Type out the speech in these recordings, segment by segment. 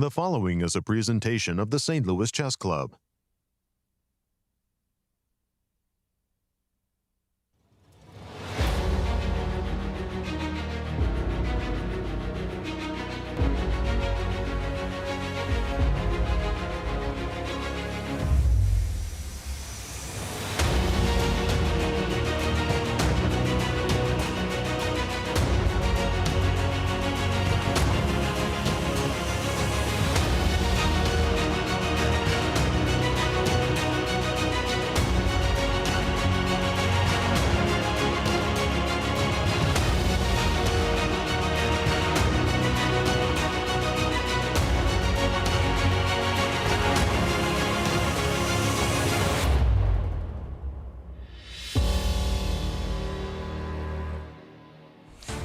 The following is a presentation of the St. Louis Chess Club.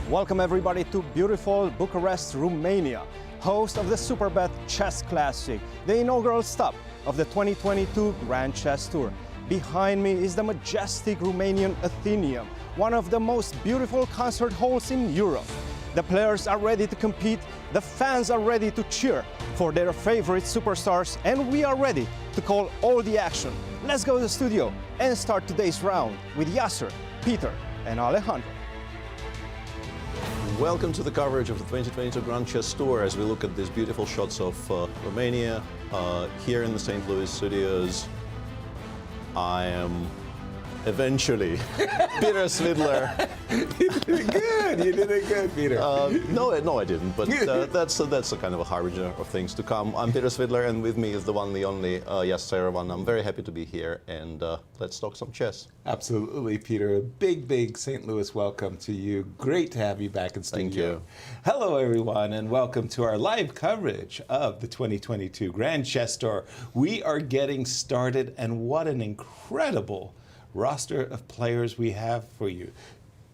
Welcome everybody to beautiful Bucharest, Romania, host of the Superbet Chess Classic, the inaugural stop of the 2022 Grand Chess Tour. Behind me is the majestic Romanian Athenaeum, one of the most beautiful concert halls in Europe. The players are ready to compete, the fans are ready to cheer for their favorite superstars, and we are ready to call all the action. Let's go to the studio and start today's round with Yasser, Peter, and Alejandro. Welcome to the coverage of the 2022 Grand Chess Tour as we look at these beautiful shots of Romania here in the St. Louis studios. I am eventually Peter Svidler. You did it good. You did it good, Peter. No, I didn't. But that's a kind of a harbinger of things to come. I'm Peter Svidler, and with me is the one, the only Yasser Seirawan. I'm very happy to be here, and let's talk some chess. Absolutely, Peter. A big St. Louis welcome to you. Great to have you back in studio. Thank you. Hello, everyone, and welcome to our live coverage of the 2022 Grand Chess Tour. We are getting started, and what an incredible roster of players we have for you.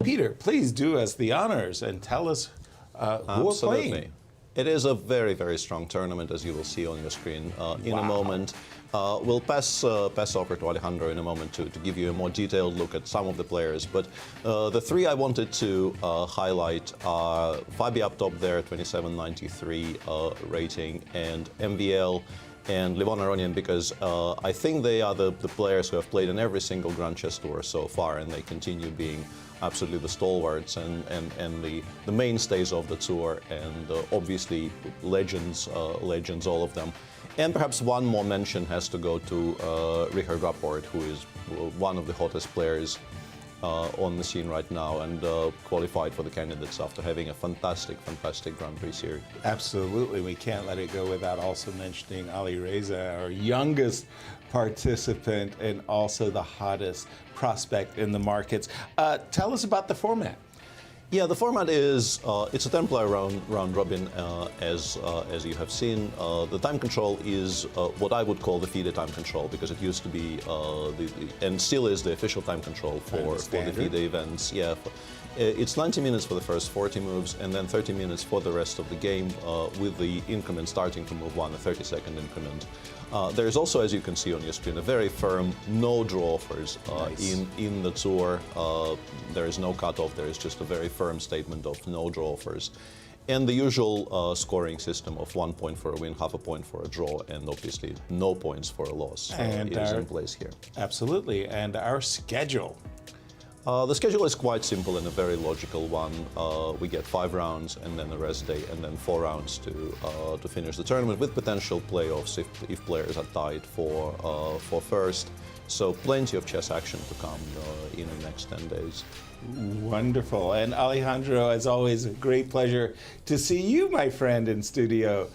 Peter, please do us the honors and tell us who are playing. It is a very strong tournament, as you will see on your screen in a moment. We'll pass over to Alejandro in a moment to give you a more detailed look at some of the players. But the three I wanted to highlight are Fabi up top there, 2793 rating, and MVL and Levon Aronian, because I think they are the players who have played in every single Grand Chess Tour so far, and they continue being absolutely the stalwarts and the mainstays of the tour, and obviously legends, all of them. And perhaps one more mention has to go to Richard Rapport, who is one of the hottest players on the scene right now, and qualified for the candidates after having a fantastic Grand Prix series. Absolutely, we can't let it go without also mentioning Ali Reza, our youngest participant and also the hottest prospect in the markets. Tell us about the format. Yeah, the format is it's a 10-player round robin, as you have seen. The time control is what I would call the FIDE time control, because it used to be and still is the official time control for the FIDE events. Yeah, it's 90 minutes for the first 40 moves, and then 30 minutes for the rest of the game, with the increment starting from move 1, a 30-second increment. There is also, as you can see on your screen, a very firm no-draw offers in the tour. There is no cutoff. There is just a very firm statement of no-draw offers. And the usual scoring system of 1 point for a win, half a point for a draw, and obviously no points for a loss is in place here. Absolutely. And our schedule. The schedule is quite simple and a very logical one. We get 5 rounds and then a rest day, and then 4 rounds to finish the tournament, with potential playoffs if players are tied for first. So plenty of chess action to come in the next 10 days. Wonderful. And Alejandro, as always, a great pleasure to see you, my friend, in studio.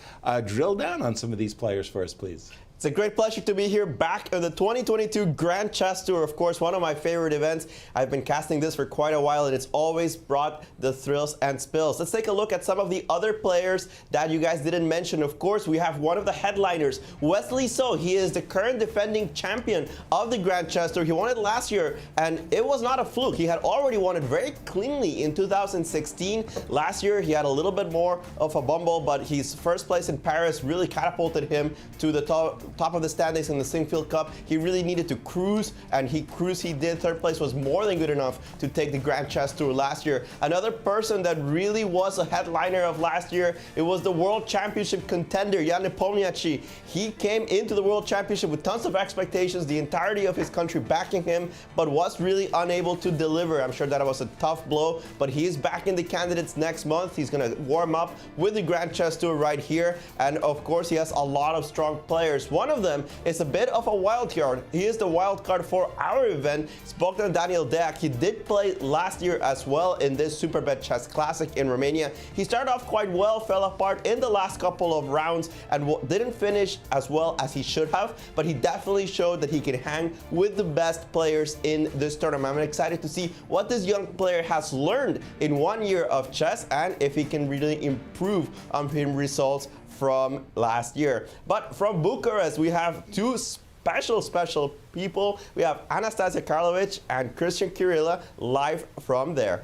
Drill down on some of these players for us, please. It's a great pleasure to be here back at the 2022 Grand Chess Tour. Of course, one of my favorite events. I've been casting this for quite a while, and it's always brought the thrills and spills. Let's take a look at some of the other players that you guys didn't mention. Of course, we have one of the headliners, Wesley So. He is the current defending champion of the Grand Chess Tour. He won it last year, and it was not a fluke. He had already won it very cleanly in 2016. Last year, he had a little bit more of a bumble, but his first place in Paris really catapulted him to the top top of the standings in the Sinquefield Cup. He really needed to cruise, and he did. Third place was more than good enough to take the Grand Chess Tour last year. Another person that really was a headliner of last year, it was the World Championship contender, Nepomniachtchi. He came into the World Championship with tons of expectations, the entirety of his country backing him, but was really unable to deliver. I'm sure that was a tough blow, but he is back in the candidates next month. He's going to warm up with the Grand Chess Tour right here, and of course he has a lot of strong players. One of them is a bit of a wild card. He is the wild card for our event. It's Bogdan Daniel Deac. He did play last year as well in this Superbet Chess Classic in Romania. He started off quite well, fell apart in the last couple of rounds, and didn't finish as well as he should have, but he definitely showed that he can hang with the best players in this tournament. I'm excited to see what this young player has learned in 1 year of chess and if he can really improve on his results from last year. But from Bucharest, we have two special people. We have Anastasiya Karlovich and Cristian Chirila live from there.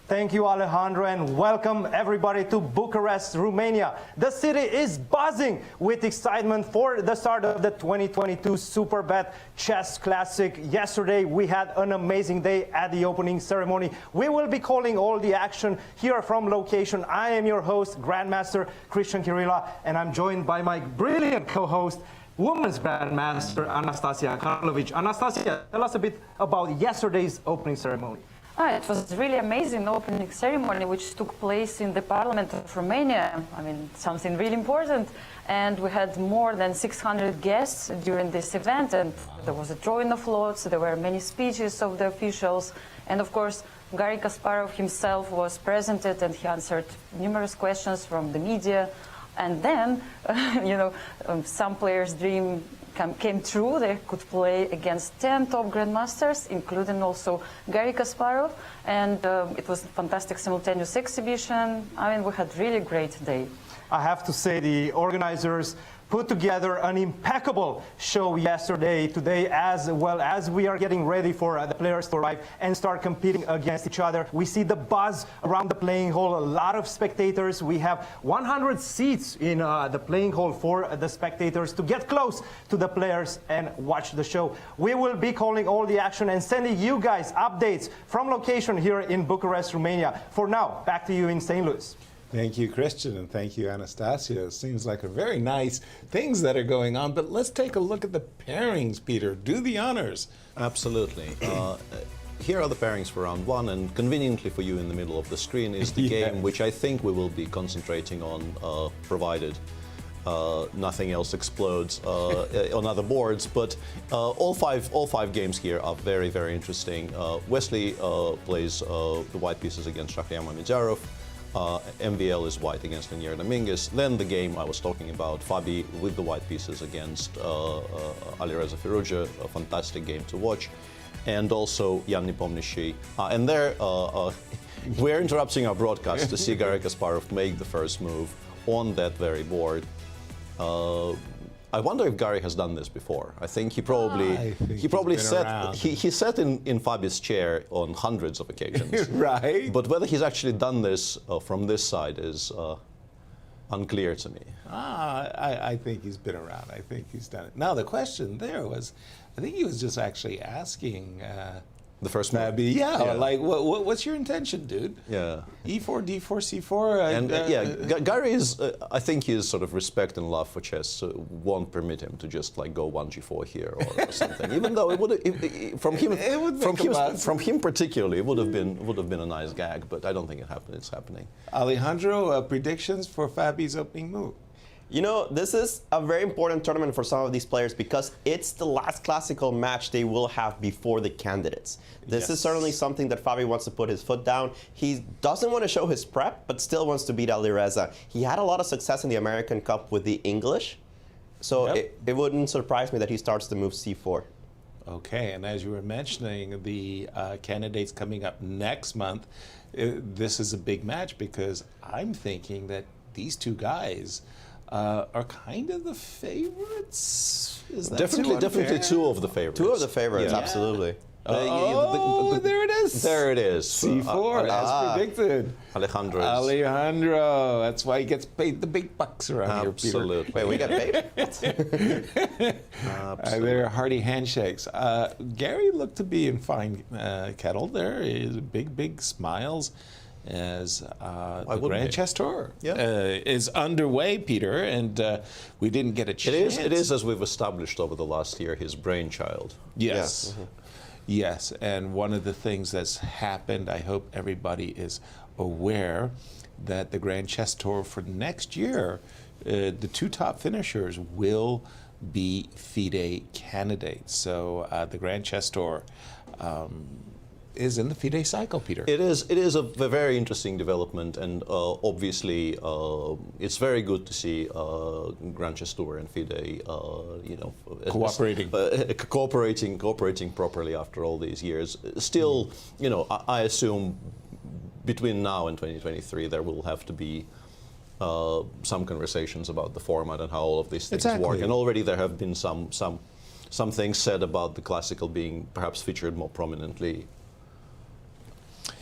Thank you, Alejandro, and welcome everybody to Bucharest, Romania. The city is buzzing with excitement for the start of the 2022 Superbet Chess Classic. Yesterday, we had an amazing day at the opening ceremony. We will be calling all the action here from location. I am your host, Grandmaster Cristian Chirila, and I'm joined by my brilliant co-host, Women's Grandmaster Anastasiya Karlovich. Anastasiya, tell us a bit about yesterday's opening ceremony. It was really amazing opening ceremony which took place in the Parliament of Romania. I mean, something really important. And we had more than 600 guests during this event, and there was a drawing of lots, there were many speeches of the officials, and of course Garry Kasparov himself was presented and he answered numerous questions from the media. And then, some players' dream came true. They could play against 10 top grandmasters, including also Garry Kasparov, and it was a fantastic simultaneous exhibition. I mean, we had really great day. I have to say the organizers put together an impeccable show yesterday, today, as well as we are getting ready for the players to arrive and start competing against each other. We see the buzz around the playing hall, a lot of spectators. We have 100 seats in the playing hall for the spectators to get close to the players and watch the show. We will be calling all the action and sending you guys updates from location here in Bucharest, Romania. For now, back to you in St. Louis. Thank you, Cristian, and thank you, Anastasiya. It seems like a very nice things that are going on, but let's take a look at the pairings, Peter. Do the honors. Absolutely. Here are the pairings for round one, and conveniently for you in the middle of the screen is the game which I think we will be concentrating on, provided nothing else explodes on other boards. But all five games here are very, very interesting. Wesley plays the white pieces against Mamedyarov. MVL is white against Dominguez. Then the game I was talking about, Fabi with the white pieces against Alireza Firouzja, a fantastic game to watch. And also Nepomniachtchi. And there, we're interrupting our broadcast to see Garry Kasparov make the first move on that very board. I wonder if Garry has done this before. I think he probably sat in Fabi's chair on hundreds of occasions. Right. But whether he's actually done this from this side is unclear to me. I think he's been around. I think he's done it. Now the question there was, I think he was just actually asking the first move. Like what's your intention, dude? Yeah. E4, D4, C4. And Garry is, I think his sort of respect and love for chess won't permit him to just like go 1G4 here or something. Even though it would, from him particularly, it would have been a nice gag. But I don't think it's happening. Alejandro, predictions for Fabi's opening move. You know, this is a very important tournament for some of these players because it's the last classical match they will have before the candidates. This is certainly something that Fabi wants to put his foot down. He doesn't want to show his prep, but still wants to beat Alireza. He had a lot of success in the American Cup with the English, so it wouldn't surprise me that he starts to move C4. Okay, and as you were mentioning, the candidates coming up next month, this is a big match because I'm thinking that these two guys are kind of the favorites. Is that definitely two of the favorites. Two of the favorites, absolutely. There it is. There it is. C4, as predicted. Alejandro. That's why he gets paid the big bucks around here, Peter. Absolutely. Wait, we get paid? They're hearty handshakes. Gary looked to be in fine kettle there. He's big smiles as the Grand Chess Tour is underway, Peter, and we didn't get a chance. It is, as we've established over the last year, his brainchild. Yes. Yes, and one of the things that's happened, I hope everybody is aware, that the Grand Chess Tour for next year, the two top finishers will be FIDE candidates. So the Grand Chess Tour is in the FIDE cycle, Peter. It is a very interesting development, and obviously it's very good to see Grand Chess Tour and FIDE, cooperating properly after all these years. Still, I assume between now and 2023 there will have to be some conversations about the format and how all of these things work. And already there have been some things said about the classical being perhaps featured more prominently.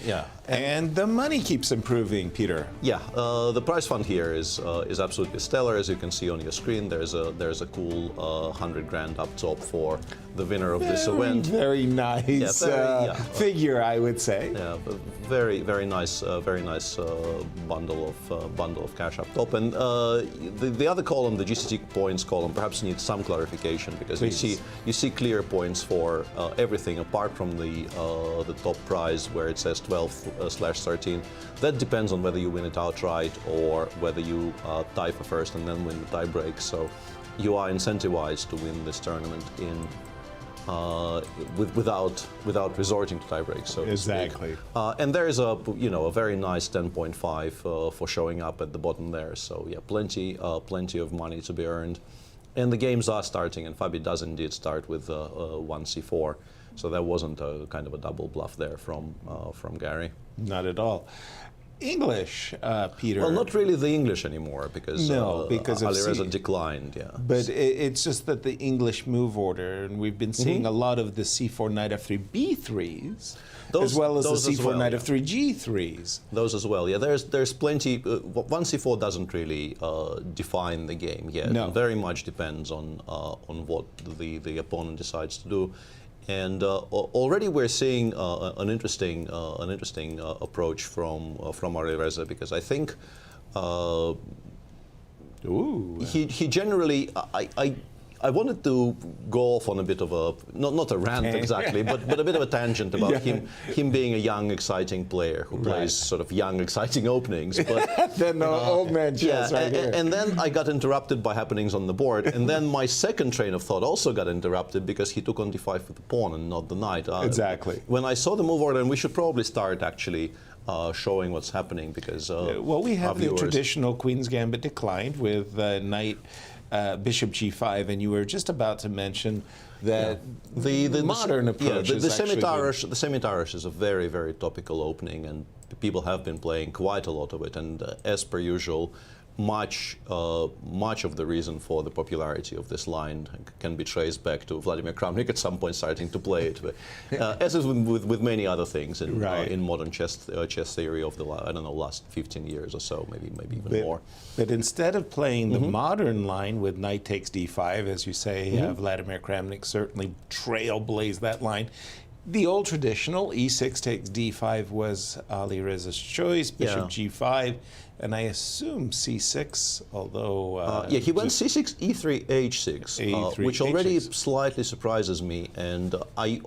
Yeah, and the money keeps improving, Peter. Yeah, the prize fund here is absolutely stellar. As you can see on your screen, there's a cool 100 grand up top for the winner of this event. Very nice figure, I would say. Yeah, very nice bundle of cash up top. And the other column, the GCT points column, perhaps needs some clarification, because you see clear points for everything apart from the top prize where it says 12/13. That depends on whether you win it outright or whether you tie for first and then win the tie break. So you are incentivized to win this tournament without resorting to tie breaks. So exactly. And there is a very nice 10.5 for showing up at the bottom there. So yeah, plenty of money to be earned. And the games are starting, and Fabi does indeed start with 1c4. So that wasn't a kind of a double bluff there from Gary. Not at all. English, Peter. Well, not really the English anymore, because Alireza declined. Yeah. But it's just that the English move order, and we've been seeing a lot of the C4 Knight F3 B3s, as well as the C4 Knight F3 G3s. Those as well. Yeah, there's plenty. 1c4 doesn't really define the game yet. No. It very much depends on what the opponent decides to do. And already we're seeing an interesting approach from Alireza, because I think he generally I wanted to go off on a bit of a not a rant exactly, but a bit of a tangent about him being a young, exciting player who plays sort of young, exciting openings. But then old man chess right here. And then I got interrupted by happenings on the board, and then my second train of thought also got interrupted because he took on d5 with the pawn and not the knight. Exactly. When I saw the move order, and we should probably start actually showing what's happening, because well, we have the traditional Queen's Gambit declined with knight. Bishop G5, and you were just about to mention that the modern approach is the Semi-Tarash is a very, very topical opening, and people have been playing quite a lot of it, and as per usual, much of the reason for the popularity of this line can be traced back to Vladimir Kramnik at some point starting to play it, as is with many other things in modern chess theory of the last 15 years or so, maybe even more. But instead of playing the modern line with knight takes d5, as you say, Vladimir Kramnik certainly trailblazed that line. The old traditional e6 takes d5 was Alireza's choice, bishop g5, and I assume c6, although... he went c6, e3, h6, which already slightly surprises me, and I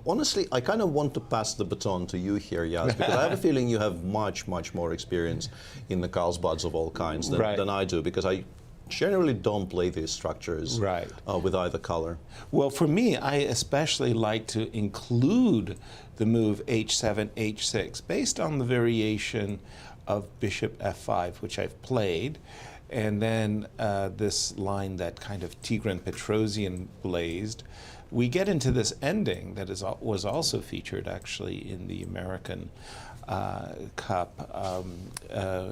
kind of want to pass the baton to you here, Yas, because I have a feeling you have much more experience in the Carlsbads of all kinds than I do, because I generally don't play these structures with either color. Well, for me, I especially like to include the move h7, h6, based on the variation of bishop f5, which I've played, and then this line that kind of Tigran Petrosian blazed. We get into this ending that was also featured actually in the American Cup,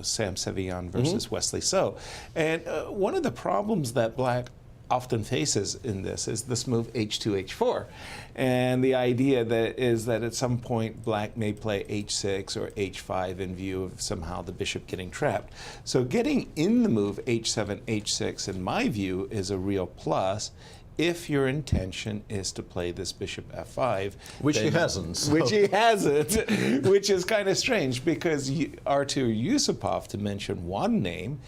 Sam Sevian versus Wesley So. And one of the problems that Black often faces in this is this move h2, h4. And the idea is that at some point black may play h6 or h5 in view of somehow the bishop getting trapped. So getting in the move h7, h6, in my view, is a real plus if your intention is to play this bishop f5. Which he hasn't. So. Which he hasn't, which is kind of strange because Artur Yusupov, to mention one name,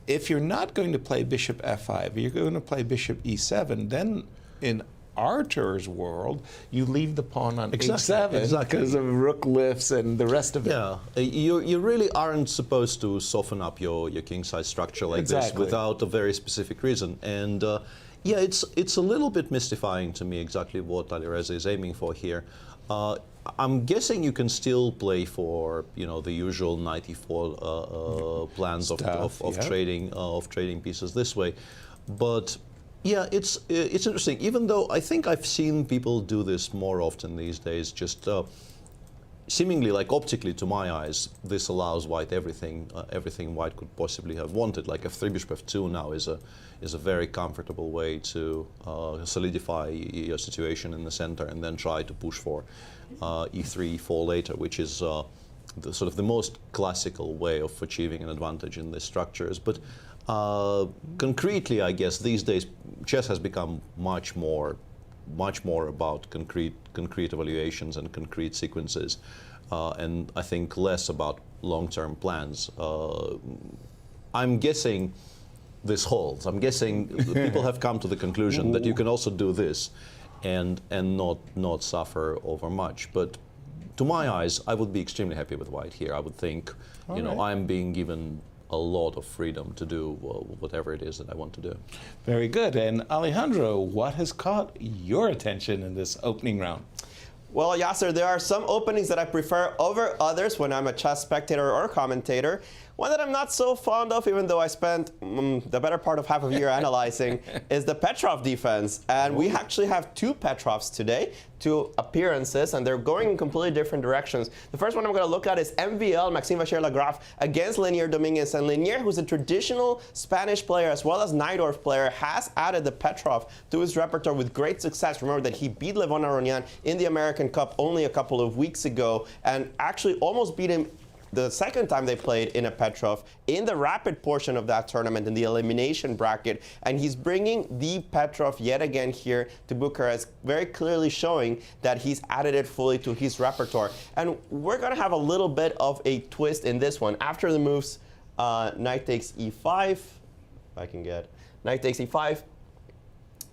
if you're not going to play bishop f5, you're going to play bishop e7, then in Artur's world, you leave the pawn on h7 because of rook lifts and the rest of it. Yeah, you really aren't supposed to soften up your king-size structure like this without a very specific reason. And yeah, it's a little bit mystifying to me exactly what Alireza is aiming for here. I'm guessing you can still play for the usual knight e4 plans of trading pieces this way, but yeah, it's interesting. Even though I think I've seen people do this more often these days, just seemingly like optically to my eyes, this allows white everything white could possibly have wanted. Like f3 bishop f2 now is a very comfortable way to solidify your situation in the center and then try to push for e3, e4 later, which is the sort of the most classical way of achieving an advantage in these structures. But concretely, I guess these days chess has become much more about concrete evaluations and concrete sequences, and I think less about long-term plans. I'm guessing this holds. I'm guessing people have come to the conclusion that you can also do this and not suffer over much. But to my eyes, I would be extremely happy with white here. I would think, I'm being given a lot of freedom to do whatever it is that I want to do. Very good. And Alejandro, what has caught your attention in this opening round? Well, Yasser, there are some openings that I prefer over others when I'm a chess spectator or commentator. One that I'm not so fond of, even though I spent the better part of half a year analyzing, is the Petrov defense. And we actually have two Petrovs today, two appearances, and they're going in completely different directions. The first one I'm going to look at is MVL, Maxime Vachier-Lagrave, against Lenier Dominguez. And Lenier, who's a traditional Spanish player as well as Najdorf player, has added the Petrov to his repertoire with great success. Remember that he beat Levon Aronian in the American Cup only a couple of weeks ago and actually almost beat him the second time they played in a Petrov in the rapid portion of that tournament in the elimination bracket. And he's bringing the Petrov yet again here to Bucharest, very clearly showing that he's added it fully to his repertoire. And we're going to have a little bit of a twist in this one. After the moves, knight takes e5, if I can get, knight takes e5,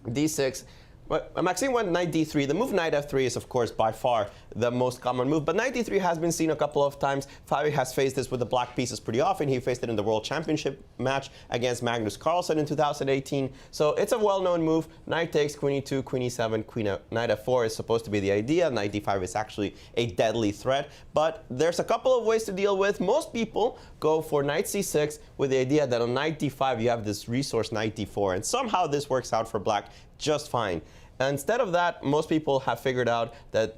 d6, But Maxime went knight d3. The move knight f3 is, of course, by far the most common move. But knight d3 has been seen a couple of times. Fabi has faced this with the black pieces pretty often. He faced it in the World Championship match against Magnus Carlsen in 2018. So it's a well-known move. Knight takes, queen e2, queen e7, knight f4 is supposed to be the idea. Knight d5 is actually a deadly threat. But there's a couple of ways to deal with. Most people go for knight c6 with the idea that on knight d5 you have this resource knight d4. And somehow this works out for black just fine. And instead of that, most people have figured out that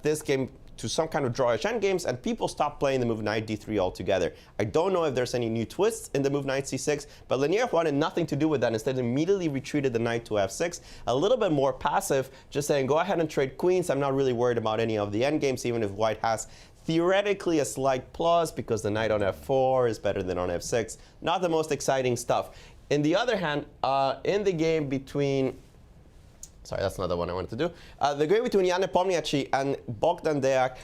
this game to some kind of drawish endgames, and people stop playing the move knight d3 altogether. I don't know if there's any new twists in the move knight c6, but Lenier wanted nothing to do with that. Instead, immediately retreated the knight to f6, a little bit more passive, just saying, go ahead and trade queens. I'm not really worried about any of the endgames, even if white has theoretically a slight plus because the knight on f4 is better than on f6. Not the most exciting stuff. On the other hand, in the game between sorry, that's not the one I wanted to do. The game between Jan Nepomniachtchi and Bogdan Deac.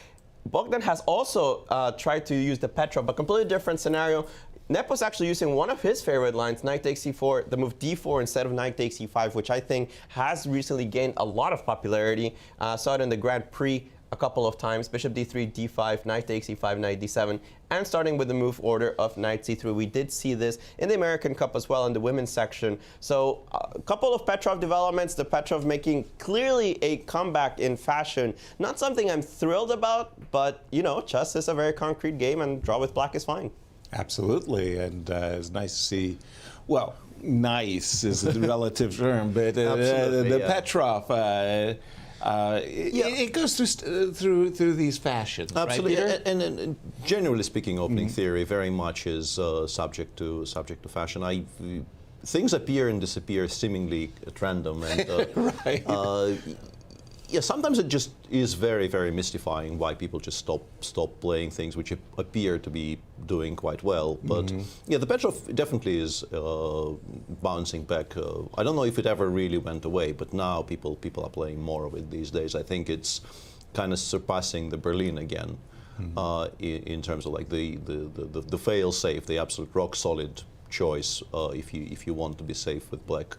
Bogdan has also tried to use the Petrov, but completely different scenario. Nep was actually using one of his favorite lines, knight takes c4, the move d4 instead of knight takes e5, which I think has recently gained a lot of popularity. Saw it in the Grand Prix a couple of times, bishop d3, d5, knight takes e5, knight d7, and starting with the move order of knight c3. We did see this in the American Cup as well in the women's section. So a couple of Petrov developments, the Petrov making clearly a comeback in fashion. Not something I'm thrilled about, but you know, chess is a very concrete game and draw with black is fine. Absolutely, and it's nice to see, well, nice is a relative term, but the Petrov, it goes through these fashions. Absolutely, right, Peter? and generally speaking, opening theory very much is subject to fashion. things appear and disappear seemingly at random. And, Right. yeah, sometimes it just is very, very mystifying why people just stop playing things which appear to be doing quite well. But yeah, the Petrov definitely is bouncing back. I don't know if it ever really went away, but now people are playing more of it these days. I think it's kind of surpassing the Berlin again in terms of like the fail-safe, the absolute rock-solid choice if you want to be safe with black.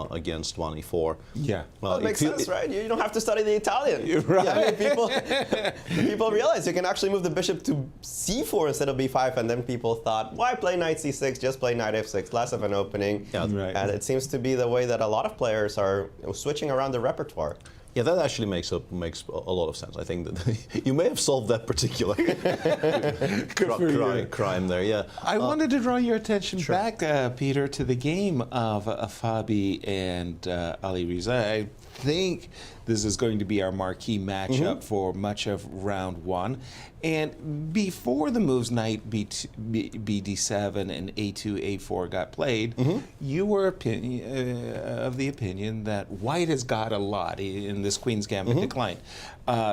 Against 1e4. Yeah. Well, it makes sense, right? You don't have to study the Italian. You're right. Yeah, I mean, people realize you can actually move the bishop to c4 instead of b5, and then people thought, why play knight c6? Just play knight f6, less of an opening. Yeah. Right. And it seems to be the way that a lot of players are switching around the repertoire. Yeah, that actually makes a lot of sense. I think that you may have solved that particular crime there. Yeah. I wanted to draw your attention back, Peter, to the game of Fabi and Alireza. I think this is going to be our marquee matchup for much of round one. And before the moves knight bd7 and a2, a4 got played, you were of the opinion that white has got a lot in this Queen's Gambit decline,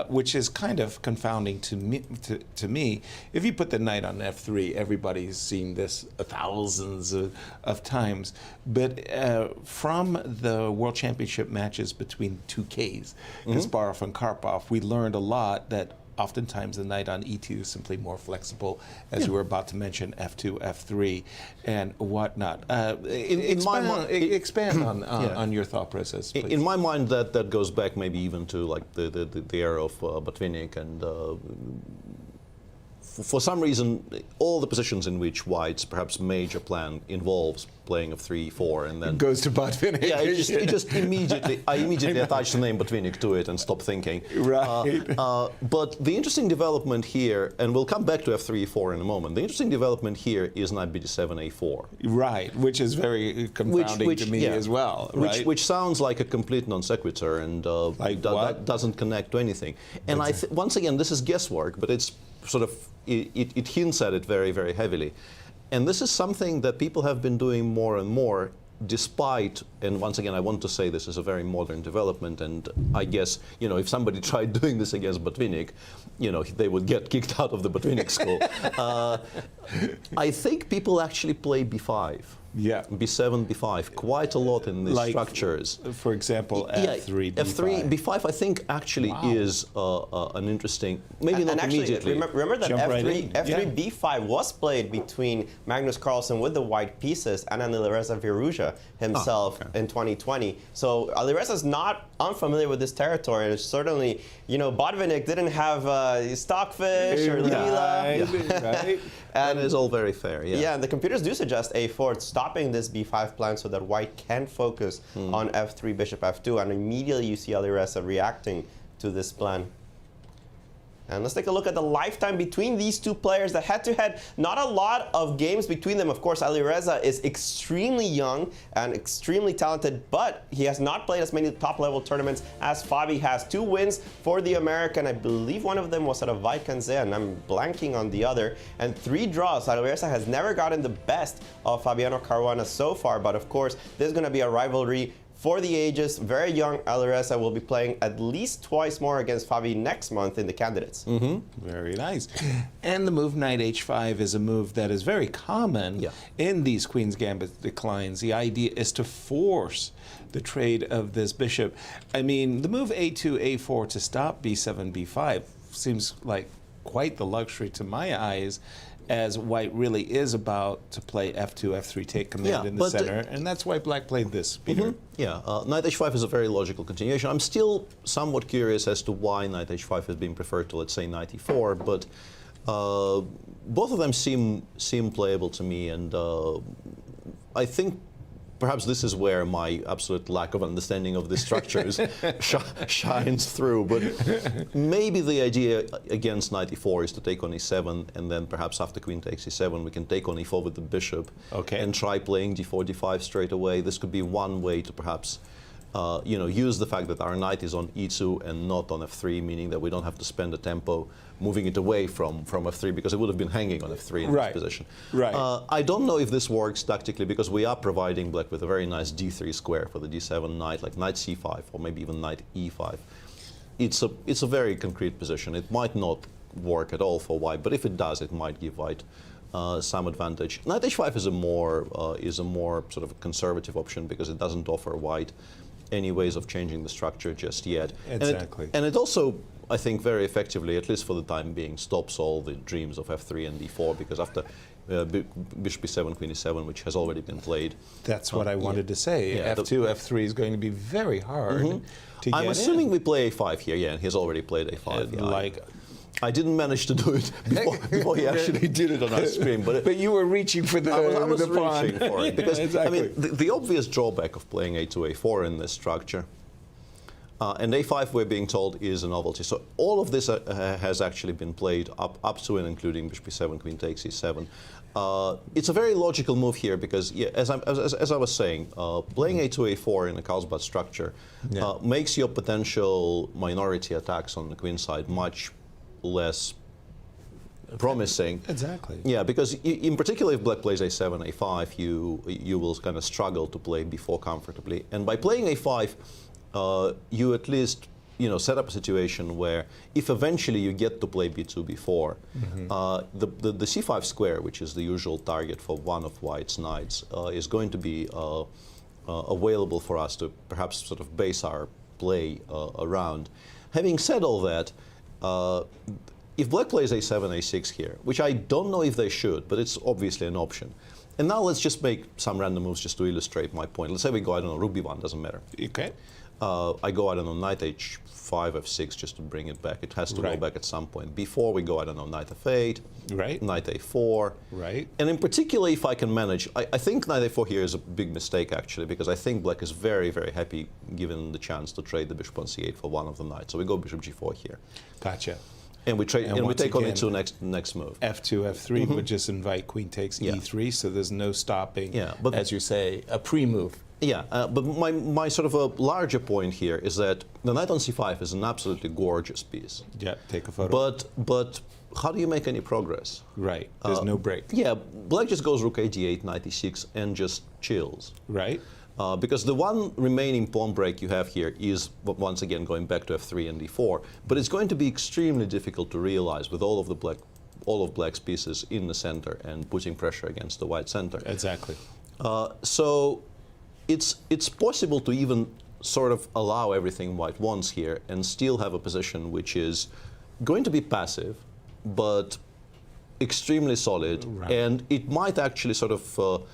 which is kind of confounding to me. If you put the knight on f3, everybody's seen this thousands of times. But from the World Championship matches between two Ks, Kasparov and Karpov, we learned a lot that oftentimes the knight on e2 is simply more flexible, as you were about to mention, f2, f3, and whatnot. Expand on your thought process, please. In my mind, that goes back maybe even to like the era of Botvinnik, and for some reason, all the positions in which white's perhaps major plan involves playing of 3-4, and then goes to Botvinnik. Yeah, it just immediately attach the name Botvinnik to it and stop thinking. Right. But the interesting development here, and we'll come back to f3-4 in a moment. The interesting development here is knight bd7 a4. Right, which is very confounding to me as well. Right? Which sounds like a complete non sequitur, and that doesn't connect to anything. And once again, this is guesswork, but it's sort of it hints at it very, very heavily. And this is something that people have been doing more and more, despite, and once again, I want to say this is a very modern development, and I guess, if somebody tried doing this against Botvinnik, they would get kicked out of the Botvinnik school. I think people actually play b5. Yeah. b7, b5, quite a lot in these structures. For example, f3, b5. f3, b5, I think actually is an interesting, maybe not actually, immediately. Remember that F3, b5 was played between Magnus Carlsen with the white pieces and Alireza Firouzja himself in 2020. So Alireza's not unfamiliar with this territory, and certainly, Botvinnik didn't have Stockfish or Lila. Right. And it's all very fair, Yeah, and the computers do suggest a4, stopping this b5 plan so that white can focus on f3, bishop f2, and immediately you see Alireza reacting to this plan. And let's take a look at the lifetime between these two players. The head-to-head, not a lot of games between them. Of course, Alireza is extremely young and extremely talented, but he has not played as many top-level tournaments as Fabi has. 2 wins for the American. I believe one of them was at a Vaikanze, and I'm blanking on the other. And 3 draws. Alireza has never gotten the best of Fabiano Caruana so far, but of course, there's going to be a rivalry for the ages. Very young Alireza will be playing at least twice more against Fabi next month in the candidates. Very nice. And the move knight h5 is a move that is very common in these Queen's Gambit declines. The idea is to force the trade of this bishop. I mean, the move a2, a4 to stop b7, b5 seems like quite the luxury to my eyes, as white really is about to play f2, f3, take command in the center, and that's why black played this, Peter. Yeah, knight h5 is a very logical continuation. I'm still somewhat curious as to why knight h5 has been preferred to, let's say, knight e4, but both of them seem playable to me, and I think perhaps this is where my absolute lack of understanding of the structures shines through. But maybe the idea against knight e4 is to take on e7, and then perhaps after queen takes e7, we can take on e4 with the bishop and try playing d4, d5 straight away. This could be one way to perhaps use the fact that our knight is on e2 and not on f3, meaning that we don't have to spend the tempo moving it away from f3, because it would have been hanging on f3 in this position. Right. I don't know if this works tactically, because we are providing black with a very nice d3 square for the d7 knight, like knight c5 or maybe even knight e5. It's a very concrete position. It might not work at all for white, but if it does, it might give white some advantage. Knight h5 is a more sort of conservative option, because it doesn't offer white any ways of changing the structure just yet. Exactly. And it also, I think, very effectively, at least for the time being, stops all the dreams of f3 and d4, because after bishop e7, queen e7, which has already been played. That's what I wanted to say. Yeah, f2, f3 is going to be very hard to get I'm assuming in. we play a5 here, yeah, and he's already played a5. Yeah, I didn't manage to do it before he actually did it on our stream. But you were reaching for the I was pawn. reaching for it, because exactly. I mean, the obvious drawback of playing a2, a4 in this structure, and a5 we're being told is a novelty. So all of this has actually been played up to and including bishop e7, queen takes e7. It's a very logical move here, because, yeah, as I was saying, playing a2, a4 in a Carlsbad structure makes your potential minority attacks on the queen side much less promising. Exactly. Yeah, because in particular, if black plays a7, a5, you will kind of struggle to play b4 comfortably. And by playing a5, you at least set up a situation where, if eventually you get to play b2, b4, the c5 square, which is the usual target for one of white's knights, is going to be available for us to perhaps sort of base our play around. Having said all that, if black plays a7, a6 here, which I don't know if they should, but it's obviously an option. And now let's just make some random moves just to illustrate my point. Let's say we go, I don't know, rook b1, doesn't matter. Okay. I go, I don't know, knight h5, f6, just to bring it back. It has to go back at some point. Before we go, I don't know, knight f8, knight a4. Right. And in particular, if I can manage, I think knight a4 here is a big mistake, actually, because I think black is very, very happy given the chance to trade the bishop on c8 for one of the knights. So we go bishop g4 here. Gotcha. And we trade, and we take again, on e2 next move. f2, f3 would just invite queen takes e3, so there's no stopping, but, as you say, a pre-move. Yeah, but my sort of a larger point here is that the knight on c5 is an absolutely gorgeous piece. Yeah, take a photo. But how do you make any progress? Right, there's no break. Yeah, black just goes rook a d8, knight e6, and just chills. Right. Because the one remaining pawn break you have here is, once again, going back to f3 and d4, but it's going to be extremely difficult to realize with all of black's pieces in the center and putting pressure against the white center. Exactly. So it's possible to even sort of allow everything white wants here and still have a position which is going to be passive, but extremely solid, and it might actually sort of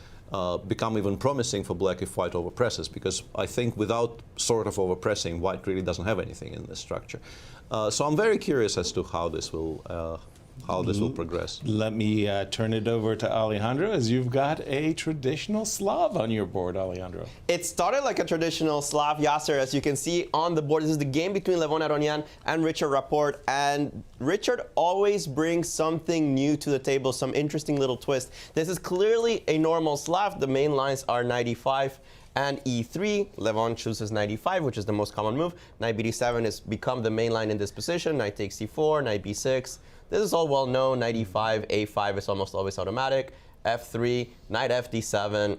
become even promising for black if white overpresses, because I think without sort of overpressing, white really doesn't have anything in this structure. So I'm very curious as to how this will progress. Let me turn it over to Alejandro, as you've got a traditional Slav on your board, Alejandro. It started like a traditional Slav, Yasser, as you can see on the board. This is the game between Levon Aronian and Richard Rapport, and Richard always brings something new to the table, some interesting little twist. This is clearly a normal Slav. The main lines are knight e5 and e3. Levon chooses knight e5, which is the most common move. Knight b7 has become the main line in this position. Knight takes c4, knight b6. This is all well known. Knight e5, a5 is almost always automatic. f3, knight f d7.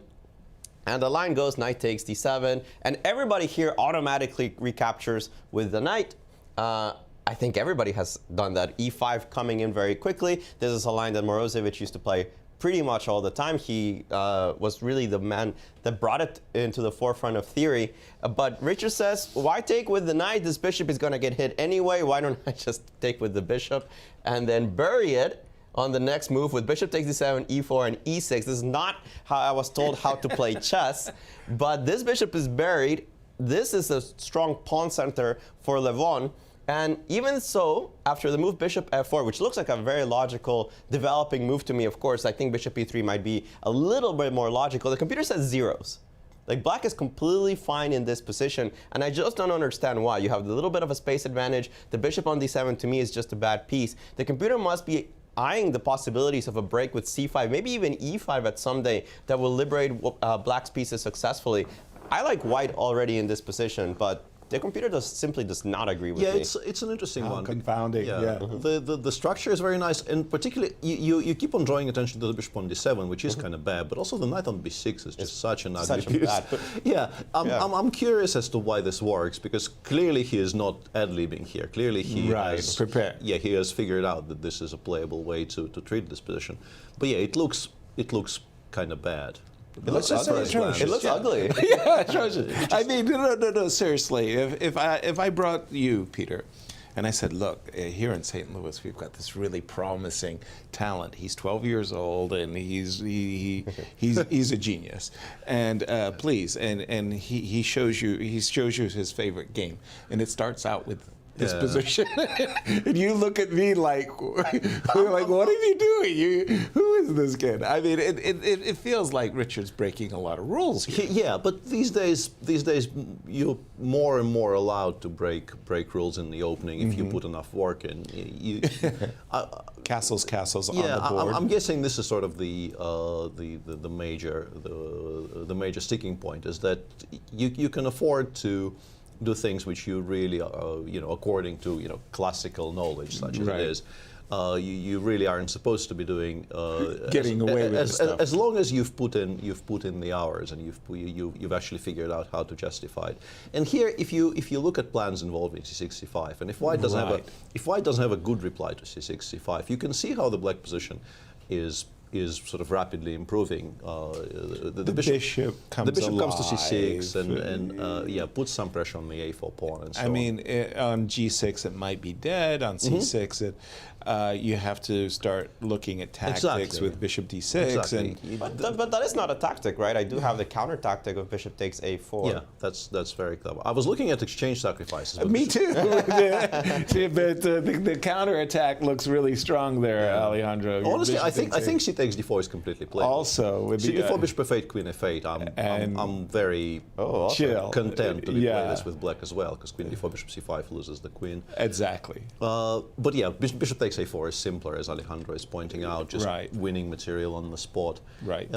And the line goes knight takes d7. And everybody here automatically recaptures with the knight. I think everybody has done that. e5 coming in very quickly. This is a line that Morozevich used to play pretty much all the time. He was really the man that brought it into the forefront of theory. But Richard says, why take with the knight? This bishop is going to get hit anyway. Why don't I just take with the bishop and then bury it on the next move with bishop takes d7, e4, and e6. This is not how I was told how to play chess. But this bishop is buried. This is a strong pawn center for Levon. And even so, after the move bishop f4, which looks like a very logical developing move to me, of course, I think bishop e3 might be a little bit more logical. The computer says zeros. Like, black is completely fine in this position, and I just don't understand why. You have a little bit of a space advantage. The bishop on d7 to me is just a bad piece. The computer must be eyeing the possibilities of a break with c5, maybe even e5 at some day that will liberate black's pieces successfully. I like white already in this position, but the computer simply does not agree with me. Yeah, it's an interesting one. Confounding, yeah. The structure is very nice, and particularly you keep on drawing attention to the bishop on d7, which is kind of bad, but also the knight on b6 is just such an ugly piece. Yeah, I'm curious as to why this works, because clearly he is not ad-libbing here. Clearly he has prepared. Yeah, he has figured out that this is a playable way to treat this position. But yeah, it looks kind of bad. It looks ugly. Yeah, atrocious. I mean, no, seriously. If I brought you, Peter, and I said, look, here in St. Louis, we've got this really promising talent. He's 12 years old, and he's a genius. And please, and he shows you his favorite game, and it starts out with this position, and you look at me like, what are you doing? Who is this kid? I mean, it feels like Richard's breaking a lot of rules here. Yeah, but these days you're more and more allowed to break rules in the opening if you put enough work in. Castles on the yeah, board. I'm guessing this is sort of the major sticking point, is that you can afford to do things which you really, according to classical knowledge, such as it is, you really aren't supposed to be doing. Getting away with this stuff. As long as you've put in the hours and you've actually figured out how to justify it. And here, if you look at plans involving c6, c5, and if white doesn't have a good reply to c6, c5, you can see how the black position is sort of rapidly improving. The bishop comes to c6 and puts some pressure on the a4 pawn and so on. I mean, on g6 it might be dead. On c6 you have to start looking at tactics with bishop d6. Exactly. But that is not a tactic, right? I do have the counter tactic of bishop takes a4. Yeah, that's very clever. I was looking at exchange sacrifices. Me too. But the counter attack looks really strong there, Alejandro. Honestly, I think c takes d4 is completely playable. Also, with c4, bishop f8, queen f8. I'm very chill. content to play this with black as well, because queen d4, bishop c5 loses the queen. Exactly. But yeah, bishop takes a4 is simpler, as Alejandro is pointing out, just winning material on the spot. Right.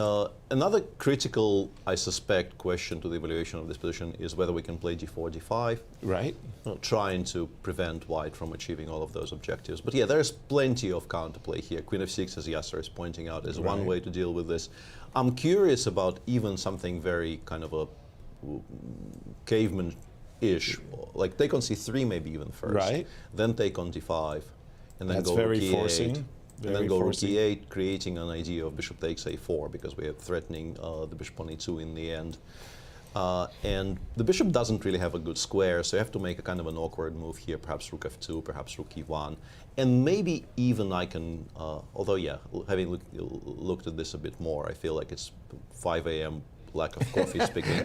Another critical, I suspect, question to the evaluation of this position is whether we can play d4, d5. Right. Trying to prevent white from achieving all of those objectives. But yeah, there's plenty of counterplay here. Queen f6, as Yasser is pointing out, is one way to deal with this. I'm curious about even something very kind of a caveman-ish, like take on c3 maybe even first, then take on d5, and then go rook e8, and then go rook e8, creating an idea of bishop takes a4, because we are threatening the bishop on e2 in the end. And the bishop doesn't really have a good square, so you have to make a kind of an awkward move here, perhaps rook f2, perhaps rook e1, and maybe even I can, although yeah, having looked at this a bit more, I feel like it's 5 a.m. lack of coffee speaking.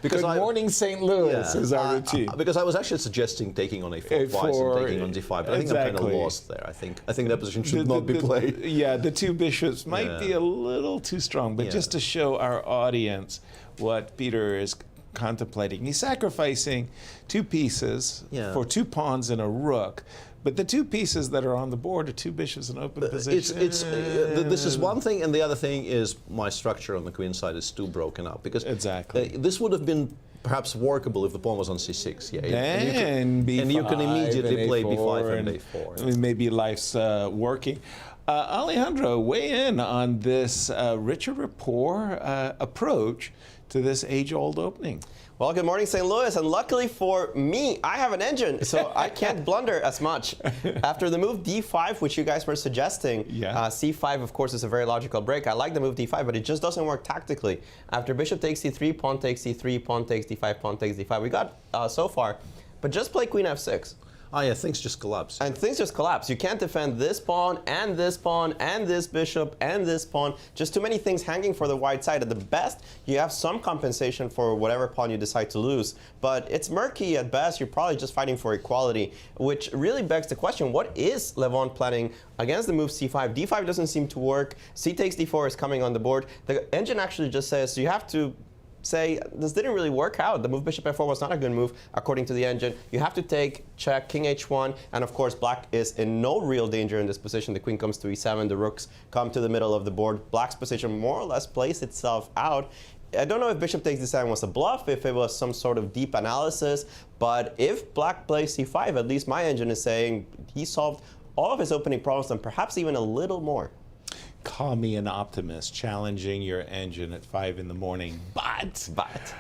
Because Good morning, St. Louis is our routine. Because I was actually suggesting taking on a4 twice and taking on d5, but I think I'm kind of lost there. I think that position should not be played. Yeah, the two bishops might be a little too strong, but just to show our audience what Peter is contemplating, he's sacrificing two pieces for two pawns and a rook. But the two pieces that are on the board are two bishops in open position. This is one thing, and the other thing is my structure on the queen side is too broken up. Because this would have been perhaps workable if the pawn was on c6. Yeah, and you can immediately play b5 and a4. I mean, maybe life's working. Alejandro, weigh in on this Richard Rapport approach to this age-old opening. Well, good morning, St. Louis, and luckily for me, I have an engine, so I can't blunder as much. After the move d5, which you guys were suggesting, c5, of course, is a very logical break. I like the move d5, but it just doesn't work tactically. After bishop takes c3, pawn takes c3, pawn takes d5, pawn takes d5. We got so far, but just play queen f6. Oh yeah, things just collapse. And things just collapse. You can't defend this pawn and this bishop and this pawn. Just too many things hanging for the white side. At the best, you have some compensation for whatever pawn you decide to lose. But it's murky at best. You're probably just fighting for equality, which really begs the question, what is Levon planning against the move c5? d5 doesn't seem to work. C takes d4 is coming on the board. The engine actually just says you have to say, this didn't really work out. The move bishop f4 was not a good move, according to the engine. You have to take check, king h1, and of course black is in no real danger in this position. The queen comes to e7, the rooks come to the middle of the board. Black's position more or less plays itself out, I don't know if bishop takes d7 was a bluff, if it was some sort of deep analysis, but if black plays c5, at least my engine is saying he solved all of his opening problems and perhaps even a little more. Call me an optimist, challenging your engine at 5 in the morning. But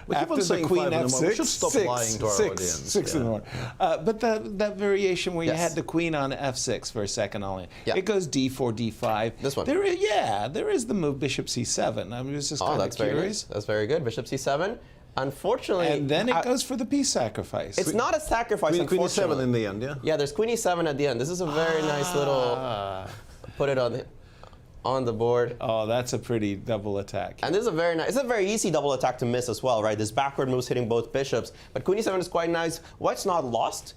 We keep on after saying the queen 5 in the morning. We f6, should stop lying to our audience. 6 in the morning. But that variation where you Yes. had the queen on f6 for a second, only. Yeah. It goes d4, d5. This one. There is the move bishop c7. I was just kind of Very nice. curious. That's very good. Bishop c7. Unfortunately, And then it goes for the piece sacrifice. it's not a sacrifice. Queen Unfortunately, e7 in the end, yeah? Yeah, there's queen e7 at the end. This is a very nice little. Put it on the board. Oh, that's a pretty double attack. And this is a very nice. It's a very easy double attack to miss as well, right? This backward move's hitting both bishops, but queen e7 is quite nice. White's not lost.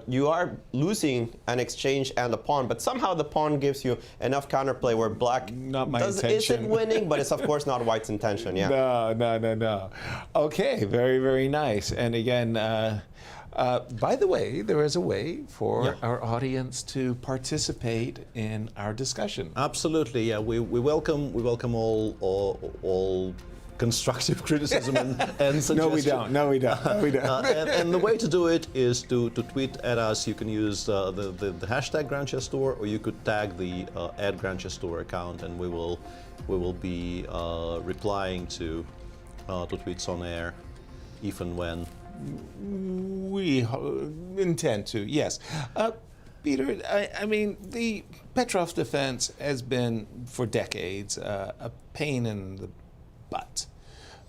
You are losing an exchange and a pawn, but somehow the pawn gives you enough counterplay where black Not my isn't intention. winning, but it's of course not white's intention. Yeah. No. Okay, very, very nice. And again, by the way, there is a way for our audience to participate in our discussion. Absolutely, yeah. We welcome all constructive criticism and suggestions. No, we don't. No, we don't. No, we don't. And the way to do it is to tweet at us. You can use the hashtag Grand Chess Tour, or you could tag the @Grand Chess Tour account, and we will be replying to tweets on air, if and when. We intend to, yes. Peter, I mean, the Petrov defense has been, for decades, a pain in the butt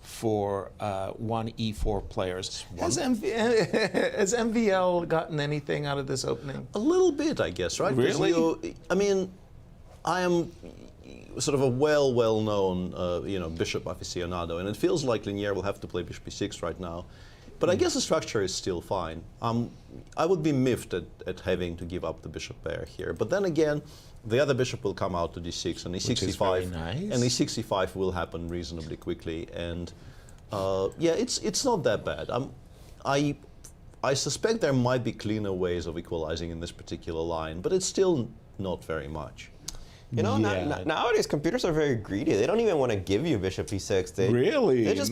for 1e4 players. Has MVL gotten anything out of this opening? A little bit, I guess, right? 'Cause Really? I am sort of a well-known, bishop aficionado, and it feels like Linier will have to play bishop e6 right now. But I guess the structure is still fine. I would be miffed at having to give up the bishop pair here. But then again, the other bishop will come out to d6 and e65. Which is very nice. And e65 will happen reasonably quickly. And it's not that bad. I suspect there might be cleaner ways of equalizing in this particular line, but it's still not very much. You know, nowadays computers are very greedy. They don't even want to give you bishop e6. Really? They just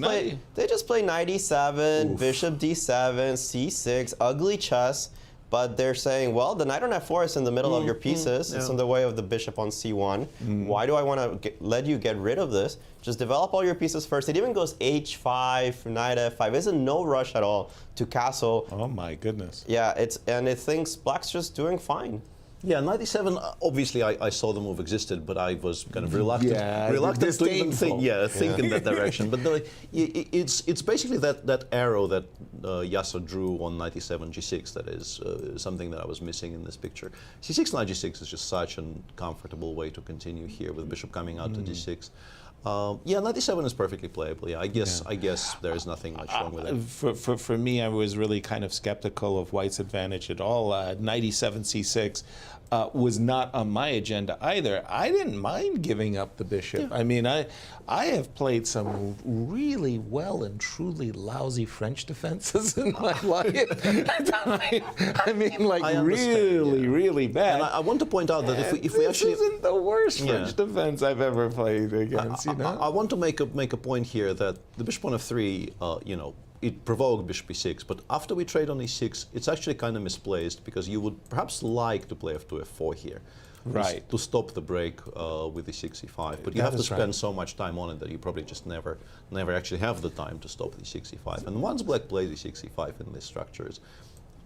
play knight e7, bishop d7, c6, ugly chess. But they're saying, well, the knight on f4 is in the middle of your pieces. It's in the way of the bishop on c1. Why do I want to let you get rid of this? Just develop all your pieces first. It even goes h5, knight f5. There's no rush at all to castle. Oh my goodness. Yeah, it thinks black's just doing fine. Yeah, 97. Obviously, I saw the move existed, but I was kind of reluctant to even think in that direction. But it's basically that arrow that Yasser drew on 97 g6 that is something that I was missing in this picture. c6 knight g6 is just such a comfortable way to continue here with bishop coming out to d6. 97 is perfectly playable. Yeah, I guess there is nothing much wrong with it. For me, I was really kind of skeptical of White's advantage at all. 97 c6 was not on my agenda either. I didn't mind giving up the bishop. Yeah. I mean, I have played some really well and truly lousy French defenses in my life. I mean, like really bad. And I want to point out that if we actually, this isn't the worst French defense I've ever played against. I want to make a point here that the bishop on f3, it provoked bishop e6, but after we trade on e6, it's actually kind of misplaced because you would perhaps like to play f2, f4 here. Right. To stop the break with e6, e5. But you have to spend so much time on it that you probably just never actually have the time to stop the e6, e5. And once black plays e6, e5 in these structures,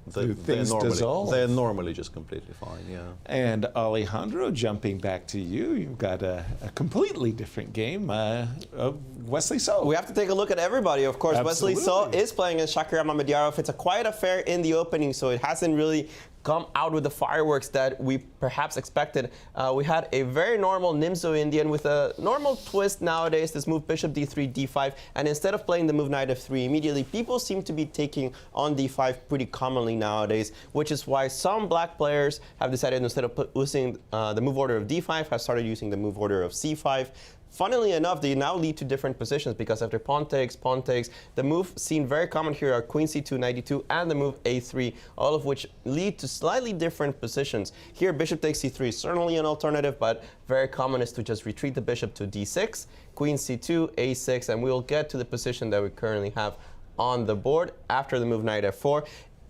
they're normally just completely fine, yeah. And Alejandro, jumping back to you, you've got a completely different game of Wesley So. We have to take a look at everybody, of course. Absolutely. Wesley So is playing against Mamedyarov. It's a quiet affair in the opening, so it hasn't really come out with the fireworks that we perhaps expected. We had a very normal Nimzo Indian with a normal twist nowadays, this move bishop d3, d5, and instead of playing the move knight f3 immediately, people seem to be taking on d5 pretty commonly nowadays, which is why some black players have decided instead of using the move order of d5, have started using the move order of c5. Funnily enough, they now lead to different positions because after pawn takes, the move seen very common here are queen c2, knight d2, and the move a3, all of which lead to slightly different positions. Here, bishop takes c3 is certainly an alternative, but very common is to just retreat the bishop to d6, queen c2, a6, and we'll get to the position that we currently have on the board after the move knight f4.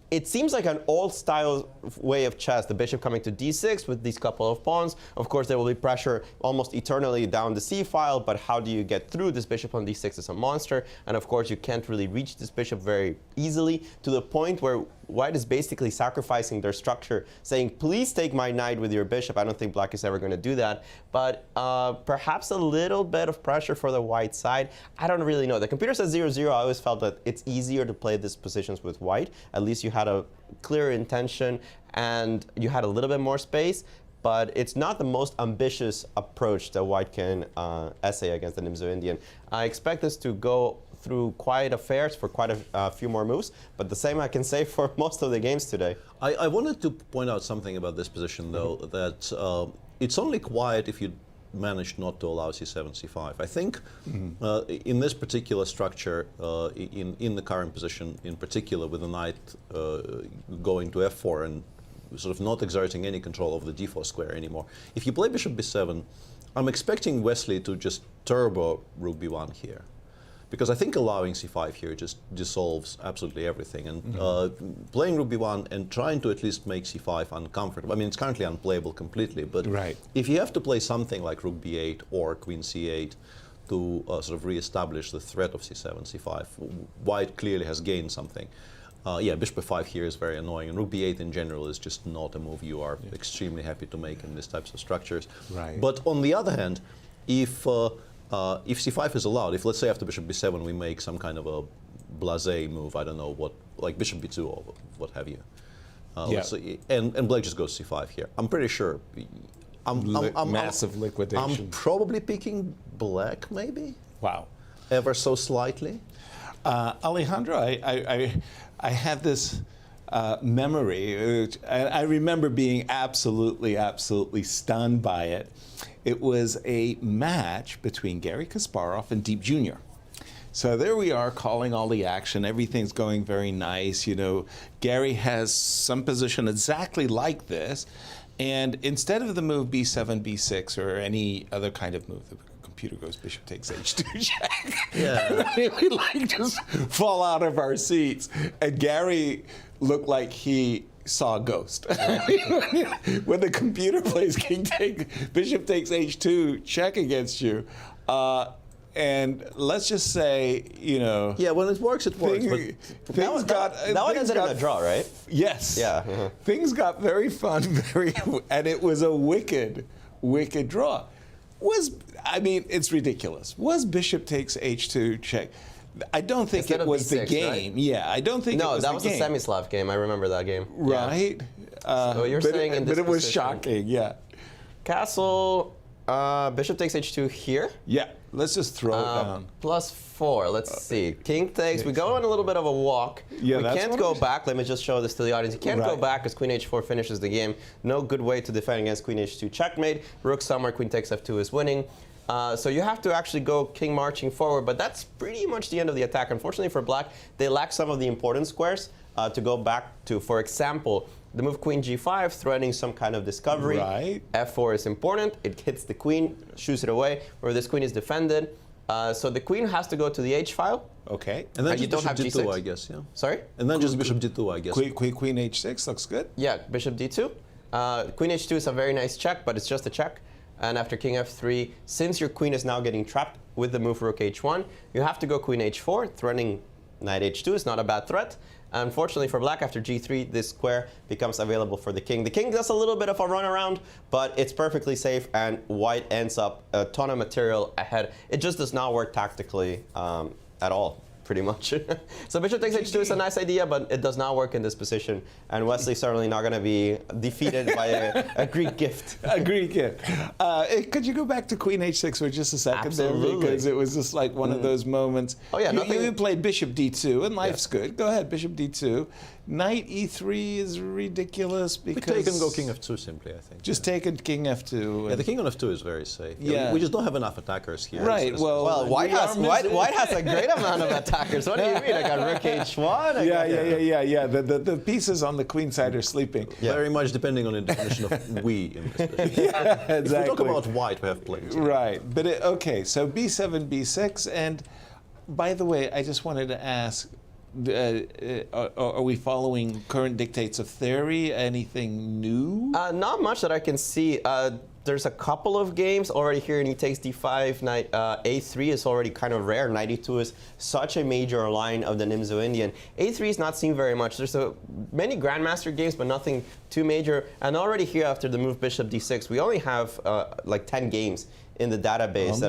It seems like an old-style way of chess, the bishop coming to d6 with these couple of pawns. Of course, there will be pressure almost eternally down the c-file, but how do you get through? This bishop on d6 is a monster, and of course, you can't really reach this bishop very easily, to the point where white is basically sacrificing their structure, saying, please take my knight with your bishop. I don't think black is ever going to do that, but perhaps a little bit of pressure for the white side. I don't really know. The computer says 0-0. I always felt that it's easier to play these positions with white. At least you had a clear intention and you had a little bit more space, but it's not the most ambitious approach that white can essay against the Nimzo Indian. I expect this to go through quiet affairs for quite a few more moves, but the same I can say for most of the games today. I wanted to point out something about this position, though, that it's only quiet if you manage not to allow c7, c5. I think in this particular structure, in the current position, in particular with the knight going to f4 and sort of not exerting any control over the d4 square anymore, if you play bishop b7, I'm expecting Wesley to just turbo rook b1 here. Because I think allowing c5 here just dissolves absolutely everything. And playing rook b1 and trying to at least make c5 uncomfortable. I mean, it's currently unplayable completely, but if you have to play something like rook b8 or queen c8 to sort of re-establish the threat of c7, c5, white clearly has gained something. Yeah, bishop f5 here is very annoying, and rook b8 in general is just not a move you are extremely happy to make in these types of structures. But on the other hand, if c5 is allowed, if let's say after bishop b7 we make some kind of a blasé move, I don't know what, like bishop b2 or what have you, let's say, and black just goes c5 here, I'm pretty sure. Massive liquidation. I'm probably picking black, maybe. Wow. Ever so slightly. Alejandro, I have this memory, I remember being absolutely stunned by it. It was a match between Garry Kasparov and Deep Jr. So there we are calling all the action. Everything's going very nice. You know, Garry has some position exactly like this. And instead of the move b7, b6, or any other kind of move, the computer goes bishop takes h2 check. Yeah. We like just fall out of our seats. And Garry looked like he saw a ghost. When the computer plays bishop takes h2 check against you, and let's just say, you know. Yeah, when it works, it works. That one ended in a draw, right? Yes. Yeah. Things got very fun, and it was a wicked draw. I mean, it's ridiculous. Was bishop takes h2 check? I don't think Instead it was B6, the game. Right? Yeah, I don't think it was the game. No, that was the Semislav game. I remember that game. Right. Yeah. So you're saying in this But it was position, shocking, yeah. Castle, bishop takes h2 here. Yeah, let's just throw it down. +4, let's see. King takes, we go on a little bit of a walk. Yeah, we can't go back, let me just show this to the audience. You can't go back because queen h4 finishes the game. No good way to defend against queen h2 checkmate. Rook somewhere, queen takes f2 is winning. So you have to actually go king marching forward, but that's pretty much the end of the attack. Unfortunately for black, they lack some of the important squares to go back to. For example, the move queen g5, threatening some kind of discovery. Right. f4 is important. It hits the queen, shoos it away, where this queen is defended. So the queen has to go to the h-file. Okay. And then you just don't bishop have d2, g6. I guess, yeah. Sorry? And then just bishop d2, I guess. Queen h6 looks good. Yeah, bishop d2. Queen h2 is a very nice check, but it's just a check. And after king f3, since your queen is now getting trapped with the move rook h1, you have to go queen h4, threatening knight h2 is not a bad threat. Unfortunately for black, after g3, this square becomes available for the king. The king does a little bit of a runaround, but it's perfectly safe, and white ends up a ton of material ahead. It just does not work tactically at all, pretty much. So bishop takes h2 is a nice idea, but it does not work in this position. And Wesley's certainly not going to be defeated by a Greek gift. A Greek gift. Could you go back to queen h6 for just a second? Absolutely. There, because it was just like one of those moments. Oh yeah, you played bishop d2, and life's good. Go ahead, bishop d2. knight e3 is ridiculous We because take and go king f2 simply, I think. just take a king f2. Yeah, the king on f2 is very safe. Yeah. We just don't have enough attackers here. Right. It's- Well, White we has are missing- White has a great amount of attackers. What do you mean? I got rook h1. Yeah. The pieces on the queen side are sleeping. Very much depending on the definition of we in this position. Yeah, If we talk exactly. about white, we have plenty. Right. But okay, so b7, b6, and by the way, I just wanted to ask. Are we following current dictates of theory? Anything new? Not much that I can see. There's a couple of games already here, and he takes d5, knight a3 is already kind of rare. Knight e2 is such a major line of the Nimzo Indian. a3 is not seen very much. There's many grandmaster games, but nothing too major. And already here, after the move bishop d6, we only have like 10 games in the database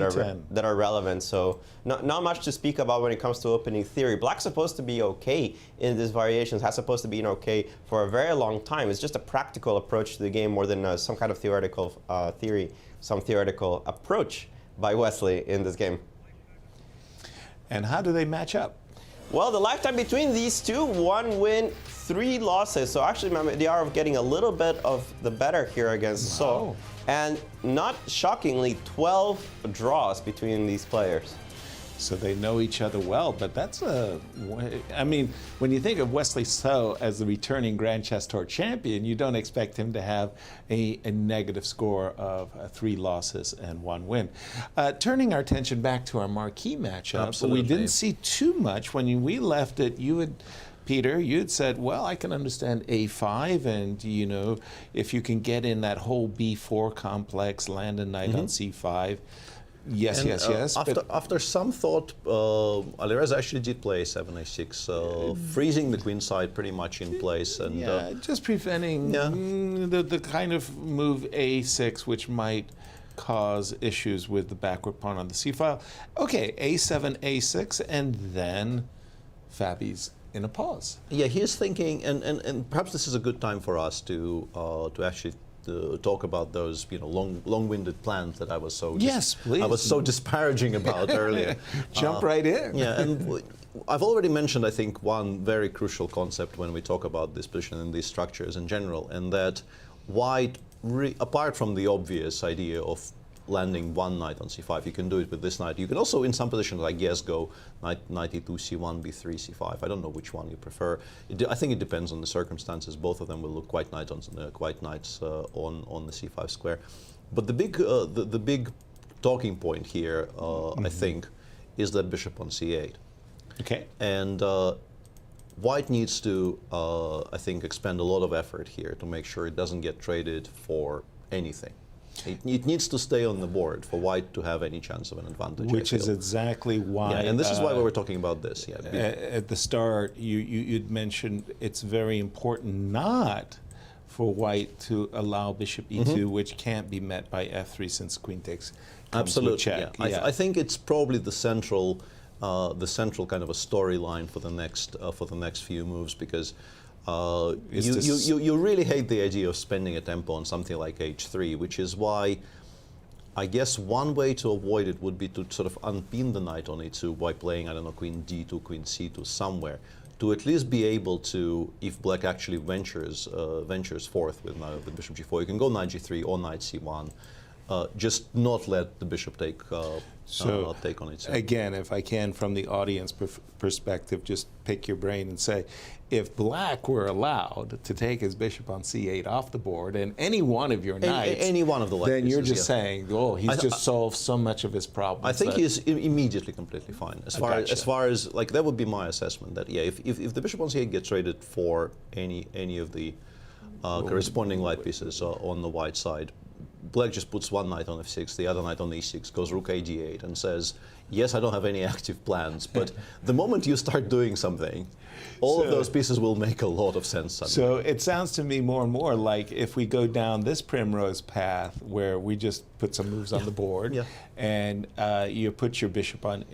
that are relevant. So not much to speak about when it comes to opening theory. Black's supposed to be okay in these variations, has supposed to be okay for a very long time. It's just a practical approach to the game more than some kind of theoretical theory, some theoretical approach by Wesley in this game. And how do they match up? Well, the lifetime between these two, 1 win, 3 losses. So actually, Mamedyarov getting a little bit of the better here against So. And not shockingly, 12 draws between these players. So they know each other well, but that's I mean, when you think of Wesley So as the returning Grand Chess Tour champion, you don't expect him to have a negative score of 3 losses and 1 win. Turning our attention back to our marquee matchup, Absolutely. we didn't see too much. When we left it, Peter, you had said, well, I can understand a5, and, you know, if you can get in that whole b4 complex, land a knight on c5. Yes, And, yes. After some thought, Alireza actually did play 7a6, freezing the queen side pretty much in place. And just preventing the kind of move a6, which might cause issues with the backward pawn on the c file. Okay, a7, a6, and then Fabi's in a pause. yeah, he's thinking, and perhaps this is a good time for us to actually talk about those, you know, long-winded plans that I was so please. I was so disparaging about earlier. Jump right in. Yeah, and I've already mentioned, I think, one very crucial concept when we talk about this position and these structures in general, and that white, apart from the obvious idea of landing one knight on c5, you can do it with this knight. You can also, in some positions, I guess, go knight e2, c1, b3, c5. I don't know which one you prefer. I think it depends on the circumstances. Both of them will look quite nice on the c5 square. But the big talking point here, I think, is that bishop on c8. Okay. And white needs to, I think, expend a lot of effort here to make sure it doesn't get traded for anything. It needs to stay on the board for white to have any chance of an advantage. Which is exactly why. Yeah, and this is why we were talking about this. Yeah. At the start, you'd mentioned it's very important not for white to allow bishop e2, which can't be met by f3 since queen takes. Absolutely. Check. Yeah. I think it's probably the central kind of a storyline for the next few moves, because you really hate the idea of spending a tempo on something like h3, which is why I guess one way to avoid it would be to sort of unpin the knight on e2 by playing, I don't know, queen d2, queen c2 somewhere, to at least be able to, if black actually ventures forth with bishop g4, you can go knight g3 or knight c1. Just not let the bishop take on it. Again, if I can, from the audience perspective, just pick your brain and say, if black were allowed to take his bishop on c8 off the board, and any one of your knights, any one of the then you're pieces, just saying, oh, he's just solved so much of his problems. I think he's immediately completely fine. As far as like, that would be my assessment. That if the bishop on c8 gets traded for any of the corresponding light pieces on the white side, black just puts one knight on f6, the other knight on e6, goes rook a d8, and says, yes, I don't have any active plans, but the moment you start doing something, all of those pieces will make a lot of sense suddenly. So it sounds to me more and more like if we go down this primrose path where we just put some moves on the board, and you put your bishop on,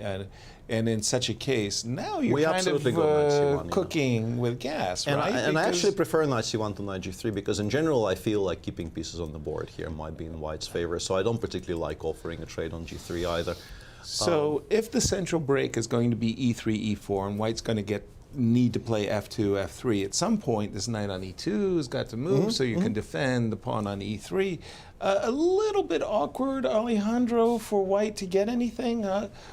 and in such a case, now you're kind of C1, cooking with gas, and right? I actually prefer knight c1 to knight g3, because in general I feel like keeping pieces on the board here might be in white's favor, so I don't particularly like offering a trade on g3 either. So if the central break is going to be e3, e4, and white's going to get need to play f2, f3. At some point, this knight on e2 has got to move, so you can defend the pawn on e3. A little bit awkward, Alejandro, for white to get anything.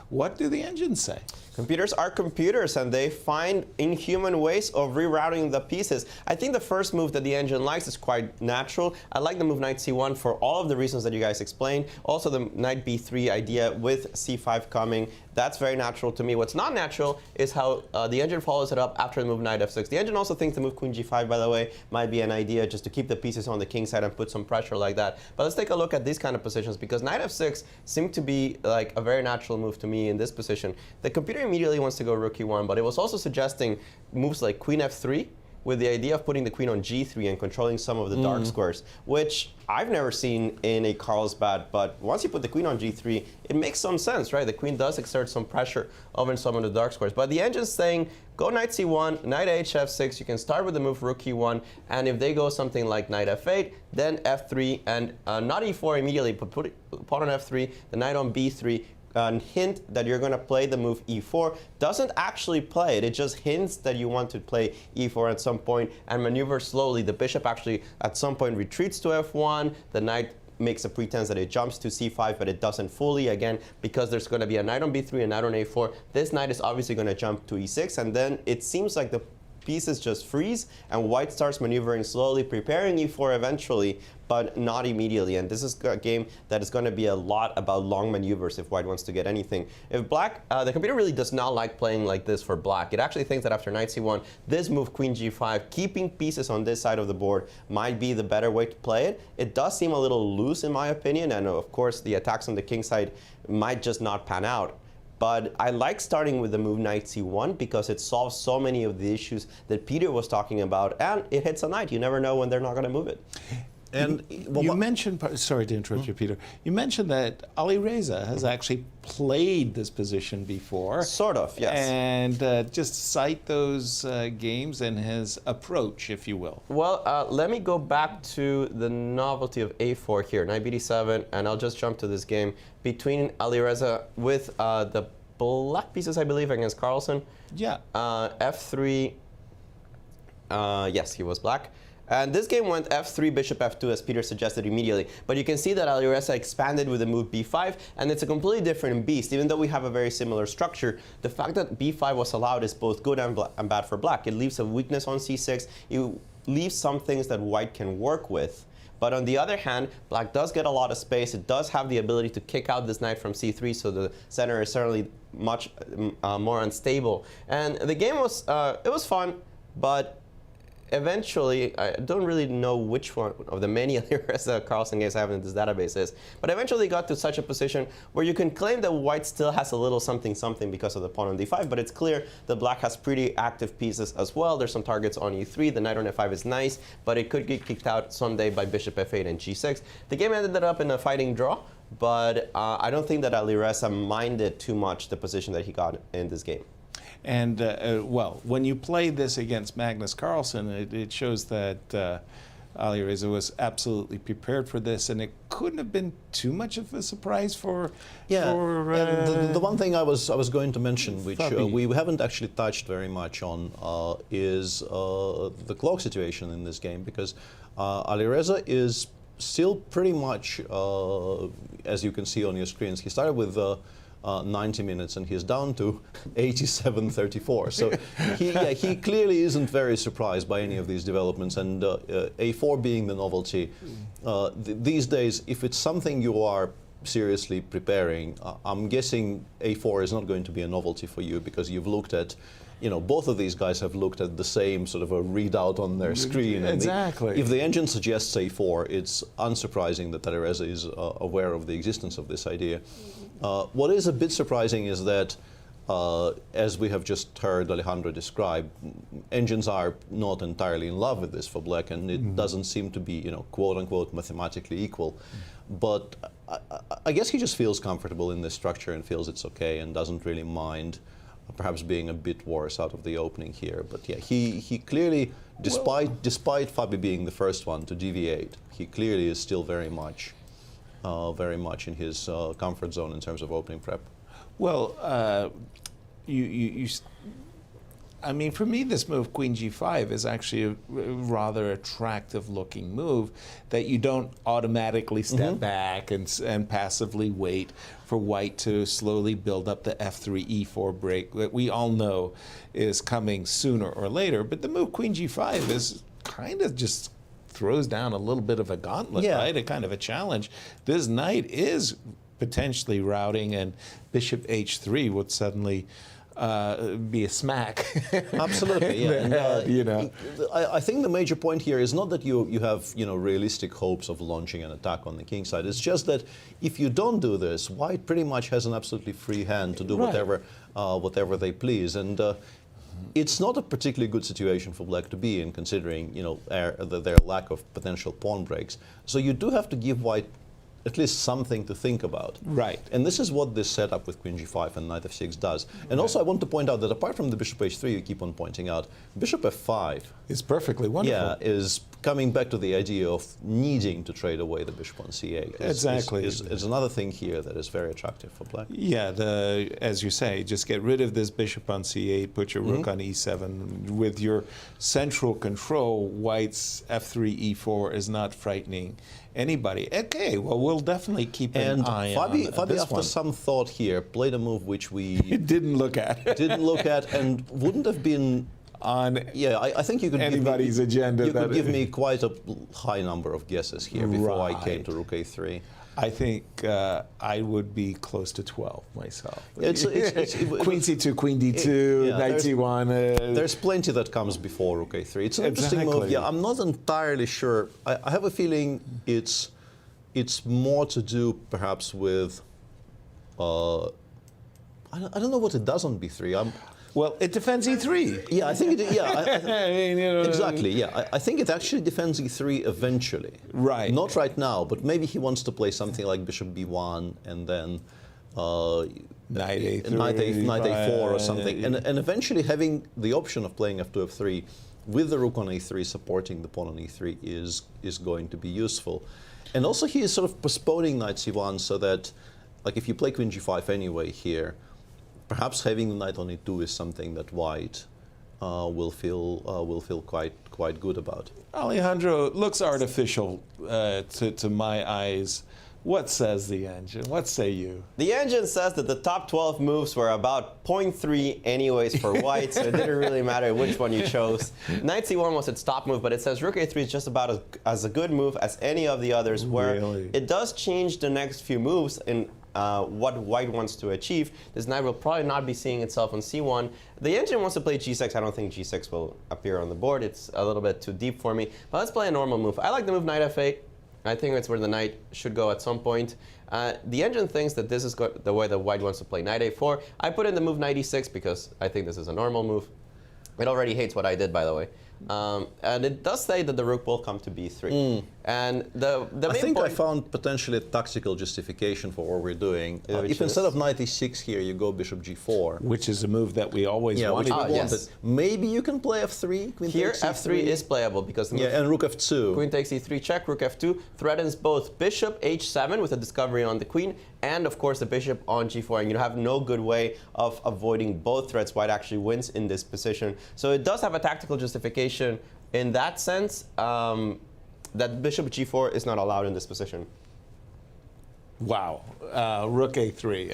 What do the engines say? Computers are computers, and they find inhuman ways of rerouting the pieces. I think the first move that the engine likes is quite natural. I like the move knight c1 for all of the reasons that you guys explained. Also, the knight b3 idea with c5 coming, that's very natural to me. What's not natural is how the engine follows it up after the move knight f6. The engine also thinks the move queen g5, by the way, might be an idea just to keep the pieces on the king side and put some pressure like that. But let's take a look at these kind of positions, because knight f6 seemed to be like a very natural move to me in this position. The computer immediately wants to go rook e1, but it was also suggesting moves like queen f3 with the idea of putting the queen on g3 and controlling some of the dark squares, which I've never seen in a Carlsbad, but once you put the queen on g3, it makes some sense, right? The queen does exert some pressure over some of the dark squares. But the engine's saying, go knight c1, knight h6, you can start with the move rook e1, and if they go something like knight f8, then f3, and not e4 immediately, but put pawn on f3, the knight on b3, hint that you're going to play the move e4. Doesn't actually play it, it just hints that you want to play e4 at some point and maneuver slowly. The bishop actually at some point retreats to f1, the knight makes a pretense that it jumps to c5, but it doesn't fully, again, because there's going to be a knight on b3 and knight on a4. This knight is obviously going to jump to e6, and then it seems like the pieces just freeze, and white starts maneuvering slowly, preparing e4 eventually, but not immediately. And this is a game that is going to be a lot about long maneuvers if white wants to get anything. If black, the computer really does not like playing like this for black. It actually thinks that after knight c1, this move queen g5, keeping pieces on this side of the board, might be the better way to play it. It does seem a little loose in my opinion, and of course the attacks on the king side might just not pan out. But I like starting with the move knight c1 because it solves so many of the issues that Peter was talking about, and it hits a knight. You never know when they're not going to move it. And you mentioned, sorry to interrupt you, Peter. You mentioned that Alireza has actually played this position before. Sort of, yes. And just cite those games and his approach, if you will. Well, let me go back to the novelty of a4 here, knight bd7, and I'll just jump to this game between Alireza with the black pieces, I believe, against Carlsen. Yeah. f3, yes, he was black. And this game went f3, bishop f2, as Peter suggested immediately. But you can see that Alireza expanded with the move b5, and it's a completely different beast. Even though we have a very similar structure, the fact that b5 was allowed is both good and bad for black. It leaves a weakness on c6. It leaves some things that white can work with. But on the other hand, black does get a lot of space. It does have the ability to kick out this knight from c3, so the center is certainly much more unstable. And the game was, it was fun, but eventually, I don't really know which one of the many Alireza Carlsen games I have in this database is, but eventually got to such a position where you can claim that white still has a little something because of the pawn on d5, but it's clear that black has pretty active pieces as well. There's some targets on e3, the knight on f5 is nice, but it could get kicked out someday by bishop f8 and g6. The game ended up in a fighting draw, but I don't think that Alireza minded too much the position that he got in this game. And, well, when you play this against Magnus Carlsen, it shows that Alireza was absolutely prepared for this, and it couldn't have been too much of a surprise for... Yeah, and the one thing I was going to mention, which we haven't actually touched very much on, is the clock situation in this game, because Alireza is still pretty much, as you can see on your screens, he started with 90 minutes and he's down to 87:34. So he clearly isn't very surprised by any of these developments, and a4 being the novelty. These days, if it's something you are seriously preparing, I'm guessing a4 is not going to be a novelty for you, because you've looked at, both of these guys have looked at the same sort of a readout on their screen. Exactly. If the engine suggests a4, it's unsurprising that Alireza is aware of the existence of this idea. What is a bit surprising is that, as we have just heard Alejandro describe, engines are not entirely in love with this for black, and it doesn't seem to be, quote-unquote, mathematically equal. But I guess he just feels comfortable in this structure and feels it's okay and doesn't really mind perhaps being a bit worse out of the opening here. But yeah, he clearly, despite Fabi being the first one to deviate, he clearly is still very much in his comfort zone in terms of opening prep. Well, I mean, for me, this move, Queen G5, is actually a rather attractive looking move that you don't automatically step back and passively wait for white to slowly build up the F3, E4 break that we all know is coming sooner or later. But the move Queen G5 is kind of just throws down a little bit of a gauntlet, right? A kind of a challenge. This knight is potentially routing, and Bishop H3 would suddenly be a smack. Absolutely, yeah. And, you know, I think the major point here is not that you have realistic hopes of launching an attack on the king side. It's just that if you don't do this, white pretty much has an absolutely free hand to do whatever they please, and it's not a particularly good situation for black to be in, considering their lack of potential pawn breaks. So you do have to give white at least something to think about. Right. And this is what this setup with Queen G5 and Knight F6 does. And also I want to point out that apart from the Bishop H3 you keep on pointing out, Bishop F5 is perfectly wonderful. Is coming back to the idea of needing to trade away the Bishop on C8. Exactly. Is another thing here that is very attractive for black. Yeah, as you say, just get rid of this Bishop on C8, put your Rook on E7. With your central control, white's F3, E4 is not frightening anybody. Okay, well, we'll definitely keep an eye on this Fabi, after one. some thought here, played a move which we didn't look at. And wouldn't have been on I think you could anybody's agenda. You could give me quite a high number of guesses here before I came to Rook A3. I think I would be close to 12 myself. It's Queen C2, Queen D2, Knight C1. There's plenty that comes before Rook A3. It's an interesting move. Yeah, I'm not entirely sure. I have a feeling it's more to do perhaps with I don't know what it does on B3. Well, it defends E3. Yeah, I think it. Yeah, I mean, exactly. Yeah, I think it actually defends E3 eventually. Right. Not right now, but maybe he wants to play something like Bishop B1 and then Knight A3, Knight A4 or something, and eventually having the option of playing F2, F3 with the Rook on A3 supporting the pawn on E3 is going to be useful. And also he is sort of postponing Knight C1 so that, like, if you play Queen G5 anyway here, perhaps having the knight on E2 is something that white will feel quite good about. Alejandro, looks artificial to my eyes. What says the engine? What say you? The engine says that the top 12 moves were about 0.3 anyways for white, so it didn't really matter which one you chose. Knight C1 was its top move, but it says Rook A3 is just about as a good move as any of the others, where it does change the next few moves in what white wants to achieve. This knight will probably not be seeing itself on C1. The engine wants to play G6. I don't think G6 will appear on the board. It's a little bit too deep for me. But let's play a normal move. I like the move Knight F8. I think it's where the knight should go at some point. The engine thinks that this is the way that white wants to play Knight A4. I put in the move Knight E6 because I think this is a normal move. It already hates what I did, by the way. And it does say that the rook will come to B3. And the I main think point, I found potentially a tactical justification for what we're doing. If instead of Knight E6 here, you go Bishop G4. Which is a move that we always wanted. Yes. Maybe you can play F3. Queen here takes F3 is playable because the move and Rook F2. Queen takes E3 check, Rook F2 threatens both Bishop H7 with a discovery on the queen and of course the Bishop on G4, and you have no good way of avoiding both threats. White actually wins in this position. So it does have a tactical justification in that sense, that Bishop G4 is not allowed in this position. Wow. Rook A3.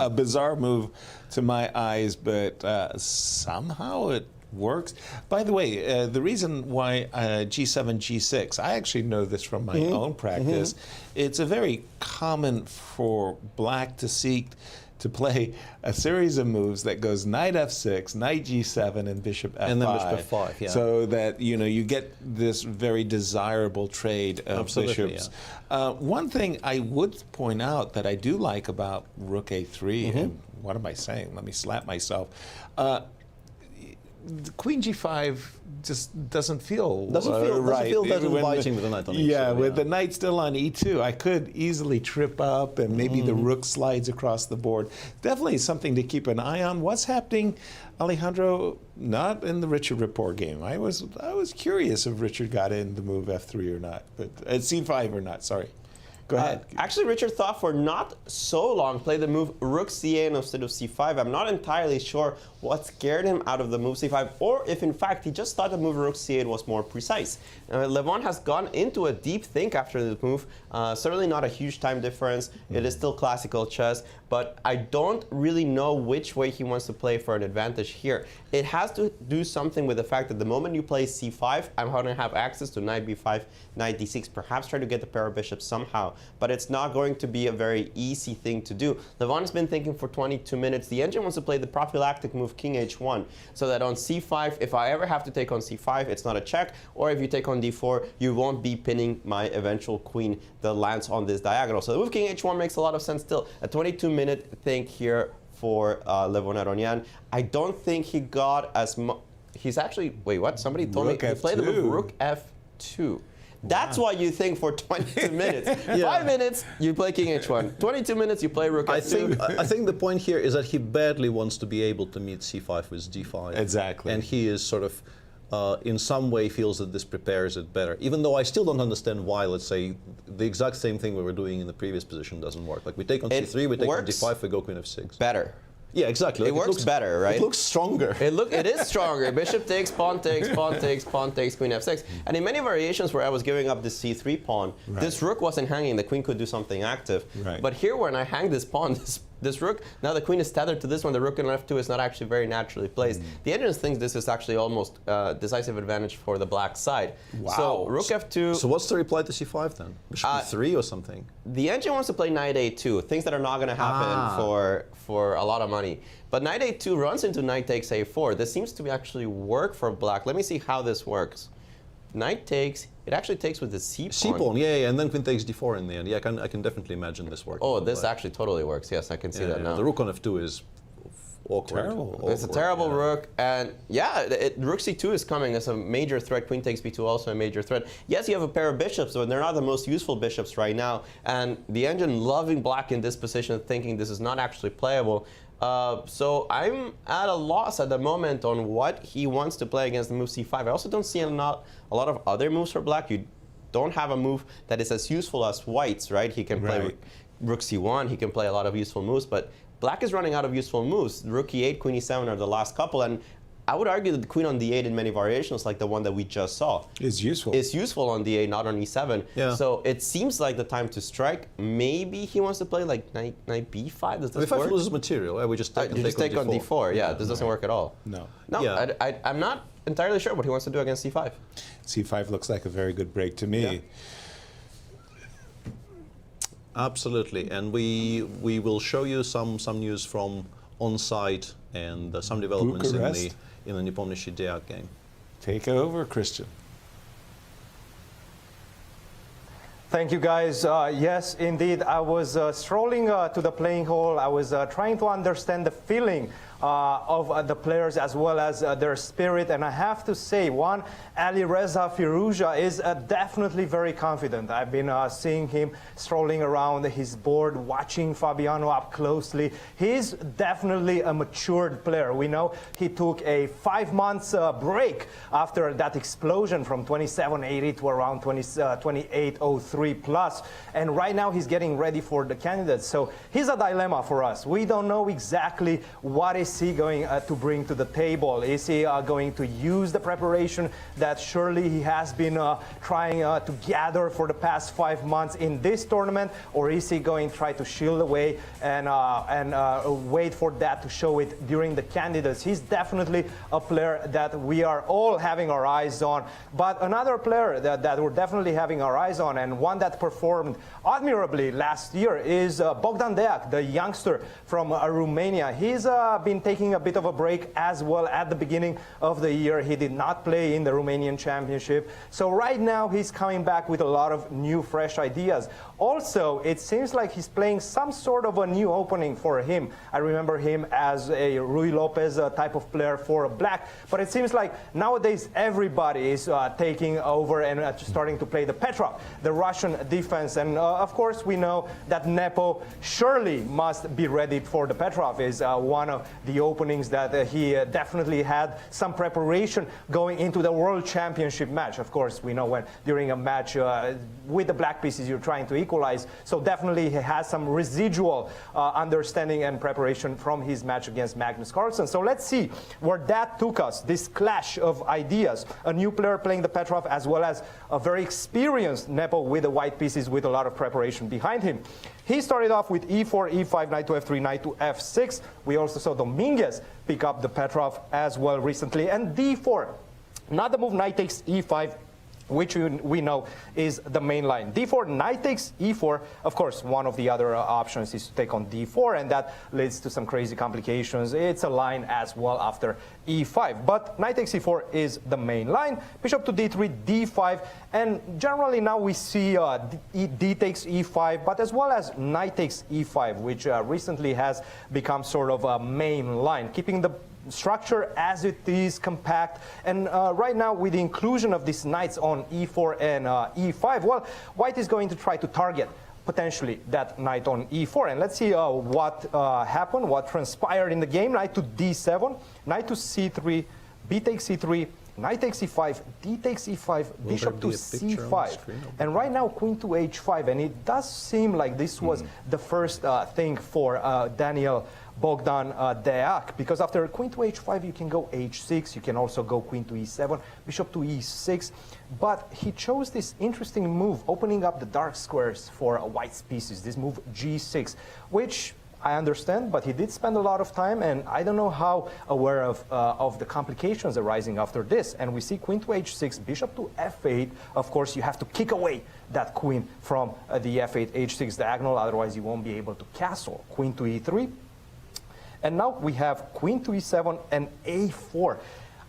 A bizarre move to my eyes, but somehow it works. By the way, the reason why G7, G6, I actually know this from my own practice. It's a very common for black to seek to play a series of moves that goes Knight F6, Knight G7, and Bishop F5. And then Bishop F5, yeah. So that, you get this very desirable trade of bishops. Yeah. One thing I would point out that I do like about Rook A3, and what am I saying? Let me slap myself. Queen G5 just doesn't feel right. Doesn't feel that inviting with the knight on E2. Yeah, with the knight still on E2, I could easily trip up and maybe the rook slides across the board. Definitely something to keep an eye on. What's happening, Alejandro, not in the Richard Rapport game. I was curious if Richard got in the move F3 or not, but C5 or not, sorry. Go ahead. Actually, Richard thought for not so long played the move rook c8 instead of c5. I'm not entirely sure what scared him out of the move c5, or if in fact he just thought the move rook c8 was more precise. Levon has gone into a deep think after this move. Certainly not a huge time difference. It is still classical chess, but I don't really know which way he wants to play for an advantage here. It has to do something with the fact that the moment you play c5, I'm going to have access to knight b5, knight d6, perhaps try to get the pair of bishops somehow, but it's not going to be a very easy thing to do. Levon has been thinking for 22 minutes. The engine wants to play the prophylactic move king h1, so that on c5, if I ever have to take on c5, it's not a check, or if you take on d4, you won't be pinning my eventual queen that lands on this diagonal. So the move king h1 makes a lot of sense still. A 22-minute think here for Levon Aronian. I don't think he got as much. He's actually, wait, what? Somebody told me he played the move rook f2. That's why you think for 22 minutes. 5 minutes, you play king h1. 22 minutes, you play rook f2. I think the point here is that he badly wants to be able to meet c5 with d5. Exactly. And he is sort of, in some way, feels that this prepares it better. Even though I still don't understand why, let's say, the exact same thing we were doing in the previous position doesn't work. Like we take on c3, we take on d5, we go queen f6. Better. Yeah, exactly. It works better, right? It looks stronger. It is stronger. Bishop takes, pawn takes, pawn takes, pawn takes, queen f6. And in many variations where I was giving up the c3 pawn, this rook wasn't hanging. The queen could do something active. Right. But here, when I hang this pawn, this rook, now the queen is tethered to this one. The rook in f2 is not actually very naturally placed. The engine thinks this is actually almost decisive advantage for the black side. Wow. So rook f2. So what's the reply to c5 then? Bishop e3 or something? The engine wants to play knight a2, things that are not going to happen for a lot of money. But knight a2 runs into knight takes a4. This seems to actually work for black. Let me see how this works. Knight takes, it actually takes with the c-pawn. C-pawn, yeah, and then queen takes d4 in the end. Yeah, I can definitely imagine this working. Oh, this actually totally works. Yes, I can see that now. The rook on f2 is awkward. Terrible. It's a terrible rook, and yeah, rook c2 is coming as a major threat. Queen takes b2 also a major threat. Yes, you have a pair of bishops, but they're not the most useful bishops right now. And the engine loving black in this position, thinking this is not actually playable. So I'm at a loss at the moment on what he wants to play against the move c5. I also don't see a lot of other moves for black. You don't have a move that is as useful as white's, right? He can play rook c1. He can play a lot of useful moves, but black is running out of useful moves. Rook e8, queen e7 are the last couple, and I would argue that the queen on d8 in many variations, like the one that we just saw, is useful. It's useful on d8, not on e7. Yeah. So it seems like the time to strike. Maybe he wants to play like knight b5. Does this work? If loses material, we just take, take on d4. d4. Yeah, this doesn't work at all. No. No, Yeah. I'm not entirely sure what he wants to do against c5. c5 looks like a very good break to me. Yeah. Absolutely, and we will show you some news from on-site and some developments Bucharest. in the Nepomniachtchi Deac game. Take it over, Cristian. Thank you, guys. Yes, indeed, I was strolling to the playing hall. I was trying to understand the feeling of the players as well as their spirit. And I have to say, one, Alireza Firouzja is definitely very confident. I've been seeing him strolling around his board, watching Fabiano up closely. He's definitely a matured player. We know he took a 5 months break after that explosion from 2780 to around 2803 plus. And right now he's getting ready for the candidates. So he's a dilemma for us. We don't know exactly what is he going to bring to the table. Is he going to use the preparation that surely he has been trying to gather for the past 5 months in this tournament, or is he going to try to shield away and wait for that to show it during the candidates? He's definitely a player that we are all having our eyes on. But another player that we're definitely having our eyes on, and one that performed admirably last year, is Bogdan Deac, the youngster from Romania. He's been taking a bit of a break as well at the beginning of the year. He did not play in the Romanian Championship. So right now he's coming back with a lot of new, fresh ideas. Also, it seems like he's playing some sort of a new opening for him. I remember him as a Rui Lopez type of player for black, but it seems like nowadays everybody is taking over and starting to play the Petrov, the Russian defense. And of course, we know that Nepo surely must be ready for the Petrov. Is one of the openings that he definitely had some preparation going into the World Championship match. Of course, we know when during a match with the black pieces you're trying to equalize. equalize. So definitely he has some residual understanding and preparation from his match against Magnus Carlsen. So let's see where that took us, this clash of ideas. A new player playing the Petrov as well as a very experienced Nepo with the white pieces with a lot of preparation behind him. He started off with e4, e5, knight to f3, knight to f6. We also saw Dominguez pick up the Petrov as well recently. And d4, not the move knight takes e5, which we know is the main line. d4, knight takes e4. Of course, one of the other options is to take on d4, and that leads to some crazy complications. It's a line as well after e5. But knight takes e4 is the main line. Bishop to d3, d5, and generally now we see d takes e5, but as well as knight takes e5, which recently has become sort of a main line, keeping the structure as it is, compact. And right now, with the inclusion of these knights on e4 and e5, well, white is going to try to target potentially that knight on e4. And let's see what happened, what transpired in the game. Knight to d7, knight to c3, b takes c3, knight takes e5, d takes e5, bishop to c5. And right now, queen to h5. And it does seem like this was the first thing for Daniel Bogdan Deac, because after queen to h5, you can go h6, you can also go queen to e7, bishop to e6, but he chose this interesting move, opening up the dark squares for white's pieces, this move g6, which I understand, but he did spend a lot of time, and I don't know how aware of the complications arising after this. And we see queen to h6, bishop to f8. Of course, you have to kick away that queen from the f8, h6 diagonal, otherwise you won't be able to castle. Queen to e3. And now we have queen to e7 and a4.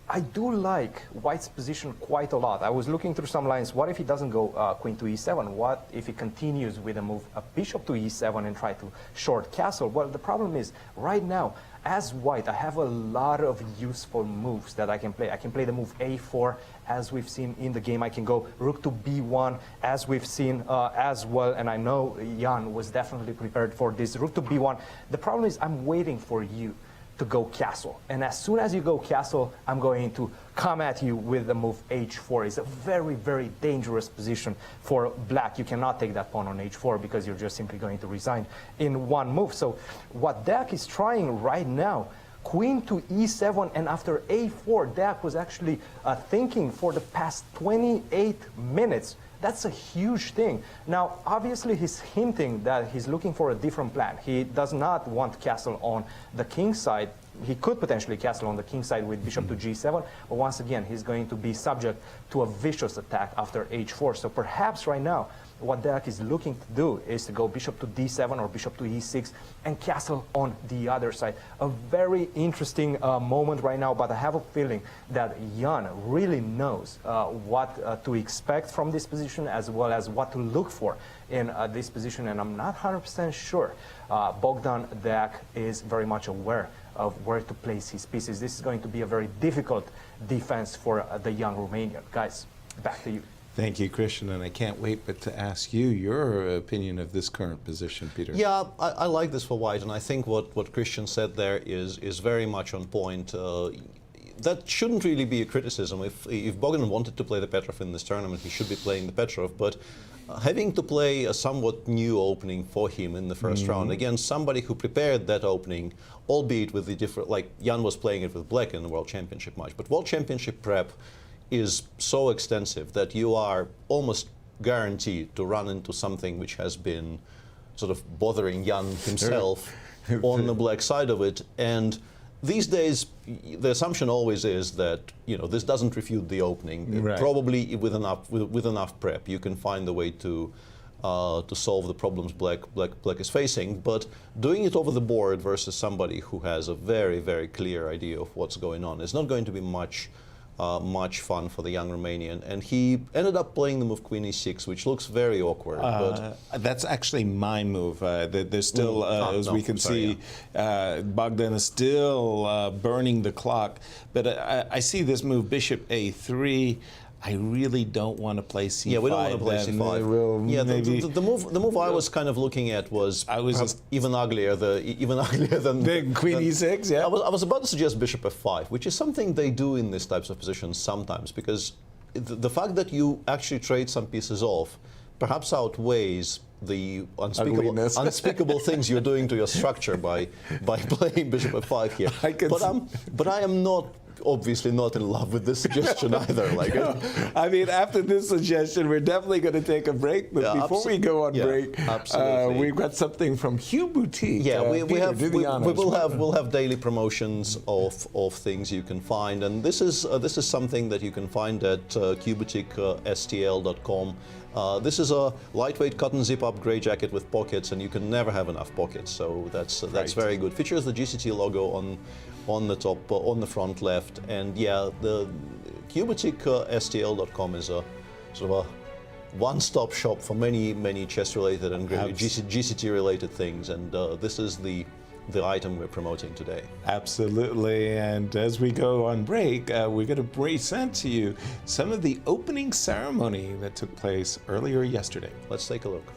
I do like white's position quite a lot. I was looking through some lines. What if he doesn't go queen to e7? What if he continues with a move bishop to e7 and try to short castle? Well, the problem is, right now, as white, I have a lot of useful moves that I can play. I can play the move a4, as we've seen in the game. I can go rook to b1, as we've seen as well. And I know Jan was definitely prepared for this rook to b1. The problem is I'm waiting for you to go castle. And as soon as you go castle, I'm going to come at you with the move h4. It's a very, very dangerous position for black. You cannot take that pawn on h4 because you're just simply going to resign in one move. So what Deac is trying right now, queen to e7, and after a4, Deac was actually thinking for the past 28 minutes. That's a huge thing. Now, obviously, he's hinting that he's looking for a different plan. He does not want castle on the king side. He could potentially castle on the king side with bishop to g7, but once again, he's going to be subject to a vicious attack after h4. So perhaps right now, what Deac is looking to do is to go bishop to d7 or bishop to e6 and castle on the other side. A very interesting moment right now, but I have a feeling that Jan really knows what to expect from this position as well as what to look for in this position, and I'm not 100% sure Bogdan Deac is very much aware of where to place his pieces. This is going to be a very difficult defense for the young Romanian. Guys, back to you. Thank you, Cristian, and I can't wait but to ask you your opinion of this current position, Peter. Yeah, I like this for white, and I think what Cristian said there is very much on point. That shouldn't really be a criticism. If Bogdan wanted to play the Petrov in this tournament, he should be playing the Petrov, but having to play a somewhat new opening for him in the first round against somebody who prepared that opening, albeit with the different, like Jan was playing it with black in the World Championship match, but World Championship prep is so extensive that you are almost guaranteed to run into something which has been sort of bothering Jan himself on the black side of it. And these days, the assumption always is that, you know, this doesn't refute the opening. Right. Probably with enough prep, you can find a way to solve the problems black is facing. But doing it over the board versus somebody who has a very, very clear idea of what's going on is not going to be much fun for the young Romanian, and he ended up playing the move queen e6, which looks very awkward. But that's actually my move. There's still, as we can see, Bogdan is still burning the clock. But I see this move, bishop a3. I really don't want to play c5. Yeah, we don't want to play c5. Yeah, the move I was kind of looking at was even uglier. Even uglier than the queen e6. Yeah, I was about to suggest bishop f5, which is something they do in these types of positions sometimes, because the fact that you actually trade some pieces off perhaps outweighs the Ugliness. unspeakable things you're doing to your structure by playing bishop f5 here. But I am not, obviously not in love with this suggestion either. Like, I mean, after this suggestion, we're definitely going to take a break. But before we go on break, we've got something from Hue Boutique. Yeah, we'll have daily promotions of things you can find, and this is something that you can find at QBoutiqueSTL.com. This is a lightweight cotton zip-up gray jacket with pockets, and you can never have enough pockets. So that's very good. Features the GCT logo on the top, on the front left, and yeah, the QBoutiqueSTL.com is a sort of a one-stop shop for many chess-related and GCT-related things, and this is the item we're promoting today. Absolutely, and as we go on break, we're going to present to you some of the opening ceremony that took place earlier yesterday. Let's take a look.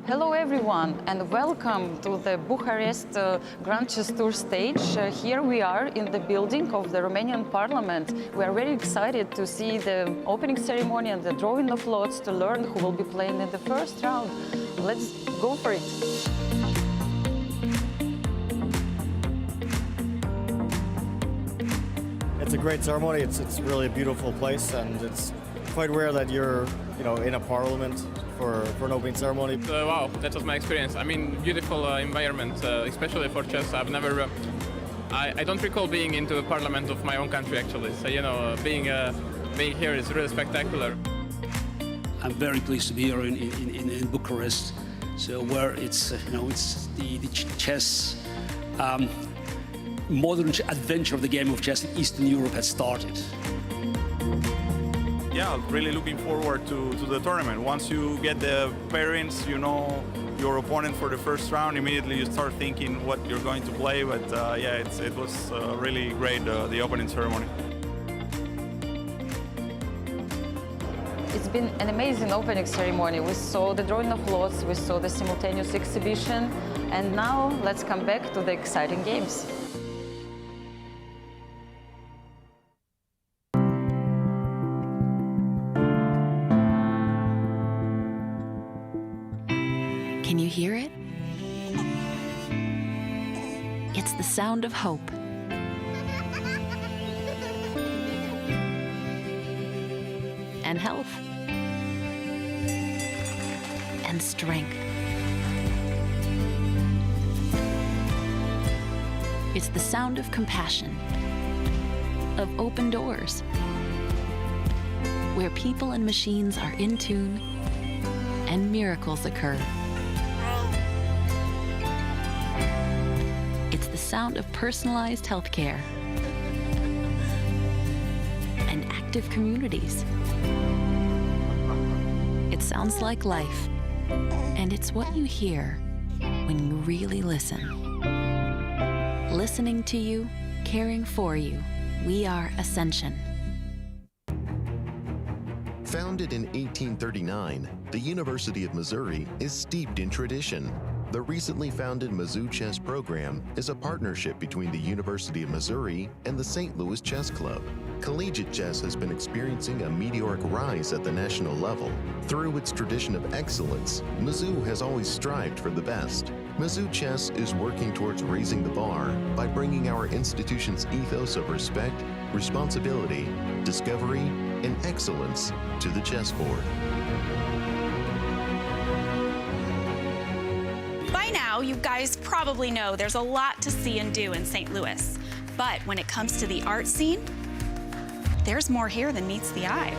Hello everyone and welcome to the Bucharest Grand Chess Tour stage. Here we are in the building of the Romanian Parliament. We are very excited to see the opening ceremony and the drawing of lots to learn who will be playing in the first round. Let's go for it. It's a great ceremony. It's really a beautiful place, and it's quite rare that you're in a parliament for an opening ceremony. Wow, that was my experience. I mean, beautiful environment, especially for chess. I've never, I don't recall being into the parliament of my own country actually. So being here is really spectacular. I'm very pleased to be here in Bucharest, so where it's it's the chess modern adventure of the game of chess in Eastern Europe has started. Yeah, really looking forward to the tournament. Once you get the pairings, you know your opponent for the first round, immediately you start thinking what you're going to play. But yeah, it was really great, the opening ceremony. It's been an amazing opening ceremony. We saw the drawing of lots, we saw the simultaneous exhibition, and now let's come back to the exciting games. Can you hear it? It's the sound of hope. And health. And strength. It's the sound of compassion. Of open doors. Where people and machines are in tune and miracles occur. It's the sound of personalized healthcare and active communities. It sounds like life, and it's what you hear when you really listen. Listening to you, caring for you, we are Ascension. Founded in 1839, the University of Missouri is steeped in tradition. The recently founded Mizzou Chess Program is a partnership between the University of Missouri and the St. Louis Chess Club. Collegiate chess has been experiencing a meteoric rise at the national level. Through its tradition of excellence, Mizzou has always strived for the best. Mizzou Chess is working towards raising the bar by bringing our institution's ethos of respect, responsibility, discovery, and excellence to the chessboard. By now, you guys probably know there's a lot to see and do in St. Louis. But when it comes to the art scene, there's more here than meets the eye.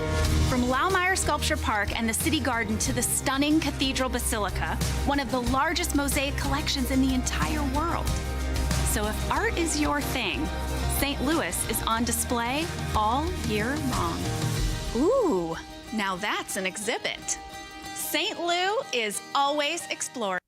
From Laumeier Sculpture Park and the City Garden to the stunning Cathedral Basilica, one of the largest mosaic collections in the entire world. So if art is your thing, St. Louis is on display all year long. Ooh, now that's an exhibit. St. Lou is always exploring.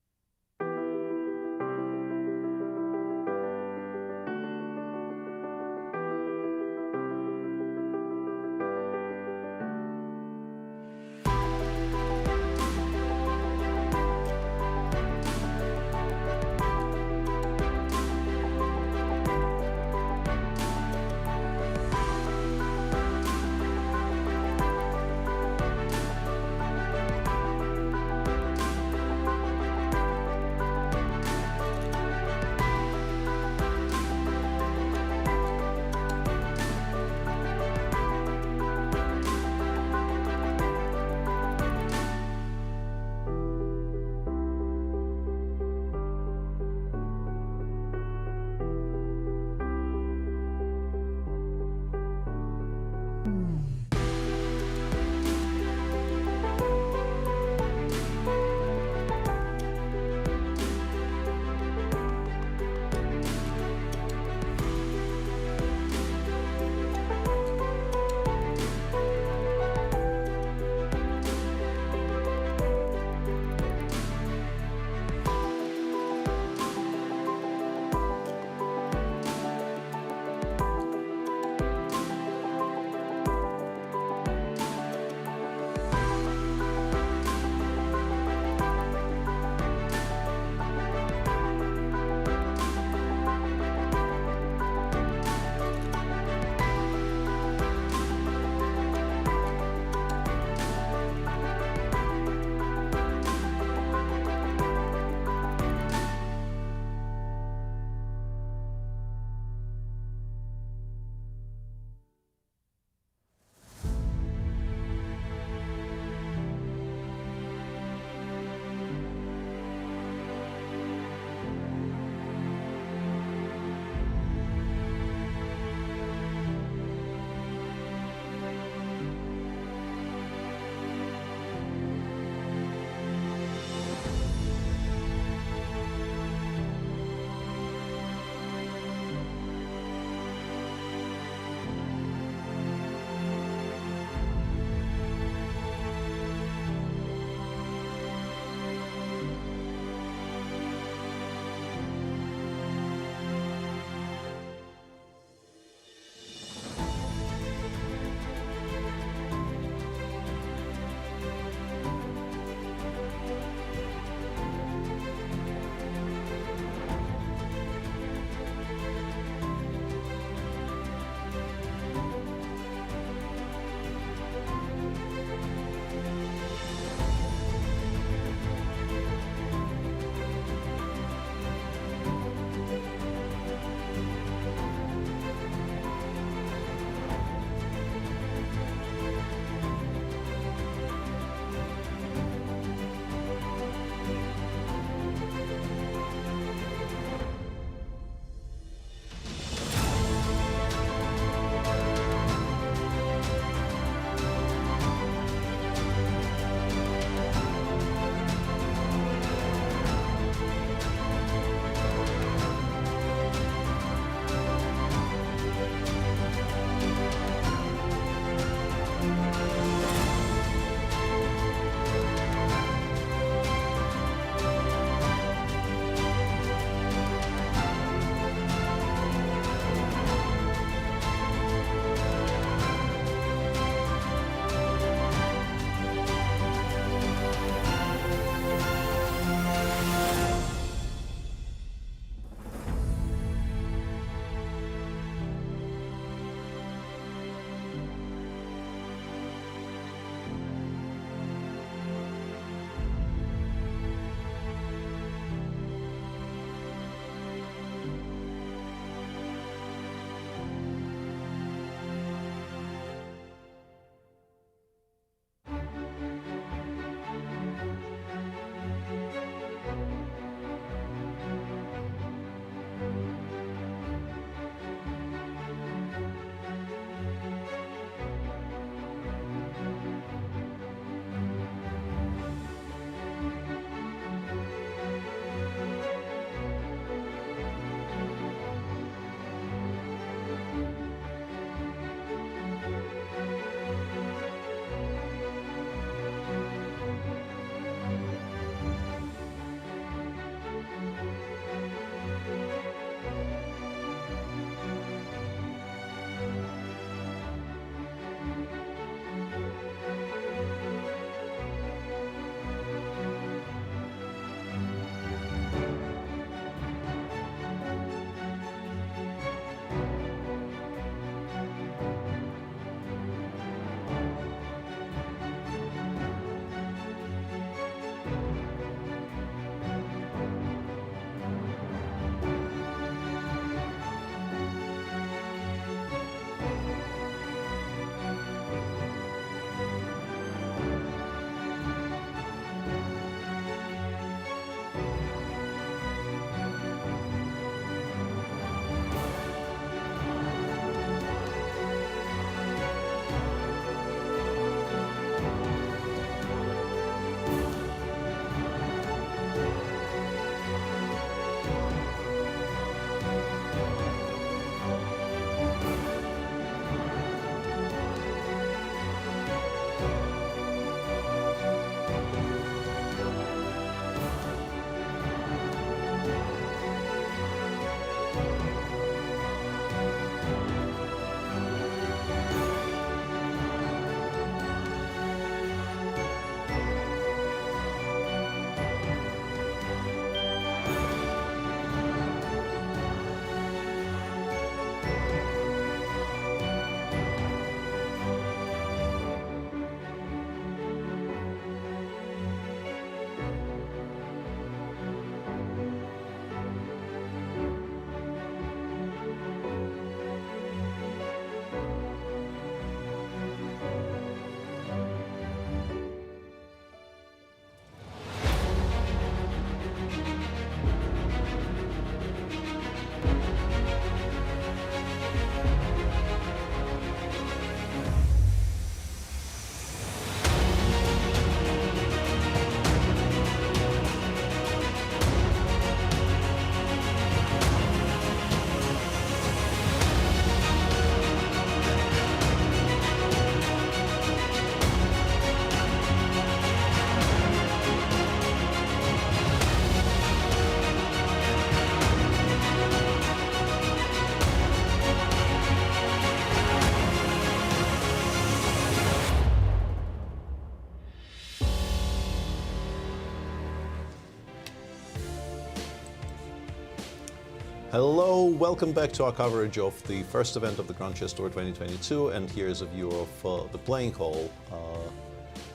Hello, welcome back to our coverage of the first event of the Grand Chess Tour 2022, and here's a view of the playing hall.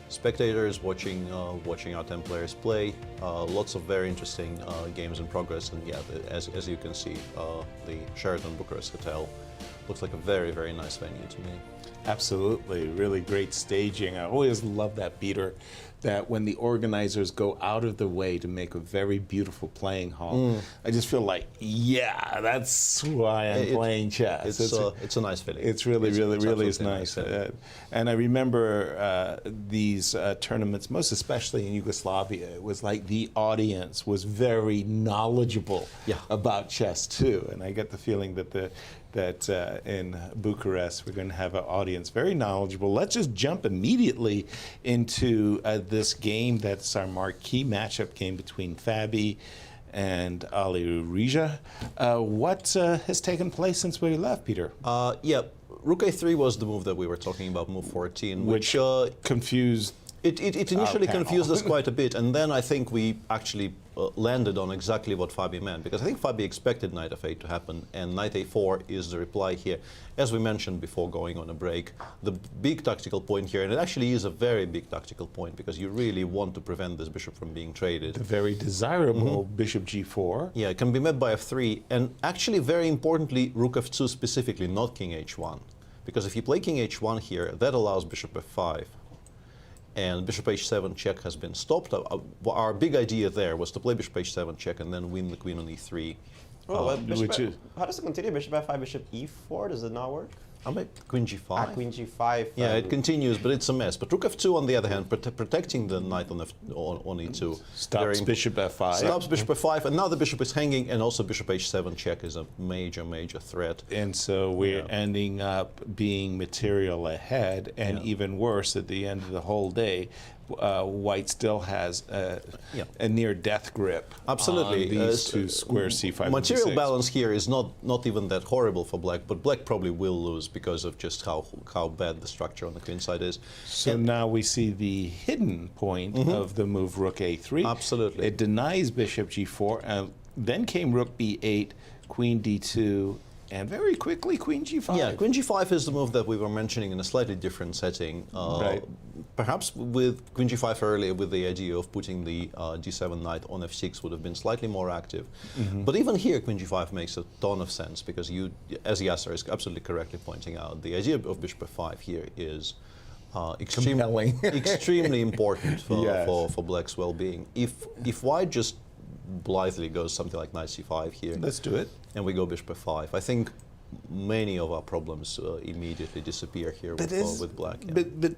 Spectators watching our 10 players play. Lots of very interesting games in progress, and yeah, as you can see, the Sheraton Bucharest Hotel looks like a very, very nice venue to me. Absolutely, really great staging. I always love that, Peter, that when the organizers go out of the way to make a very beautiful playing hall, I just feel like, yeah, that's why I'm playing chess. It's a nice feeling. It's really is nice. Nice. And I remember these tournaments, most especially in Yugoslavia, it was like the audience was very knowledgeable about chess too. And I get the feeling that in Bucharest we're going to have an audience very knowledgeable. Let's just jump immediately into this game that's our marquee matchup game between Fabi and Firouzja. What has taken place since we left, Peter? Yeah, Rook A3 was the move that we were talking about, move 14, which confused. It initially confused us quite a bit, and then I think we actually landed on exactly what Fabi meant, because I think Fabi expected knight f8 to happen, and knight a4 is the reply here. As we mentioned before going on a break, the big tactical point here, and it actually is a very big tactical point, because you really want to prevent this bishop from being traded. The very desirable bishop g4. Yeah, it can be met by f3, and actually very importantly, rook f2 specifically, not king h1. Because if you play king h1 here, that allows bishop f5. And bishop h7 check has been stopped. Our big idea there was to play bishop h7 check and then win the queen on e3. Well, how does it continue? Bishop f5, bishop e4? Does it not work? I mean, queen g5. Queen g5. Yeah, it continues, but it's a mess. But rook f2, on the other hand, protecting the knight on e2. Stops bishop f5. Stops bishop f5, and now the bishop is hanging, and also bishop h7 check is a major, major threat. And so we're ending up being material ahead, and even worse, at the end of the whole day, White still has a near-death grip. Absolutely. On these two squares, c5 Material and c6. balance here is not even that horrible for Black, but Black probably will lose because of just how bad the structure on the queen side is. So now we see the hidden point of the move rook a3. Absolutely. It denies bishop g4, then came rook b8, queen d2, and very quickly queen g5. Yeah, queen g5 is the move that we were mentioning in a slightly different setting. Perhaps with queen g5 earlier, with the idea of putting the g7 knight on f6 would have been slightly more active. But even here, queen g5 makes a ton of sense, because you, as Yasser is absolutely correctly pointing out, the idea of bishop f5 here is extremely important for Black's well-being. If White just blithely goes something like knight c5 here, let's do it, and we go bishop f5, I think many of our problems immediately disappear here with Black. Yeah. But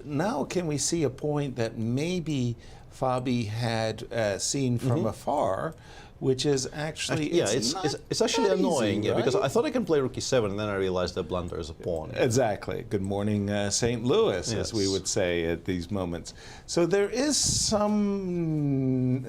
now can we see a point that maybe Fabi had seen from afar, which is actually it's actually annoying, easy, right? Because I thought I can play rook e7, and then I realized that blunder is a pawn. Exactly. Good morning, St. Louis, as we would say at these moments. So there is some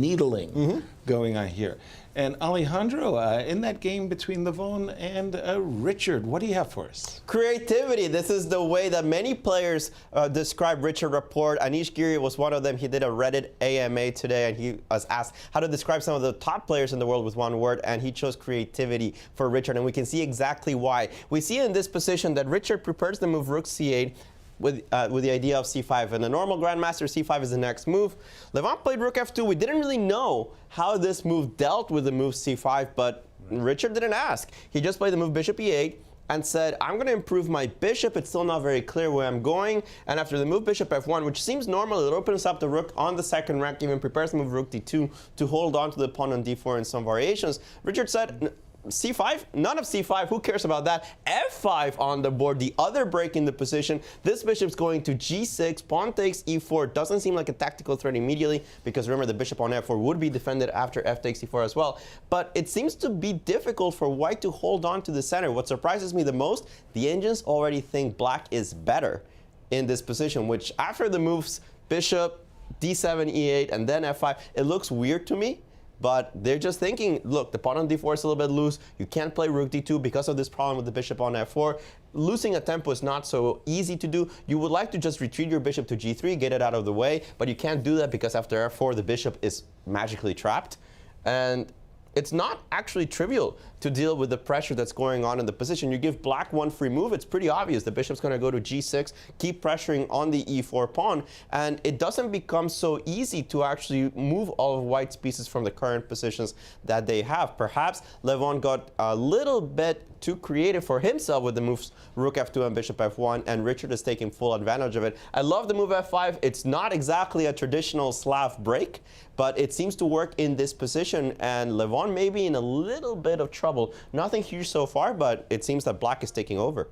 needling going on here. And Alejandro, in that game between Levon and Richard, what do you have for us? Creativity. This is the way that many players describe Richard Rapport. Anish Giri was one of them. He did a Reddit AMA today, and he was asked how to describe some of the top players in the world with one word, and he chose creativity for Richard, and we can see exactly why. We see in this position that Richard prepares the move rook c8, with the idea of c5, and the normal grandmaster c5 is the next move. Levon played rook f2. We didn't really know how this move dealt with the move c5, but Richard didn't ask. He just played the move bishop e8 and said, I'm going to improve my bishop. It's still not very clear where I'm going. And after the move bishop f1, which seems normal, it opens up the rook on the second rank, even prepares the move rook d2 to hold on to the pawn on d4 in some variations. Richard said, c5, none of c5, who cares about that? f5 on the board, the other break in the position. This bishop's going to g6, pawn takes e4. Doesn't seem like a tactical threat immediately, because remember, the bishop on f4 would be defended after f takes e4 as well. But it seems to be difficult for White to hold on to the center. What surprises me the most, the engines already think Black is better in this position, which after the moves bishop, d7, e8, and then f5, it looks weird to me. But they're just thinking, look, the pawn on d4 is a little bit loose. You can't play rook d2 because of this problem with the bishop on f4. Losing a tempo is not so easy to do. You would like to just retreat your bishop to g3, get it out of the way, but you can't do that because after f4, the bishop is magically trapped. And it's not actually trivial to deal with the pressure that's going on in the position. You give black one free move, it's pretty obvious. The bishop's going to go to g6, keep pressuring on the e4 pawn, and it doesn't become so easy to actually move all of white's pieces from the current positions that they have. Perhaps Levon got a little bit too creative for himself with the moves rook f2 and bishop f1, and Richard is taking full advantage of it. I love the move f5. It's not exactly a traditional Slav break, but it seems to work in this position, and Levon may be in a little bit of trouble. Nothing huge so far, but it seems that black is taking over.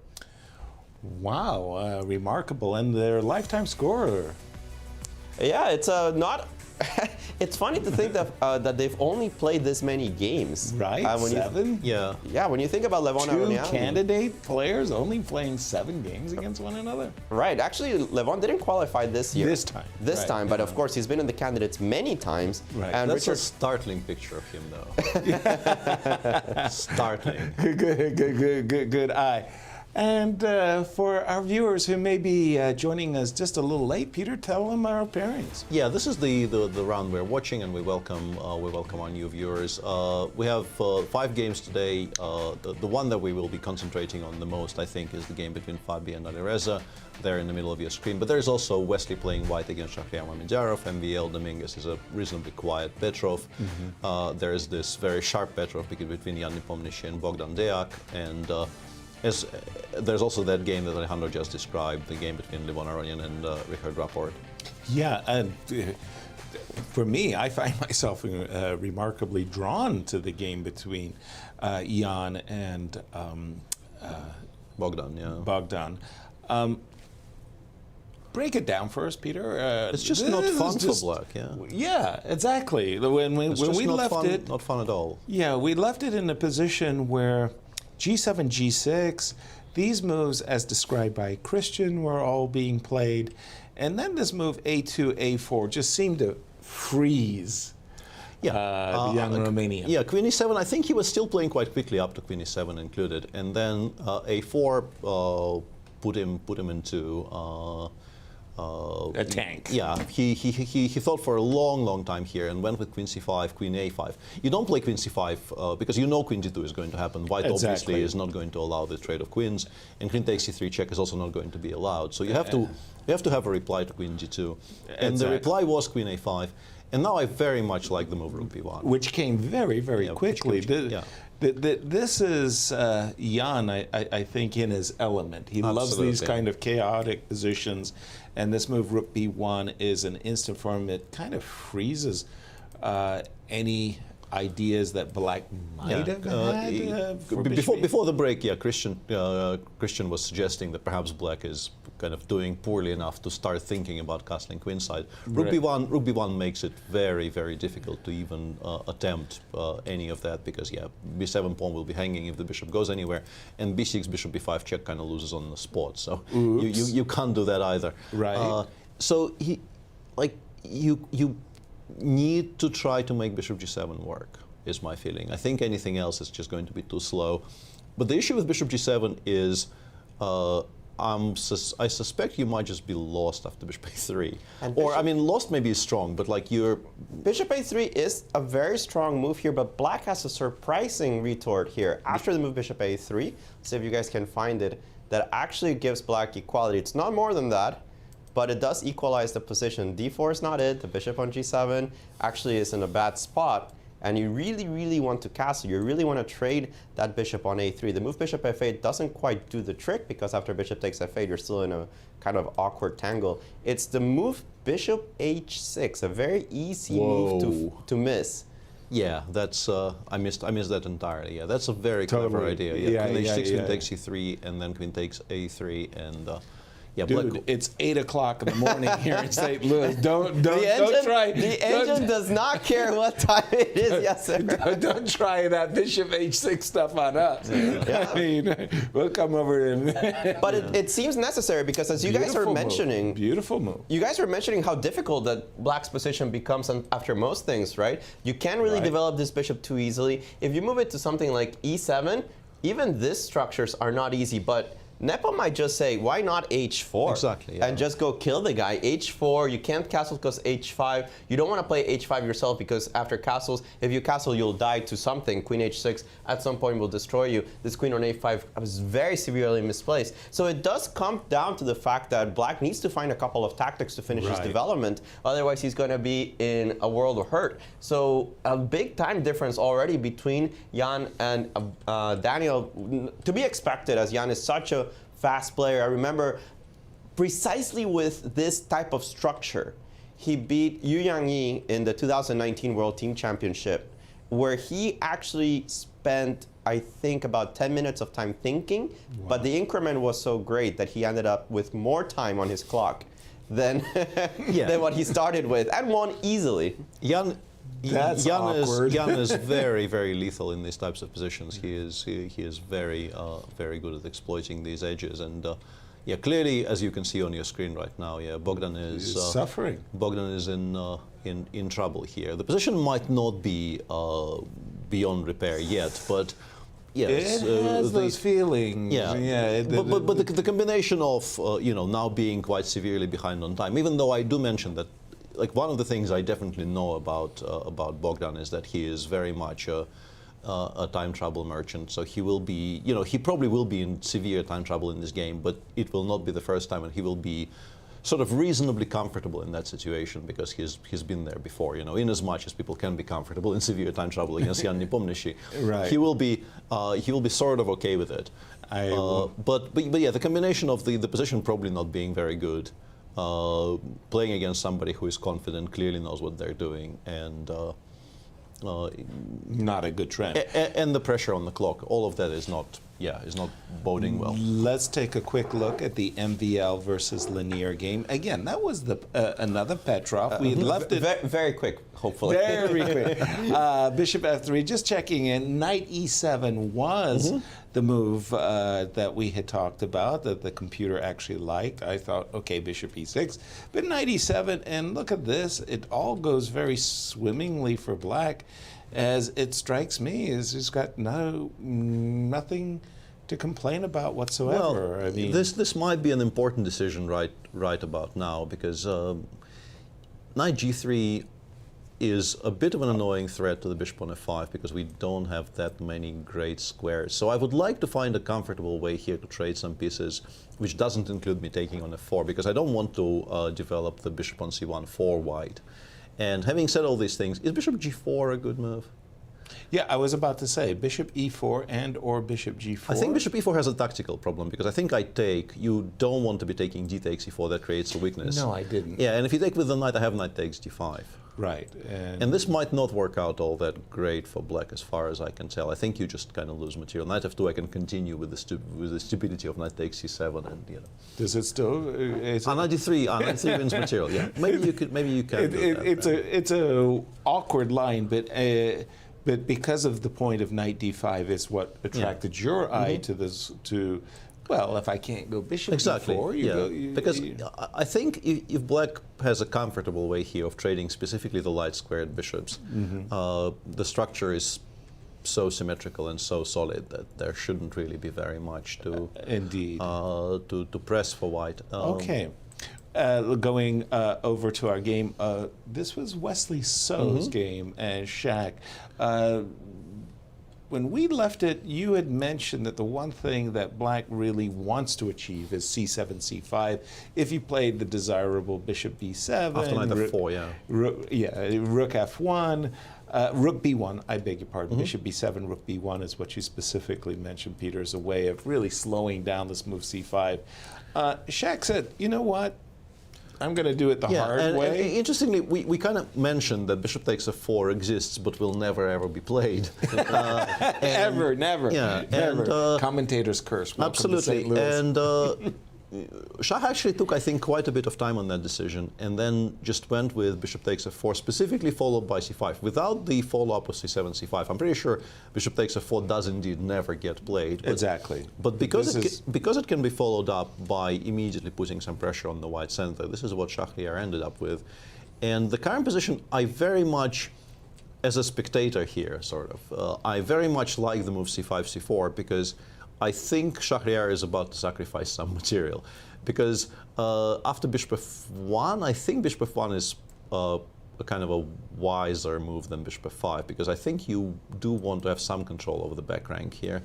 Wow, remarkable. And their lifetime score. Yeah, it's not... It's funny to think that that they've only played this many games. Right, 7? Yeah, when you think about Levon Aronian. Two candidate players only playing 7 games against one another. Right, actually Levon didn't qualify this year. This time. This time, but of course he's been in the candidates many times. Right, and that's Richard... a startling picture of him though. Startling. Good eye. And for our viewers who may be joining us just a little late, Peter, tell them our pairings. Yeah, this is the round we're watching, and we welcome our new viewers. We have 5 games today. The one that we will be concentrating on the most, I think, is the game between Fabi and Alireza. There in the middle of your screen. But there's also Wesley playing white against Mamedyarov. MVL Dominguez is a reasonably quiet Petrov. There's this very sharp Petrov between Jan Nepomniachtchi and Bogdan Deac, and there's also that game that Alejandro just described, the game between Levon Aronian and Richard Rapport. Yeah, and for me, I find myself remarkably drawn to the game between Jan and Bogdan. Yeah. Bogdan. Break it down for us, Peter. It's just not fun for black, yeah. Yeah, exactly. When we left it, not fun at all. Yeah, we left it in a position where G7, G6, these moves, as described by Cristian, were all being played. And then this move A2, A4 just seemed to freeze the young Romanian. Yeah, Queen E7, I think he was still playing quite quickly up to Queen E7 included. And then A4 put him into... a tank. Yeah, he thought for a long time here and went with Queen C5, Queen A5. You don't play Queen C5 because you know Queen G2 is going to happen. White obviously is not going to allow the trade of queens, and Queen takes C3 check is also not going to be allowed. So you have to have a reply to Queen G2, and the reply was Queen A5. And now I very much like the move Rook B1, which came very quickly. This is Jan, I think, in his element. He loves these kind of chaotic positions, and this move Rook B1 is an instant form. It kind of freezes any ideas that black might have had. Before the break, Cristian was suggesting that perhaps black is kind of doing poorly enough to start thinking about castling queenside. Rook B1 makes it very difficult to even attempt any of that, because B7 pawn will be hanging if the bishop goes anywhere, and B6 bishop B5 check kind of loses on the spot. So you can't do that either. Right. So you need to try to make bishop G7 work, is my feeling. I think anything else is just going to be too slow. But the issue with bishop G7 is I suspect you might just be lost after bishop A3. Or, I mean, lost maybe is strong, but like you're... Bishop A3 is a very strong move here, but black has a surprising retort here. After the move bishop A3, let's see if you guys can find it, that actually gives black equality. It's not more than that, but it does equalize the position. D4 is not it. The bishop on G7 actually is in a bad spot, and you really want to castle. You really want to trade that bishop on A3. The move bishop F8 doesn't quite do the trick, because after bishop takes F8, you're still in a kind of awkward tangle. It's the move bishop H6, a very easy move to miss. Yeah, that's I missed that entirely. Yeah, that's a very clever idea. Yeah, Queen H6, Queen takes C3, and then Queen takes A3, and yeah, dude, it's 8 o'clock in the morning here in St. Louis. Don't try. The engine does not care what time it is, Yasser. Don't try that bishop H6 stuff on us. Yeah. I mean, we'll come over and. But it seems necessary, because as you guys were mentioning, beautiful move. You guys were mentioning how difficult that black's position becomes after most things, right? You can't really develop this bishop too easily. If you move it to something like E7, even these structures are not easy, but Nepo might just say, why not h4? Exactly, yeah. And just go kill the guy. h4, you can't castle because h5. You don't want to play h5 yourself because after castles, if you castle, you'll die to something. Queen h6 at some point will destroy you. This queen on a5 was very severely misplaced. So it does come down to the fact that Black needs to find a couple of tactics to finish his development. Otherwise, he's going to be in a world of hurt. So a big time difference already between Jan and Daniel, to be expected, as Jan is such a fast player. I remember precisely with this type of structure, he beat Yu Yangyi in the 2019 World Team Championship, where he actually spent, I think, about 10 minutes of time thinking, but the increment was so great that he ended up with more time on his clock than, than what he started with, and won easily. Jan awkward. Jan is very, very lethal in these types of positions. He is very, very good at exploiting these edges. And yeah, clearly, as you can see on your screen right now, yeah, Bogdan is suffering. Bogdan is in trouble here. The position might not be beyond repair yet, but yes, it has those feelings. Yeah, but the combination of you know, now being quite severely behind on time, even though I do mention that. Like, one of the things I definitely know about Bogdan is that he is very much a time trouble merchant. So he will be, you know, he probably will be in severe time trouble in this game, but it will not be the first time, and he will be sort of reasonably comfortable in that situation because he's been there before. You know, in as much as people can be comfortable in severe time trouble against Jan Nepomniachtchi, he will be sort of okay with it. But yeah, the combination of the position probably not being very good. Playing against somebody who is confident, clearly knows what they're doing, and not a good trend. And the pressure on the clock, all of that is not boding well. Let's take a quick look at the MVL versus linear game. Again, that was the another Petrov. We left it very quick, hopefully. Very quick. Bishop f3. Just checking in. Knight e7 was the move that we had talked about, that the computer actually liked. I thought, okay, bishop e6, but knight e7, and look at this. It all goes very swimmingly for Black, as it strikes me as he's got nothing to complain about whatsoever. Well, I mean, this might be an important decision right about now, because knight g3 is a bit of an annoying threat to the bishop on f5 because we don't have that many great squares. So I would like to find a comfortable way here to trade some pieces, which doesn't include me taking on f4, because I don't want to develop the bishop on c1 for white. And having said all these things, is bishop g4 a good move? Yeah, I was about to say bishop e4 and or bishop g4. I think bishop e4 has a tactical problem, because I think I take, you don't want to be taking d takes e4, that creates a weakness. No, I didn't. Yeah, and if you take with the knight, I have knight takes d5. Right. And this might not work out all that great for Black as far as I can tell. I think you just kind of lose material. Knight f2, I can continue with the stupidity of knight takes c7, and you know. Does it still? Knight d3, knight d3 wins material. Yeah, maybe you can. It's a awkward line, but because of the point of knight d5 is what attracted your eye to this to. Well, if I can't go bishop d4, you go... Because I think if Black has a comfortable way here of trading specifically the light-squared bishops, the structure is so symmetrical and so solid that there shouldn't really be very much to... to press for white. Okay. Going over to our game, this was Wesley So's game, and Shaq. When we left it, you had mentioned that the one thing that Black really wants to achieve is c7, c5. If you played the desirable bishop b7, after knight f4, rook f1, rook b1. I beg your pardon. Bishop b7, rook b1 is what you specifically mentioned, Peter, as a way of really slowing down this move c5. Shaq said, "You know what? I'm going to do it the hard way." And interestingly, we kind of mentioned that bishop takes f4 exists, but will never ever be played. Never. Yeah, never. And, commentators curse. Welcome absolutely. To St. Louis. And Shah actually took, I think, quite a bit of time on that decision, and then just went with bishop takes f4, specifically followed by c5, without the follow-up of c7, c5. I'm pretty sure bishop takes f4 does indeed never get played. But, exactly. But because it can be followed up by immediately putting some pressure on the white center, this is what Shahriar ended up with. And the current position, I very much, as a spectator here, sort of, I very much like the move c5, c4, because I think Shahryar is about to sacrifice some material, because after bishop f1, I think bishop f1 is a kind of a wiser move than bishop f5, because I think you do want to have some control over the back rank here.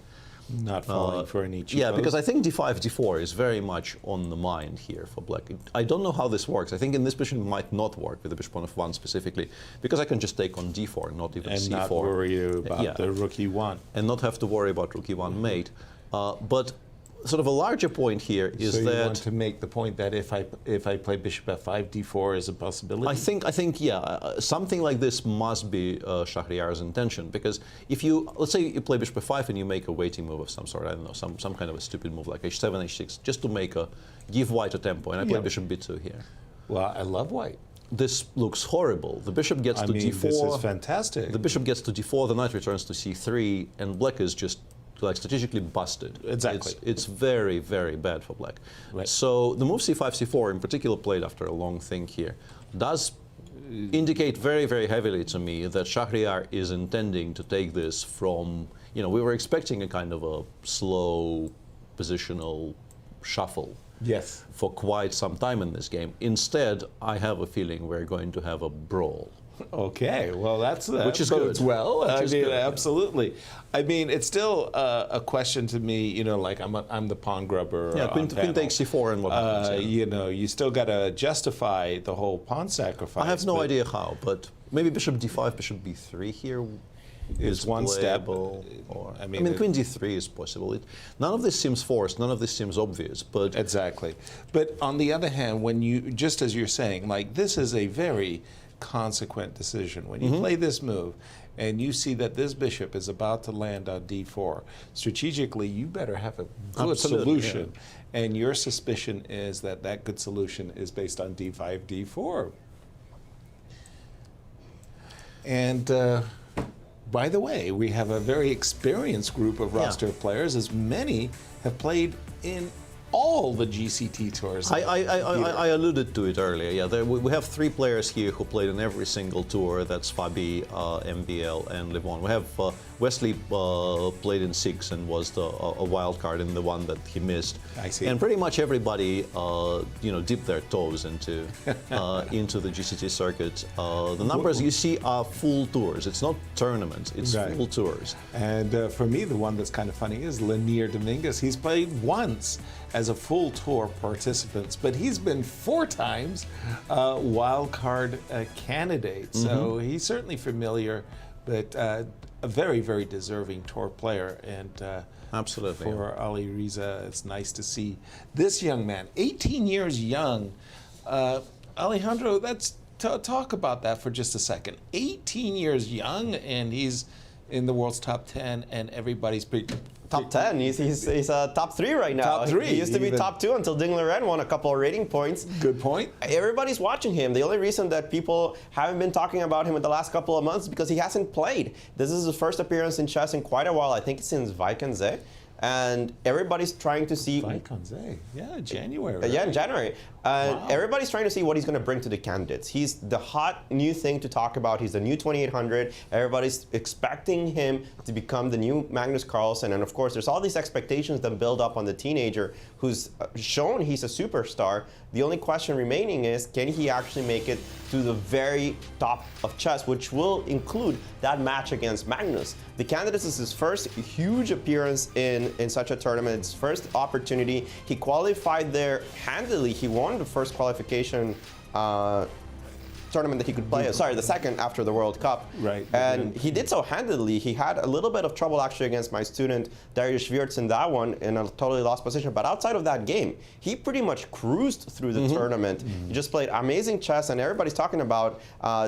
Not falling for any cheap Yeah, pose. because I think d5, d4 is very much on the mind here for black. I don't know how this works. I think in this position it might not work with the bishop on f1 specifically, because I can just take on d4, not even and c4. not worry about the rook e1. And not have to worry about rook e1 mate. But sort of a larger point here is so you that want to make the point that if I play bishop f5, d4 is a possibility? I think yeah, something like this must be Shahryar's intention, because if you, let's say you play bishop f5 and you make a waiting move of some sort, I don't know, some kind of a stupid move like h7, h6, just to give white a tempo, and I play bishop b2 here. Well, I love white. This looks horrible. The bishop gets to d4. This is fantastic. The bishop gets to d4, the knight returns to c3, and black is just like strategically busted. Exactly. It's very, very bad for black. Right. So the move c5, c4, in particular played after a long think here, does indicate very, very heavily to me that Shahryar is intending to take this from, we were expecting a kind of a slow positional shuffle. Yes. For quite some time in this game. Instead, I have a feeling we're going to have a brawl. Okay, well that which is bodes good. well. Which is good, absolutely. I mean, it's still a question to me. like I'm the pawn grubber. Yeah, queen takes c4 and what happens. You still got to justify the whole pawn sacrifice. I have no idea how, but maybe bishop d5, bishop b3 here is one step. Or, I mean, queen d3 is possible. None of this seems forced. None of this seems obvious. But exactly. But on the other hand, when you, just as you're saying, like this is a very consequent decision. When you play this move and you see that this bishop is about to land on d4, strategically you better have a good solution. Yeah. And your suspicion is that that good solution is based on d5, d4. And by the way, we have a very experienced group of roster players, as many have played in all the GCT tours. I alluded to it earlier. Yeah, we have 3 players here who played in every single tour. That's Fabi, MBL, and Levon. We have Wesley played in 6 and was a wild card in the one that he missed. I see. And pretty much everybody, dipped their toes into the GCT circuit. The numbers you see are full tours. It's not tournaments. It's full tours. And for me, the one that's kind of funny is Lanier Dominguez. He's played once as a full tour participant, but he's been 4 times wild card candidate. So he's certainly familiar, but a very, very deserving tour player. And absolutely, for Ali Riza, it's nice to see this young man, 18 years young. Alejandro, let's talk about that for just a second. 18 years young, and he's in the world's top 10, and everybody's top 10. He's top 3 right now. Top 3. He used to be top 2 until Ding Liren won a couple of rating points. Good point. Everybody's watching him. The only reason that people haven't been talking about him in the last couple of months is because he hasn't played. This is his first appearance in chess in quite a while. I think it's since Vaikanze. And everybody's trying to see... Vaikanze, yeah, January. Right? Yeah, in January. Wow. Everybody's trying to see what he's going to bring to the candidates. He's the hot new thing to talk about. He's the new 2800. Everybody's expecting him to become the new Magnus Carlsen. And of course, there's all these expectations that build up on the teenager who's shown he's a superstar. The only question remaining is, can he actually make it to the very top of chess, which will include that match against Magnus. The candidates is his first huge appearance in such a tournament, his first opportunity. He qualified there handily. He won the first qualification tournament that he could play. Sorry, the second after the World Cup. Right. And he did so handily. He had a little bit of trouble actually against my student Dariusz Wirtz in that one in a totally lost position. But outside of that game, he pretty much cruised through the tournament. He just played amazing chess, and everybody's talking about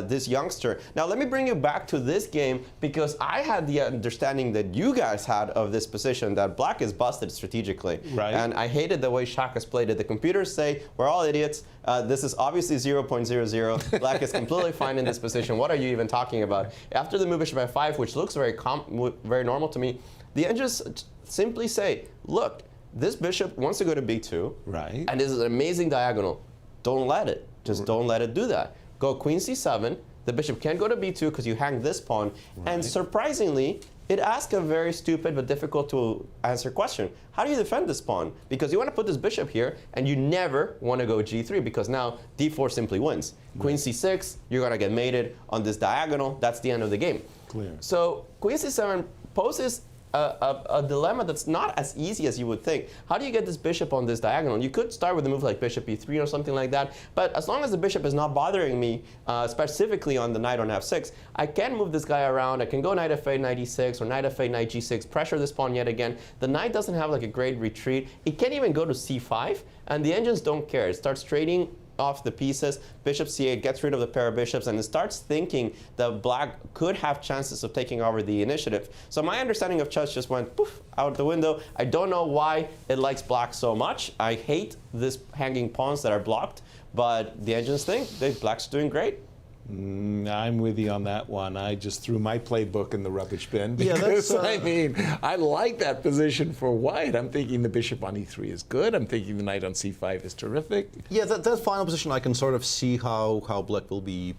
this youngster. Now let me bring you back to this game, because I had the understanding that you guys had of this position, that black is busted strategically. Right. And I hated the way Shak has played it. The computers say we're all idiots. This is obviously 0.00. Black is completely fine in this position. What are you even talking about? After the move bishop f5, which looks very normal to me, the edges simply say, look, this bishop wants to go to b2. Right. And this is an amazing diagonal. Don't let it. Just don't let it do that. Go queen c7. The bishop can't go to b2 because you hang this pawn. Right. And surprisingly, it asks a very stupid but difficult to answer question. How do you defend this pawn? Because you want to put this bishop here, and you never want to go g3, because now d4 simply wins. Queen c6, you're going to get mated on this diagonal. That's the end of the game. Clear. So queen c7 poses a dilemma that's not as easy as you would think. How do you get this bishop on this diagonal? You could start with a move like bishop e3 or something like that, but as long as the bishop is not bothering me, specifically on the knight on f6, I can move this guy around. I can go knight f8, knight e6, or knight f8, knight g6, pressure this pawn yet again. The knight doesn't have like a great retreat. It can't even go to c5, and the engines don't care. It starts trading off the pieces. Bishop c8 gets rid of the pair of bishops, and it starts thinking that black could have chances of taking over the initiative. So my understanding of chess just went poof out the window. I don't know why it likes black so much. I hate this hanging pawns that are blocked, but the engines think that black's doing great. I'm with you on that one. I just threw my playbook in the rubbish bin that's, because, I mean, I like that position for white. I'm thinking the bishop on e3 is good. I'm thinking the knight on c5 is terrific. Yeah, that final position, I can sort of see how black will be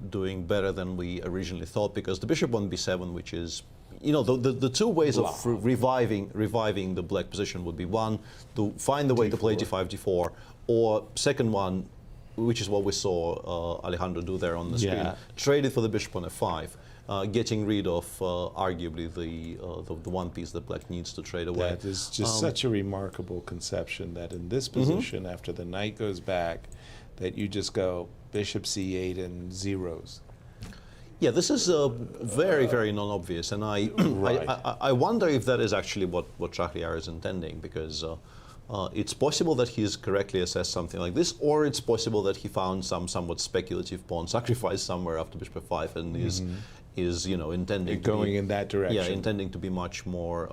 doing better than we originally thought, because the bishop on b7, which is, you know, the two ways of reviving the black position would be, one, to find the way to play d5, d4, or second one, which is what we saw Alejandro do there on the screen. Traded for the bishop on f5, getting rid of arguably the one piece that black needs to trade away. That is just such a remarkable conception, that in this position, after the knight goes back, that you just go bishop c8 and zeros. Yeah, this is very, very non-obvious, and I wonder if that is actually what Shahryar is intending, because it's possible that he's correctly assessed something like this, or it's possible that he found some somewhat speculative pawn sacrifice somewhere after bishop f5 and is you know, intending going in that direction. Yeah, intending to be much more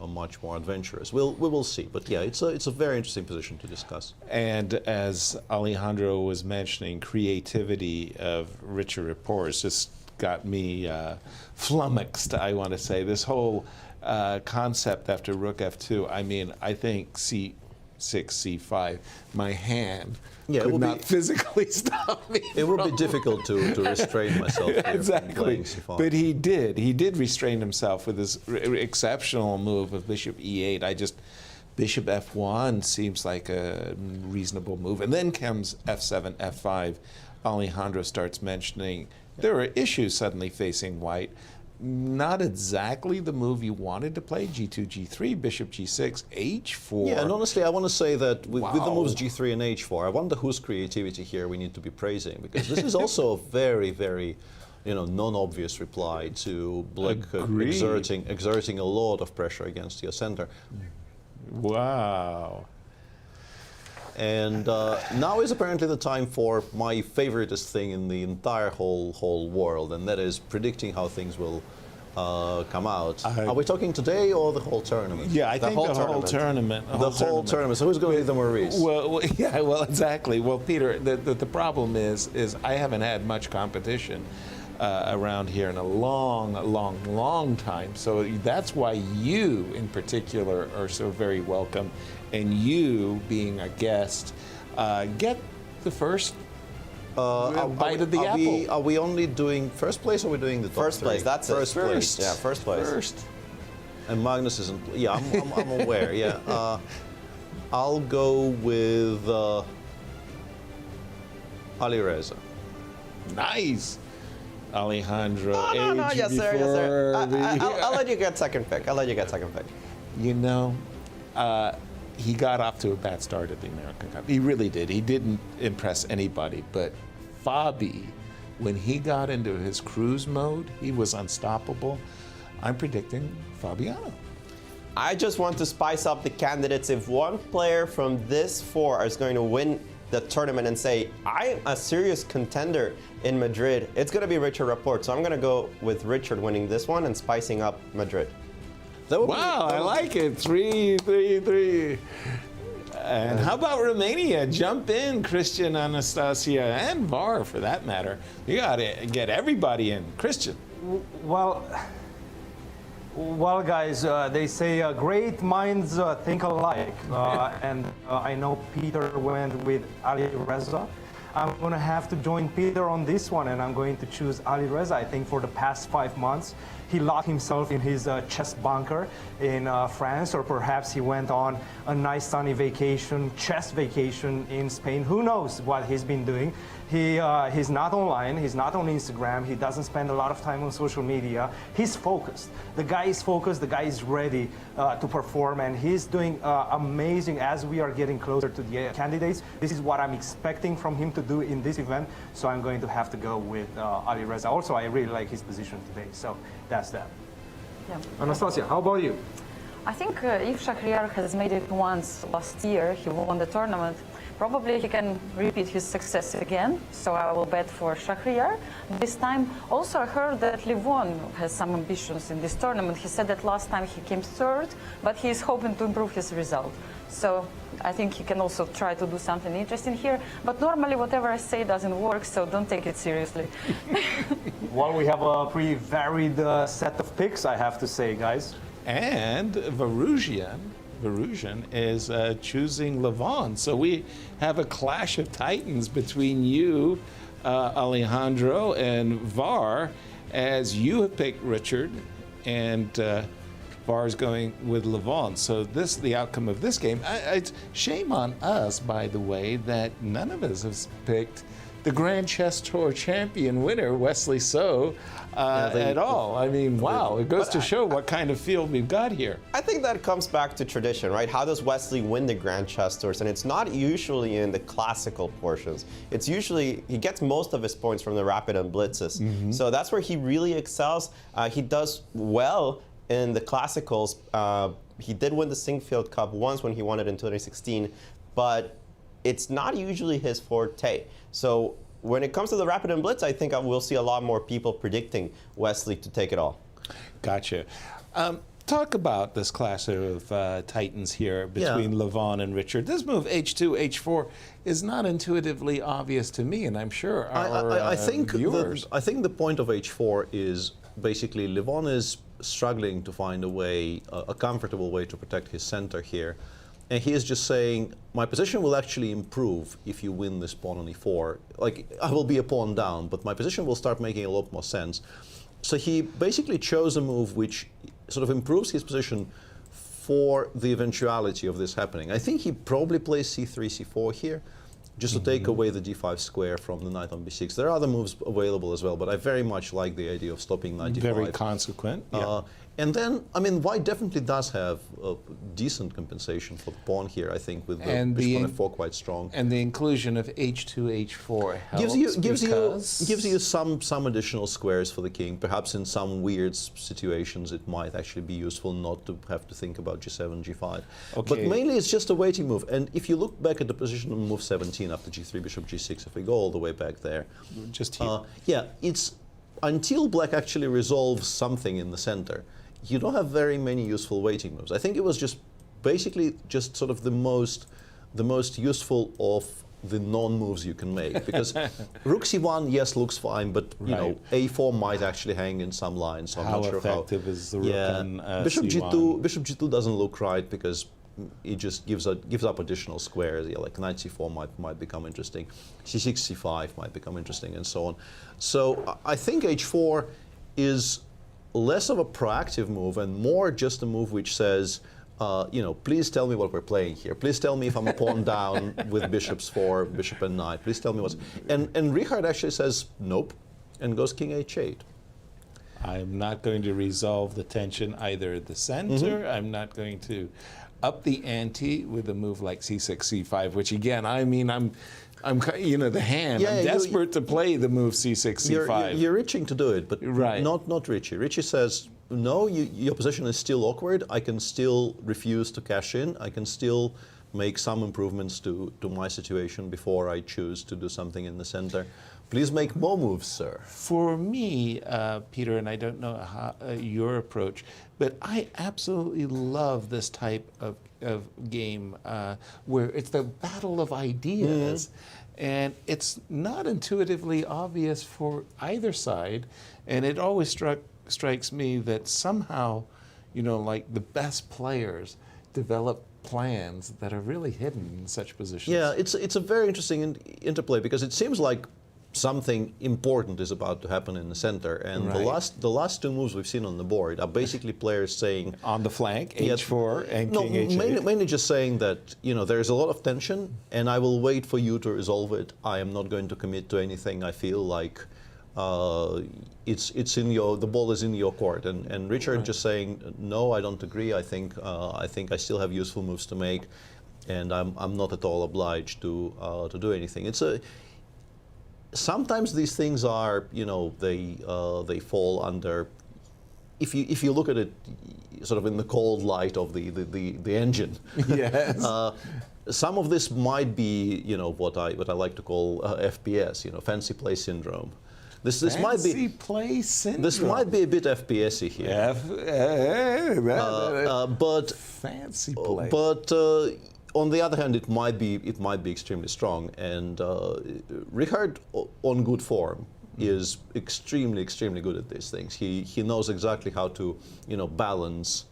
adventurous. We will see, but yeah, it's a very interesting position to discuss. And as Alejandro was mentioning, creativity of Richard Rapport has just got me flummoxed, I want to say. This whole concept after rook f2, I mean, I think c6, c5, my hand could not physically stop me. It would be difficult to restrain myself here exactly. from playing c5. But he did restrain himself with his exceptional move of bishop e8. Bishop f1 seems like a reasonable move. And then comes f7, f5. Alejandro starts mentioning there are issues suddenly facing white. Not exactly the move you wanted to play, g2, g3, bishop g6, h4. Yeah, and honestly, I want to say that with the moves g3 and h4, I wonder whose creativity here we need to be praising, because this is also a very, very, you know, non-obvious reply to black exerting a lot of pressure against your center. Wow. And now is apparently the time for my favoriteest thing in the entire whole world, and that is predicting how things will come out. Are we talking today or the whole tournament? Yeah, I think the whole tournament. The whole tournament. So who's going to be the Maurice? Well, yeah, well, exactly. Well, Peter, the problem is I haven't had much competition around here in a long time. So that's why you, in particular, are so very welcome. And you, being a guest, get the first bite of the apple. Are we only doing first place, or are we doing the top First place, three? that's it. First place. Yeah, first place. First. And Magnus isn't. Yeah, I'm aware. Yeah. I'll go with Ali Reza. Nice. Alejandro. No, yes, sir. I'll let you get second pick. You know, he got off to a bad start at the American Cup. He really did. He didn't impress anybody. But Fabi, when he got into his cruise mode, he was unstoppable. I'm predicting Fabiano. I just want to spice up the candidates. If one player from this four is going to win the tournament and say, I'm a serious contender in Madrid, it's going to be Richard Rapport. So I'm going to go with Richard winning this one and spicing up Madrid. Wow, I like it. 3-3-3. And how about Romania? Jump in, Cristian, Anastasiya, and VAR for that matter. You got to get everybody in. Cristian. Well, guys, they say great minds think alike. And I know Peter went with Ali Reza. I'm going to have to join Peter on this one, and I'm going to choose Alireza. I think for the past 5 months, he locked himself in his chess bunker in France, or perhaps he went on a nice sunny vacation, chess vacation in Spain. Who knows what he's been doing? He's not online, he's not on Instagram, he doesn't spend a lot of time on social media. He's focused. The guy is focused, the guy is ready to perform, and he's doing amazing as we are getting closer to the candidates. This is what I'm expecting from him to do in this event, so I'm going to have to go with Alireza. Also, I really like his position today, so that's that. Yeah. Anastasiya, how about you? I think if Shahryar has made it once last year, he won the tournament, probably he can repeat his success again, so I will bet for Shahryar. This time, also I heard that Levon has some ambitions in this tournament. He said that last time he came third, but he is hoping to improve his result. So I think he can also try to do something interesting here. But normally whatever I say doesn't work, so don't take it seriously. Well, we have a pretty varied set of picks, I have to say, guys. And Firouzja is choosing Levon. So we have a clash of titans between you, Alejandro, and Var, as you have picked Richard, and Var's going with Levon. So this, the outcome of this game. It's shame on us, by the way, that none of us has picked the Grand Chess Tour champion winner, Wesley So, at all. I mean, wow, it goes to show what kind of field we've got here. I think that comes back to tradition, right? How does Wesley win the Grand Chess Tours? And it's not usually in the classical portions. It's usually, he gets most of his points from the rapid and blitzes. So that's where he really excels. He does well in the classicals. He did win the Singfield Cup once when he won it in 2016, but it's not usually his forte. So when it comes to the rapid and blitz, I think we'll see a lot more people predicting Wesley to take it all. Gotcha. Talk about this clash of titans here between Levon and Richard. This move, H2, H4, is not intuitively obvious to me, and I'm sure our viewers. I think the point of H4 is basically Levon is struggling to find a way, a comfortable way to protect his center here. And he is just saying, my position will actually improve if you win this pawn on e4. Like, I will be a pawn down, but my position will start making a lot more sense. So he basically chose a move which sort of improves his position for the eventuality of this happening. I think he probably plays c3, c4 here, just to take away the d5 square from the knight on b6. There are other moves available as well, but I very much like the idea of stopping knight d5. Very consequent. And then, I mean, white definitely does have a decent compensation for the pawn here, I think, with the bishop on f4 quite strong. And the inclusion of h2, h4 helps gives you some additional squares for the king. Perhaps in some weird situations it might actually be useful not to have to think about g7, g5. Okay. But mainly it's just a waiting move. And if you look back at the position of move 17 after g3, bishop g6, if we go all the way back there. Just here. Yeah, it's until black actually resolves something in the center, you don't have very many useful waiting moves. I think it was just basically just sort of the most useful of the non-moves you can make. Because rook c1, yes, looks fine, but you know, a4 might actually hang in some lines. So I'm not sure how effective is the rook on bishop c1. g2. Bishop g2 doesn't look right because it just gives up additional squares. Yeah, like knight c4 might become interesting, c6, c5 might become interesting, and so on. So I think h4 is less of a proactive move and more just a move which says, you know, please tell me what we're playing here. Please tell me if I'm a pawn down with bishops for bishop and knight. Please tell me what's... And Richard actually says nope and goes king h8. I'm not going to resolve the tension either at the center. I'm not going to up the ante with a move like c6, c5, which again, I mean, I'm you know, the hand. I'm desperate to play the move c6, c5. You're itching to do it, but not Richie. Richie says, no, your position is still awkward. I can still refuse to cash in. I can still make some improvements to my situation before I choose to do something in the center. Please make more moves, sir. For me, Peter, and I don't know how, your approach, but I absolutely love this type of game where it's the battle of ideas. And it's not intuitively obvious for either side. And it always strikes me that somehow, you know, like the best players develop plans that are really hidden in such positions. Yeah, it's a very interesting interplay because it seems like something important is about to happen in the center, and the last two moves we've seen on the board are basically players saying on the flank h4 and king h8. Mainly just saying that there's a lot of tension, and I will wait for you to resolve it. I am not going to commit to anything. I feel like it's in the ball is in your court, and Richard just saying no, I don't agree. I think I still have useful moves to make, and I'm not at all obliged to do anything. Sometimes these things are, they fall under. If you look at it, sort of in the cold light of the engine. Yes. Some of this might be, what I like to call FPS, fancy play syndrome. This might be play syndrome. This might be a bit FPSy here. But fancy play. But on the other hand, it might be extremely strong. And Richard, on good form, is extremely good at these things. He knows exactly how to balance.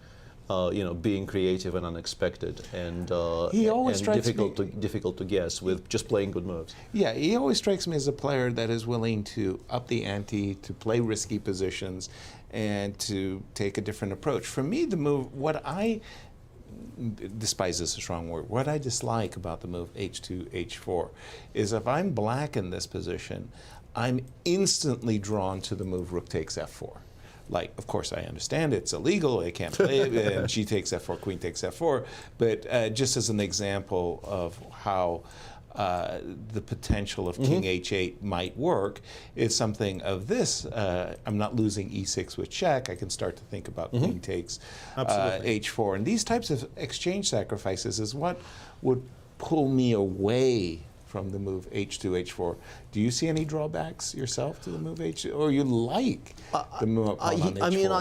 Being creative and unexpected, and difficult to guess with just playing good moves. Yeah, he always strikes me as a player that is willing to up the ante, to play risky positions, and to take a different approach. For me, the move, what I despise is a strong word. What I dislike about the move h2, h4 is if I'm black in this position, I'm instantly drawn to the move rook takes f4. Like, of course, I understand it's illegal, I can't play it, and she takes f4, queen takes f4, but just as an example of how the potential of king h8 might work is something of this. I'm not losing e6 with check. I can start to think about queen takes h4. And these types of exchange sacrifices is what would pull me away from the move h2, h4. Do you see any drawbacks yourself to the move h2, or you like the move on h4? I mean,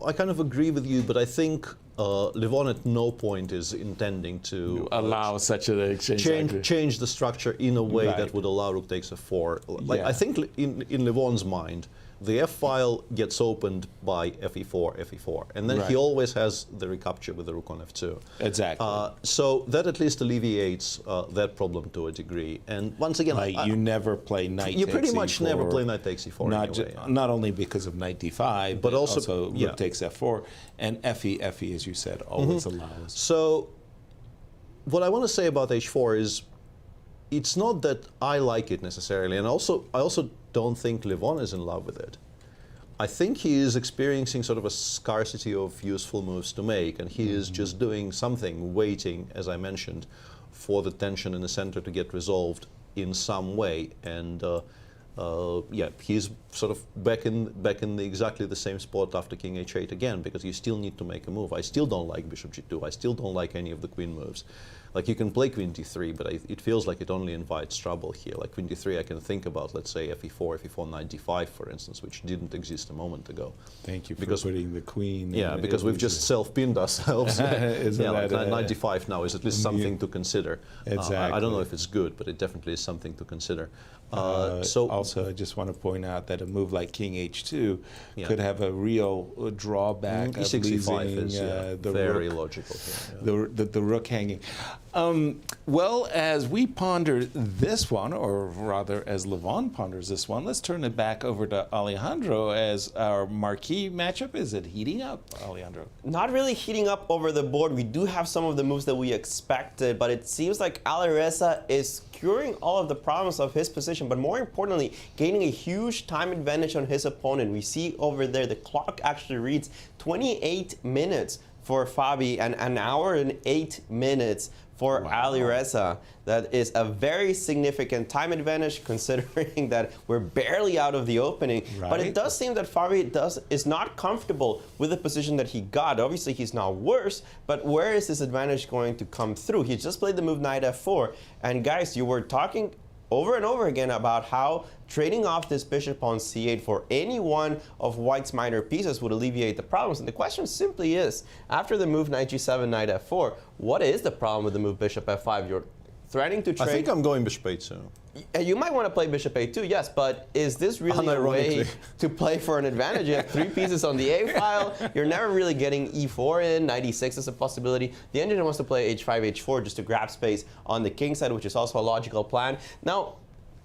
I kind of agree with you, but I think Levon at no point is intending to allow such an exchange. Change the structure in a way that would allow rook takes f4. Like, I think in Levon's mind, the f file gets opened by fe4, fe4, and then he always has the recapture with the rook on f2. Exactly. So that at least alleviates that problem to a degree. And once again, you never play knight takes e4. You pretty much e4, never play knight takes e4 anyway. Not only because of knight d5, but also rook takes f4, and fe, as you said, always allows. So what I want to say about h4 is, it's not that I like it necessarily, and I also don't think Levon is in love with it. I think he is experiencing sort of a scarcity of useful moves to make, and he is just doing something, waiting, as I mentioned, for the tension in the center to get resolved in some way. And he's sort of back in exactly the same spot after king h8 again, because you still need to make a move. I still don't like bishop g2. I still don't like any of the queen moves. Like, you can play queen d3, but it feels like it only invites trouble here. Like queen d3, I can think about, let's say, fe4, knight d5, for instance, which didn't exist a moment ago. Thank you for putting the queen. Yeah, because we've just self-pinned ourselves. Knight d5 now is at least something to consider. Exactly. I don't know if it's good, but it definitely is something to consider. Also, I just want to point out that a move like king h2 could have a real drawback of e65 losing is the very rook, logical here. The rook hanging. Well, as we ponder this one, or rather as Levon ponders this one, let's turn it back over to Alejandro as our marquee matchup. Is it heating up, Alejandro? Not really heating up over the board. We do have some of the moves that we expected, but it seems like Alireza is curing all of the problems of his position, but more importantly, gaining a huge time advantage on his opponent. We see over there the clock actually reads 28 minutes for Fabi and an hour and 8 minutes for Alireza. That is a very significant time advantage, considering that we're barely out of the opening. Right. But it does seem that Fabi is not comfortable with the position that he got. Obviously, he's not worse, but where is this advantage going to come through? He just played the move knight f4. And guys, you were talking over and over again about how trading off this bishop on c8 for any one of White's minor pieces would alleviate the problems. And the question simply is, after the move knight g7, knight f4, what is the problem with the move bishop f5? You're threatening to trade. I think I'm going bishop a2. You might want to play bishop a2, yes, but is this really a way to play for an advantage? You have 3 pieces on the a file. You're never really getting e4 in. Knight e6 is a possibility. The engine wants to play h5, h4 just to grab space on the king side, which is also a logical plan. Now,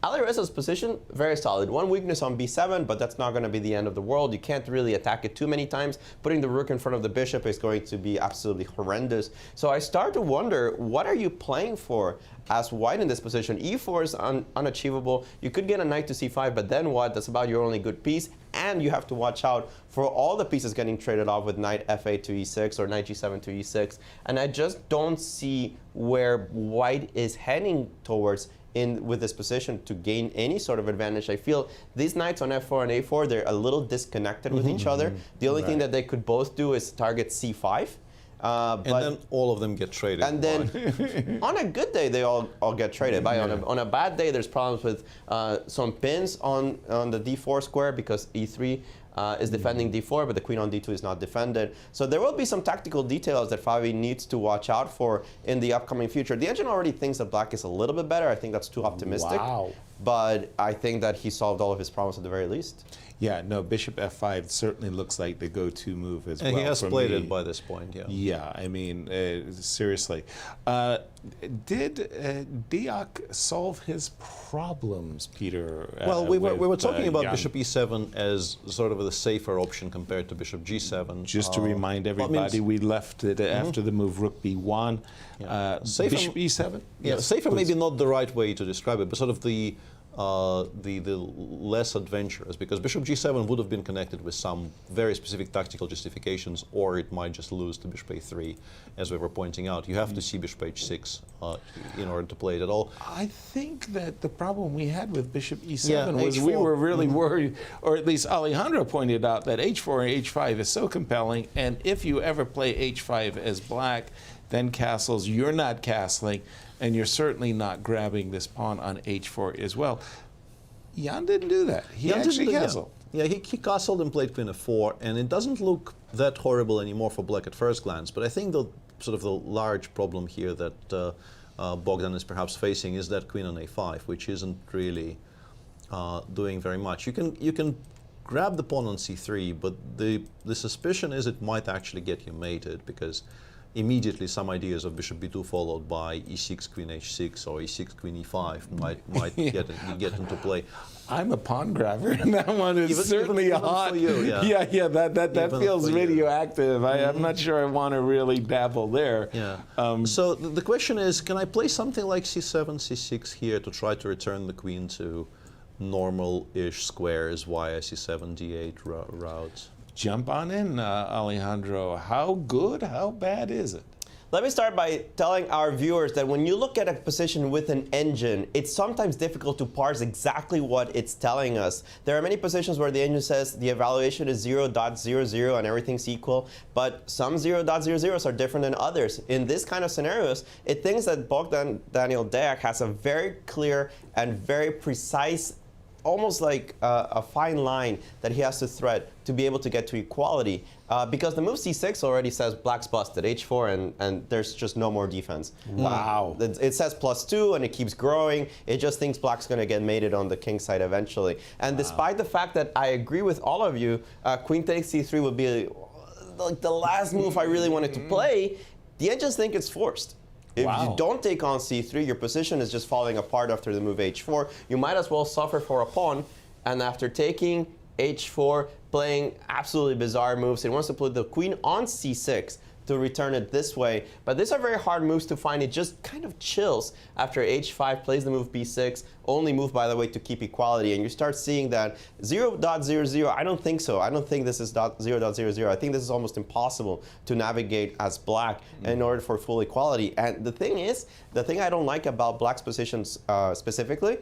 Alirez's position, very solid. One weakness on b7, but that's not going to be the end of the world. You can't really attack it too many times. Putting the rook in front of the bishop is going to be absolutely horrendous. So I start to wonder, what are you playing for as white in this position? e4 is unachievable. You could get a knight to c5, but then what? That's about your only good piece. And you have to watch out for all the pieces getting traded off with knight f8 to e6 or knight g7 to e6. And I just don't see where white is heading towards with this position to gain any sort of advantage. I feel these knights on f4 and a4, they're a little disconnected with each other. The only thing that they could both do is target c5. And then all of them get traded. And then on a good day, they all get traded. On a bad day, there's problems with some pins on the d4 square because e3 is defending d4, but the queen on d2 is not defended. So there will be some tactical details that Favi needs to watch out for in the upcoming future. The engine already thinks that black is a little bit better. I think that's too optimistic. Wow. But I think that he solved all of his problems at the very least. Yeah, no, bishop f5 certainly looks like the go-to move as well. And he has played it by this point, yeah. Yeah, I mean, seriously. Did Deac solve his problems, Peter? Well, we were talking about bishop e7 as sort of the safer option compared to bishop g7. Just to remind everybody, we left it after the move rook b1. Yeah. Bishop e7? Yeah, safer maybe not the right way to describe it, but sort of the less adventurous, because bishop g7 would have been connected with some very specific tactical justifications, or it might just lose to bishop a3, as we were pointing out. You have to see bishop h6 in order to play it at all. I think that the problem we had with bishop e7 was we were really worried, or at least Alejandro pointed out, that h4 and h5 is so compelling, and if you ever play h5 as black, then castles, you're not castling, and you're certainly not grabbing this pawn on h4 as well. Jan didn't do that. He actually castled. Yeah, he castled and played queen f4, and it doesn't look that horrible anymore for black at first glance. But I think the sort of the large problem here that Bogdan is perhaps facing is that queen on a5, which isn't really doing very much. You can grab the pawn on c3, but the suspicion is it might actually get you mated, because immediately some ideas of bishop b2 followed by e6 queen h6 or e6 queen e5 might get into play. I'm a pawn grabber, and that one is certainly hot. For you, yeah, that feels radioactive. I'm not sure I want to really dabble there. Yeah. So the question is, can I play something like c7, c6 here to try to return the queen to normal-ish squares via c7, d8 routes? Jump on in, Alejandro. How good, how bad is it? Let me start by telling our viewers that when you look at a position with an engine, it's sometimes difficult to parse exactly what it's telling us. There are many positions where the engine says the evaluation is 0.00 and everything's equal, but some 0.00s are different than others. In this kind of scenarios, it thinks that Bogdan Daniel Deac has a very clear and very precise, almost like a fine line that he has to thread to be able to get to equality. Because the move c6 already says black's busted, h4, and there's just no more defense. Wow. It says +2, and it keeps growing. It just thinks black's going to get mated on the king side eventually. And despite the fact that I agree with all of you, queen takes c3 would be like the last move I really wanted to play, the engines think it's forced. If you don't take on c3, your position is just falling apart after the move h4. You might as well suffer for a pawn, and after taking h4, playing absolutely bizarre moves, it wants to put the queen on c6 to return it this way. But these are very hard moves to find. It just kind of chills after h5, plays the move b6, only move, by the way, to keep equality. And you start seeing that 0.00, I don't think so. I don't think this is 0.00. I think this is almost impossible to navigate as black in order for full equality. And the thing is, the thing I don't like about black's positions specifically,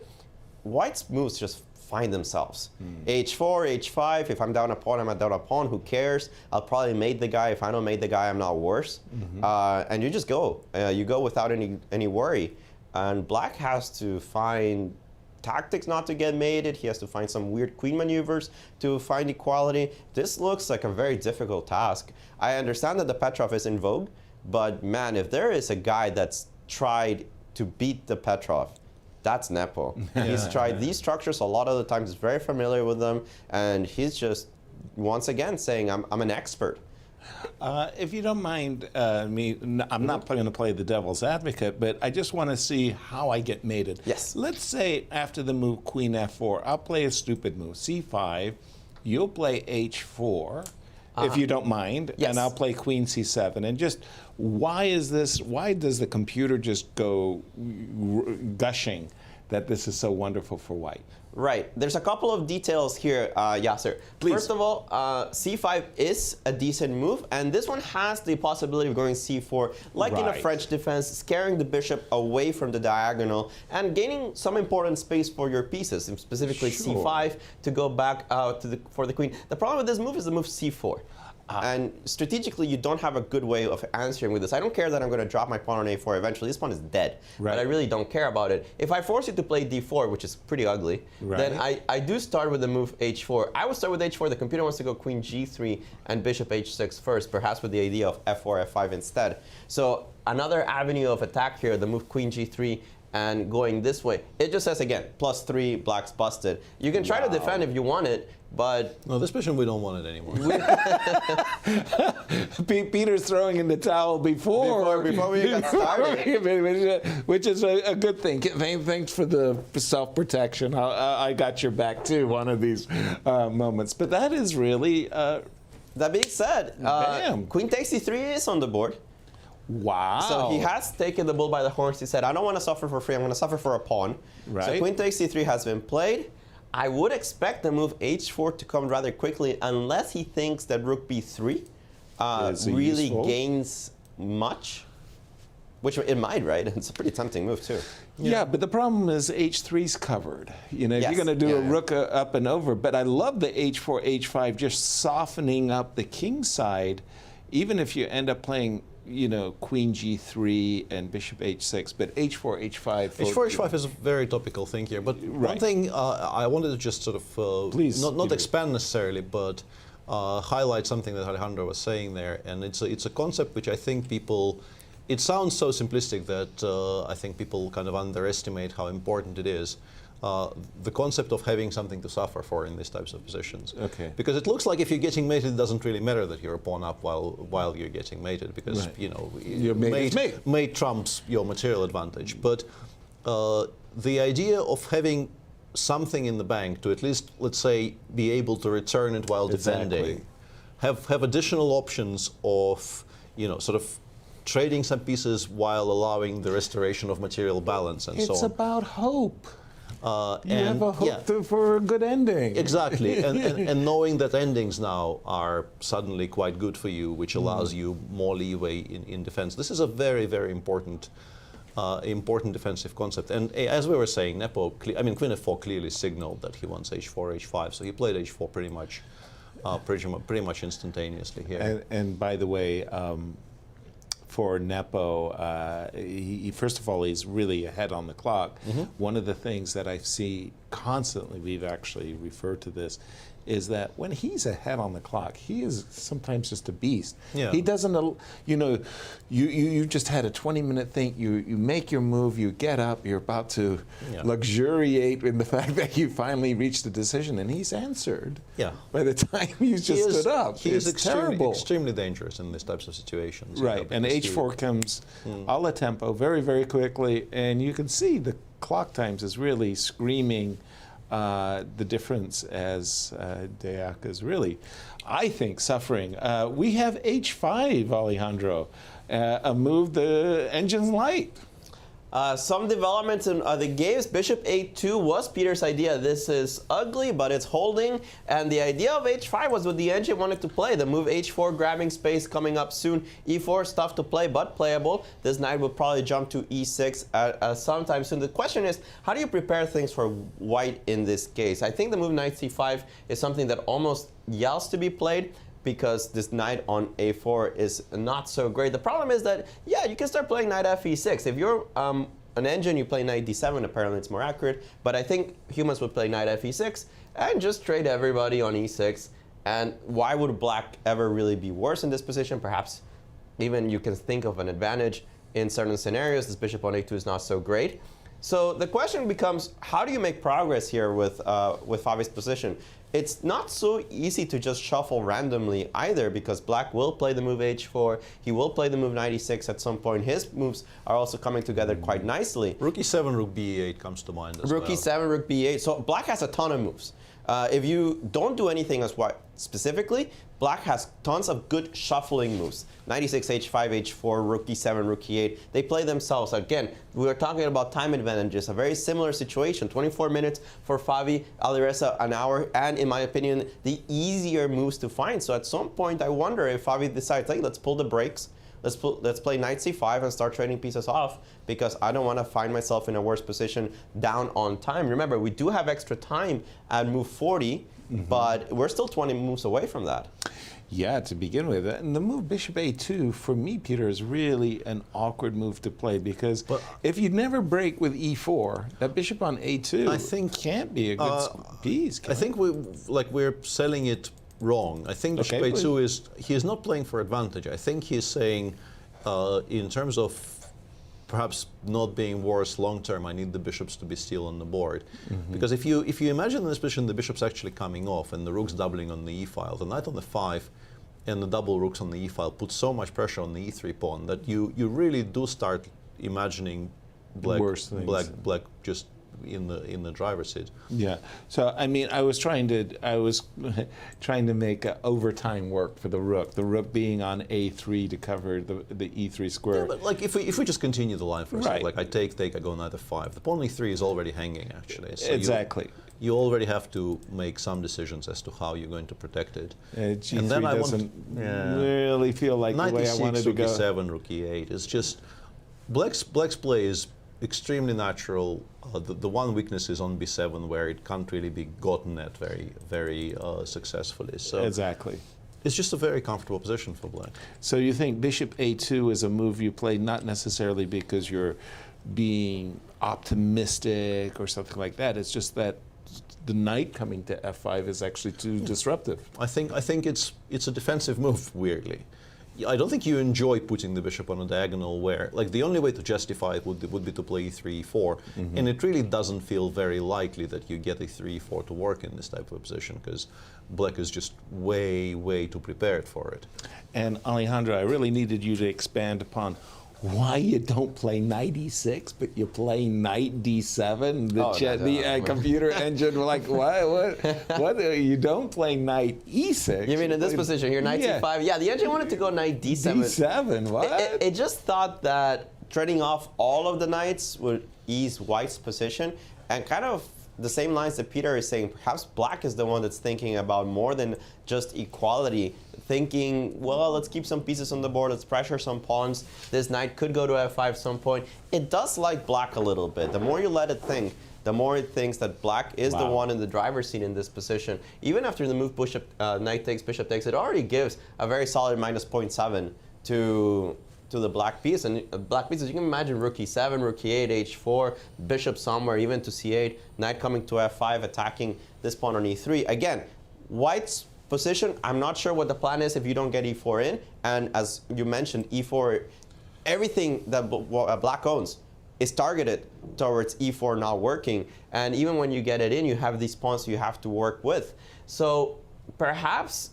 white's moves just find themselves. H4, H5, if I'm down a pawn, I'm down a pawn, who cares? I'll probably mate the guy. If I don't mate the guy, I'm not worse. And you just go. You go without any worry. And black has to find tactics not to get mated. He has to find some weird queen maneuvers to find equality. This looks like a very difficult task. I understand that the Petrov is in vogue, but man, if there is a guy that's tried to beat the Petrov, That's Nepo. He's tried these structures a lot of the times. He's very familiar with them, and he's just once again saying, "I'm an expert." If you don't mind I'm not going to play the devil's advocate, but I just want to see how I get mated. Yes. Let's say after the move Queen F4, I'll play a stupid move, C5. You'll play H4, if you don't mind, and I'll play Queen C7. And just why does the computer just go gushing that this is so wonderful for white? Right. There's a couple of details here, Yasser. Please. First of all, C5 is a decent move, and this one has the possibility of going C4, like in a French defense, scaring the bishop away from the diagonal and gaining some important space for your pieces, specifically C5 to go back for the queen. The problem with this move is the move C4. And strategically, you don't have a good way of answering with this. I don't care that I'm going to drop my pawn on A4 eventually. This pawn is dead. But I really don't care about it. If I force you to play D4, which is pretty ugly, then I do start with the move H4. I would start with H4. The computer wants to go Queen G3 and Bishop H6 first, perhaps with the idea of F4, F5 instead. So another avenue of attack here, the move Queen G3 and going this way. It just says, again, +3, black's busted. You can try to defend if you want it, but... No, this position, we don't want it anymore. Peter's throwing in the towel before we got started. Which is a good thing. Thanks for the self-protection. I got your back, too, one of these moments. But that is really... that being said, Queen takes C3 is on the board. Wow. So he has taken the bull by the horns. He said, I don't want to suffer for free. I'm going to suffer for a pawn. So Queen takes C3 has been played. I would expect the move H4 to come rather quickly unless he thinks that Rook B3 really gains much, which it might, right? It's a pretty tempting move, too. Yeah, but the problem is H3's covered. You know, you're going to do a rook up and over. But I love the H4, H5 just softening up the king side, even if you end up playing, you know, Queen G3 and Bishop H6, but H4, H5. H4, H5 is a very topical thing here. But one thing I wanted to just sort of, not expand necessarily, but highlight something that Alejandro was saying there. And it's a concept which I think people, it sounds so simplistic that I think people kind of underestimate how important it is. The concept of having something to suffer for in these types of positions. Because it looks like if you're getting mated, it doesn't really matter that you're a pawn up while you're getting mated, because you know, your mate trumps your material advantage. But the idea of having something in the bank to at least, let's say, be able to return it while defending, have additional options of, you know, sort of trading some pieces while allowing the restoration of material balance and so on. It's about hope. You have a hope for a good ending. Exactly, and knowing that endings now are suddenly quite good for you, which allows you more leeway in defense. This is a very, very important defensive concept. And as we were saying, Nepo, Queen F4 clearly signaled that he wants H4, H5, so he played H4 pretty much instantaneously here. And by the way, for Nepo, he first of all, he's really ahead on the clock. One of the things that I see constantly, we've actually referred to this, is that when he's ahead on the clock, he is sometimes just a beast. He doesn't, you know, you just had a 20-minute thing, you make your move, you get up, you're about to luxuriate in the fact that you finally reached a decision, and he's answered. By the time he's just stood up. He is extremely dangerous in these types of situations. Right, and H4 comes a la tempo very, very quickly, and you can see the clock times is really screaming the difference as Deac is really, I think, suffering. We have H5, Alejandro, a move the engine's light. Some developments in the games. Bishop A2 was Peter's idea. This is ugly, but it's holding. And the idea of H5 was what the engine wanted to play. The move H4, grabbing space, coming up soon. E4 is tough to play, but playable. This knight will probably jump to E6 sometime soon. The question is, how do you prepare things for white in this case? I think the move knight C5 is something that almost yells to be played, because this knight on A4 is not so great. The problem is that, you can start playing knight FE6. If you're an engine, you play knight D7, apparently it's more accurate, but I think humans would play knight FE6 and just trade everybody on E6. And why would black ever really be worse in this position? Perhaps even you can think of an advantage in certain scenarios. This bishop on A2 is not so great. So the question becomes, how do you make progress here with Favi's position? It's not so easy to just shuffle randomly either, because black will play the move h4, he will play the move knight e6 at some point. His moves are also coming together quite nicely. Rook e7, rook b8 comes to mind as well. Rook e7, rook b8. So black has a ton of moves. If you don't do anything as white specifically, black has tons of good shuffling moves. Knight e6, h5, h4, rook e7, rook e8. They play themselves. Again, we were talking about time advantages. A very similar situation. 24 minutes for Favi, Alireza an hour, and in my opinion, the easier moves to find. So at some point, I wonder if Favi decides, hey, let's pull the brakes. Let's play knight c5 and start trading pieces off, because I don't want to find myself in a worse position down on time. Remember, we do have extra time at move 40, but we're still 20 moves away from that. Yeah, to begin with. And the move bishop a2, for me, Peter, is really an awkward move to play, because if you never break with e4, that bishop on a2 I think can't be a good piece. I think we're selling it wrong. I think bishop a2 he is not playing for advantage. I think he's saying, in terms of perhaps not being worse long term, I need the bishops to be still on the board. Because if you imagine in this position the bishop's actually coming off and the rook's doubling on the e file, the knight on the 5 and the double rooks on the e file put so much pressure on the e3 pawn that you really do start imagining black just in the driver's seat. Yeah. So I mean, I was trying to make overtime work for the rook. The rook being on a3 to cover the e3 square. Yeah, but like if we just continue the line for a second, like I take, I go knight f5. The pawn e3 is already hanging actually. So exactly. You already have to make some decisions as to how you're going to protect it. G3 and then doesn't really feel like the way I wanted to go. Knight e6, rook e7, rook e8. It's just black's play is extremely natural. The one weakness is on b7, where it can't really be gotten at very successfully. So exactly. It's just a very comfortable position for black. So you think bishop a2 is a move you play not necessarily because you're being optimistic or something like that. It's just that the knight coming to f5 is actually too disruptive. I think it's a defensive move, weirdly. I don't think you enjoy putting the bishop on a diagonal where, like, the only way to justify it would be to play e3, e4, and it really doesn't feel very likely that you get e3, e4 to work in this type of position, because black is just way too prepared for it. And Alejandro, I really needed you to expand upon why you don't play knight e6, but you play knight d7. The computer engine were like, what? You don't play knight e6. You mean in this position, you're knight c5? Yeah, the engine wanted to go knight d7. d7, what? It just thought that trading off all of the knights would ease white's position, and kind of the same lines that Peter is saying, perhaps black is the one that's thinking about more than just equality, thinking, well, let's keep some pieces on the board, let's pressure some pawns, this knight could go to f5 at some point. It does like black a little bit. The more you let it think, the more it thinks that black is the one in the driver's seat in this position. Even after the move knight takes, bishop takes, it already gives a very solid minus 0.7 to the black piece. And black pieces, you can imagine rook e7, rook e8, h4, bishop somewhere, even to c8, knight coming to f5, attacking this pawn on e3. Again, white's position, I'm not sure what the plan is if you don't get e4 in. And as you mentioned, e4, everything that black owns is targeted towards e4 not working. And even when you get it in, you have these pawns you have to work with. So perhaps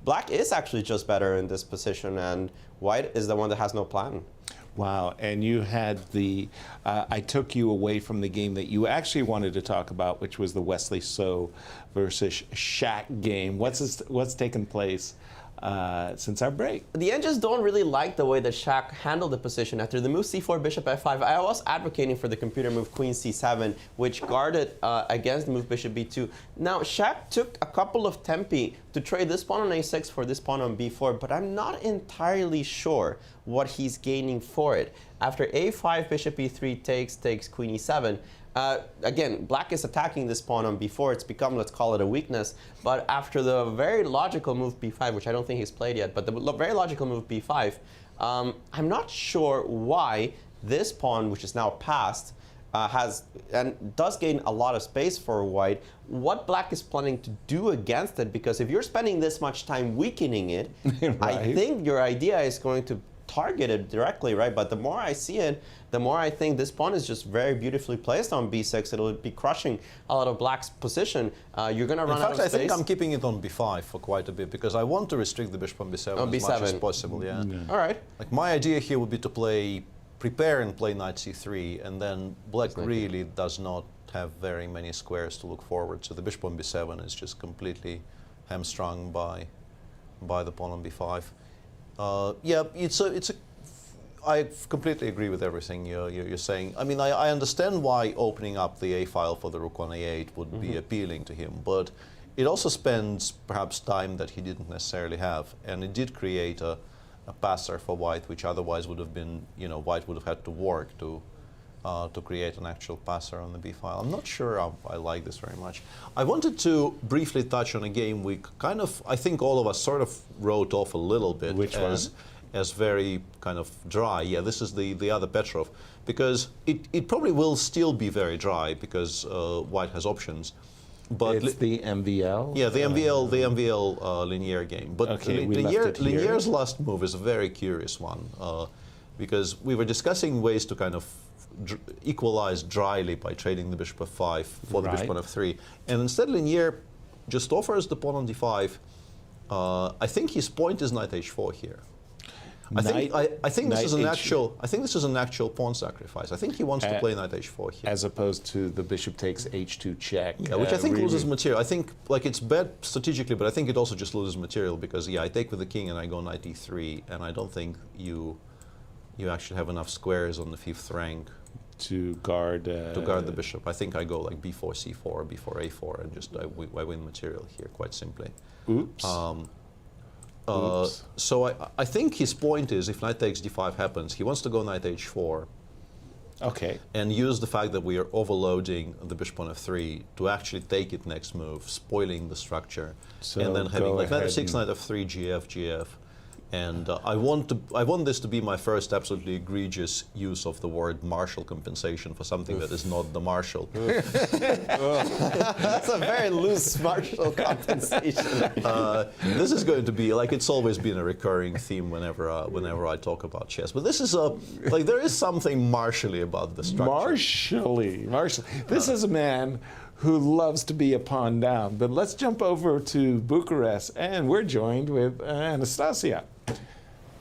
black is actually just better in this position, and white is the one that has no plan. Wow, and you had I took you away from the game that you actually wanted to talk about, which was the Wesley So versus Shaq game. What's taken place since our break? The engines don't really like the way that Shaq handled the position. After the move c4, bishop f5, I was advocating for the computer move queen c7, which guarded against the move bishop b2. Now, Shaq took a couple of tempi to trade this pawn on a6 for this pawn on b4, but I'm not entirely sure what he's gaining for it. After a5, bishop e3 takes queen e7. Again, black is attacking this pawn on b4. It's become, let's call it a weakness. But after the very logical move b5, which I don't think he's played yet, but the very logical move b5, I'm not sure why this pawn, which is now passed, has and does gain a lot of space for white. What black is planning to do against it? Because if you're spending this much time weakening it, right. I think your idea is going to targeted directly, right? But the more I see it, the more I think this pawn is just very beautifully placed on b6. It'll be crushing a lot of black's position. You're going to run out of space. I think I'm keeping it on b5 for quite a bit because I want to restrict the bishop on b7 as much as possible. Yeah. All right. Like my idea here would be to prepare and play knight c3, and then black really does not have very many squares to look forward. So the bishop on b7 is just completely hamstrung by the pawn on b5. Yeah, I completely agree with everything you're saying. I mean, I understand why opening up the a file for the rook on a8 would be appealing to him, but it also spends perhaps time that he didn't necessarily have, and it did create a passer for white, which otherwise would have been, white would have had to work to create an actual passer on the b file. I'm not sure I like this very much. I wanted to briefly touch on a game we kind of, I think all of us sort of wrote off a little bit. Which as very kind of dry. Yeah, this is the other Petrov, because it probably will still be very dry because white has options. But it's the MVL? Yeah, the MVL linear game. But okay, Linier's last move is a very curious one because we were discussing ways to kind of equalize dryly by trading the bishop f5 for the bishop on f3. And instead Linier just offers the pawn on d5. I think his point is knight h4 here. I think this is an actual pawn sacrifice. I think he wants to play knight h4 here, as opposed to the bishop takes h2 check. Yeah, which I think really loses material. I think it's bad strategically, but I think it also just loses material because I take with the king and I go knight e3, and I don't think you actually have enough squares on the 5th rank to guard the bishop. I think I go like b4 c4 or b4 a4 and just I win material here quite simply. Oops. So I think his point is if knight takes d5 happens, he wants to go knight h4. Okay. And use the fact that we are overloading the bishop on f3 to actually take it next move, spoiling the structure, so and then having like knight f6, knight f3, gf, gf. And I want this to be my first absolutely egregious use of the word Marshall compensation for something that is not the Marshall. That's a very loose Marshall compensation. This is going to be like it's always been a recurring theme whenever I talk about chess. But this is there is something martially about the structure. Martially. This is a man who loves to be a pawn down. But let's jump over to Bucharest, and we're joined with Anastasiya.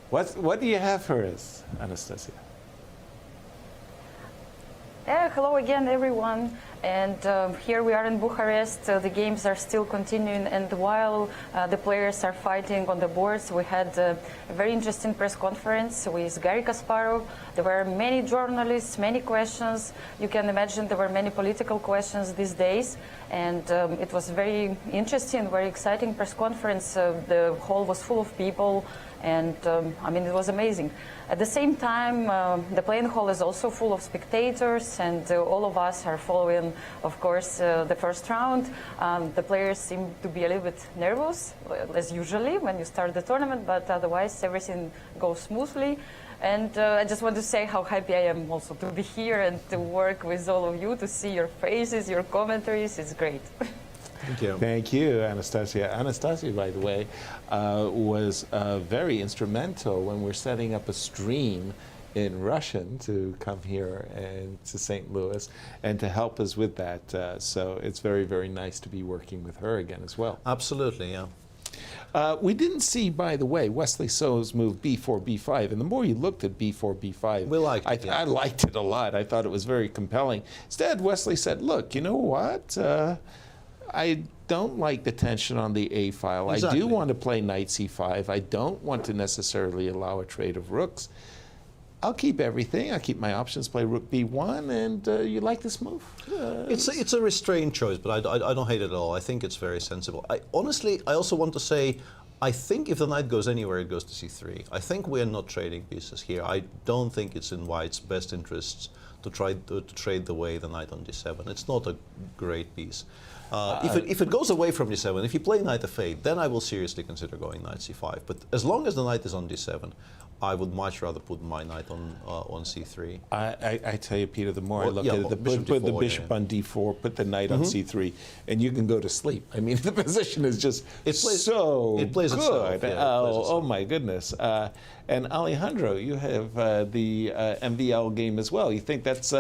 What do you have for us, Anastasiya? Hello again, everyone. And here we are in Bucharest. The games are still continuing, and while the players are fighting on the boards, we had a very interesting press conference with Garry Kasparov. There were many journalists, many questions. You can imagine there were many political questions these days, and it was very interesting, very exciting press conference. The hall was full of people, and I mean, it was amazing. At the same time, the playing hall is also full of spectators, and all of us are following, of course, the first round. The players seem to be a little bit nervous, as usually when you start the tournament, but otherwise everything goes smoothly. And I just want to say how happy I am also to be here and to work with all of you, to see your faces, your commentaries. It's great. Thank you. Thank you, Anastasiya. Anastasiya, by the way, was very instrumental when we're setting up a stream in Russian to come here and to St. Louis and to help us with that. So it's very, very nice to be working with her again as well. Absolutely, yeah. We didn't see, by the way, Wesley So's move b4, b5, and the more you looked at b4, b5, we liked it, I liked it a lot. I thought it was very compelling. Instead, Wesley said, look, you know what? I don't like the tension on the A file. Exactly. I do want to play knight c5. I don't want to necessarily allow a trade of rooks. I'll keep everything. I'll keep my options, play rook b1, and you like this move? It's a restrained choice, but I don't hate it at all. I think it's very sensible. Honestly, I also want to say, I think if the knight goes anywhere, it goes to c3. I think we're not trading pieces here. I don't think it's in white's best interests to to try to trade away the knight on d7. It's not a great piece. If it goes away from d7, if you play knight f8, then I will seriously consider going knight c5. But as long as the knight is on d7, I would much rather put my knight on c3. I tell you, Peter, the more I look yeah, at it, put the bishop on d4, put the knight on c3, and you can go to sleep. I mean, the position is just so it plays good. Itself, yeah, oh my goodness. And Alejandro, you have the MVL game as well. You think that's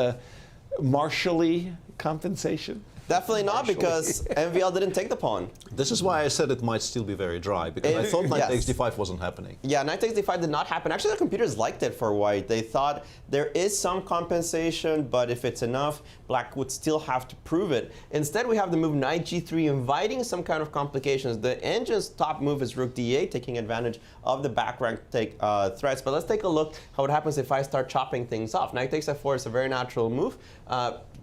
martially compensation? Definitely not, because MVL didn't take the pawn. This is why I said it might still be very dry, because I thought knight takes d5 wasn't happening. Yeah, knight takes d5 did not happen. Actually, the computers liked it for white. They thought there is some compensation, but if it's enough, black would still have to prove it. Instead, we have the move knight g3, inviting some kind of complications. The engine's top move is rook d8, taking advantage of the back rank threats. But let's take a look how it happens if I start chopping things off. Knight takes f4 is a very natural move.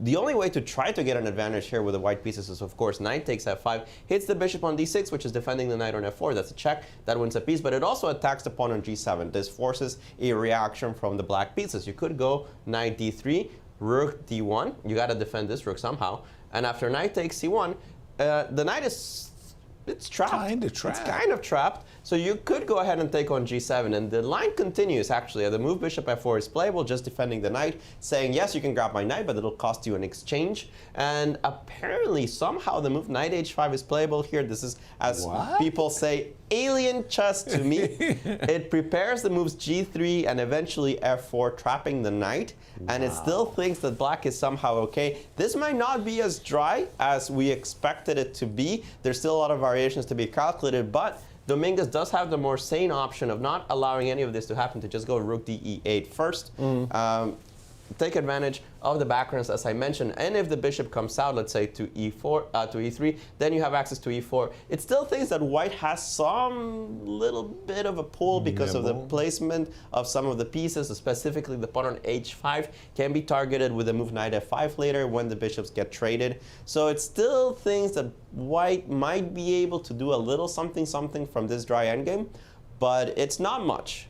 The only way to try to get an advantage here with the white pieces is, of course, knight takes f5, hits the bishop on d6, which is defending the knight on f4. That's a check. That wins a piece, but it also attacks the pawn on g7. This forces a reaction from the black pieces. You could go knight d3, rook d1. You got to defend this rook somehow. And after knight takes c1, the knight is... It's trapped. Kind of trapped. It's kind of trapped. So you could go ahead and take on g7. And the line continues, actually. The move bishop f4 is playable, just defending the knight, saying, yes, you can grab my knight, but it'll cost you an exchange. And apparently, somehow, the move knight h5 is playable here. This is, as people say, alien chess to me. It prepares the moves g3 and eventually f4, trapping the knight. And it still thinks that black is somehow okay. This might not be as dry as we expected it to be. There's still a lot of variations to be calculated, but Dominguez does have the more sane option of not allowing any of this to happen, to just go rook d8 first. Take advantage of the backgrounds, as I mentioned, and if the bishop comes out, let's say to e4, to e3, then you have access to e4. It still thinks that white has some little bit of a pull because of the placement of some of the pieces, specifically the pawn on h5 can be targeted with the move knight f5 later when the bishops get traded. So it still thinks that white might be able to do a little something from this dry endgame, but it's not much.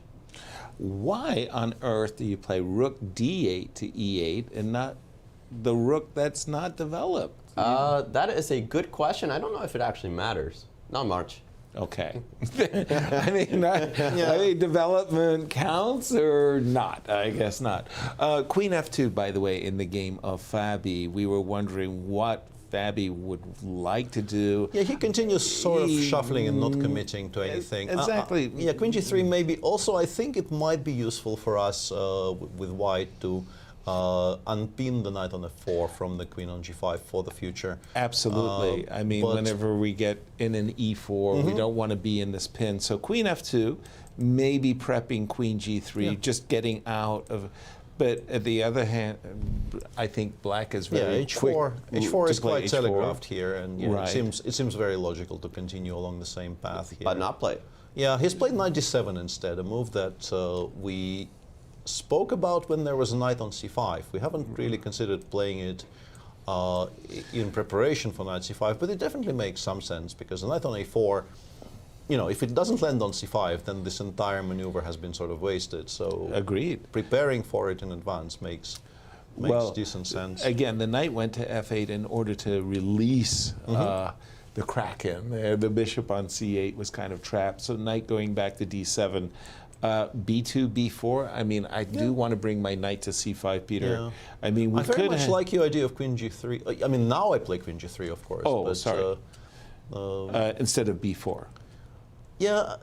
Why on earth do you play rook d8 to e8 and not the rook that's not developed? That is a good question. I don't know if it actually matters. Not much. Okay. I mean, development counts or not? I guess not. Queen f2, by the way, in the game of Fabi, we were wondering what Fabi would like to do. Yeah, he continues sort of shuffling and not committing to anything. Exactly. Yeah, queen g3 maybe. Also, I think it might be useful for us with white to unpin the knight on f4 from the queen on g5 for the future. Absolutely. I mean, whenever we get in an e4, we don't want to be in this pin. So queen f2, maybe prepping queen g3, just getting out of... But at the other hand, I think black is very quick. H4 is quite telegraphed here, and it seems very logical to continue along the same path here. But not play. Yeah, he's played knight d7 instead, a move that we spoke about when there was a knight on c5. We haven't really considered playing it in preparation for knight c5, but it definitely makes some sense, because a knight on a4, you know, if it doesn't land on c5, then this entire maneuver has been sort of wasted. So agreed. Preparing for it in advance makes decent sense. Again, the knight went to f8 in order to release the Kraken. The bishop on c8 was kind of trapped. So knight going back to d7. b2, b4. I mean, I do want to bring my knight to c5, Peter. Yeah. I mean, we I very much like your idea of queen g3. I mean, now I play queen g3, of course. Oh, but, sorry. Instead of b4. Yeah,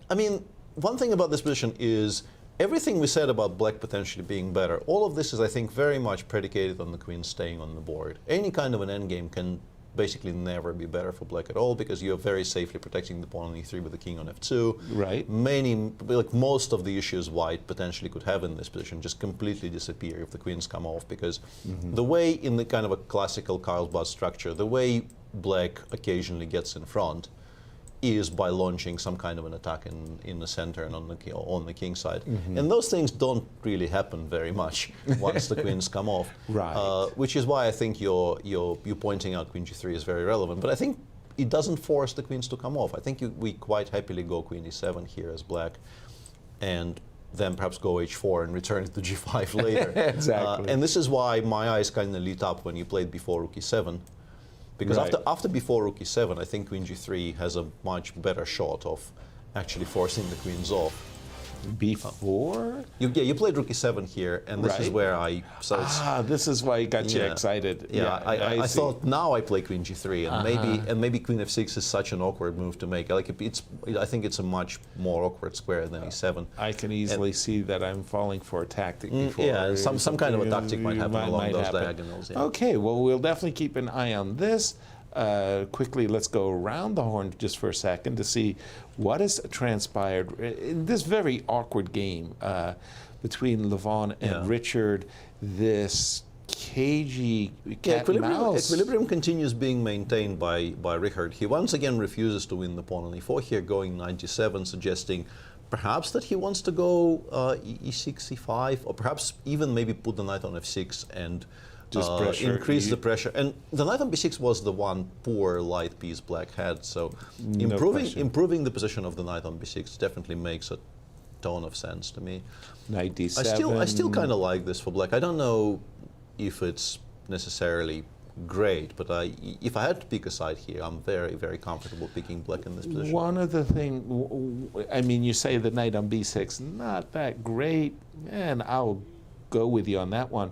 I mean, one thing about this position is everything we said about black potentially being better, all of this is, I think, very much predicated on the queen staying on the board. Any kind of an endgame can basically never be better for black at all, because you're very safely protecting the pawn on e3 with the king on f2. Right. Most of the issues white potentially could have in this position just completely disappear if the queens come off, because the way in the kind of a classical Carlsbad structure, the way black occasionally gets in front is by launching some kind of an attack in the center and on the king side. And those things don't really happen very much once the queens come off. Right. Which is why I think you pointing out queen g3 is very relevant. But I think it doesn't force the queens to come off. I think we quite happily go queen e7 here as black. And then perhaps go h4 and return it to g5 later. Exactly. And this is why my eyes kind of lit up when you played before rook e7. Because after before rook e7, I think queen g3 has a much better shot of actually forcing the queens off. Before? You played rook e7 here, and this is where I... So this is why it got you excited. Yeah, I thought now I play queen g3, and maybe queen f6 is such an awkward move to make. Like I think it's a much more awkward square than e7. I can easily see that I'm falling for a tactic before. Yeah, some kind of a tactic might happen along those diagonals. Yeah. Okay, well, we'll definitely keep an eye on this. Quickly, let's go around the horn just for a second to see what has transpired in this very awkward game between Levon and Richard. This cagey cat and mouse. Equilibrium continues being maintained by Richard. He once again refuses to win the pawn on e4 here, going knight g7, suggesting perhaps that he wants to go e6, e5, or perhaps even maybe put the knight on f6 and increase the pressure. And the knight on b6 was the one poor light piece black had, so improving the position of the knight on b6 definitely makes a ton of sense to me. Knight d7. I still kind of like this for black. I don't know if it's necessarily great, but if I had to pick a side here, I'm very, very comfortable picking black in this position. One of the things, I mean, you say the knight on b6, not that great, and I'll go with you on that one.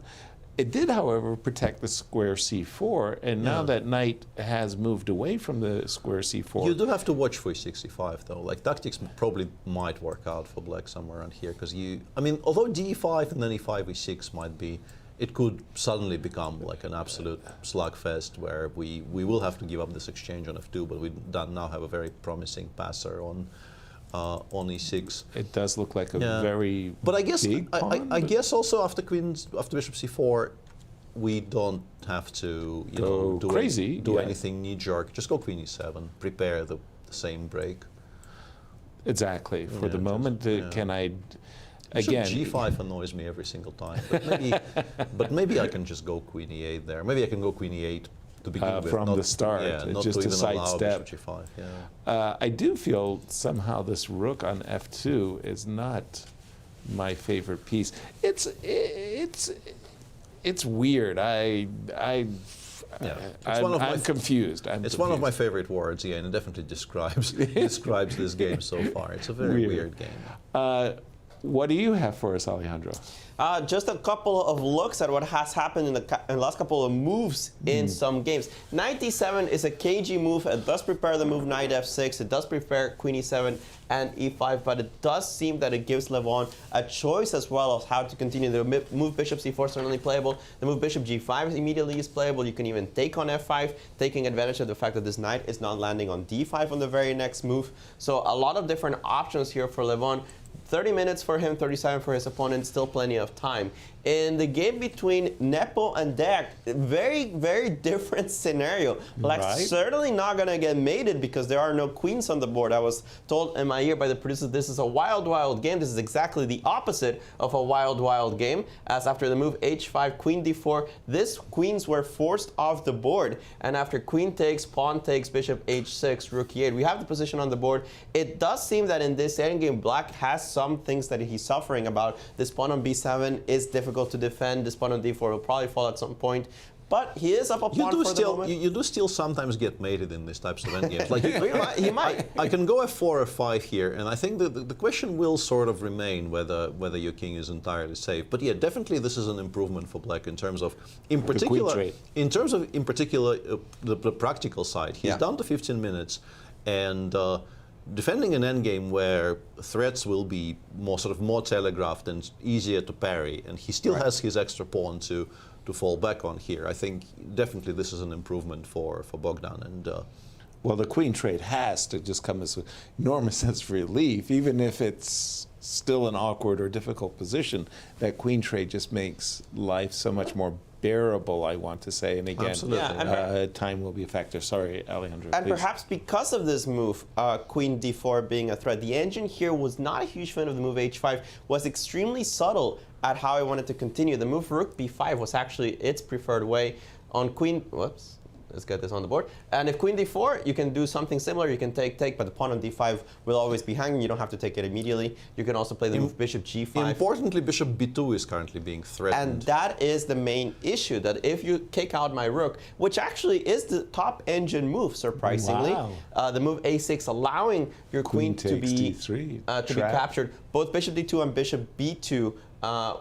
It did, however, protect the square c4, and now that knight has moved away from the square c4. You do have to watch for e6, e5, though. Like, tactics probably might work out for black somewhere around here, because I mean, although d5 and then e5, e6 might be, it could suddenly become like an absolute slugfest where we will have to give up this exchange on f2, but we now have a very promising passer on e6. It does look like a very but I guess big pawn, I guess also after bishop c4, we don't have to do anything knee-jerk. Just go queen e7. Prepare the same break. Exactly. For the moment, can I? Again, g5 annoys me every single time. But maybe I can just go queen e8 there. Maybe I can go queen e8 to begin with. From the start, not just to a sidestep. G5, I do feel somehow this rook on f2 is not my favorite piece. It's weird. I'm confused. It's one of my favorite words, and it definitely describes this game so far. It's a very weird game. What do you have for us, Alejandro? Just a couple of looks at what has happened in the last couple of moves in some games. Knight d7 is a cagey move. It does prepare the move knight f6. It does prepare queen e7 and e5, but it does seem that it gives Levon a choice as well of how to continue. The move bishop c4 is certainly playable. The move bishop g5 immediately is playable. You can even take on f5, taking advantage of the fact that this knight is not landing on d5 on the very next move. So a lot of different options here for Levon. 30 minutes for him, 37 for his opponent, still plenty of time. In the game between Nepo and Deac, very, very different scenario. Black's certainly not going to get mated because there are no queens on the board. I was told in my ear by the producers this is a wild, wild game. This is exactly the opposite of a wild, wild game, as after the move h5, queen d4, these queens were forced off the board. And after queen takes, pawn takes, bishop h6, rook e8, we have the position on the board. It does seem that in this endgame, Black has some things that he's suffering about. This pawn on b7 is difficult to defend. This pawn on d4 will probably fall at some point. But he is up a pawn for the moment. You do still sometimes get mated in these types of endgames. Like he might. I can go f4, f5 here, and I think the question will sort of remain whether your king is entirely safe. But yeah, definitely this is an improvement for Black in terms of, in particular, the practical side. He's down to 15 minutes, and defending an endgame where threats will be more telegraphed and easier to parry, and he still has his extra pawn to fall back on here. I think definitely this is an improvement for Bogdan. And well, the queen trade has to just come as an enormous sense of relief, even if it's still an awkward or difficult position. That queen trade just makes life so much more bearable, I want to say. And again, time will be a factor. Sorry, Alejandro. And perhaps because of this move, queen d4 being a threat, the engine here was not a huge fan of the move h5, was extremely subtle at how I wanted to continue. The move rook b5 was actually its preferred way. On queen, Let's get this on the board. And if queen d4, you can do something similar. You can take, but the pawn on d5 will always be hanging. You don't have to take it immediately. You can also play the move bishop g5. Importantly, bishop b2 is currently being threatened. And that is the main issue, that if you kick out my rook, which actually is the top engine move, surprisingly, the move a6, allowing your queen to be captured. Both bishop d2 and bishop b2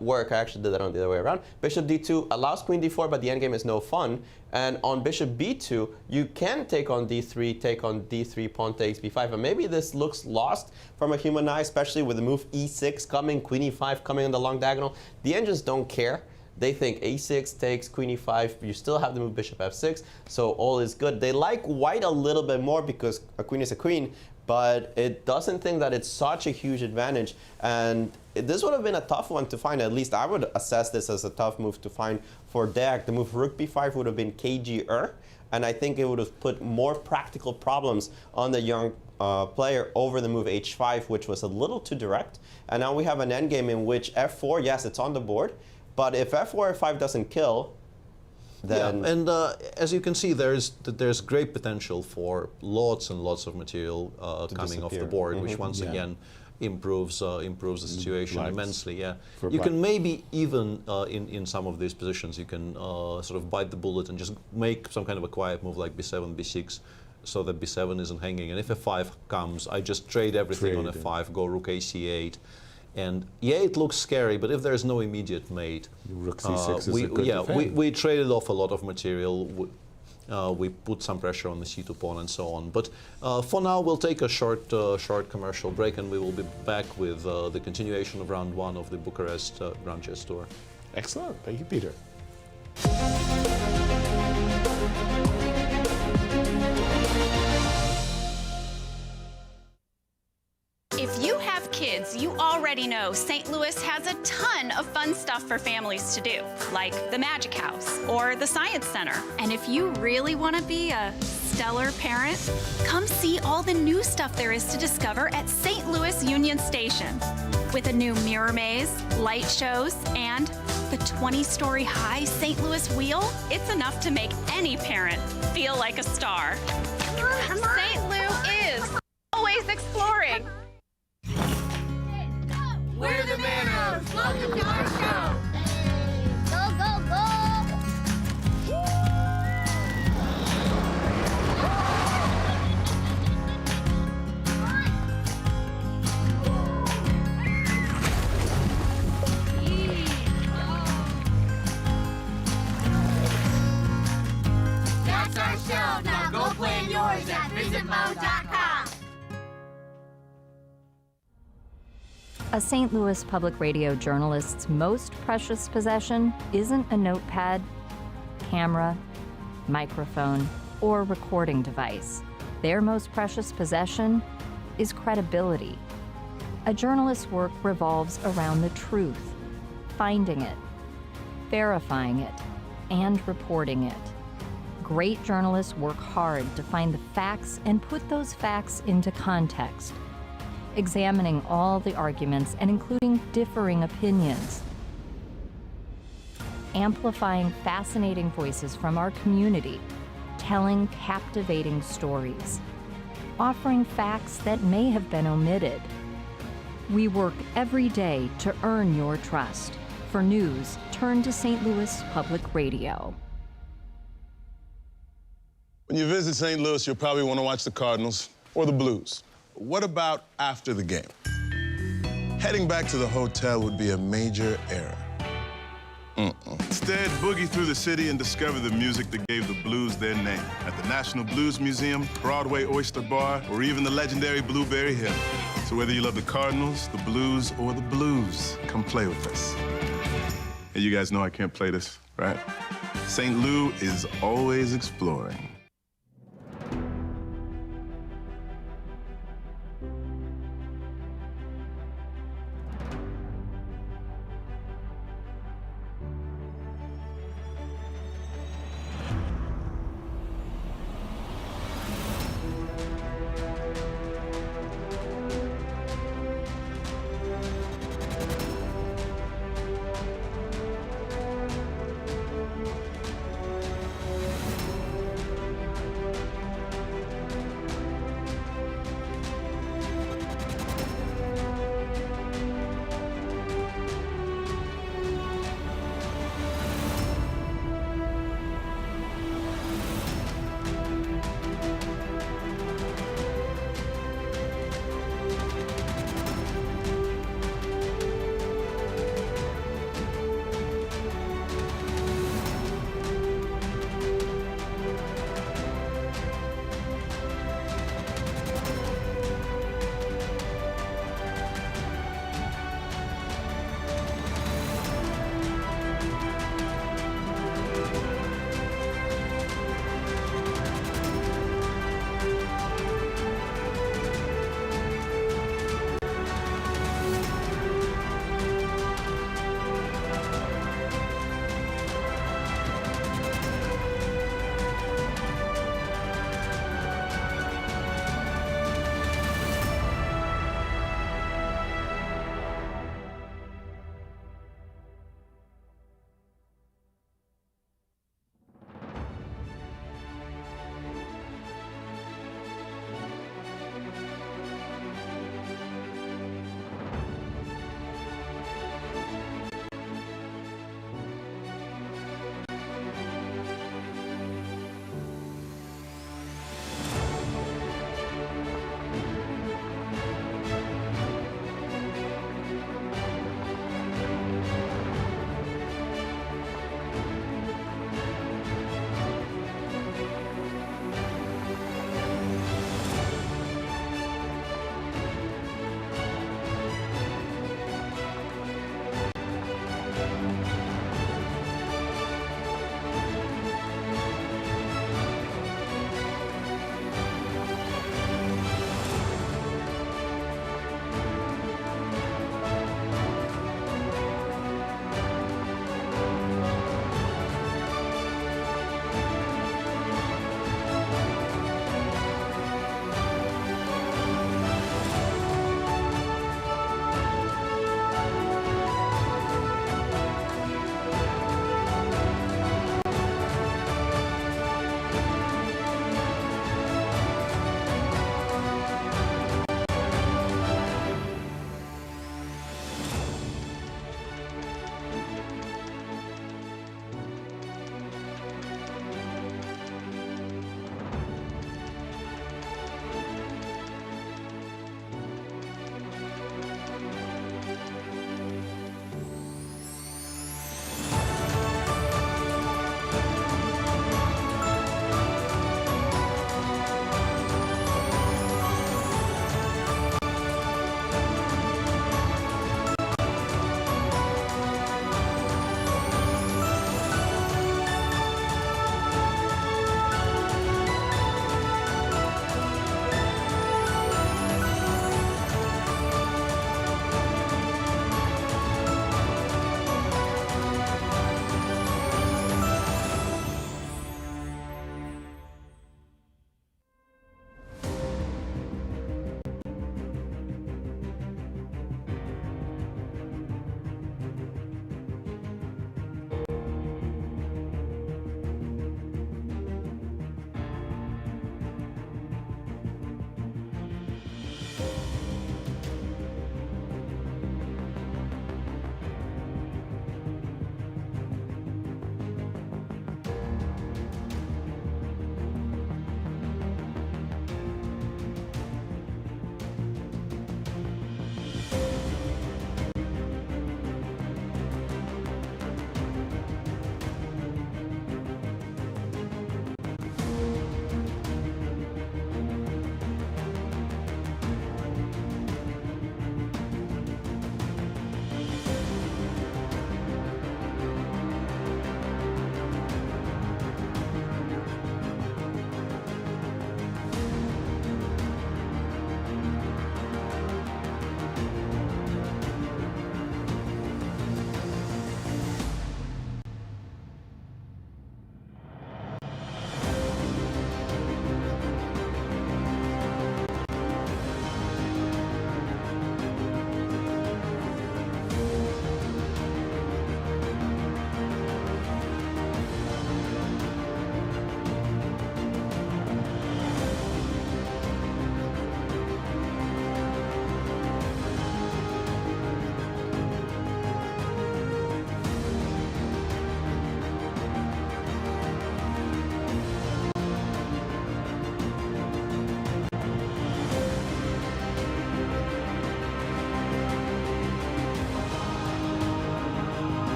work. I actually did that on the other way around. Bishop d2 allows queen d4, but the endgame is no fun. And on bishop b2, you can take on d3, take on d3, pawn takes b5. And maybe this looks lost from a human eye, especially with the move e6 coming, queen e5 coming on the long diagonal. The engines don't care. They think a6 takes queen e5. You still have the move bishop f6, so all is good. They like white a little bit more because a queen is a queen, but it doesn't think that it's such a huge advantage. And this would have been a tough one to find. At least I would assess this as a tough move to find for Deac. The move rook b5 would have been kg-er, and I think it would have put more practical problems on the young player over the move h5, which was a little too direct. And now we have an endgame in which f4, yes, it's on the board, but if f4, f5 doesn't kill, then... Yeah, and as you can see, there's great potential for lots and lots of material coming off the board, which once again improves the situation immensely. Yeah, you can maybe even in some of these positions you can sort of bite the bullet and just make some kind of a quiet move like b7, b6, so that b7 isn't hanging. And if f5 comes, I just trade everything on f5, go rook ac8. And yeah, it looks scary, but if there's no immediate mate, rook c6 is a good defense. we traded off a lot of material. We put some pressure on the c2 pawn and so on. But for now, we'll take a short commercial break, and we will be back with the continuation of round 1 of the Bucharest Grand Chess Tour. Excellent. Thank you, Peter. If you have kids, you already know St. Louis has a ton of fun stuff for families to do, like the Magic House or the Science Center. And if you really want to be a stellar parent, come see all the new stuff there is to discover at St. Louis Union Station. With a new mirror maze, light shows, and the 20-story high St. Louis wheel, it's enough to make any parent feel like a star. St. Louis is always exploring. We're the Manos. Welcome to our show. Go, go, go. That's our show. Now go plan yours at visitmo.com. A St. Louis Public Radio journalist's most precious possession isn't a notepad, camera, microphone, or recording device. Their most precious possession is credibility. A journalist's work revolves around the truth, finding it, verifying it, and reporting it. Great journalists work hard to find the facts and put those facts into context, examining all the arguments and including differing opinions, amplifying fascinating voices from our community, telling captivating stories, offering facts that may have been omitted. We work every day to earn your trust. For news, turn to St. Louis Public Radio. When you visit St. Louis, you'll probably want to watch the Cardinals or the Blues. What about after the game? Heading back to the hotel would be a major error. Instead, boogie through the city and discover the music that gave the blues their name at the National Blues Museum, Broadway Oyster Bar, or even the legendary Blueberry Hill. So whether you love the Cardinals, the Blues, or the blues, come play with us. And you guys know I can't play this, right? St. Lou is always exploring.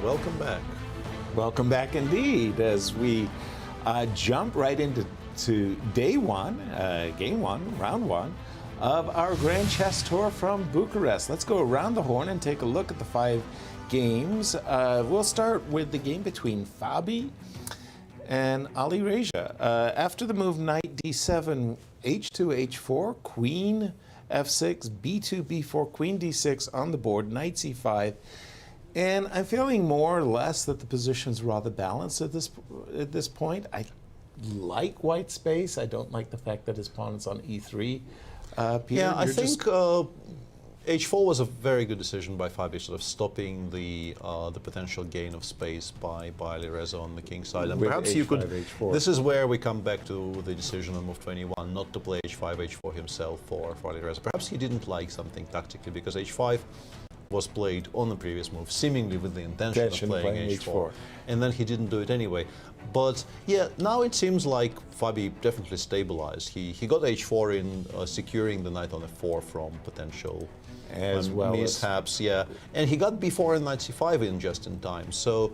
Welcome back. Welcome back indeed, as we jump right into day one, game one, round one of our Grand Chess Tour from Bucharest. Let's go around the horn and take a look at the 5 games. We'll start with the game between Fabi and Alireza. After the move knight d7, h2, h4, queen f6, b2, b4, queen d6 on the board, knight c5. And I'm feeling more or less that the position's rather balanced at this point. I like white space. I don't like the fact that his pawn is on e3. Peter, yeah, I think h4 was a very good decision by Fabi, sort of stopping the potential gain of space by Alireza on the king side. And with perhaps h5, you could. h4. This is where we come back to the decision on move 21, not to play h5, h4 himself for Alireza. Perhaps he didn't like something tactically because h5 was played on the previous move, seemingly with the intention of playing h4. And then he didn't do it anyway. But yeah, now it seems like Fabi definitely stabilized. He got h4 in securing the knight on f4 from potential mishaps. Yeah, and he got b4 and knight c5 in just in time. So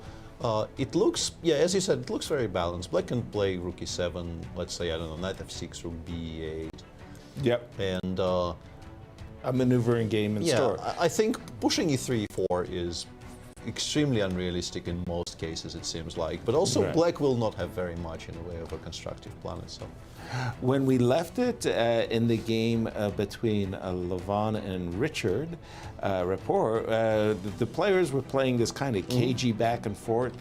it looks, yeah, as you said, it looks very balanced. Black can play rook e7, let's say, I don't know, knight f6, rook b8. Yep. And a maneuvering game in store. I think pushing e3, e4 is extremely unrealistic in most cases, it seems like. But also, Black will not have very much in the way of a constructive plan itself. When we left it in the game between Levon and Richard Rapport, the players were playing this kind of cagey back and forth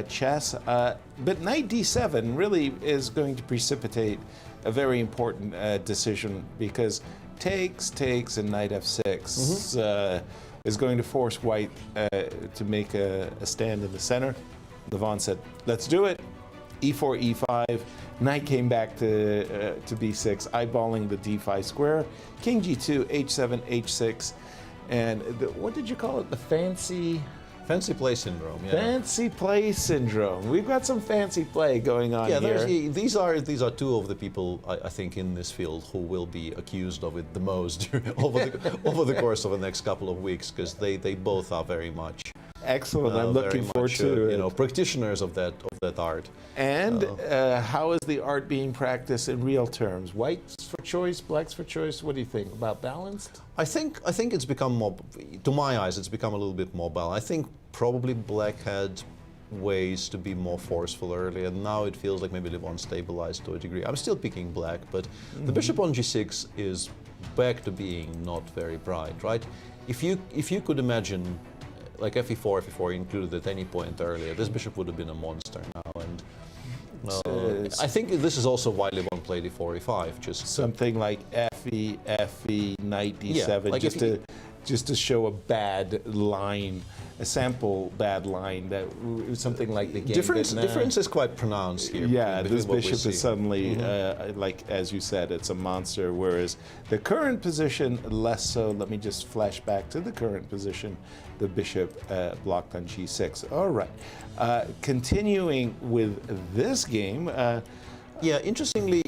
chess. But knight d7 really is going to precipitate a very important decision, because takes, and knight f6 is going to force white to make a stand in the center. Levon said, let's do it. e4, e5. Knight came back to b6, eyeballing the d5 square. King g2, h7, h6. And what did you call it? The fancy play syndrome. Yeah. Fancy play syndrome. We've got some fancy play going on here. These are two of the people I think in this field who will be accused of it the most over the course of the next couple of weeks, because they both are very much excellent. I'm looking forward to it. Practitioners of that art. And how is the art being practiced in real terms? Whites for choice, blacks for choice. What do you think about balanced? I think it's become more, to my eyes, it's become a little bit more balanced. I think probably black had ways to be more forceful earlier. Now it feels like maybe Levon stabilized to a degree. I'm still picking black, but the bishop on g6 is back to being not very bright, right? If you could imagine, like fe4 included at any point earlier, this bishop would have been a monster now. And I think this is also why Levon played e4, e5. Just something like fe, knight d7, like just to show a bad line, a sample bad line, that something like the game. Difference is quite pronounced here. Yeah, this bishop is suddenly, like as you said, it's a monster, whereas the current position less so. Let me just flash back to the current position. The bishop blocked on g6. All right. Continuing with this game. Yeah, interestingly,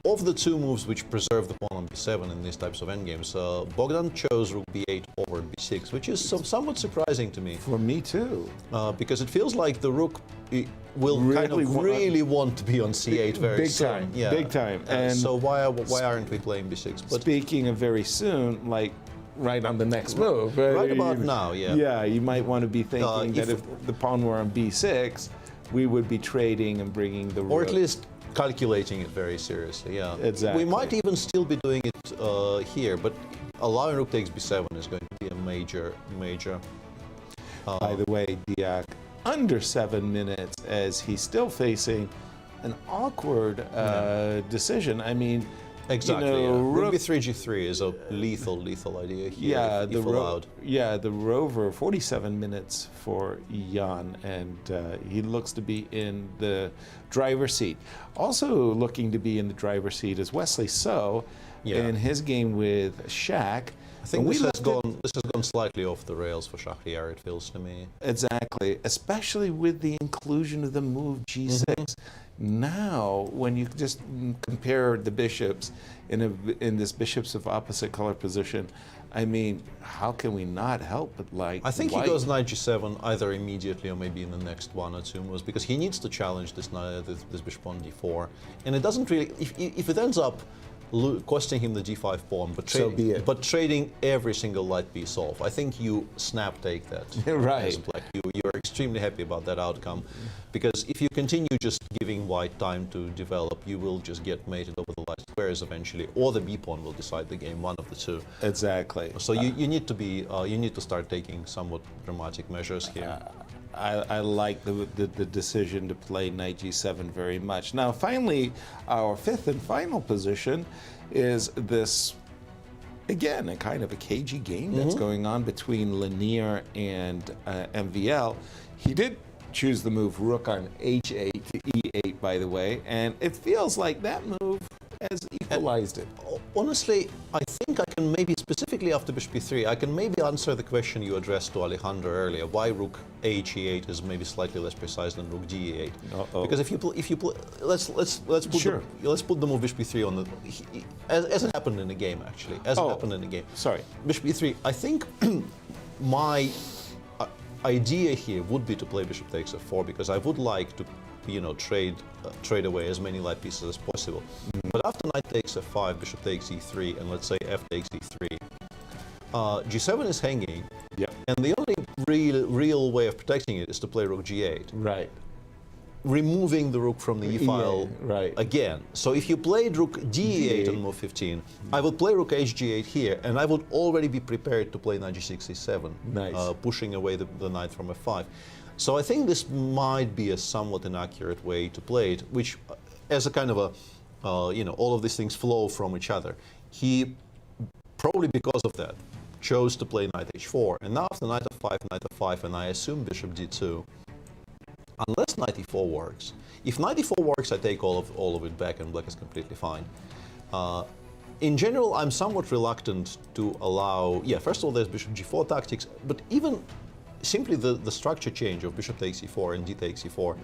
of the two moves which preserve the pawn on b7 in these types of endgames, Bogdan chose rook b8 over b6, which is somewhat surprising to me. For me too. Because it feels like the rook will really want to be on c8 very soon. Big time, yeah. Big time. And so why aren't we playing b6? But speaking of very soon, like right on the next move. Right about now, yeah. Yeah, you might want to be thinking that if the pawn were on b6, we would be trading and bringing the rook. Or at least calculating it very seriously. Yeah, exactly. We might even still be doing it here, but allowing rook takes b7 is going to be a major. By the way, Deac under 7 minutes as he's still facing an awkward decision. I mean, exactly. You know, rook b3 g3 is a lethal idea here. Yeah, the rover 47 minutes for Jan, and he looks to be in the driver's seat. Also looking to be in the driver's seat is Wesley So in his game with Shaq. I think this has gone slightly off the rails for Shahriar, it feels to me. Exactly, especially with the inclusion of the move g6. Now, when you just compare the bishops in this bishops of opposite color position, I mean, how can we not help but like? I think he goes knight g7 either immediately or maybe in the next 1 or 2 moves, because he needs to challenge this bishop on d4, and it doesn't really. If it ends up costing him the g5 pawn, but trading every single light piece off, I think you snap take that. Right. You're extremely happy about that outcome, because if you continue just giving white time to develop, you will just get mated over the light squares eventually, or the b pawn will decide the game, one of the two. Exactly. So you need to be you need to start taking somewhat dramatic measures here. I like the decision to play knight g7 very much. Now, finally, our fifth and final position is this, again, a kind of a cagey game that's going on between Lanier and MVL. He did choose the move rook on h8 to e8, by the way, and it feels like that move has equalized it. Honestly, I think I can maybe, specifically after bishop b3, I can maybe answer the question you addressed to Alejandro earlier, why rook h8 is maybe slightly less precise than rook d8. Because if you play, let's put the move bishop b3 on the, as it happened in the game, actually, Sorry. Bishop b3, I think my idea here would be to play bishop takes f4, because I would like to, trade away as many light pieces as possible. But after knight takes f5, bishop takes e3, and let's say f takes e3, g7 is hanging, and the only real way of protecting it is to play rook g8. Right. Removing the rook from the e-file again. So if you played rook d8 on move 15, I would play rook hg8 here, and I would already be prepared to play knight g6, e7, pushing away the knight from f5. So I think this might be a somewhat inaccurate way to play it, which, as a kind of a, all of these things flow from each other. He, probably because of that, chose to play knight h4, and now after knight f5, and I assume bishop d2, unless knight e4 works. If knight e4 works, I take all of it back, and black is completely fine. In general, I'm somewhat reluctant to allow, first of all, there's bishop g4 tactics, but even simply the structure change of bishop takes e4 and d takes e4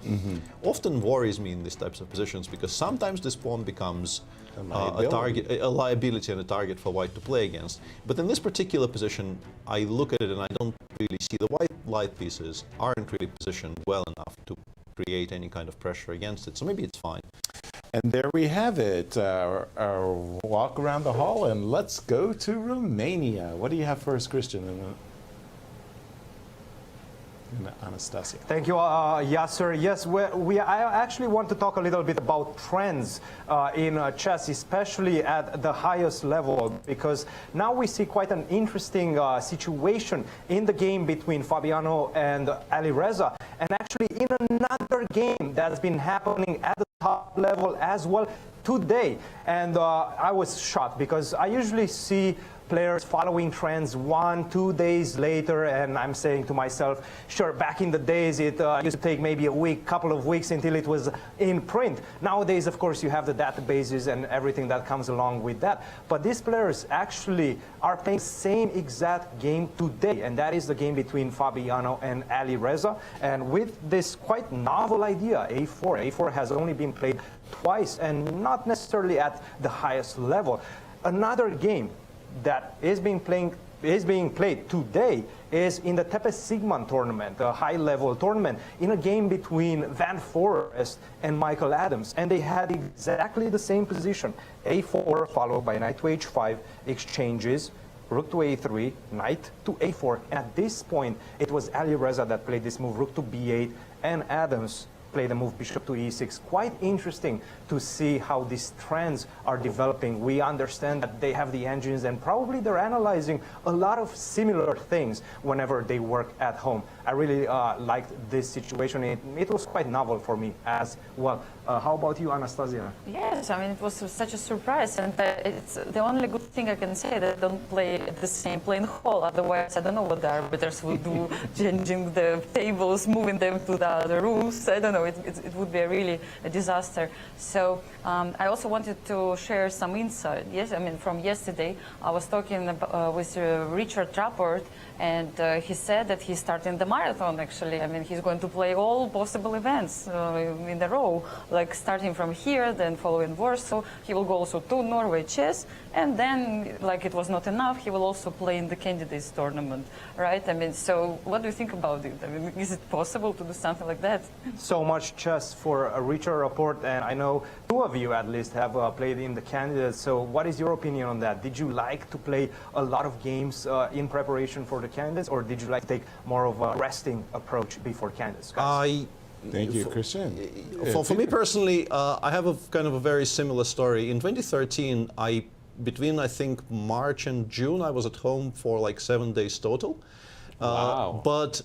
often worries me in these types of positions, because sometimes this pawn becomes a liability and a target for white to play against. But in this particular position, I look at it and I don't really see the white light pieces aren't really positioned well enough to create any kind of pressure against it. So maybe it's fine. And there we have it, our walk around the hall, and let's go to Romania. What do you have for us, Cristian? Anastasiya. Thank you, Yasser. Yes, I actually want to talk a little bit about trends in chess, especially at the highest level, because now we see quite an interesting situation in the game between Fabiano and Alireza, and actually in another game that's been happening at the top level as well today. And I was shocked, because I usually see players following trends 1-2 days later, and I'm saying to myself, sure, back in the days it used to take maybe a week, couple of weeks until it was in print. Nowadays, of course, you have the databases and everything that comes along with that. But these players actually are playing the same exact game today, and that is the game between Fabiano and Alireza. And with this quite novel idea, a4. a4 has only been played twice, and not necessarily at the highest level. Another game that is being played today is in the Tepes-Sigman tournament, a high-level tournament, in a game between Van Forest and Michael Adams, and they had exactly the same position: a4 followed by knight to h5 exchanges, rook to a3, knight to a4. And at this point, it was Alireza that played this move, rook to b8, and Adams play the move bishop to e6. Quite interesting to see how these trends are developing. We understand that they have the engines and probably they're analyzing a lot of similar things whenever they work at home. I really liked this situation. It was quite novel for me as well. How about you, Anastasiya? Yes, I mean, it was such a surprise, and it's the only good thing I can say that don't play at the same playing hall. Otherwise, I don't know what the arbiters will do, changing the tables, moving them to the other rooms. I don't know. It would be really a disaster. So I also wanted to share some insight. Yes, I mean, from yesterday, I was talking with Richard Rapport, and he said that he's starting the marathon, actually. I mean, he's going to play all possible events in a row, like starting from here, then following Warsaw. He will go also to Norway Chess, and then, like it was not enough, he will also play in the candidates tournament, right? I mean, so what do you think about it? I mean, is it possible to do something like that? So much chess for Richard Rapport, and I know two of you at least have played in the candidates. So what is your opinion on that? Did you like to play a lot of games in preparation for the candidates, or did you like to take more of a resting approach before candidates? Thank you, Cristian. For me personally, I have a kind of a very similar story. In 2013, between I think March and June, I was at home for like 7 days total. Wow. But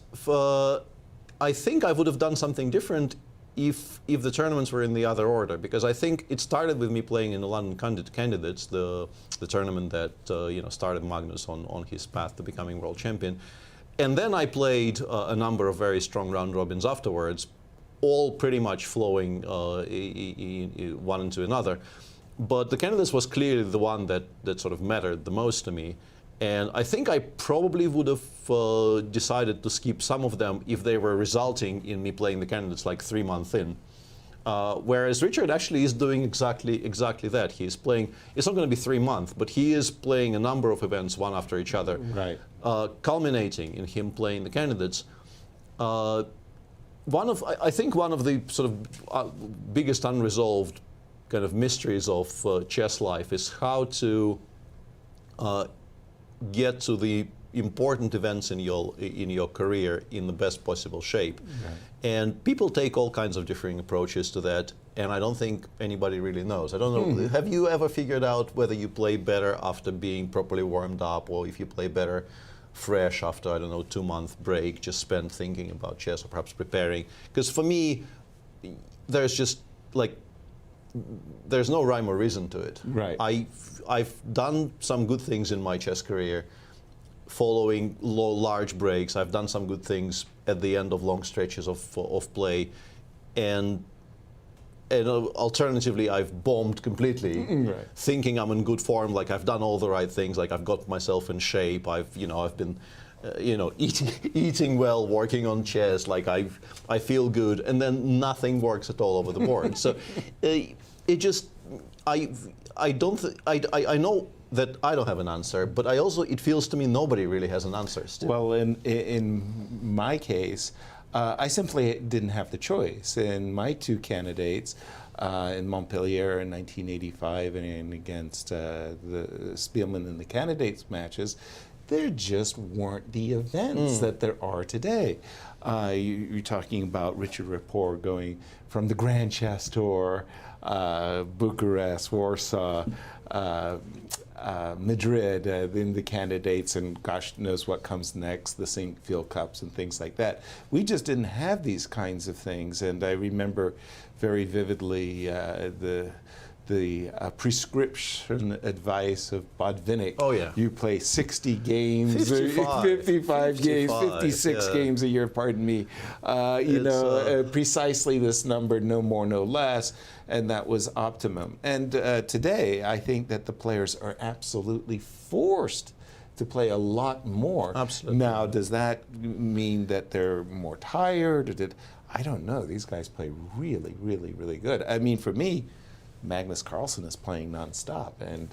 I think I would have done something different if the tournaments were in the other order, because I think it started with me playing in the London Candidates, the tournament that started Magnus on his path to becoming world champion. And then I played a number of very strong round robins afterwards, all pretty much flowing one into another. But the candidates was clearly the one that sort of mattered the most to me. And I think I probably would have decided to skip some of them if they were resulting in me playing the candidates like 3 months in. Whereas Richard actually is doing exactly that. He's playing, it's not going to be 3 months, but he is playing a number of events one after each other, right. Culminating in him playing the candidates. I think one of the sort of biggest unresolved kind of mysteries of chess life is how to get to the important events in your career in the best possible shape. Right. And people take all kinds of differing approaches to that, and I don't think anybody really knows. I don't know, have you ever figured out whether you play better after being properly warmed up, or if you play better fresh after, I don't know, 2-month break, just spent thinking about chess or perhaps preparing? Because for me, there's just like, there's no rhyme or reason to it. Right. I've done some good things in my chess career following large breaks. I've done some good things at the end of long stretches of play, and alternatively, I've bombed completely, right. thinking I'm in good form, like I've done all the right things, like I've got myself in shape, I've been eating well, working on chess, like I feel good, and then nothing works at all over the board. So it just, I know that I don't have an answer, but it feels to me nobody really has an answer still. Well, in my case, I simply didn't have the choice. In my 2 candidates, in Montpellier in 1985 and against the Spielman in the candidates matches, there just weren't the events that there are today. You're talking about Richard Rapport going from the Grand Chess Tour, Bucharest, Warsaw, Madrid, in the candidates, and gosh knows what comes next, the St. Field Cups and things like that. We just didn't have these kinds of things, and I remember very vividly the prescription advice of Botvinnik. Oh, yeah. You play 60 games, 55 games, 56 games a year, pardon me. Precisely this number, no more, no less, and that was optimum. And today, I think that the players are absolutely forced to play a lot more. Absolutely. Now, does that mean that they're more tired? I don't know. These guys play really, really, really good. I mean, for me, Magnus Carlsen is playing nonstop, and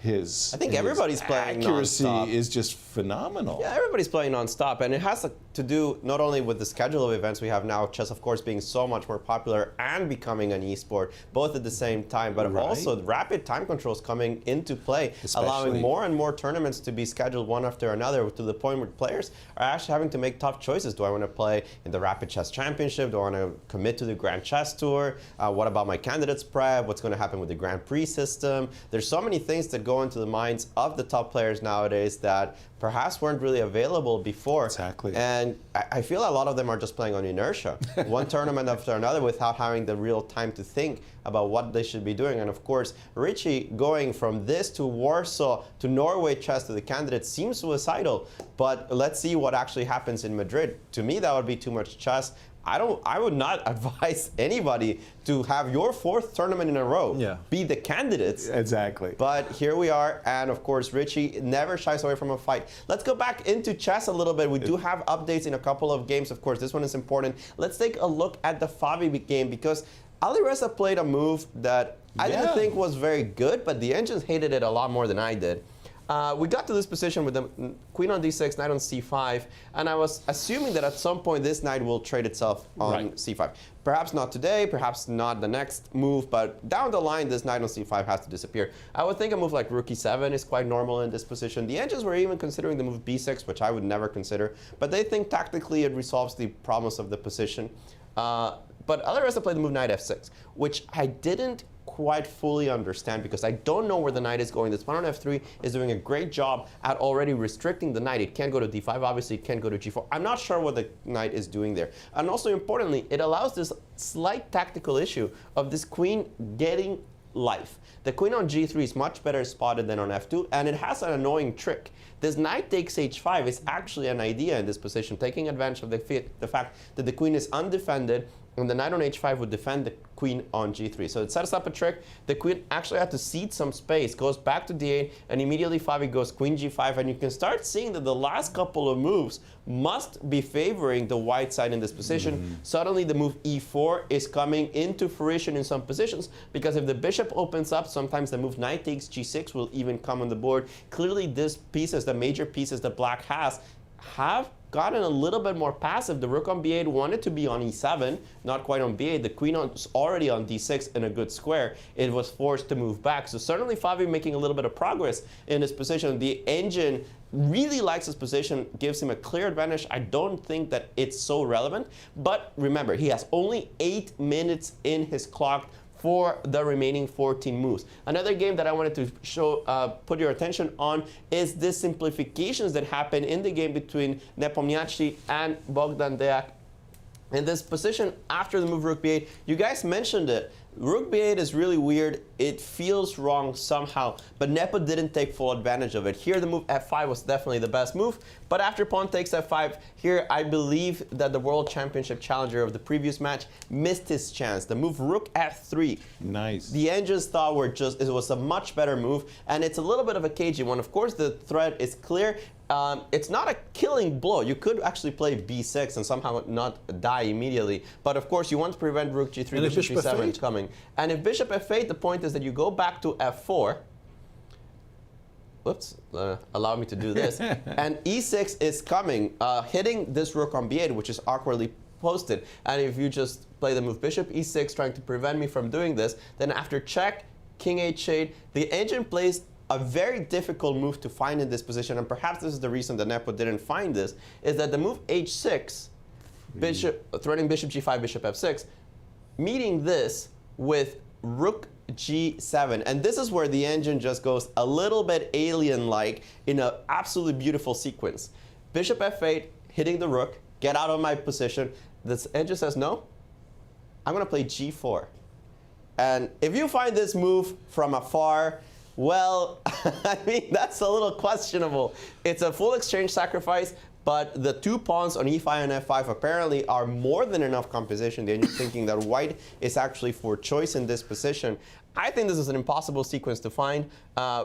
his I think everybody's playing accuracy non-stop. is just phenomenal. Yeah, everybody's playing non-stop, and it has to do not only with the schedule of events we have now, chess of course being so much more popular and becoming an esport, both at the same time, but also rapid time controls coming into play, allowing more and more tournaments to be scheduled one after another, to the point where players are actually having to make tough choices. Do I want to play in the Rapid Chess Championship? Do I want to commit to the Grand Chess Tour? What about my candidates prep? What's going to happen with the Grand Prix system? There's so many things that go into the minds of the top players nowadays that perhaps weren't really available before. Exactly. And I feel a lot of them are just playing on inertia, one tournament after another without having the real time to think about what they should be doing. And of course, Richie going from this to Warsaw to Norway chess to the candidates seems suicidal, but let's see what actually happens in Madrid. To me, that would be too much chess. I would not advise anybody to have your 4th tournament in a row be the candidates. Exactly. But here we are, and of course, Richie never shies away from a fight. Let's go back into chess a little bit. We do have updates in a couple of games. Of course, this one is important. Let's take a look at the Favi game, because Alireza played a move that I didn't think was very good, but the engines hated it a lot more than I did. We got to this position with the queen on d6, knight on c5, and I was assuming that at some point this knight will trade itself on c5. Perhaps not today, perhaps not the next move, but down the line this knight on c5 has to disappear. I would think a move like rook e7 is quite normal in this position. The engines were even considering the move b6, which I would never consider, but they think tactically it resolves the problems of the position. But Alireza played the move knight f6, which I didn't quite fully understand because I don't know where the knight is going. This pawn on f3 is doing a great job at already restricting the knight. It can't go to d5, obviously it can't go to g4. I'm not sure what the knight is doing there. And also importantly, it allows this slight tactical issue of this queen getting life. The queen on g3 is much better spotted than on f2, and it has an annoying trick. This knight takes h5 is actually an idea in this position, taking advantage of the fact that the queen is undefended, and the knight on h5 would defend the queen on g3. So it sets up a trick. The queen actually had to cede some space, goes back to d8, and immediately Favi goes queen g5, and you can start seeing that the last couple of moves must be favoring the white side in this position. Suddenly the move e4 is coming into fruition in some positions, because if the bishop opens up, sometimes the move knight takes g6 will even come on the board. Clearly these pieces, the major pieces that black has, have gotten a little bit more passive. The rook on b8 wanted to be on e7, not quite on b8. The queen was already on d6 in a good square. It was forced to move back. So certainly Favi making a little bit of progress in his position. The engine really likes his position, gives him a clear advantage. I don't think that it's so relevant. But remember, he has only 8 minutes in his clock for the remaining 14 moves. Another game that I wanted to show, put your attention on is the simplifications that happen in the game between Nepomniachtchi and Bogdan Deac. In this position after the move rook b8, you guys mentioned it. Rook b8 is really weird. It feels wrong somehow, but Nepo didn't take full advantage of it. Here the move f5 was definitely the best move, but after pawn takes f5, here I believe that the World Championship challenger of the previous match missed his chance. The move rook f3. Nice. The engines thought it was a much better move, and it's a little bit of a cagey one. Of course, the threat is clear. It's not a killing blow. You could actually play b6 and somehow not die immediately. But of course, you want to prevent rook g3, bishop b7 coming. And if bishop f8, the point is that you go back to f4. Whoops, allow me to do this. And e6 is coming, hitting this rook on b8, which is awkwardly posted. And if you just play the move bishop e6, trying to prevent me from doing this, then after check, king h8, the engine plays a very difficult move to find in this position, and perhaps this is the reason that Nepo didn't find this, is that the move h6, threatening bishop g5, bishop f6, meeting this with rook g7. And this is where the engine just goes a little bit alien-like in an absolutely beautiful sequence. Bishop f8, hitting the rook, get out of my position. This engine says, no, I'm going to play g4. And if you find this move from afar, well, I mean, that's a little questionable. It's a full exchange sacrifice, but the 2 pawns on e5 and f5 apparently are more than enough composition. Then you're thinking that white is actually for choice in this position. I think this is an impossible sequence to find.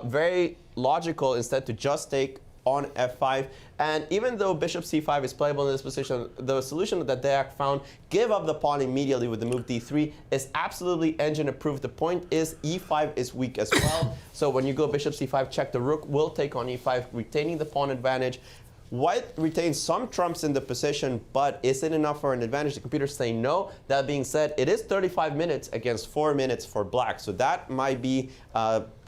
Very logical instead to just take on f5. And even though bishop c5 is playable in this position, the solution that Deac found, give up the pawn immediately with the move d3, is absolutely engine approved. The point is e5 is weak as well. So when you go bishop c5, check, the rook will take on e5, retaining the pawn advantage. White retains some trumps in the position, but is it enough for an advantage? The computer's saying no. That being said, it is 35 minutes against 4 minutes for black. So that might be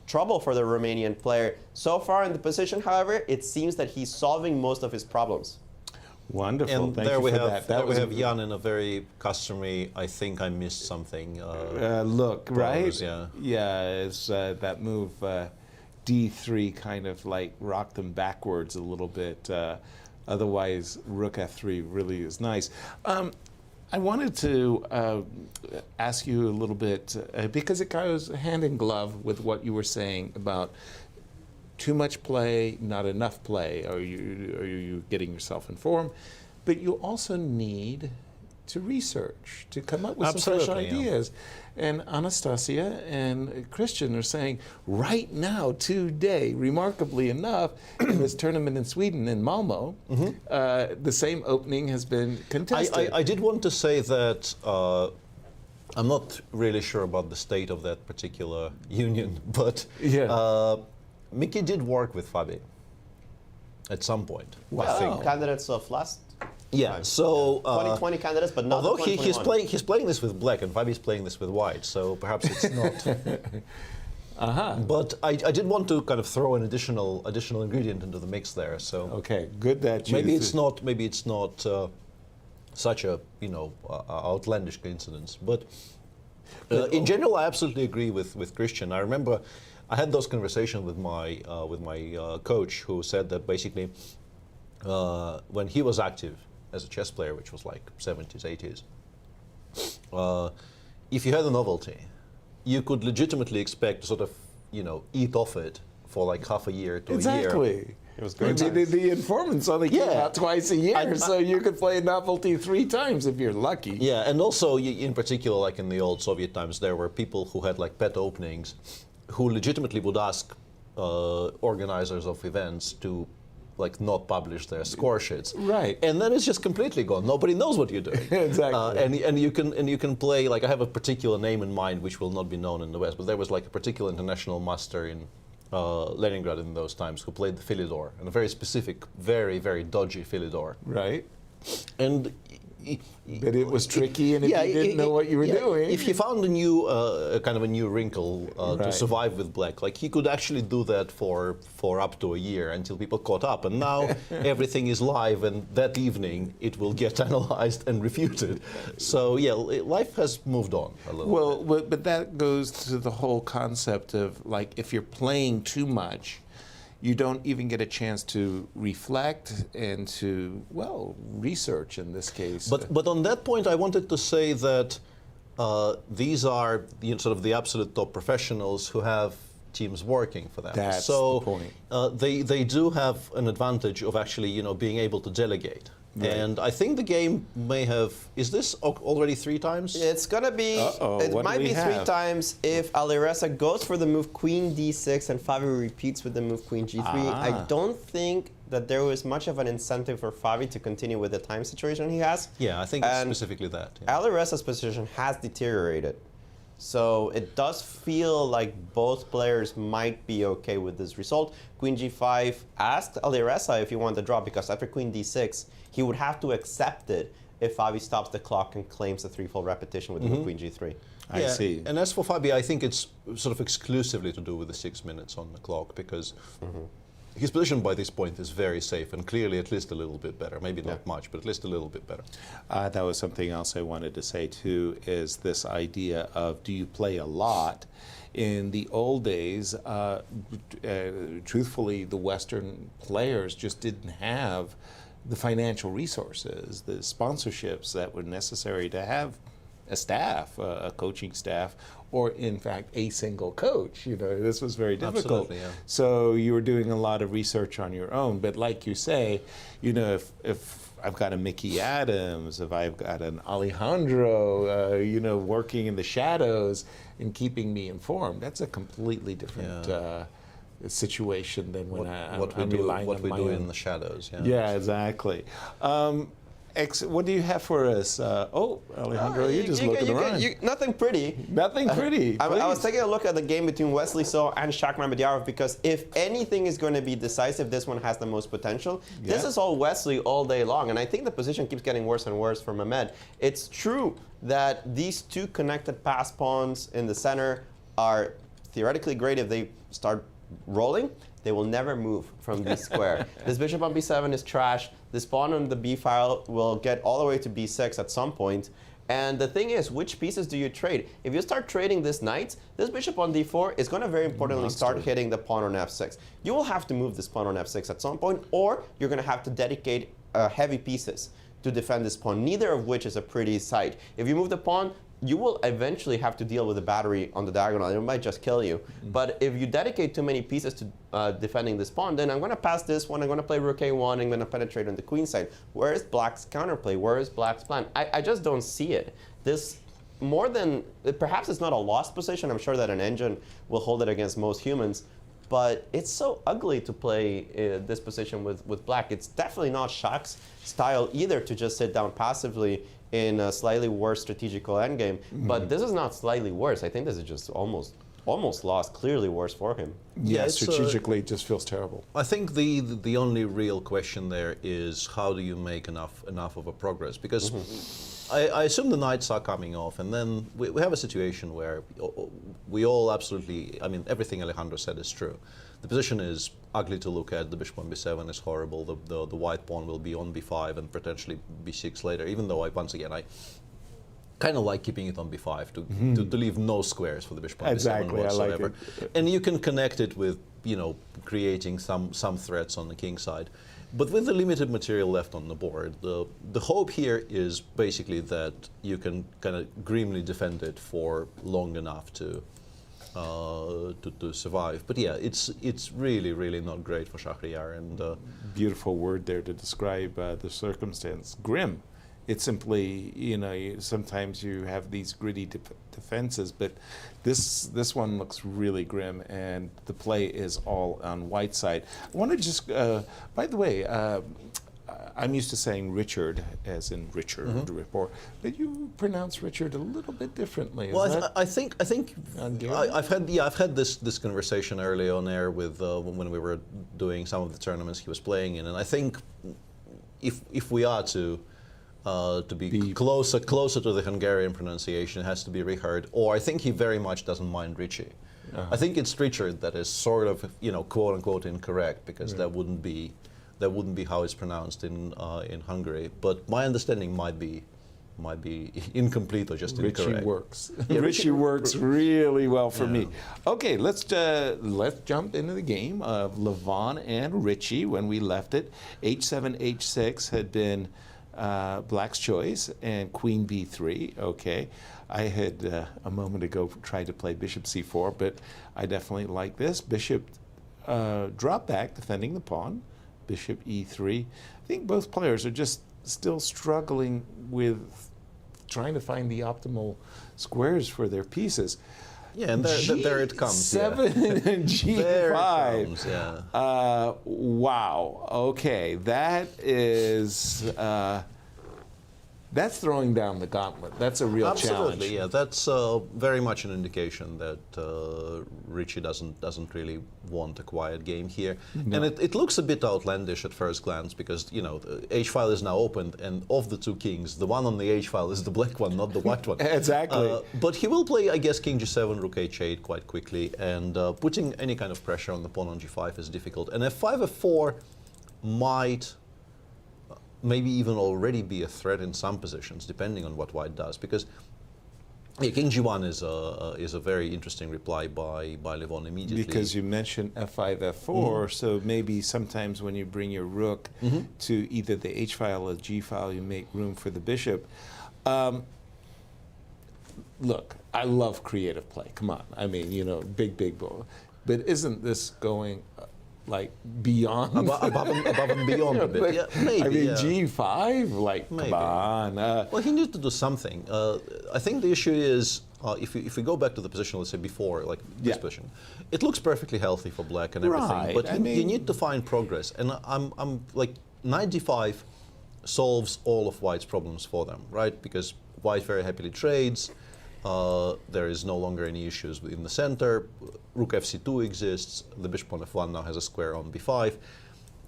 trouble for the Romanian player. So far in the position, however, it seems that he's solving most of his problems. Wonderful. And Thank there you we for have, that. there we have Jan in a very customary, I think I missed something. Look, right? pose, yeah. Yeah, it's that move. D3 kind of like rocked them backwards a little bit. Otherwise, rook f3 really is nice. I wanted to ask you a little bit, because it goes hand in glove with what you were saying about too much play, not enough play. Are you getting yourself informed? But you also need to research, to come up with some fresh ideas. And Anastasiya and Cristian are saying, right now, today, remarkably enough, in this tournament in Sweden, in Malmo, the same opening has been contested. I did want to say that I'm not really sure about the state of that particular union, but Mickey did work with Fabi at some point. Wow. I think. Candidates of last. Yeah, so 2020 candidates, but not although the 2021. he's playing this with black, and Fabi's playing this with white, so perhaps it's not. But I did want to kind of throw an additional ingredient into the mix there. So okay, good that you. Maybe it's not such a outlandish coincidence, but in general, I absolutely agree with Cristian. I remember I had those conversations with my coach, who said that basically when he was active as a chess player, which was like 70s, 80s, if you had a novelty, you could legitimately expect to sort of, eat off it for like half a year to a year. Exactly. It was great. The informants only came out twice a year, so you could play a novelty 3 times if you're lucky. Yeah, and also in particular, like in the old Soviet times, there were people who had like pet openings, who legitimately would ask organizers of events to not publish their score sheets. Right. And then it's just completely gone. Nobody knows what you're doing. Exactly. And you can play, like, I have a particular name in mind which will not be known in the West, but there was like a particular international master in Leningrad in those times who played the Philidor, and a very specific, very, very dodgy Philidor. Right. And but it was tricky, and if you didn't know what you were doing. If he found a new kind of a new wrinkle to survive with black, like he could actually do that for up to a year until people caught up. And now everything is live, and that evening it will get analyzed and refuted. So yeah, life has moved on a little bit. But that goes to the whole concept of, like, if you're playing too much, you don't even get a chance to reflect and to, research in this case. But on that point, I wanted to say that these are sort of the absolute top professionals who have teams working for them. That's so the point. They do have an advantage of actually being able to delegate. Right. And I think the game may have, is this already 3 times? It's going to be, it might be 3 times if Alireza goes for the move Queen d6 and Fabi repeats with the move Queen g3. I don't think that there was much of an incentive for Fabi to continue with the time situation he has. Yeah, I think it's specifically that. Yeah. Alireza's position has deteriorated. So it does feel like both players might be okay with this result. Queen g5 asked Alireza if he wanted to draw, because after Queen d6, he would have to accept it if Fabi stops the clock and claims the 3-fold repetition with the Queen g3. I see. And as for Fabi, I think it's sort of exclusively to do with the 6 minutes on the clock, because his position by this point is very safe, and clearly at least a little bit better. Maybe not much, but at least a little bit better. That was something else I wanted to say too, is this idea of, do you play a lot? In the old days, truthfully, the Western players just didn't have the financial resources, the sponsorships that were necessary to have a staff, a coaching staff, or in fact a single coach. This was very difficult. Absolutely, yeah. So you were doing a lot of research on your own. But like you say, if I've got a Mickey Adams, if I've got an Alejandro, working in the shadows and keeping me informed, that's a completely different situation than when what I'm relying what on we my do own. in the shadows. Yeah. Yeah, exactly. What do you have for us? Alejandro, you're just looking around. Nothing pretty. Nothing pretty. I was taking a look at the game between Wesley So and Mamedyarov because if anything is going to be decisive, this one has the most potential. Yeah. This is all Wesley all day long, and I think the position keeps getting worse and worse for Mamed. It's true that these two connected pass pawns in the center are theoretically great if they start rolling. They will never move from this square. This bishop on b7 is trash. This pawn on the b file will get all the way to b6 at some point. And the thing is, which pieces do you trade? If you start trading this knight, this bishop on d4 is going to very importantly start hitting the pawn on f6. You will have to move this pawn on f6 at some point, or you're going to have to dedicate heavy pieces to defend this pawn, neither of which is a pretty sight. If you move the pawn, you will eventually have to deal with the battery on the diagonal. It might just kill you. But if you dedicate too many pieces to defending this pawn, then I'm going to pass this one. I'm going to play rook a1. I'm going to penetrate on the queen side. Where is black's counterplay? Where is black's plan? I just don't see it. This more than perhaps it's not a lost position. I'm sure that an engine will hold it against most humans. But it's so ugly to play this position with black. It's definitely not Shach's style either to just sit down passively in a slightly worse strategical endgame. But this is not slightly worse. I think this is just almost lost, clearly worse for him. Yeah, strategically it just feels terrible. I think the only real question there is how do you make enough of a progress? Because I assume the knights are coming off, and then we have a situation where we all absolutely, I mean, everything Alejandro said is true. The position is ugly to look at. The bishop on b7 is horrible. The white pawn will be on b5 and potentially b6 later, even though once again, I kind of like keeping it on b5 to leave no squares for the bishop on b7 whatsoever. I like it. And you can connect it with, creating some threats on the king side. But with the limited material left on the board, the hope here is basically that you can kind of grimly defend it for long enough to survive. But yeah, it's really not great for Shahryar. And beautiful word there to describe the circumstance. Grim. It's simply, sometimes you have these gritty defenses, but this one looks really grim, and the play is all on white side. I want to just, by the way, I'm used to saying Richard, as in Richard Rapport, but you pronounce Richard a little bit differently. Well, I think I've had this conversation early on air with when we were doing some of the tournaments he was playing in, and I think if we are to be closer to the Hungarian pronunciation, it has to be Richard, or I think he very much doesn't mind Richie. I think it's Richard that is sort of, quote unquote incorrect, because that wouldn't be how it's pronounced in Hungary. But my understanding might be incomplete or just incorrect. Richie works. Yeah, Richie works really well for me. Okay, let's jump into the game of Levon and Richie. When we left it, h7, h6 had been black's choice, and queen b3. Okay, I had a moment ago tried to play bishop c4, but I definitely like this. Bishop drop back, defending the pawn. Bishop e3. I think both players are just still struggling with trying to find the optimal squares for their pieces. Yeah, and there it comes. G7 and G5. There it comes, yeah. Wow. Okay, that is. That's throwing down the gauntlet. That's a real challenge. Absolutely, yeah. That's very much an indication that Richie doesn't really want a quiet game here. No. And it looks a bit outlandish at first glance because, the h-file is now opened, and of the two kings, the one on the h-file is the black one, not the white one. Exactly. But he will play, I guess, king g7, rook h8 quite quickly, and putting any kind of pressure on the pawn on g5 is difficult. And f5, f4 might maybe even already be a threat in some positions, depending on what white does. Because king g1 is a very interesting reply by Levon immediately. Because you mentioned f5, f4, so maybe sometimes when you bring your rook to either the h-file or g-file, you make room for the bishop. Look, I love creative play. Come on. I mean, big ball. But isn't this going like beyond above and beyond a bit. Yeah, maybe. I mean, yeah. G5, like Maybe. come on. Well, he needs to do something. I think the issue is if we go back to the position, let's say before, like this position, it looks perfectly healthy for black and everything, Right, but I you mean- need to find progress. And I'm like knight d5 solves all of white's problems for them, right? Because white very happily trades. There is no longer any issues in the center. Rook fc2 exists. The bishop on f1 now has a square on b5.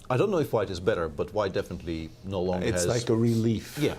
I don't know if white is better, but white definitely no longer has... It's like a relief. Yeah.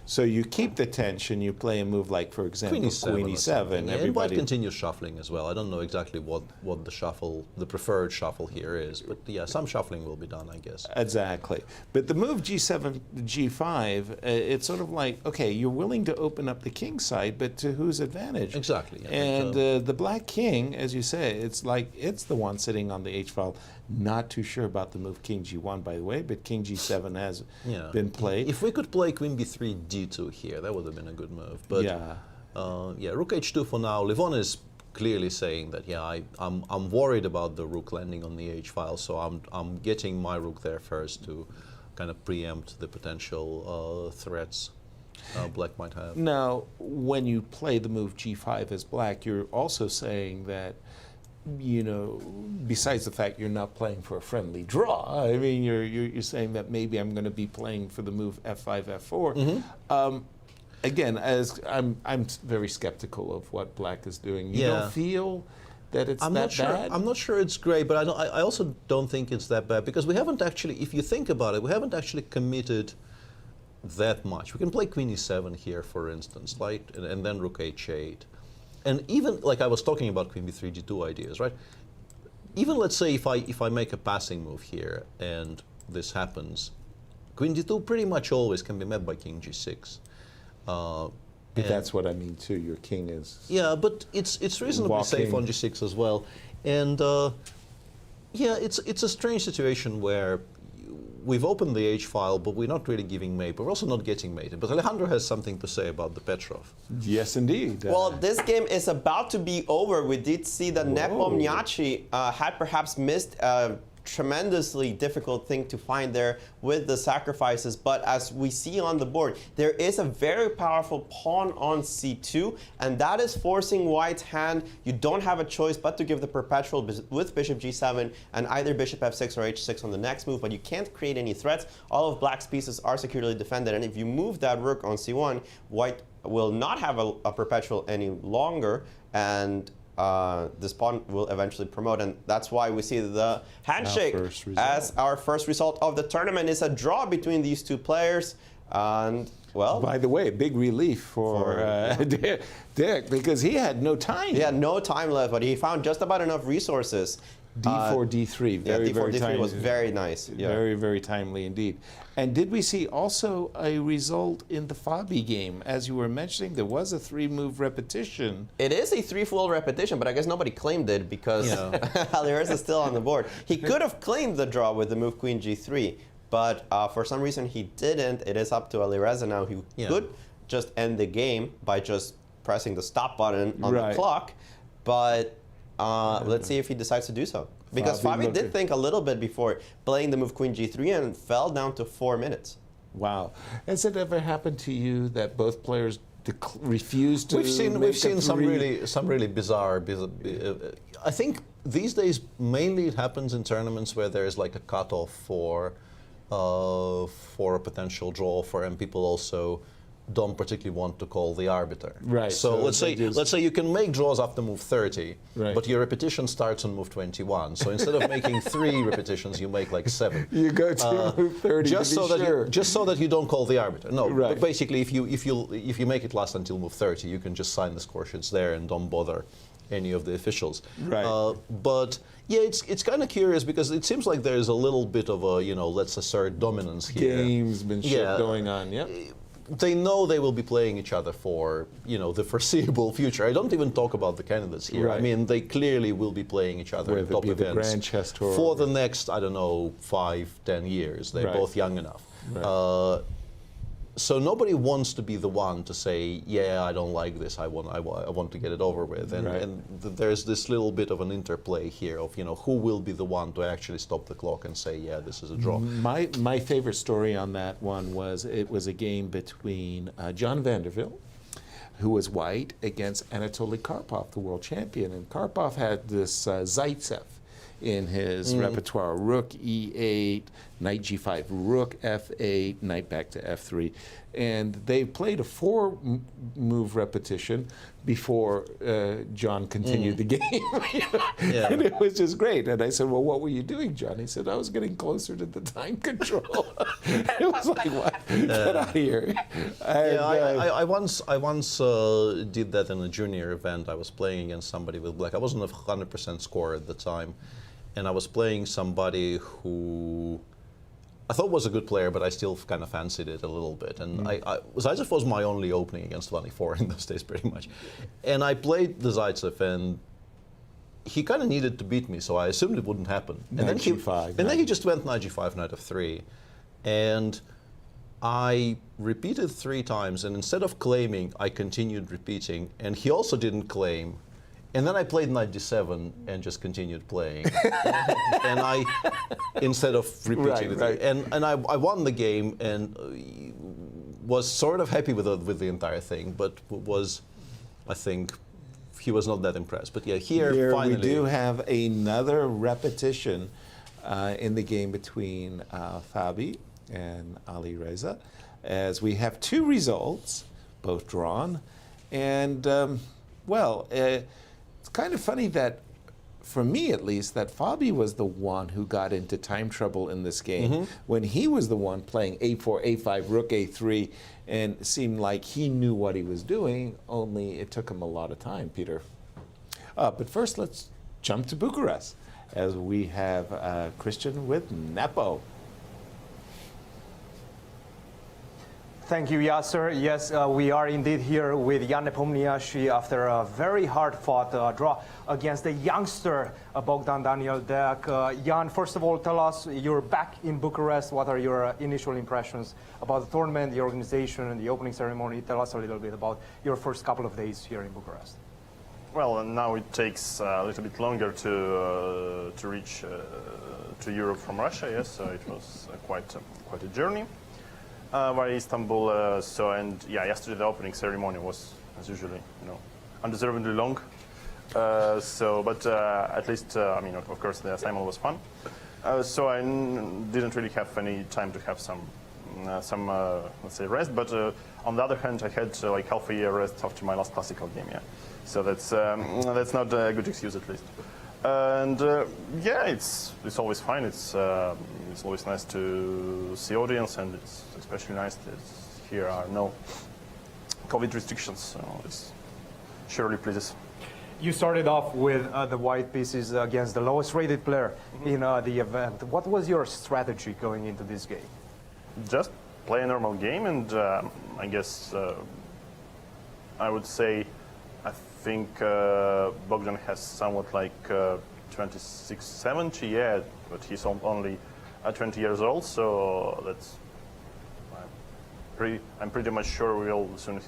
So you keep the tension, you play a move like, for example, Queen E7. And white continues shuffling as well. I don't know exactly what the preferred shuffle here is, but yeah, some shuffling will be done, I guess. Exactly. But the move G7, G5, it's sort of like, okay, you're willing to open up the king side, but to whose advantage? Exactly. Yeah, And the black king, as you say, it's like it's the one sitting on the H file. Not too sure about the move King G1, by the way, but King G7 has been played. If we could play Queen B3, D2 here, that would have been a good move. But yeah, Rook H2 for now. Levon is clearly saying that I'm worried about the rook landing on the H file, so I'm getting my rook there first to kind of preempt the potential threats black might have. Now, when you play the move G5 as black, you're also saying that, you know, besides the fact you're not playing for a friendly draw, I mean, you're saying that maybe I'm going to be playing for the move F5, F4. Again, as I'm very skeptical of what black is doing. You don't feel that it's bad? I'm not sure it's great, but I also don't think it's that bad because we haven't actually, if you think about it, we haven't actually committed that much. We can play Queen E7 here, for instance, right, and then Rook H8. And even, like I was talking about Queen B3, G2 ideas, right? Even let's say if I make a passing move here and this happens, Queen D2 pretty much always can be met by King G6. But that's what I mean too, your king is... Yeah, but it's reasonably safe on G6 as well. And yeah, it's a strange situation where we've opened the H file, but we're not really giving mate, but we're also not getting mated. But Alejandro has something to say about the Petrov. Yes, indeed. Well, this game is about to be over. We did see that Nepomniachtchi had perhaps missed a tremendously difficult thing to find there with the sacrifices, but as we see on the board, there is a very powerful pawn on c2, and that is forcing white's hand. You don't have a choice but to give the perpetual with bishop g7 and either bishop f6 or h6 on the next move, but you can't create any threats. All of black's pieces are securely defended, and if you move that rook on c1, white will not have a perpetual any longer, and this pawn will eventually promote, and that's why we see the handshake as our first result of the tournament is a draw between these two players. And well, by the way, big relief for Deac, because he had no time. He had no time left, but he found just about enough resources. D4, D3, very, D4, very D3 timely. was very nice. Yeah. Very, very timely indeed. And did we see also a result in the Fabi game? As you were mentioning, there was a 3-move repetition. It is a 3-full repetition, but I guess nobody claimed it because Alireza is still on the board. He could have claimed the draw with the move Queen G3, but for some reason he didn't. It is up to Alireza now. He could just end the game by just pressing the stop button on the clock, but let's see if he decides to do so. Because Fabi did think a little bit before playing the move Queen G3 and fell down to 4 minutes. Wow. Has it ever happened to you that both players refused to? We've seen some really bizarre. I think these days mainly it happens in tournaments where there is like a cutoff for a potential draw and people also don't particularly want to call the arbiter. Right. So let's say you can make draws after move 30, but your repetition starts on move 21. So instead of making 3 repetitions, you make like 7. You go to move 30 just so that you don't call the arbiter. No, but basically if you make it last until move 30, you can just sign the score sheets there and don't bother any of the officials. Right. But yeah, it's kind of curious because it seems like there's a little bit of a let's assert dominance here. Gamesmanship going on. Yeah. They know they will be playing each other for, the foreseeable future. I don't even talk about the candidates here. I mean, they clearly will be playing each other in top events Grand Chess Tour for the next, I don't know, 5-10 years. They're both young enough. so nobody wants to be the one to say, yeah, I don't like this, I want to get it over with. And there's this little bit of an interplay here of, who will be the one to actually stop the clock and say, yeah, this is a draw. My favorite story on that one was, it was a game between John Vanderbilt, who was white, against Anatoly Karpov, the world champion. And Karpov had this Zaitsev in his repertoire: rook e8, knight g5, rook f8, knight back to f3. And they played a 4-move repetition before John continued the game. And it was just great. And I said, well, what were you doing, John? He said, I was getting closer to the time control. It was like, what? Get out of here. And, I once did that in a junior event. I was playing against somebody with black. I wasn't a 100% scorer at the time. And I was playing somebody who I thought was a good player, but I still kind of fancied it a little bit. And Zaitsev was my only opening against 24 in those days, pretty much. And I played the Zaitsev, and he kind of needed to beat me, so I assumed it wouldn't happen. And then he just went knight g5, knight f3. And I repeated 3 times, and instead of claiming, I continued repeating. And he also didn't claim. And then I played knight d7 and just continued playing. And I, instead of repeating it, and I won the game and was sort of happy with the entire thing, but was, I think, he was not that impressed. But yeah, here finally we do have another repetition in the game between Fabi and Ali Reza, as we have 2 results, both drawn, and it's kind of funny that, for me at least, that Fabi was the one who got into time trouble in this game when he was the one playing a4, a5, rook a3, and it seemed like he knew what he was doing, only it took him a lot of time, Peter. But first, let's jump to Bucharest, as we have Cristian with Nepo. Thank you, Yasser. Yes, we are indeed here with Jan Nepomniachtchi after a very hard-fought draw against the youngster Bogdan Daniel Deac. Jan, first of all, tell us, you're back in Bucharest. What are your initial impressions about the tournament, the organization, and the opening ceremony? Tell us a little bit about your first couple of days here in Bucharest. Well, now it takes a little bit longer to reach to Europe from Russia. Yes, so it was quite a journey. Via Istanbul, yesterday the opening ceremony was, as usually, undeservedly long. But at least, of course, the assignment was fun. So I didn't really have any time to have some let's say, rest. But on the other hand, I had like half a year rest after my last classical game. Yeah, so that's not a good excuse, at least. And it's always fine. It's always nice to see audience, and it's especially nice that here are no COVID restrictions. So this surely pleases. You started off with the white pieces against the lowest rated player in the event. What was your strategy going into this game? Just play a normal game, and I guess I would say I think Bogdan has somewhat like 2670, yeah, but he's only 20 years old, so that's I'm pretty much sure we'll soon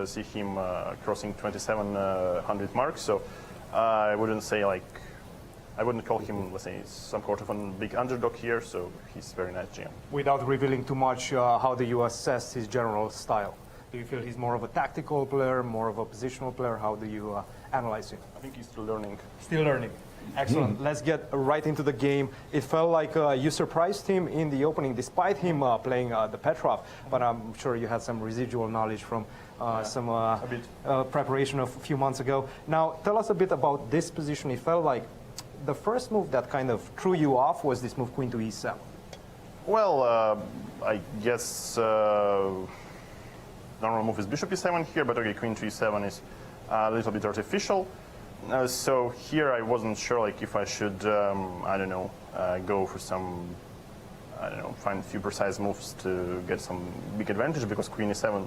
see him crossing 2700 marks. So I wouldn't call him, let's say, some sort of a big underdog here. So he's very nice GM. Without revealing too much, how do you assess his general style? Do you feel he's more of a tactical player, more of a positional player? How do you analyze him? I think he's still learning. Still learning. Excellent. Let's get right into the game. It felt like you surprised him in the opening, despite him playing the Petrov. But I'm sure you had some residual knowledge from some preparation of a few months ago. Now, tell us a bit about this position. It felt like the first move that kind of threw you off was this move, queen to e7. Well, I guess normal move is bishop e7 here, but okay, queen to e7 is a little bit artificial. So here I wasn't sure, like, if I should, go for some, find a few precise moves to get some big advantage, because queen e7,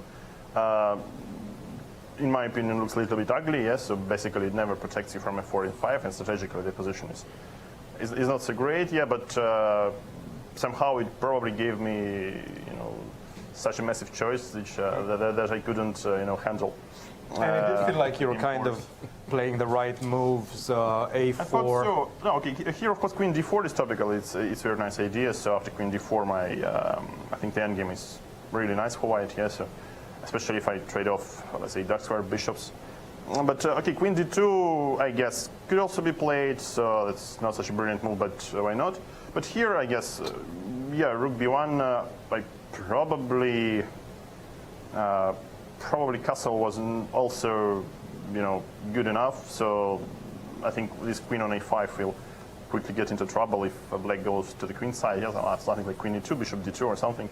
in my opinion, looks a little bit ugly. Yes, so basically it never protects you from f4 and 5, and strategically the position is not so great. Yeah, but somehow it probably gave me, such a massive choice which, that I couldn't handle. And it did feel like you were kind of playing the right moves, a4. I thought so. No, okay. Here, of course, Queen d4 is topical. It's a very nice idea. So after Queen d4, I think the endgame is really nice for white. Yeah. So especially if I trade off, let's say, dark square bishops. But okay, Queen d2, I guess, could also be played. So that's not such a brilliant move, but why not? But here, I guess, yeah, Rook b1. I probably castle wasn't also, good enough. So I think this queen on a5 will quickly get into trouble if black goes to the queen side. Yes, it's something like queen e2, bishop d2 or something.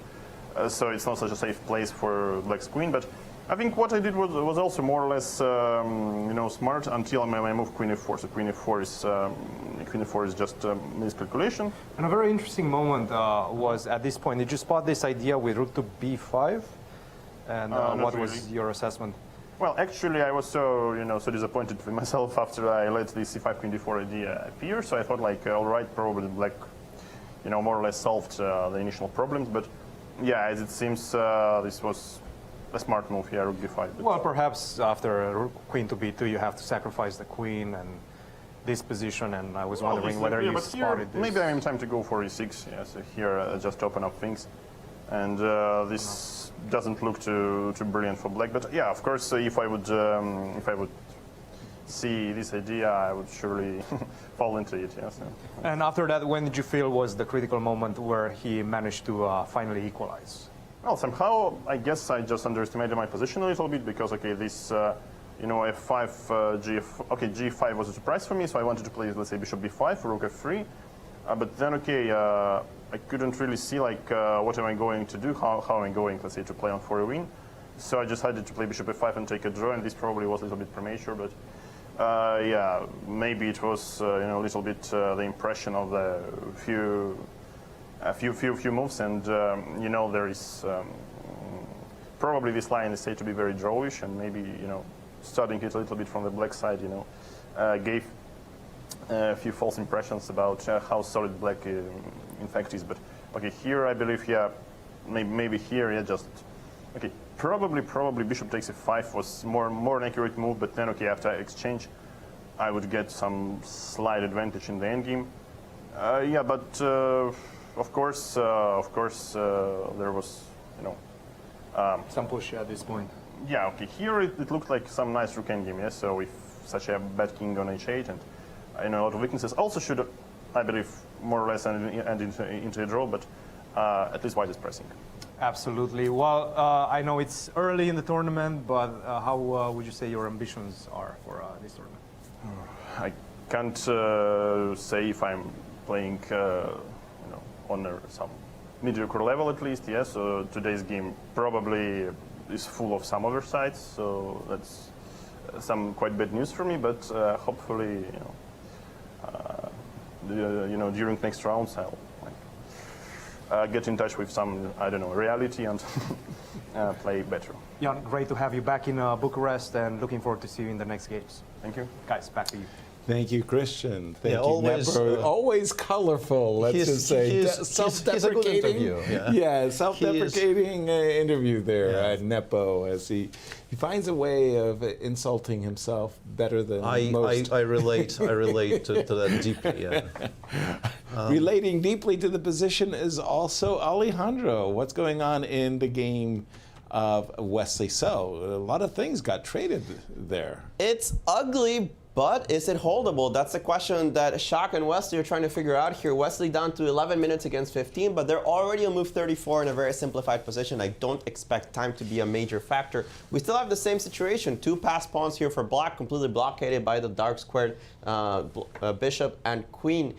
So it's not such a safe place for black's queen. But I think what I did was also more or less, smart until I moved queen e4. So queen e4 is just miscalculation. And a very interesting moment was at this point. Did you spot this idea with rook to b5? And what was your assessment? Well, actually, I was so disappointed with myself after I let the c5 queen d4 idea appear. So I thought, like, all right, probably black, more or less solved the initial problems. But yeah, as it seems, this was a smart move here, rook b5. Well, perhaps after queen to b2, you have to sacrifice the queen and this position. And I was wondering whether you spotted this. Maybe I'm in time to go for e6. Yeah, so here just open up things, and this doesn't look too brilliant for black. But yeah, of course, if I would see this idea, I would surely fall into it. Yes. And after that, when did you feel was the critical moment where he managed to finally equalize? Well, somehow I guess I just underestimated my position a little bit because this f5 g5 was a surprise for me, so I wanted to play, let's say, bishop b5 for rook f3. But then I couldn't really see like what am I going to do, how am I going, let's say, to play on for a win. So I decided to play bishop f5 and take a draw, and this probably was a little bit premature, but yeah, maybe it was a little bit the impression of the few moves, and there is probably this line is said to be very drawish, and maybe studying it a little bit from the black side, gave a few false impressions about how solid black in fact is. But okay, here I believe, yeah, maybe here, yeah, just okay. Probably bishop takes f5 was more an accurate move, but then okay, after exchange, I would get some slight advantage in the endgame. Yeah, but of course, there was some push at this point. Yeah, okay. Here it looked like some nice rook endgame. Yeah, so with such a bad king on h8 and a lot of weaknesses, also should, I believe, more or less end into a draw, but at least white is pressing. Absolutely. Well, I know it's early in the tournament, but how would you say your ambitions are for this tournament? I can't say if I'm playing, on some mediocre level at least. Yes. So today's game probably is full of some other sides, so that's some quite bad news for me. But hopefully, during next rounds, I'll get in touch with some, reality and play better. Jan, great to have you back in Bucharest, and looking forward to see you in the next games. Thank you. Guys, back to you. Thank you, Christian. Thank you, always, Nepo. Always colorful, let's just say. Self-deprecating. Yeah, self-deprecating interview there, Nepo, as he finds a way of insulting himself better than most. I relate to that deeply, yeah. Relating deeply to the position is also Alejandro. What's going on in the game of Wesley So? A lot of things got traded there. It's ugly, but is it holdable? That's the question that Shaq and Wesley are trying to figure out here. Wesley down to 11 minutes against 15, but they're already on move 34 in a very simplified position. I don't expect time to be a major factor. We still have the same situation. 2 passed pawns here for black, completely blockaded by the dark squared bishop and queen.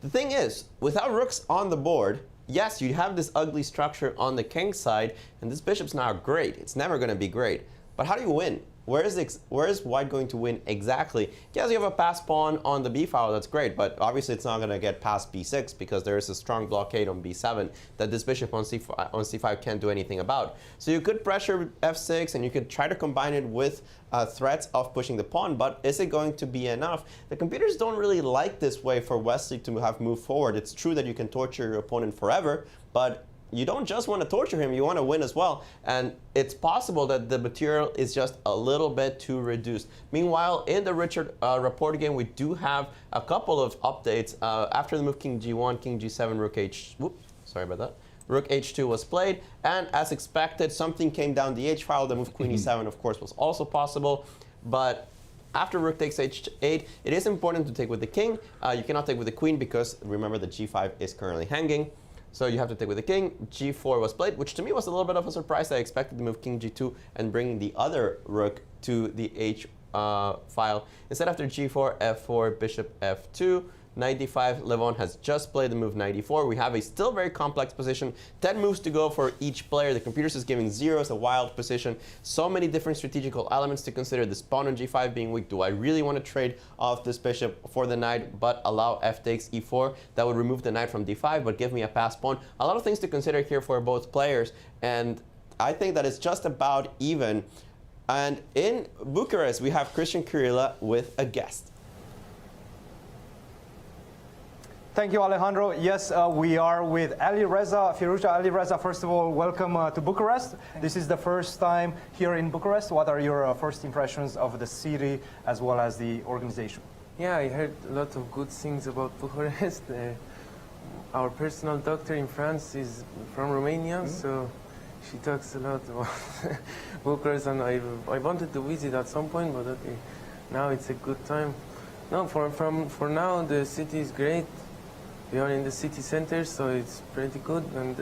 The thing is, without rooks on the board, yes, you have this ugly structure on the king side, and this bishop's not great. It's never going to be great. But how do you win? Where is white going to win exactly? Yes, you have a pass pawn on the b file, that's great, but obviously it's not going to get past b6 because there is a strong blockade on b7 that this bishop on c5 can't do anything about. So you could pressure f6 and you could try to combine it with threats of pushing the pawn, but is it going to be enough? The computers don't really like this way for Wesley to have moved forward. It's true that you can torture your opponent forever, but you don't just want to torture him, you want to win as well. And it's possible that the material is just a little bit too reduced. Meanwhile, in the Richard Rapport game, we do have a couple of updates. After the move King G1, King G7, Rook H... Whoops, sorry about that. Rook H2 was played, and as expected, something came down the H file. The move Queen E7, of course, was also possible, but after Rook takes H8, it is important to take with the King. You cannot take with the Queen because, remember, the G5 is currently hanging. So you have to take with the King. G4 was played, which to me was a little bit of a surprise. I expected to move King G2 and bring the other Rook to the H file. Instead, after G4, F4, Bishop F2, Knight D5, Levon has just played the move Knight D4. We have a still very complex position. 10 moves to go for each player. The computer is giving zeros, a wild position. So many different strategical elements to consider. The pawn on G5 being weak. Do I really want to trade off this bishop for the knight, but allow F takes E4? That would remove the knight from D5, but give me a passed pawn. A lot of things to consider here for both players. And I think that it's just about even. And in Bucharest, we have Cristian Chirila with a guest. Thank you, Alejandro. Yes, we are with Ali Reza. Firouzja, Ali Reza, first of all, welcome to Bucharest. This is the first time here in Bucharest. What are your first impressions of the city as well as the organization? Yeah, I heard a lot of good things about Bucharest. Our personal doctor in France is from Romania, so she talks a lot about Bucharest, and I wanted to visit at some point, but okay, now it's a good time. No, for now, the city is great. We are in the city center, so it's pretty good, and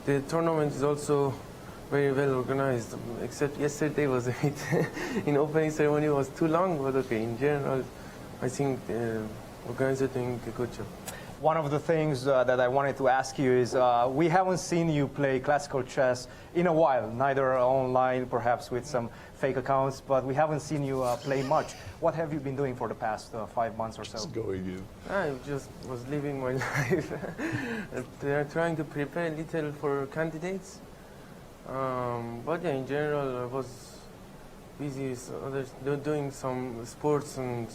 the tournament is also very well organized, except yesterday was a bit, in opening ceremony was too long, but okay, in general, I think the organizers are doing a good job. One of the things that I wanted to ask you is we haven't seen you play classical chess in a while, neither online, perhaps with some fake accounts, but we haven't seen you play much. What have you been doing for the past 5 months or so? Just going in. I just was living my life. They are trying to prepare a little for candidates. But yeah, in general, I was busy with others, doing some sports and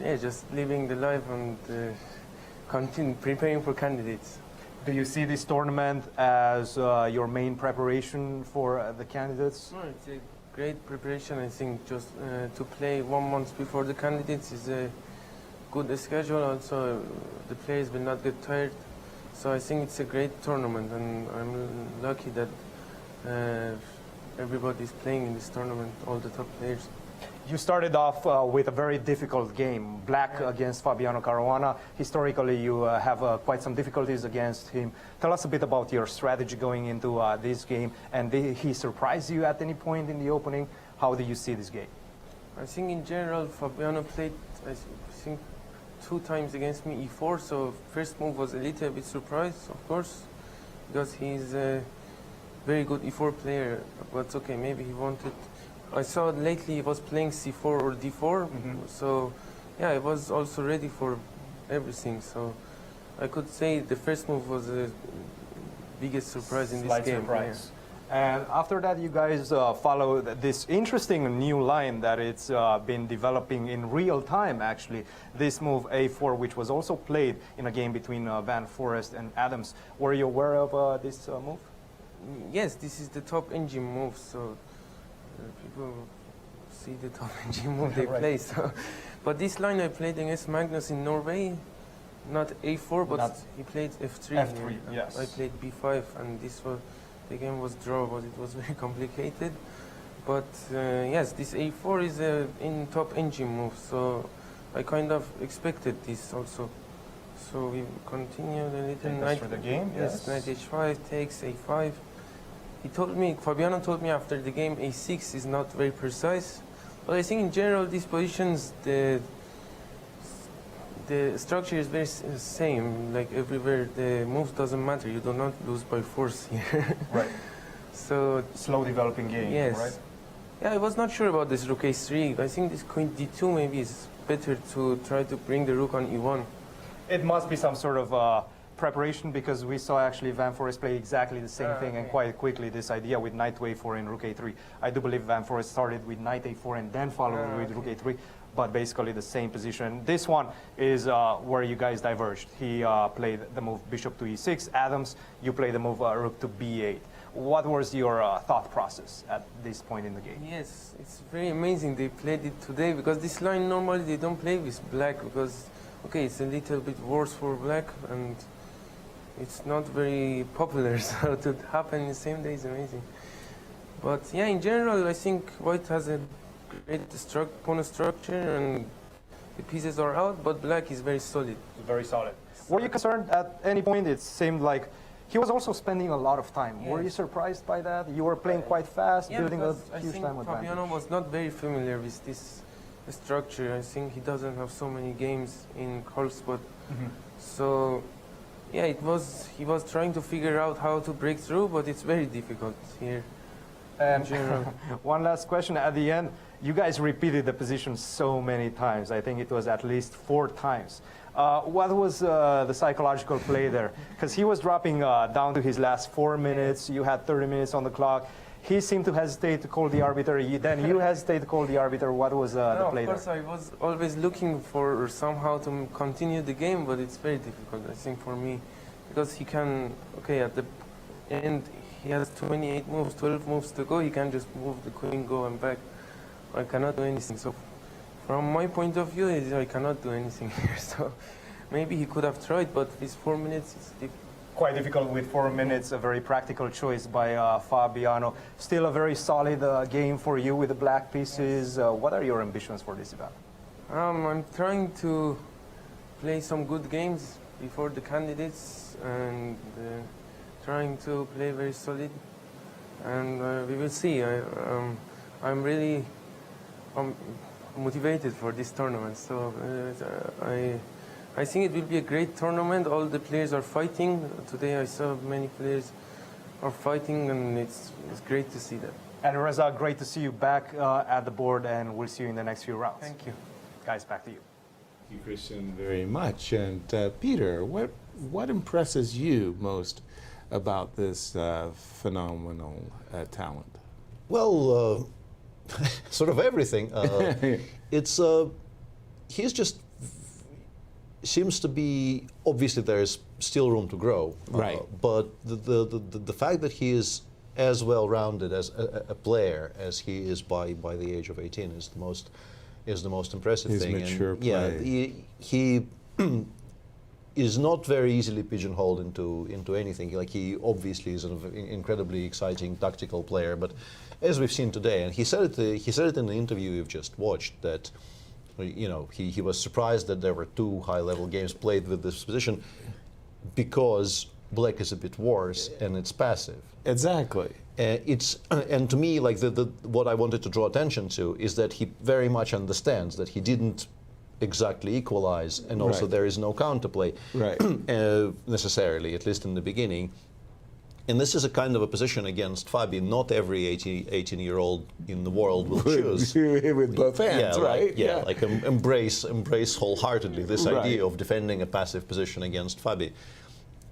yeah, just living the life and continue preparing for candidates. Do you see this tournament as your main preparation for the candidates? No, it's a great preparation. I think just to play 1 month before the candidates is a good schedule. Also, the players will not get tired. So I think it's a great tournament, and I'm lucky that everybody is playing in this tournament, all the top players. You started off with a very difficult game, Black against Fabiano Caruana. Historically, you have quite some difficulties against him. Tell us a bit about your strategy going into this game, and did he surprise you at any point in the opening? How do you see this game? I think in general, Fabiano played, I think, 2 times against me E4, so first move was a little bit surprised, of course, because he's a very good E4 player, but okay, maybe he wanted. I saw lately he was playing C4 or D4, so yeah, I was also ready for everything. So I could say the first move was the biggest surprise in this game. Surprise. Yeah. And after that, you guys follow this interesting new line that it's been developing in real time, actually. This move A4, which was also played in a game between Van Forest and Adams. Were you aware of this move? Yes, this is the top engine move. So people see the top engine move they play. So, but this line I played against Magnus in Norway, not A4, but he played F3. F3, yes. I played B5, and the game was draw, but it was very complicated. But yes, this A4 is in top engine move, so I kind of expected this also. So we continued a little. Knight for the game. Yes, Knight H5 takes A5. He told me, Fabiano told me after the game, A6 is not very precise. But I think in general, these positions, the structure is very same, like everywhere. The moves doesn't matter. You do not lose by force here. Right. So slow developing game. Yes. Right. Yeah, I was not sure about this Rook A3. I think this Queen D2 maybe is better to try to bring the Rook on E1. It must be some sort of preparation, because we saw actually Van Forest play exactly the same thing and quite quickly this idea with knight to a4 and rook a3. I do believe Van Forest started with knight a4 and then followed with rook a3, but basically the same position. This one is where you guys diverged. He played the move bishop to e6. Adams, you played the move rook to b8. What was your thought process at this point in the game? Yes, it's very amazing they played it today, because this line normally they don't play with black, because okay, it's a little bit worse for black and it's not very popular, so to happen the same day is amazing. But yeah, in general, I think white has a great pawn structure and the pieces are out, but black is very solid. Very solid. Were you concerned at any point? It seemed like he was also spending a lot of time. Yes. Were you surprised by that? You were playing quite fast, building a huge time advantage. Fabiano was not very familiar with this structure. I think he doesn't have so many games in Karlsbad. So yeah, he was trying to figure out how to break through, but it's very difficult here in general. One last question at the end. You guys repeated the position so many times. I think it was at least 4 times. What was the psychological play there? Because he was dropping down to his last 4 minutes. You had 30 minutes on the clock. He seemed to hesitate to call the arbiter. Then you hesitate to call the arbiter. What was the play there? Of course, I was always looking for somehow to continue the game, but it's very difficult, I think, for me. Because he can, okay, at the end, he has 28 moves, 12 moves to go. He can just move the queen, go and back. I cannot do anything. So from my point of view, I cannot do anything here. So maybe he could have tried, but with 4 minutes, it's quite difficult with 4 minutes. A very practical choice by Fabiano. Still a very solid game for you with the black pieces. What are your ambitions for this event? I'm trying to play some good games before the candidates and trying to play very solid. And we will see. I'm really motivated for this tournament. So I think it will be a great tournament. All the players are fighting. Today I saw many players are fighting, and it's great to see that. And Reza, great to see you back at the board, and we'll see you in the next few rounds. Thank you. Guys, back to you. Thank you, Cristian, very much. And Peter, what impresses you most about this phenomenal talent? Well, sort of everything. It's he's just seems to be, obviously there's still room to grow, right? But the fact that he is as well-rounded as a player as he is by the age of 18 is the most impressive thing. He's mature player. Yeah, he is not very easily pigeonholed into anything. Like, he obviously is an incredibly exciting tactical player, but as we've seen today, and he said it in the interview you've just watched, that he was surprised that there were 2 high-level games played with this position because black is a bit worse and it's passive. Exactly. And to me, like, what I wanted to draw attention to is that he very much understands that he didn't exactly equalize, and also there is no counterplay necessarily, at least in the beginning. And this is a kind of a position against Fabi not every 18-year-old in the world will choose. With both hands, right? Like embrace wholeheartedly this idea of defending a passive position against Fabi.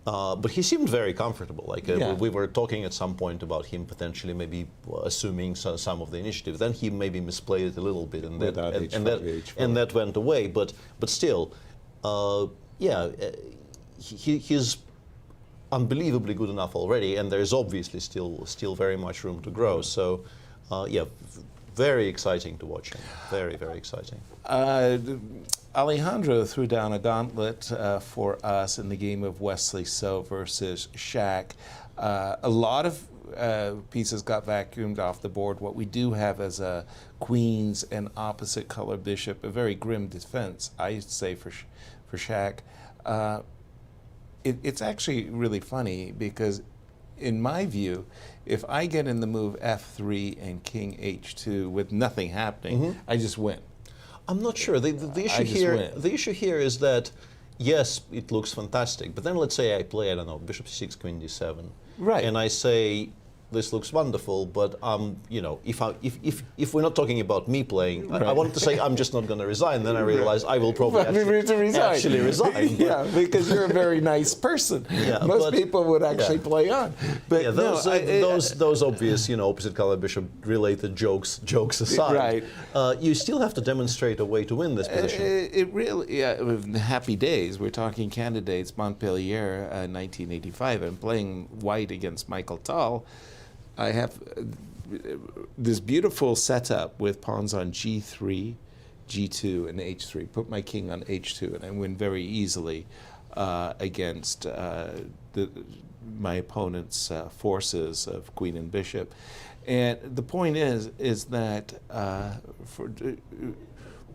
But he seemed very comfortable. Like, we were talking at some point about him potentially maybe assuming some of the initiative. Then he maybe misplayed it a little bit, and that went away. But still, he's unbelievably good enough already, and there's obviously still very much room to grow. So, very exciting to watch him. Very, very exciting. Alejandro threw down a gauntlet for us in the game of Wesley So versus Shaq. A lot of pieces got vacuumed off the board. What we do have as a queens and opposite color bishop, a very grim defense, I used to say, for Shaq. It's actually really funny because, in my view, if I get in the move f3 and king h2 with nothing happening, I just win. I'm not sure. The issue here is that, yes, it looks fantastic, but then let's say I play, I don't know, bishop c6, queen d7, right? And I say, this looks wonderful, but you know, if we're not talking about me playing, Right. I wanted to say I'm just not going to resign. Then I realized I will probably actually resign. Yeah, because you're a very nice person. Yeah, Most people would actually play on. But yeah, those obvious, you know, opposite color bishop related jokes aside, Right. You still have to demonstrate a way to win this position. It really, yeah, happy days. We're talking candidates, Montpellier, 1985. I'm playing white against Michael Tal. I have this beautiful setup with pawns on G3, G2, and H3. Put my king on H2, and I win very easily against my opponent's forces of queen and bishop. And the point is that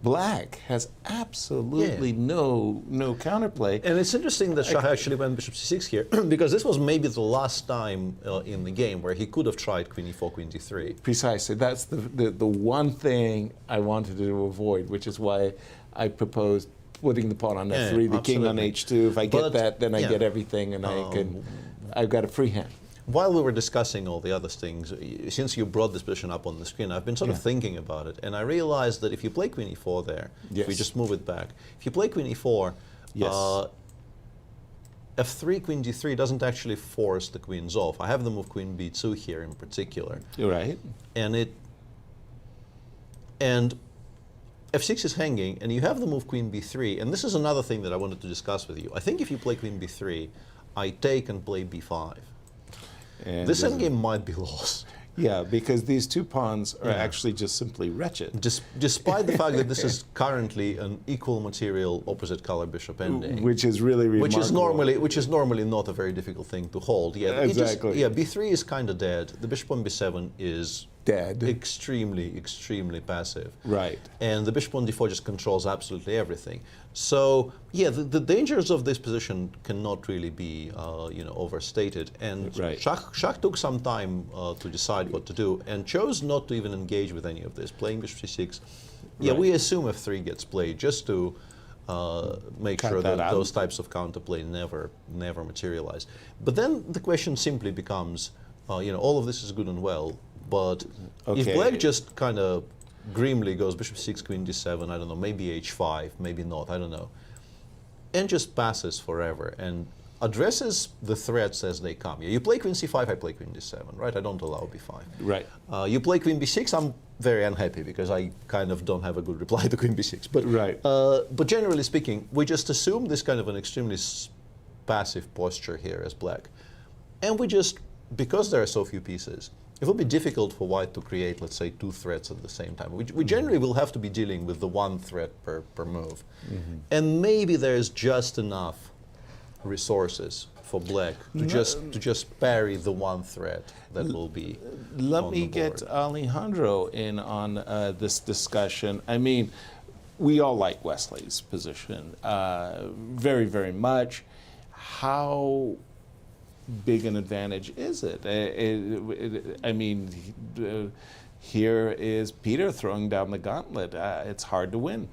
Black has absolutely no counterplay. And it's interesting that Shah actually went bishop c6 here, because this was maybe the last time in the game where he could have tried queen e4, queen d3. Precisely. That's the one thing I wanted to avoid, which is why I proposed putting the pawn on f3, the king on h2. If I get that, then I get everything, and I've got a free hand. While we were discussing all the other things, since you brought this position up on the screen, I've been sort of thinking about it, and I realized that if you play queen e4 there, if we just move it back, if you play queen e4, f3, queen d3 doesn't actually force the queens off. I have the move queen b2 here in particular. You're right. And f6 is hanging, and you have the move queen b3, and this is another thing that I wanted to discuss with you. I think if you play queen b3, I take and play b5. And this endgame might be lost. Yeah, because these two pawns are actually just simply wretched. Despite the fact that this is currently an equal material opposite color bishop ending, which is really remarkable. which is normally not a very difficult thing to hold. Yeah, exactly. b3 is kind of dead. The bishop on b7 is dead. Extremely passive. Right. And the bishop on d4 just controls absolutely everything. So yeah, the dangers of this position cannot really be overstated. And Shah took some time to decide what to do, and chose not to even engage with any of this, playing bishop c6. Yeah, we assume f3 gets played just to make sure that those types of counterplay never materialize. But then the question simply becomes, all of this is good and well, but if Black just kind of grimly goes bishop 6, queen d7, I don't know, maybe h5, maybe not, I don't know, and just passes forever and addresses the threats as they come. Yeah, you play queen c5, I play queen d7, right? I don't allow b5. Right. You play queen b6, I'm very unhappy because I kind of don't have a good reply to queen b6. But but generally speaking, we just assume this kind of an extremely passive posture here as Black, and we just, because there are so few pieces, it will be difficult for White to create, let's say, two threats at the same time. We generally will have to be dealing with the one threat per move. And maybe there's just enough resources for Black to just parry the one threat that will be Let me get Alejandro in on this discussion. I mean, we all like Wesley's position very, very much. How big an advantage is it? I mean, here is Peter throwing down the gauntlet. It's hard to win.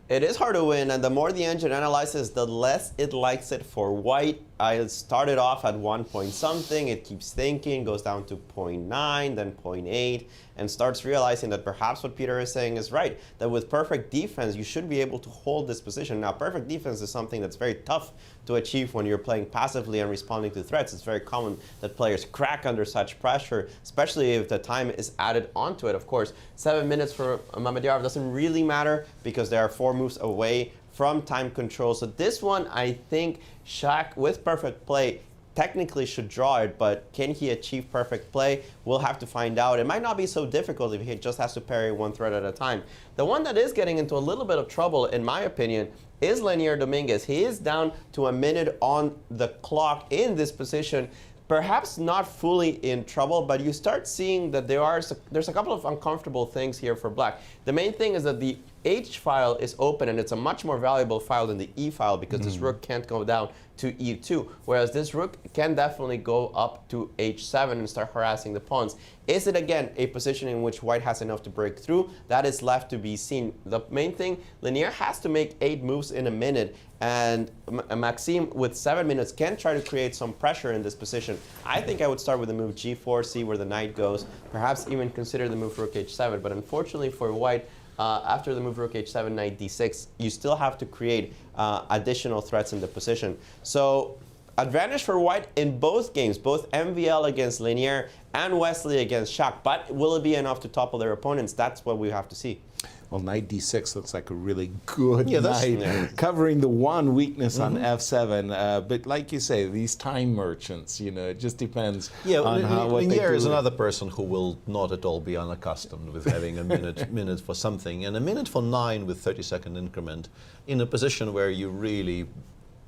It is hard to win, and the more the engine analyzes, the less it likes it for White. I started off at 1 point something, it keeps thinking, goes down to 0.9, then 0.8, and starts realizing that perhaps what Peter is saying is right, that with perfect defense, you should be able to hold this position. Now, perfect defense is something that's very tough to achieve when you're playing passively and responding to threats. It's very common that players crack under such pressure, especially if the time is added onto it. Of course, 7 minutes for Mamedyarov doesn't really matter because there are 4 moves away from time control. So this one, I think Shah, with perfect play, technically should draw it, but can he achieve perfect play? We'll have to find out. It might not be so difficult if he just has to parry one threat at a time. The one that is getting into a little bit of trouble, in my opinion, is Lenier Dominguez. He is down to a minute on the clock in this position. Perhaps not fully in trouble, but you start seeing that there's a couple of uncomfortable things here for Black. The main thing is that the H file is open, and it's a much more valuable file than the E file because this rook can't go down to E2, whereas this rook can definitely go up to H7 and start harassing the pawns. Is it, again, a position in which white has enough to break through? That is left to be seen. The main thing, Linier has to make 8 moves in a minute, and Maxime, with 7 minutes, can try to create some pressure in this position. I think I would start with the move G4, see where the knight goes, perhaps even consider the move Rook H7, but unfortunately for white, after the move Rook H7, Knight D6, you still have to create additional threats in the position. So advantage for white in both games, both MVL against Linier and Wesley against Shak. But will it be enough to topple their opponents? That's what we have to see. Well, Knight D6 looks like a really good knight, covering the one weakness on F7. But like you say, these time merchants, you know, it just depends on what they do. Linier is another person who will not at all be unaccustomed with having a minute for something. And a minute for 9 with 30-second increment in a position where you really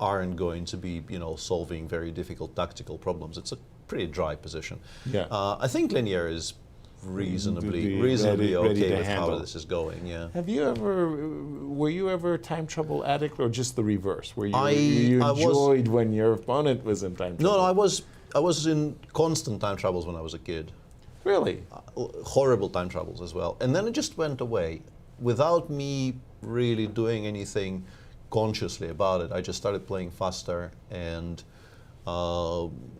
aren't going to be, you know, solving very difficult tactical problems. It's a pretty dry position. Yeah. I think Linier is reasonably ready okay with handle. how this is going. Yeah. Were you ever a time trouble addict, or just the reverse? Where you enjoyed when your opponent was in time trouble? No, I was in constant time troubles when I was a kid. Really? Horrible time troubles as well. And then it just went away without me really doing anything consciously about it. I just started playing faster, and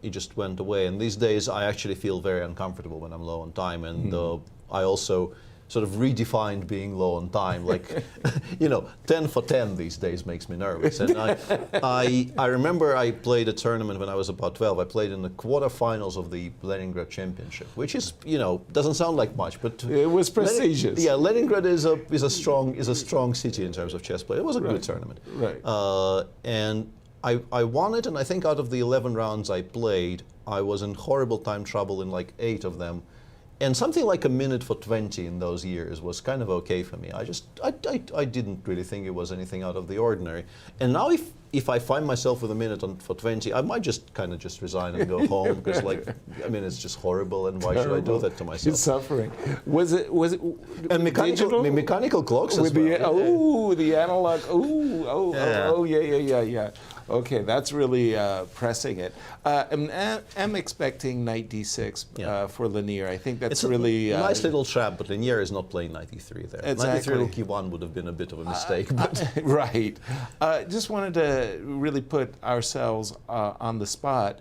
it just went away. And these days I actually feel very uncomfortable when I'm low on time, and I also sort of redefined being low on time. Like, you know, 10 for 10 these days makes me nervous. And I remember I played a tournament when I was about 12. I played in the quarterfinals of the Leningrad Championship, which is, you know, doesn't sound like much, but it was prestigious. Leningrad is a strong city in terms of chess play. It was a good tournament. Right. And I won it, and I think out of the 11 rounds I played, I was in horrible time trouble in like 8 of them. And something like a minute for 20 in those years was kind of okay for me. I didn't really think it was anything out of the ordinary. And now if I find myself with a minute for 20, I might just kind of just resign and go home, because, like, I mean, it's just horrible, and why should I do that to myself? It's suffering. Was it and mechanical clocks as well. The analog. Yeah. Okay, that's really pressing it. I'm expecting Knight D6 for Linier. I think that's really a nice little trap, but Linier is not playing Knight E3 there. Exactly. Knight E3 Rook E1 would have been a bit of a mistake. Right. Just wanted to really put ourselves on the spot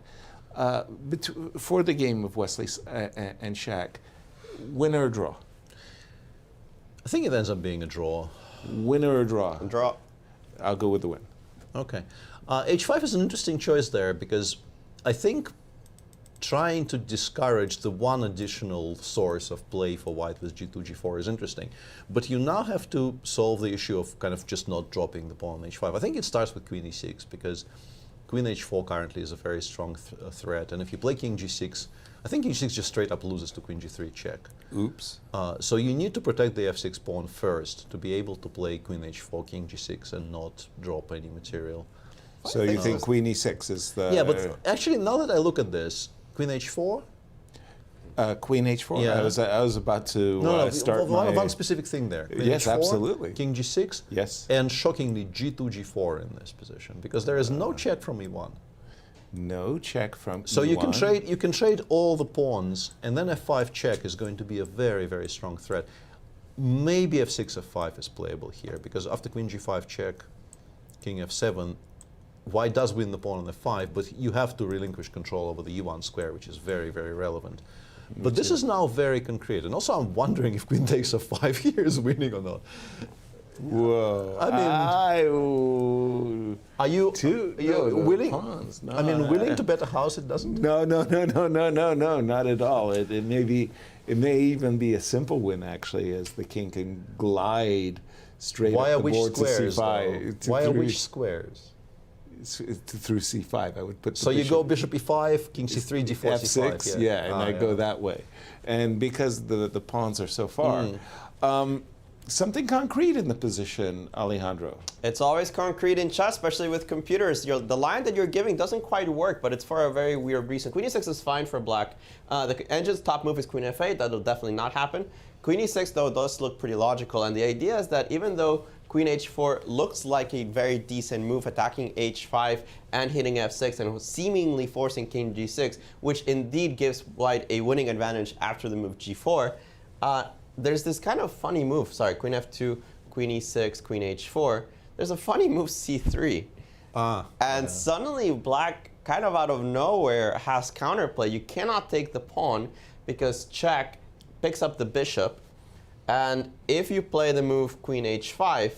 for the game of Wesley and Shak. Win or draw? I think it ends up being a draw. Win or draw? Draw. I'll go with the win. Okay. H5 is an interesting choice there, because I think trying to discourage the one additional source of play for white with G2, G4 is interesting. But you now have to solve the issue of kind of just not dropping the pawn on H5. I think it starts with Queen E6, because Queen H4 currently is a very strong threat. And if you play King G6, I think King G6 just straight up loses to Queen G3 check. Oops. So you need to protect the F6 pawn first to be able to play Queen H4, King G6, and not drop any material. So you think Queen E6 is the... Yeah, but actually, now that I look at this, Queen H4? Queen H4? Yeah. I was about to start one specific thing there. Queen yes, H4, absolutely. King G6, yes, and shockingly G2, G4 in this position, because there is no check from E1. No check from so E1. you can trade all the pawns, and then F5 check is going to be a very, very strong threat. Maybe F6, F5 is playable here, because after Queen G5 check, King F7, white does win the pawn on F5, but you have to relinquish control over the E1 square, which is very, very relevant. But this is now very concrete. And also I'm wondering if Queen takes F5 here is winning or not. Whoa. I mean, are you willing? Pawns. No, I mean, willing to bet a house it doesn't? No, not at all. It may even be a simple win, actually, as the king can glide straight up the board to C5. Why are which squares? Through C5, I would put. So you go Bishop E5, King C3, D4, F6, C5. Yeah, and I go that way, and because the pawns are so far. Something concrete in the position, Alejandro. It's always concrete in chess, especially with computers. The line that you're giving doesn't quite work, but it's for a very weird reason. Queen E6 is fine for black. The engine's top move is Queen F8. That'll definitely not happen. Queen e6, though, does look pretty logical. And the idea is that even though Queen h4 looks like a very decent move, attacking h5 and hitting f6 and seemingly forcing king g6, which indeed gives white a winning advantage after the move g4, there's this kind of funny move. Sorry, queen f2, queen e6, queen h4. There's a funny move c3. And suddenly black, kind of out of nowhere, has counterplay. You cannot take the pawn because check picks up the bishop. And if you play the move queen h5,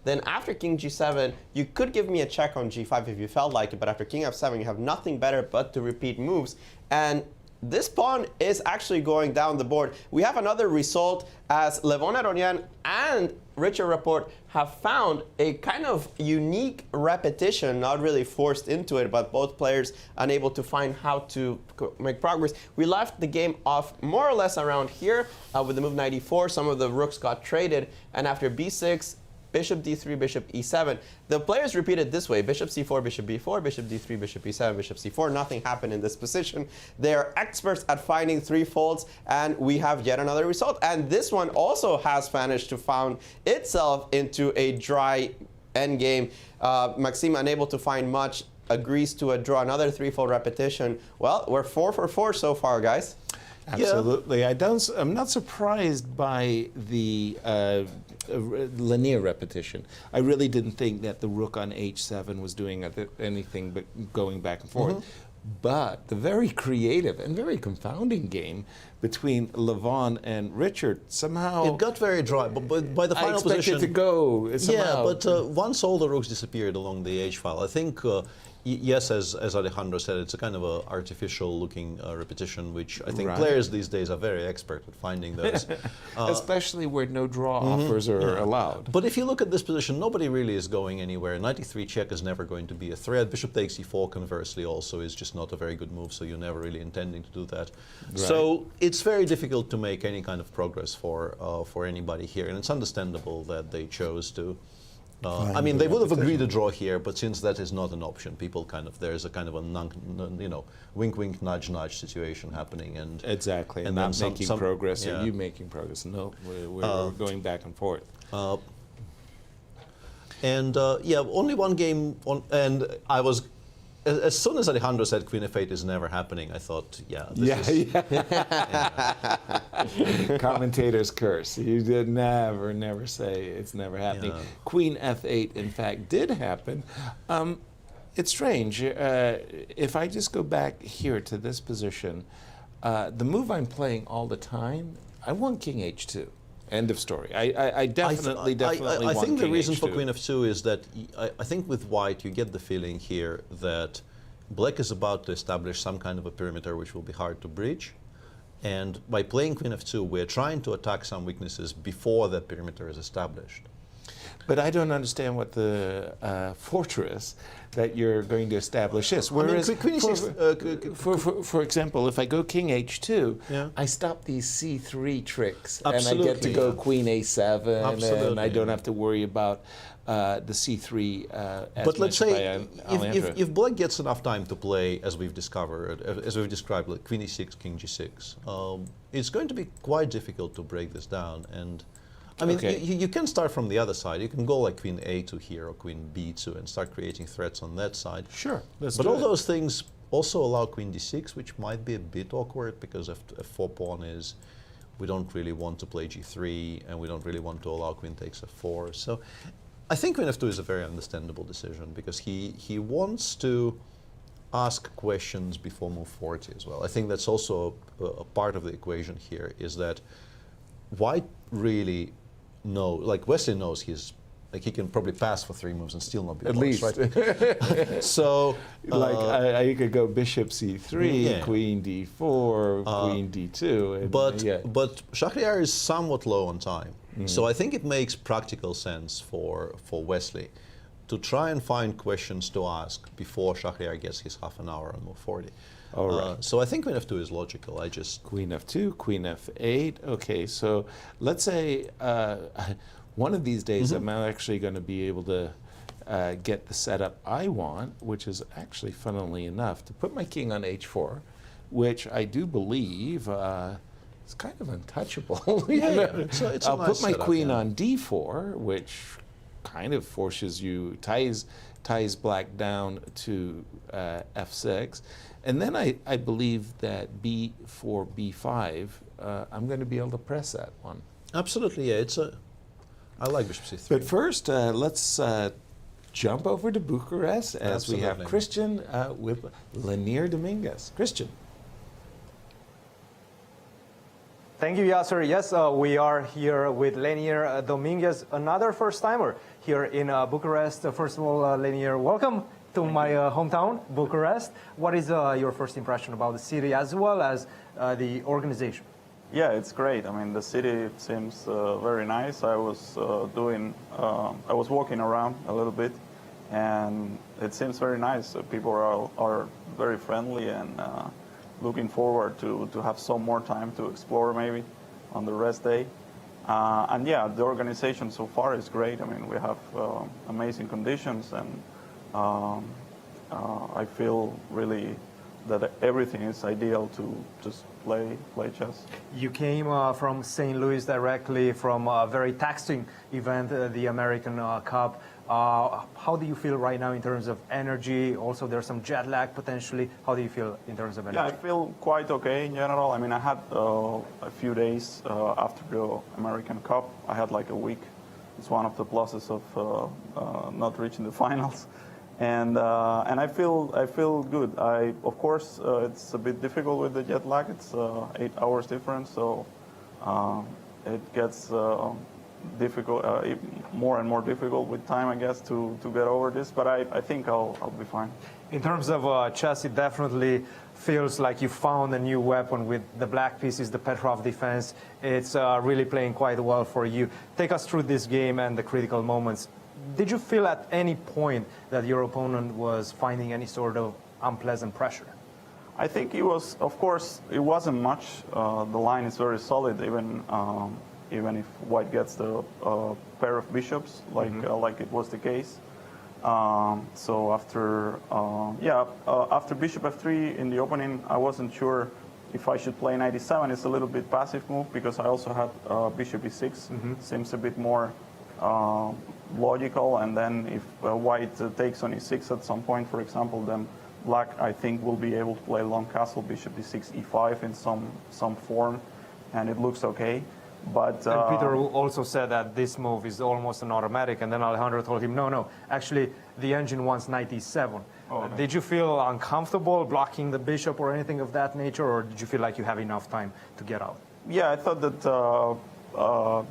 then after king g7, you could give me a check on g5 if you felt like it, but after king f7, you have nothing better but to repeat moves. And this pawn is actually going down the board. We have another result as Levon Aronian and Richard Rapport have found a kind of unique repetition, not really forced into it, but both players unable to find how to make progress. We left the game off more or less around here with the move knight e4. Some of the rooks got traded, and after b6, bishop d3, bishop e7. The players repeated this way: bishop c4, bishop b4, bishop d3, bishop e7, bishop c4. Nothing happened in this position. They are experts at finding three folds, and we have yet another result. And this one also has managed to found itself into a dry endgame. Maxime, unable to find much, agrees to draw another three-fold repetition. Well, we're 4 for 4 so far, guys. Absolutely. Yeah. I'm not surprised by the linear repetition. I really didn't think that the rook on h7 was doing anything but going back and forth. But the very creative and very confounding game between Levon and Richard somehow... It got very dry, but by the final position... I expected it to go somehow. Yeah, but once all the rooks disappeared along the h-file, I think... yes, as Alejandro said, it's a kind of a artificial-looking repetition, which I think players these days are very expert at finding those. Especially where no draw offers are allowed. But if you look at this position, nobody really is going anywhere. Knight e3 check is never going to be a threat. Bishop takes e4, conversely, also is just not a very good move, so you're never really intending to do that. Right. So it's very difficult to make any kind of progress for anybody here, and it's understandable that they chose to. I mean, they would have agreed to draw here, but since that is not an option, people there's a kind of a wink, wink, nudge, nudge situation happening, and exactly, and not making progress, or you making progress. No, we're going back and forth. Only one game, and I was. As soon as Alejandro said Queen f8 is never happening, I thought, Commentators curse. You did never say it's never happening. Queen f8, in fact, did happen. It's strange. If I just go back here to this position, the move I'm playing all the time, I want king h2. End of story. I definitely I think the reason for h2. queen f2 is that I think with white you get the feeling here that black is about to establish some kind of a perimeter which will be hard to breach. And by playing queen f2, we're trying to attack some weaknesses before that perimeter is established. But I don't understand what the fortress that you're going to establish is. Whereas, for example, if I go king h2, I stop these c3 tricks, and I get to go queen a7, and I don't have to worry about the c3 but let's say if black gets enough time to play, as we've discovered, as we've described, like queen e6, king g6, it's going to be quite difficult to break this down. And I mean, you can start from the other side. You can go like queen a2 here or queen b2 and start creating threats on that side. Sure. But all those things also allow queen d6, which might be a bit awkward because f4 pawn is, we don't really want to play g3, and we don't really want to allow queen takes f4. So I think queen f2 is a very understandable decision because he wants to ask questions before move 40 as well. I think that's also a part of the equation here, is that white really like Wesley knows he can probably pass for 3 moves and still not be at least, right? So like I could go bishop c3, queen d4, queen d2. But Shahryar is somewhat low on time, so I think it makes practical sense for Wesley to try and find questions to ask before Shahryar gets his half an hour on move 40. All right. So I think queen f2 is logical. Queen f2, queen f8. Okay, so let's say one of these days I'm actually going to be able to get the setup I want, which is actually, funnily enough, to put my king on h4, which I do believe it's kind of untouchable. It's I'll a nice put my setup, queen yeah. on d4, which kind of forces you, ties black down to f6. And then I believe that b4, b5, I'm going to be able to press that one. Absolutely, yeah. I like bishop c3. But first, let's jump over to Bucharest as we have Absolutely. Cristian with Lanier Dominguez. Cristian. Thank you, Yasser. Yes, we are here with Lanier Dominguez, another first-timer here in Bucharest. First of all, Lanier, welcome to my hometown, Bucharest. What is your first impression about the city as well as the organization? Yeah, it's great. I mean, the city seems very nice. I was walking around a little bit, and it seems very nice. People are very friendly and looking forward to have some more time to explore maybe on the rest day. And yeah, the organization so far is great. I mean, we have amazing conditions, and I feel really that everything is ideal to just play chess. You came from St. Louis directly from a very taxing event, the American Cup. How do you feel right now in terms of energy? Also, there's some jet lag potentially. How do you feel in terms of energy? Yeah, I feel quite okay in general. I mean, I had a few days after the American Cup. I had like a week. It's one of the pluses of not reaching the finals. And I feel good. Of course, it's a bit difficult with the jet lag. It's 8 hours difference, so it gets difficult, more and more difficult with time, I guess, to get over this. But I think I'll be fine. In terms of chess, it definitely feels like you found a new weapon with the black pieces, the Petrov defense. It's really playing quite well for you. Take us through this game and the critical moments. Did you feel at any point that your opponent was finding any sort of unpleasant pressure? I think it was, of course, it wasn't much. The line is very solid, even if white gets the pair of bishops, like it was the case. So after bishop f3 in the opening, I wasn't sure if I should play knight e7. It's a little bit passive move because I also had bishop e6. Seems a bit more logical, and then if white takes on e6 at some point, for example, then black, I think, will be able to play long castle, bishop d6, e5 in some form, and it looks okay. But and Peter also said that this move is almost an automatic, and then Alejandro told him, no, actually, the engine wants knight e7. Okay. Did you feel uncomfortable blocking the bishop or anything of that nature, or did you feel like you have enough time to get out? Yeah, I thought that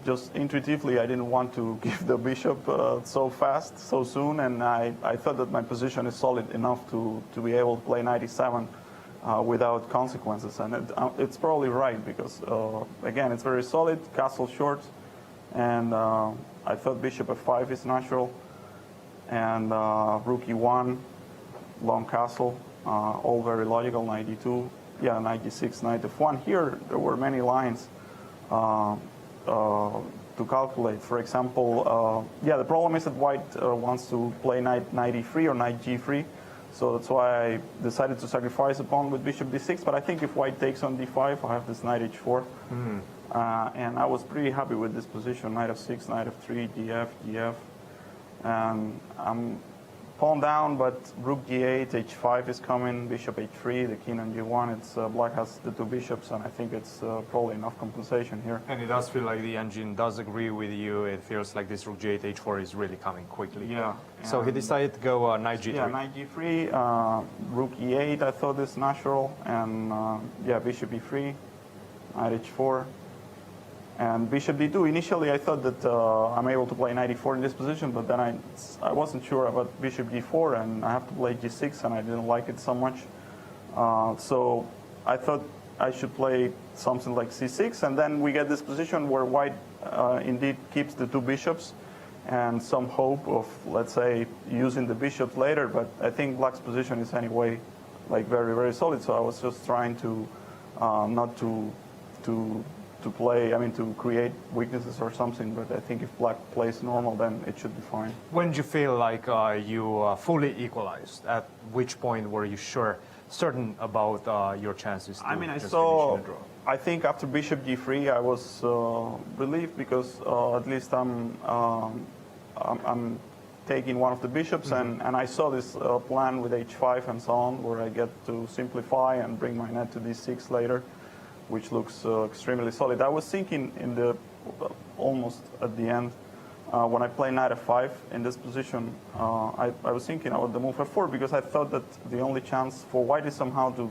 just intuitively, I didn't want to give the bishop so fast, so soon, and I thought that my position is solid enough to be able to play knight e7 without consequences, and it's probably right because again, it's very solid, castle short, and I thought bishop f5 is natural, and rook e1, long castle, all very logical, knight e2, yeah, knight e6, knight f1. Here there were many lines to calculate. For example, the problem is that white wants to play knight e3 or knight g3, so that's why I decided to sacrifice a pawn with bishop d6. But I think if white takes on d5, I have this knight h4, and I was pretty happy with this position: knight f6, knight f3, df, df, and I'm pawn down, but rook g8, h5 is coming, bishop h3, the king on g1. It's black has the two bishops, and I think it's probably enough compensation here. And it does feel like the engine does agree with you. It feels like this rook g8, h4 is really coming quickly. Yeah. So he decided to go knight g3. Yeah, knight g3, rook e8, I thought is natural, and bishop e3, knight h4. And bishop d2, initially I thought that I'm able to play knight e4 in this position, but then I wasn't sure about bishop d4, and I have to play g6, and I didn't like it so much. So I thought I should play something like c6, and then we get this position where white indeed keeps the two bishops, and some hope of, let's say, using the bishops later, but I think black's position is anyway like very, very solid, so I was just trying to not to play, to create weaknesses or something, but I think if black plays normal, then it should be fine. When did you feel like you fully equalized? At which point were you certain about your chances to I just saw finish in a draw? I think after bishop g3, I was relieved because at least I'm taking one of the bishops, and I saw this plan with h5 and so on, where I get to simplify and bring my knight to d6 later, which looks extremely solid. I was thinking in the almost at the end, when I play knight f5 in this position, I was thinking about the move f4 because I thought that the only chance for white is somehow to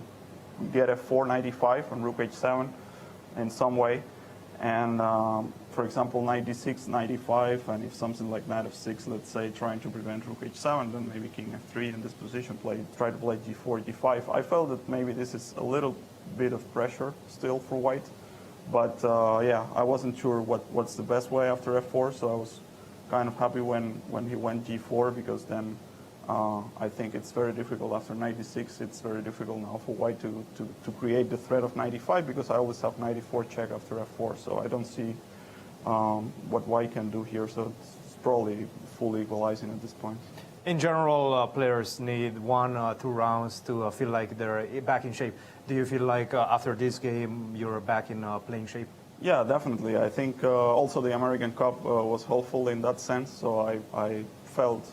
get f4 knight e5 and rook h7 in some way. And for example, knight d6, knight e5, and if something like knight f6, let's say, trying to prevent rook h7, then maybe king f3 in this position, try to play g4, d5. I felt that maybe this is a little bit of pressure still for white. But yeah, I wasn't sure what's the best way after f4, so I was kind of happy when he went g4, because then I think it's very difficult after knight d6. It's very difficult now for white to create the threat of knight e5, because I always have knight e4 check after f4, so I don't see what white can do here. So it's probably fully equalizing at this point. In general, players need 1-2 rounds to feel like they're back in shape. Do you feel like after this game you're back in playing shape? Yeah, definitely. I think also the American Cup was helpful in that sense. So I felt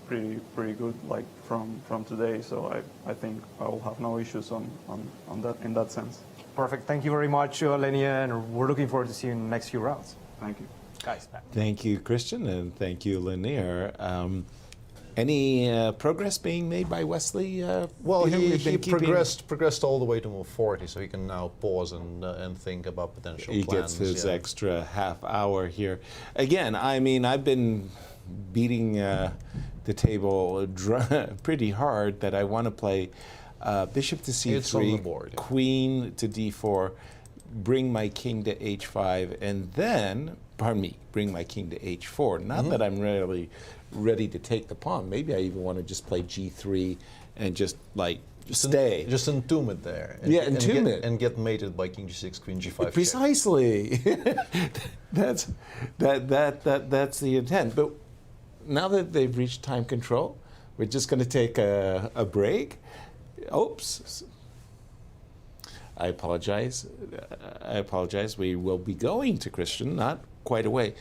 pretty good like from today. So I think I will have no issues on that in that sense. Perfect. Thank you very much, Lenia, and we're looking forward to seeing you in the next few rounds. Thank you, guys. Thank you, Cristian, and thank you, Lanier. Any progress being made by Wesley? Well, he progressed all the way to move 40, so he can now pause and think about potential plans. He gets his extra half hour here. Again, I mean, I've been beating the table pretty hard that I want to play bishop to c3, it's on the board, yeah. Queen to d4, bring my king to h5, and then, pardon me, bring my king to h4. Not that I'm really ready to take the pawn. Maybe I even want to just play g3 and just like stay. Just entomb it there. Yeah, entomb it. And get mated by king g6, queen g5. Precisely. That's the intent. But now that they've reached time control, we're just going to take a break. Oops. I apologize. We will be going to Cristian, not quite away.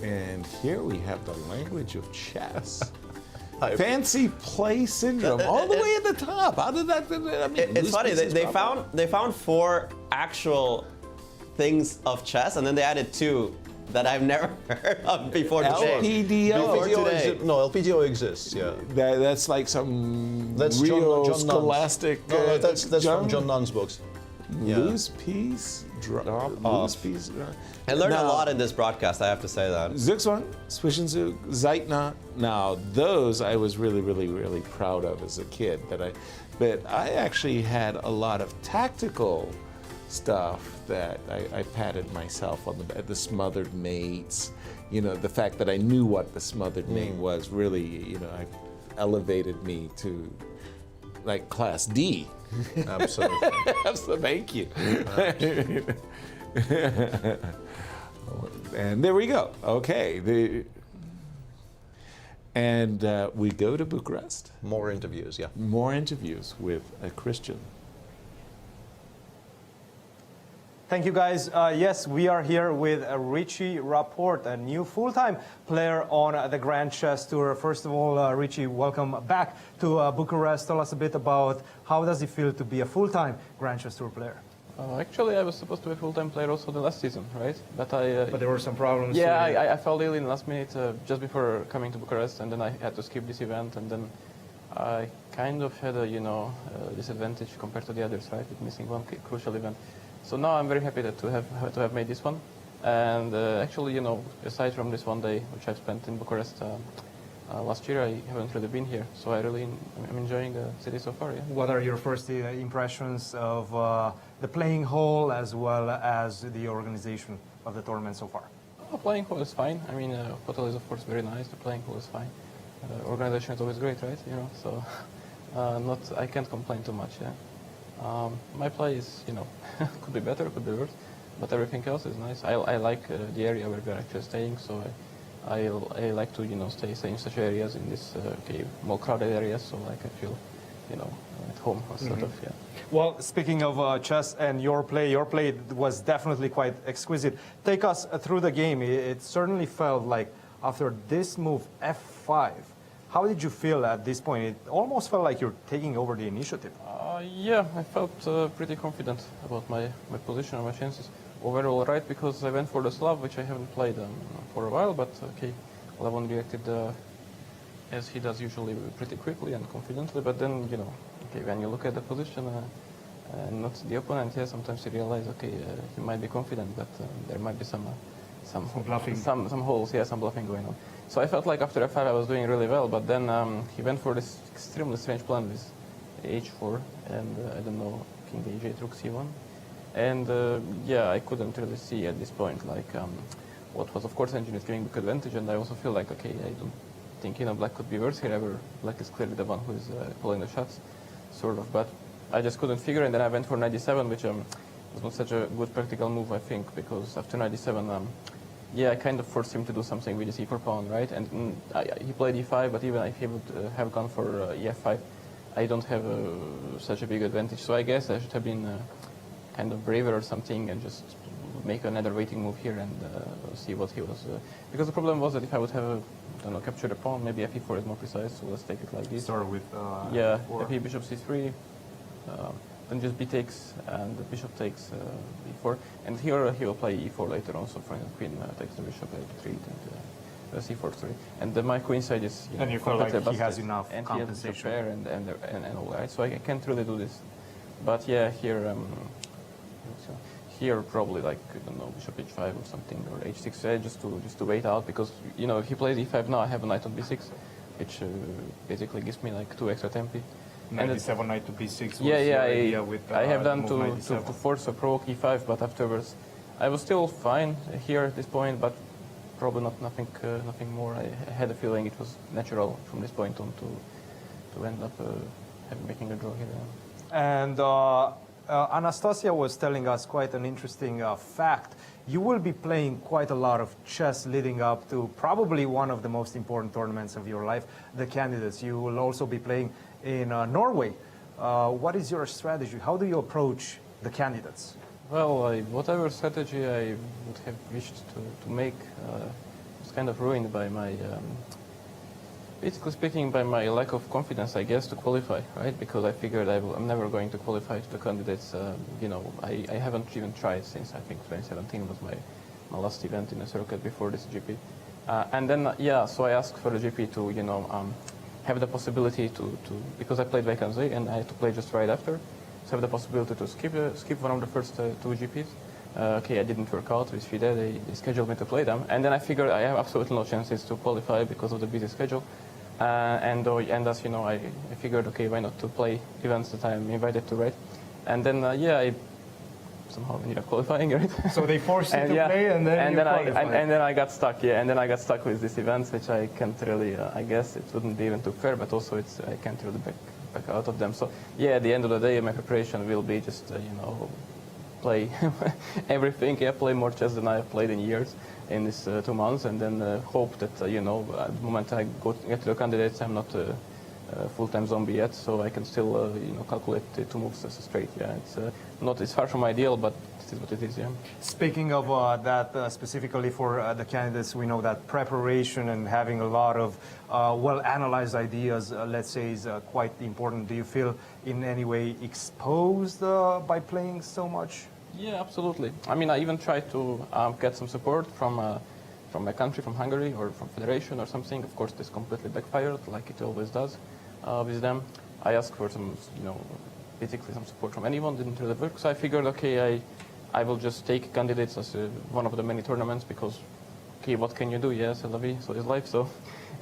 And here we have the language of chess. Fancy play syndrome, all the way at the top. How did that? I mean, it's funny. They found 4 actual things of chess, and then they added 2 that I've never heard of before today. LPDO. No, LPDO exists. Yeah, that's like some real John scholastic. No, that's from John Nunn's books. Yeah. Loose piece, loose piece. I learned a lot in this broadcast, I have to say that. Zugzwang, Zwischenzug, Zeitnah. Now, those I was really proud of as a kid. But I actually had a lot of tactical stuff that I patted myself on the smothered mates. You know, the fact that I knew what the smothered mate was really, you know, elevated me to like class D. Absolutely. Thank you. And there we go. Okay. And we go to Bucharest. More interviews, yeah. More interviews with Cristian. Thank you, guys. Yes, we are here with Richie Rapport, a new full-time player on the Grand Chess Tour. First of all, Richie, welcome back to Bucharest. Tell us a bit about how does it feel to be a full-time Grand Chess Tour player? Actually, I was supposed to be a full-time player also the last season, right? But there were some problems. Yeah, I fell ill in the last minute just before coming to Bucharest, and then I had to skip this event, and then I kind of had a disadvantage compared to the others, right? With missing one crucial event. So now I'm very happy to have made this one, and actually, aside from this one day which I've spent in Bucharest last year, I haven't really been here. So I'm enjoying the city so far. Yeah. What are your first impressions of the playing hall as well as the organization of the tournament so far? The playing hall is fine. I mean, hotel is of course very nice. The playing hall is fine. Organization is always great, right? So I can't complain too much. Yeah. My play is, could be better, could be worse, but everything else is nice. I like the area where we're actually staying, so I like to, stay in such areas in this more crowded areas, so like I feel at home. Was sort of, yeah. Well, speaking of chess and your play was definitely quite exquisite. Take us through the game. It certainly felt like after this move, f5, how did you feel at this point? It almost felt like you're taking over the initiative. Yeah, I felt pretty confident about my position and my chances. Overall, right, because I went for the Slav, which I haven't played for a while, but okay, Levon reacted as he does usually pretty quickly and confidently, but then, okay, when you look at the position and not the opponent, yeah, sometimes you realize, okay, he might be confident, but there might be some bluffing, some holes, yeah, some bluffing going on. So I felt like after f5 I was doing really well, but then he went for this extremely strange plan with h4 and I don't know, king aj, rook c1, and yeah, I couldn't really see at this point like what was of course engineered giving big advantage, and I also feel like, okay, I don't think black could be worse here ever. Black is clearly the one who is pulling the shots, sort of, but I just couldn't figure, and then I went for knight d7, which was not such a good practical move, I think, because after knight d7, yeah, I kind of forced him to do something with his e4 pawn, right? And he played e5, but even if he would have gone for ef5, I don't have such a big advantage. So I guess I should have been kind of braver or something and just make another waiting move here and see what he was. Because the problem was that if I would have, I don't know, captured a pawn, maybe fe4 is more precise, so let's take it like this. Start with yeah, f4. fe bishop c3. Then just b takes and the bishop takes e4, and here he will play e4 later on. So for example, queen takes the bishop at 3 and c4 3. And my queen side is and you feel like he has enough and compensation. He has and all right. So I can't really do this. But yeah, here here probably like, I don't know, bishop h5 or something, or h6 just to wait out, because if he plays e5 now, I have a knight on b6, which basically gives me like 2 extra tempi. Knight d7, knight to b6 was yeah, with, I have done to force a provoke e5, but afterwards I was still fine here at this point, but probably nothing more. I had a feeling it was natural from this point on to end up making a draw here. And Anastasiya was telling us quite an interesting fact. You will be playing quite a lot of chess leading up to probably one of the most important tournaments of your life, the Candidates. You will also be playing in Norway. What is your strategy? How do you approach the Candidates? Well, whatever strategy I would have wished to make was kind of ruined by my, basically speaking, by my lack of confidence, I guess, to qualify, right? Because I figured I'm never going to qualify to the Candidates. I haven't even tried since, I think, 2017 was my last event in a circuit before this GP. And then, yeah, so I asked for the GP to, have the possibility to because I played vacancy and I had to play just right after, so have the possibility to skip one of the first 2 GPs. Okay, I didn't work out with FIDE, they scheduled me to play them, and then I figured I have absolutely no chances to qualify because of the busy schedule. And as you know, I figured, okay, why not to play events that I'm invited to, right? And then, yeah, I somehow ended up qualifying, right? So they forced you to play, and then you qualified. And then I got stuck, yeah. And then I got stuck with these events, which I can't really. I guess it wouldn't be even too fair, but also I can't really back out of them. So yeah, at the end of the day, my preparation will be just play everything. Yeah, play more chess than I have played in years in these 2 months, and then hope that at the moment I get to the Candidates, I'm not full-time zombie yet, so I can still calculate 2 moves as a straight. Yeah, it's far from ideal, but this is what it is. Yeah. Speaking of that specifically for the Candidates, we know that preparation and having a lot of well-analyzed ideas, let's say, is quite important. Do you feel in any way exposed by playing so much? Yeah, absolutely. I mean, I even tried to get some support from my country, from Hungary, or from Federation or something. Of course, this completely backfired, like it always does with them. I asked for some, basically some support from anyone. Didn't really work. So I figured, okay, I will just take Candidates as one of the many tournaments because, okay, what can you do? Yeah, c'est la vie, so is life. So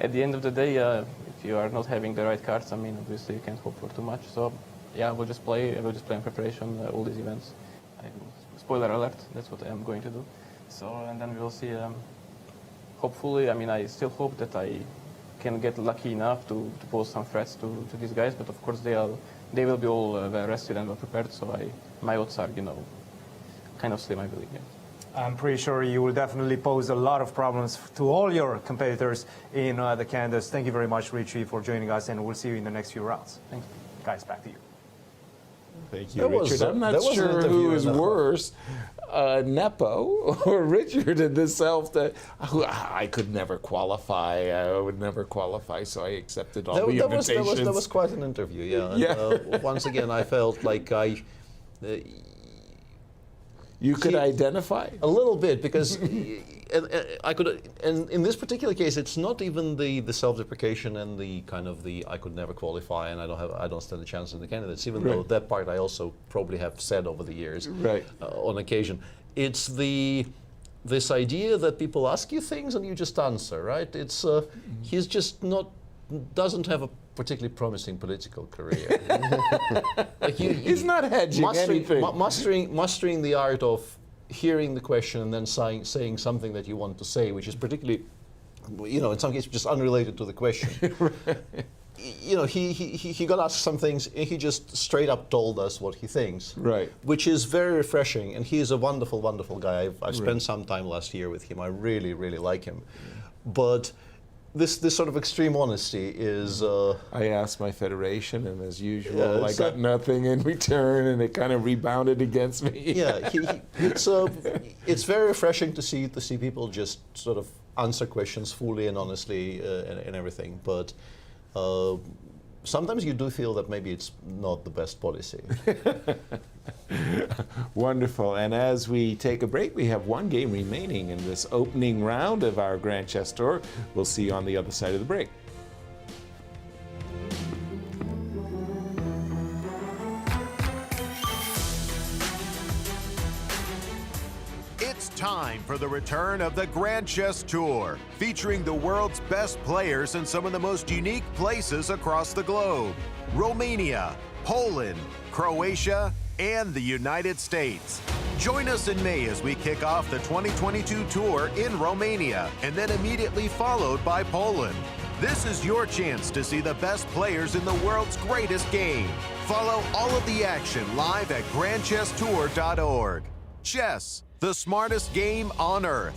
at the end of the day, if you are not having the right cards, I mean, obviously you can't hope for too much. So yeah, I will just play in preparation all these events. Spoiler alert, that's what I am going to do. So, and then we will see. Hopefully, I mean, I still hope that I can get lucky enough to pose some threats to these guys. But of course, they will be all well rested and well prepared. So my odds are, kind of slim, I believe. Yeah. I'm pretty sure you will definitely pose a lot of problems to all your competitors in the Candidates. Thank you very much, Richie, for joining us, and we'll see you in the next few rounds. Thank you. Guys, back to you. Thank you, Richard. I'm not sure who is worse, Nepo or Richard in this self. That I could never qualify. I would never qualify, so I accepted all the invitations. That was quite an interview, yeah. And, once again, I felt like you could identify a little bit because I could. And in this particular case, it's not even the self-deprecation and the kind of the I could never qualify and I don't stand a chance in the candidates. Even though that part I also probably have said over the years, on occasion. It's this idea that people ask you things and you just answer, right? It's he's just doesn't have a particularly promising political career. He's not hedging anything. Mastering the art of hearing the question and then saying something that you want to say, which is particularly, in some cases just unrelated to the question. He got asked some things, and he just straight up told us what he thinks. Right. Which is very refreshing, and he is a wonderful, wonderful guy. I've spent some time last year with him. I really, really like him. But this sort of extreme honesty is... I asked my federation, and as usual, I got nothing in return, and it kind of rebounded against me. Yeah, it's very refreshing to see people just sort of answer questions fully and honestly and everything. But sometimes you do feel that maybe it's not the best policy. Wonderful. And as we take a break, we have one game remaining in this opening round of our Grand Chess Tour. We'll see you on the other side of the break. It's time for the return of the Grand Chess Tour, featuring the world's best players in some of the most unique places across the globe. Romania, Poland, Croatia, and the United States. Join us in May as we kick off the 2022 tour in Romania, and then immediately followed by Poland. This is your chance to see the best players in the world's greatest game. Follow all of the action live at grandchesstour.org. Chess, the smartest game on earth.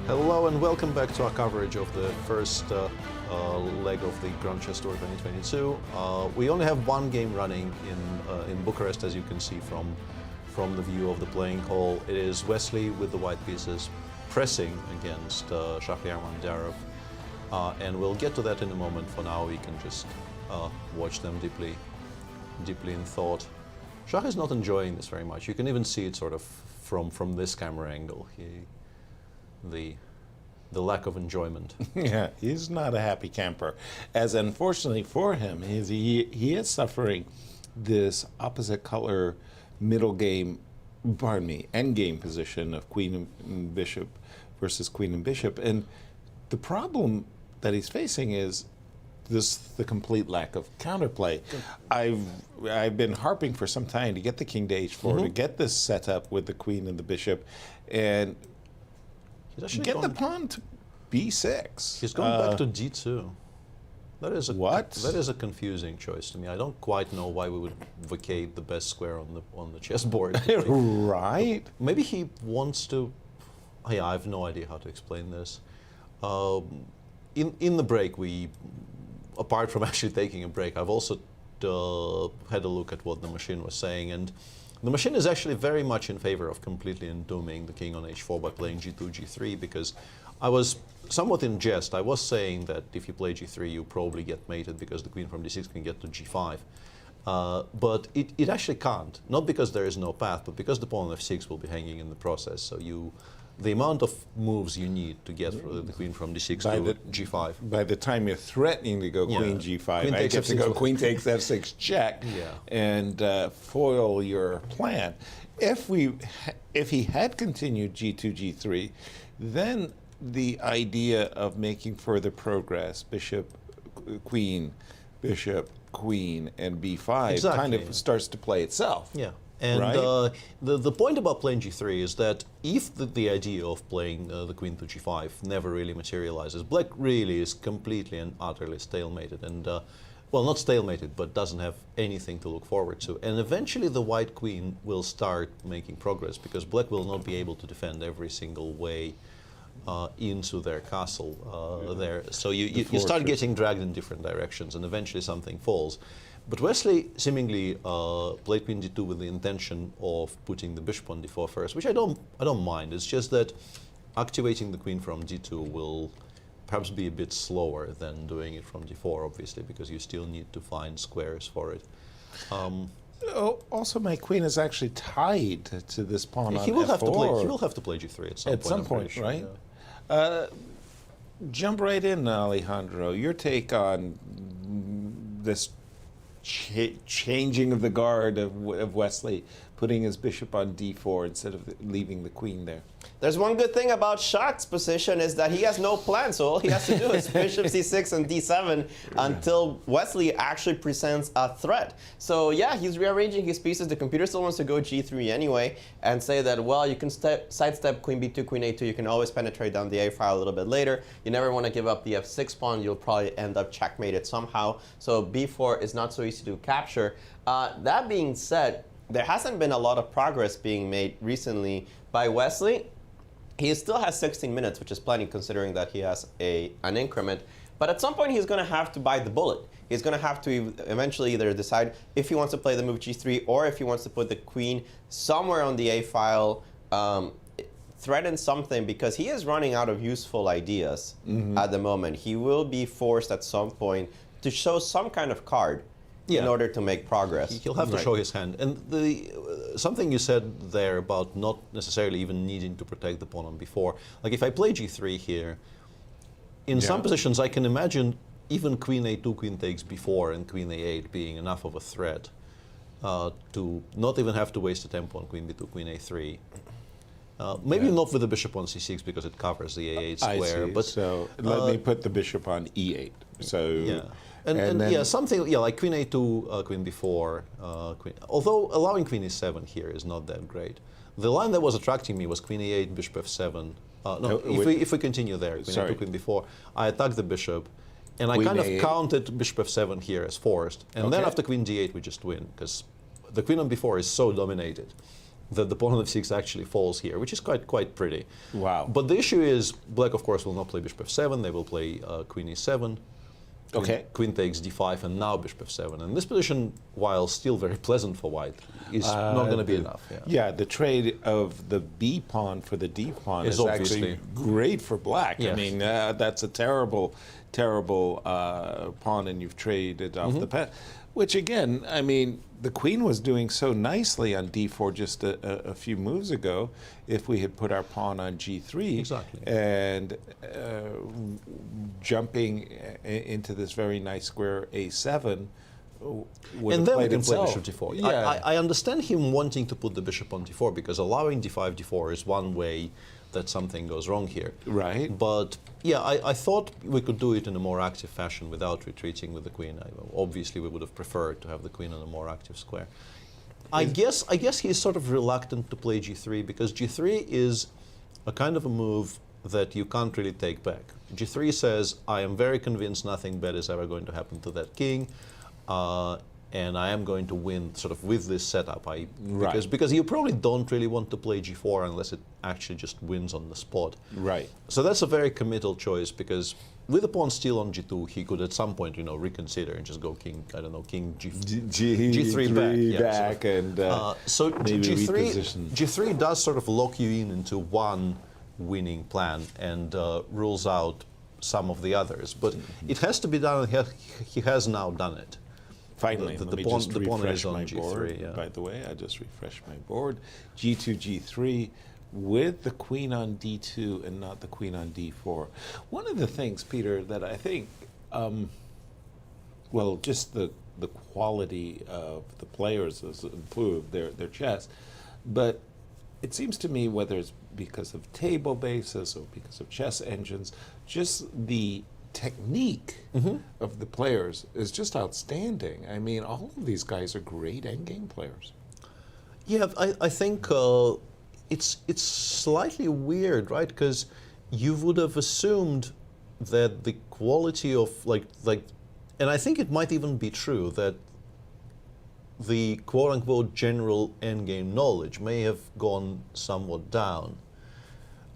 Hello and welcome back to our coverage of the first leg of the Grand Chess Tour 2022. We only have one game running in Bucharest, as you can see from the view of the playing hall. It is Wesley with the white pieces pressing against Shahriar Mamedyarov. And we'll get to that in a moment. For now, we can just watch them deeply in thought. Shah is not enjoying this very much. You can even see it sort of from this camera angle. The lack of enjoyment. Yeah, he's not a happy camper. As unfortunately for him, he is suffering this opposite color endgame position of queen and bishop versus queen and bishop. And the problem that he's facing is the complete lack of counterplay. I've been harping for some time to get the king to h4, to get this set up with the queen and the bishop, and get the pawn to b6. He's going back to d2. That is a confusing choice to me. I don't quite know why we would vacate the best square on the chessboard. Right? Maybe he wants to. Yeah, I have no idea how to explain this. In the break, apart from actually taking a break, I've also had a look at what the machine was saying, and the machine is actually very much in favor of completely entombing the king on h4 by playing g2, g3, because I was somewhat in jest. I was saying that if you play g3, you probably get mated because the queen from d6 can get to g5. But it actually can't, not because there is no path, but because the pawn on f6 will be hanging in the process. So the amount of moves you need to get the queen from d6 to g5. By the time you're threatening to go queen g5, I get to go queen takes f6 check and foil your plan. If he had continued g2, g3, then the idea of making further progress, bishop, queen, and b5 kind of starts to play itself. Yeah. And the point about playing g3 is that if the idea of playing the queen to g5 never really materializes, black really is completely and utterly stalemated, and well, not stalemated, but doesn't have anything to look forward to. And eventually the white queen will start making progress, because black will not be able to defend every single way into their castle there. So you start getting dragged in different directions, and eventually something falls. But Wesley seemingly played queen d2 with the intention of putting the bishop on d4 first, which I don't mind. It's just that activating the queen from d2 will perhaps be a bit slower than doing it from d4, obviously, because you still need to find squares for it. Also, my queen is actually tied to this pawn on he will f4. He will have to play g3 at some point. Sure, right? Yeah. Jump right in, Alejandro. Your take on this changing of the guard of Wesley, putting his bishop on d4 instead of leaving the queen there. There's one good thing about Shah's position is that he has no plan, so all he has to do is bishop c6 and d7 until Wesley actually presents a threat. So yeah, he's rearranging his pieces. The computer still wants to go g3 anyway and say that, well, you can sidestep queen b2, queen a2. You can always penetrate down the a file a little bit later. You never want to give up the f6 pawn. You'll probably end up checkmated somehow. So b4 is not so easy to capture. That being said, there hasn't been a lot of progress being made recently by Wesley. He still has 16 minutes, which is plenty considering that he has an increment. But at some point, he's going to have to bite the bullet. He's going to have to eventually either decide if he wants to play the move g3 or if he wants to put the queen somewhere on the a file, threaten something, because he is running out of useful ideas at the moment. He will be forced at some point to show some kind of card in order to make progress. He'll have to show his hand. And something you said there about not necessarily even needing to protect the pawn on b4. Like if I play g3 here, in some positions I can imagine even queen a2, queen takes b4, and queen a8 being enough of a threat to not even have to waste a tempo on queen b2, queen a3. Maybe not with the bishop on c6 because it covers the a8 square. I see. But so let me put the bishop on e8. So And yeah, something like queen a2, queen b4, although allowing queen e7 here is not that great. The line that was attracting me was queen e8, bishop f7. If we continue there, queen a2, queen b4, I attacked the bishop, and I kind of counted bishop f7 here as forced, and then after queen d8 we just win, because the queen on b4 is so dominated that the pawn on f6 actually falls here, which is quite pretty. Wow. But the issue is, black, of course, will not play bishop f7. They will play queen e7. Okay. Queen takes d5, and now bishop f7. And this position, while still very pleasant for white, is not going to be enough. Yeah, the trade of the b pawn for the d pawn is actually great for black. Yes. I mean, that's a terrible pawn, and you've traded off the path. Which again, I mean, the queen was doing so nicely on d4 just a few moves ago. If we had put our pawn on g3 and jumping into this very nice square a7, and then we can play bishop d4. Yeah. I understand him wanting to put the bishop on d4 because allowing d5, d4 is one way that something goes wrong here. Right. But yeah, I thought we could do it in a more active fashion without retreating with the queen. Obviously, we would have preferred to have the queen on a more active square. I guess he's sort of reluctant to play g3 because g3 is a kind of a move that you can't really take back. g3 says, I am very convinced nothing bad is ever going to happen to that king. And I am going to win sort of with this setup. Because you probably don't really want to play g4 unless it actually just wins on the spot. Right. So that's a very committal choice because with the pawn still on g2, he could at some point, reconsider and just go king, I don't know, king g3 back. So g3 does sort of lock you into one winning plan and rules out some of the others. But it has to be done, and he has now done it. Finally, the let me pawn, just the pawn refresh is on my g3. board. Yeah. By the way, I just refreshed my board. g2, g3, with the queen on d2 and not the queen on d4. One of the things, Peter, that I think, well, just the quality of the players has improved their chess, but it seems to me, whether it's because of table basis or because of chess engines, just the technique of the players is just outstanding. I mean, all of these guys are great endgame players. Yeah, I think it's slightly weird, right? Because you would have assumed that the quality of and I think it might even be true that the quote-unquote general endgame knowledge may have gone somewhat down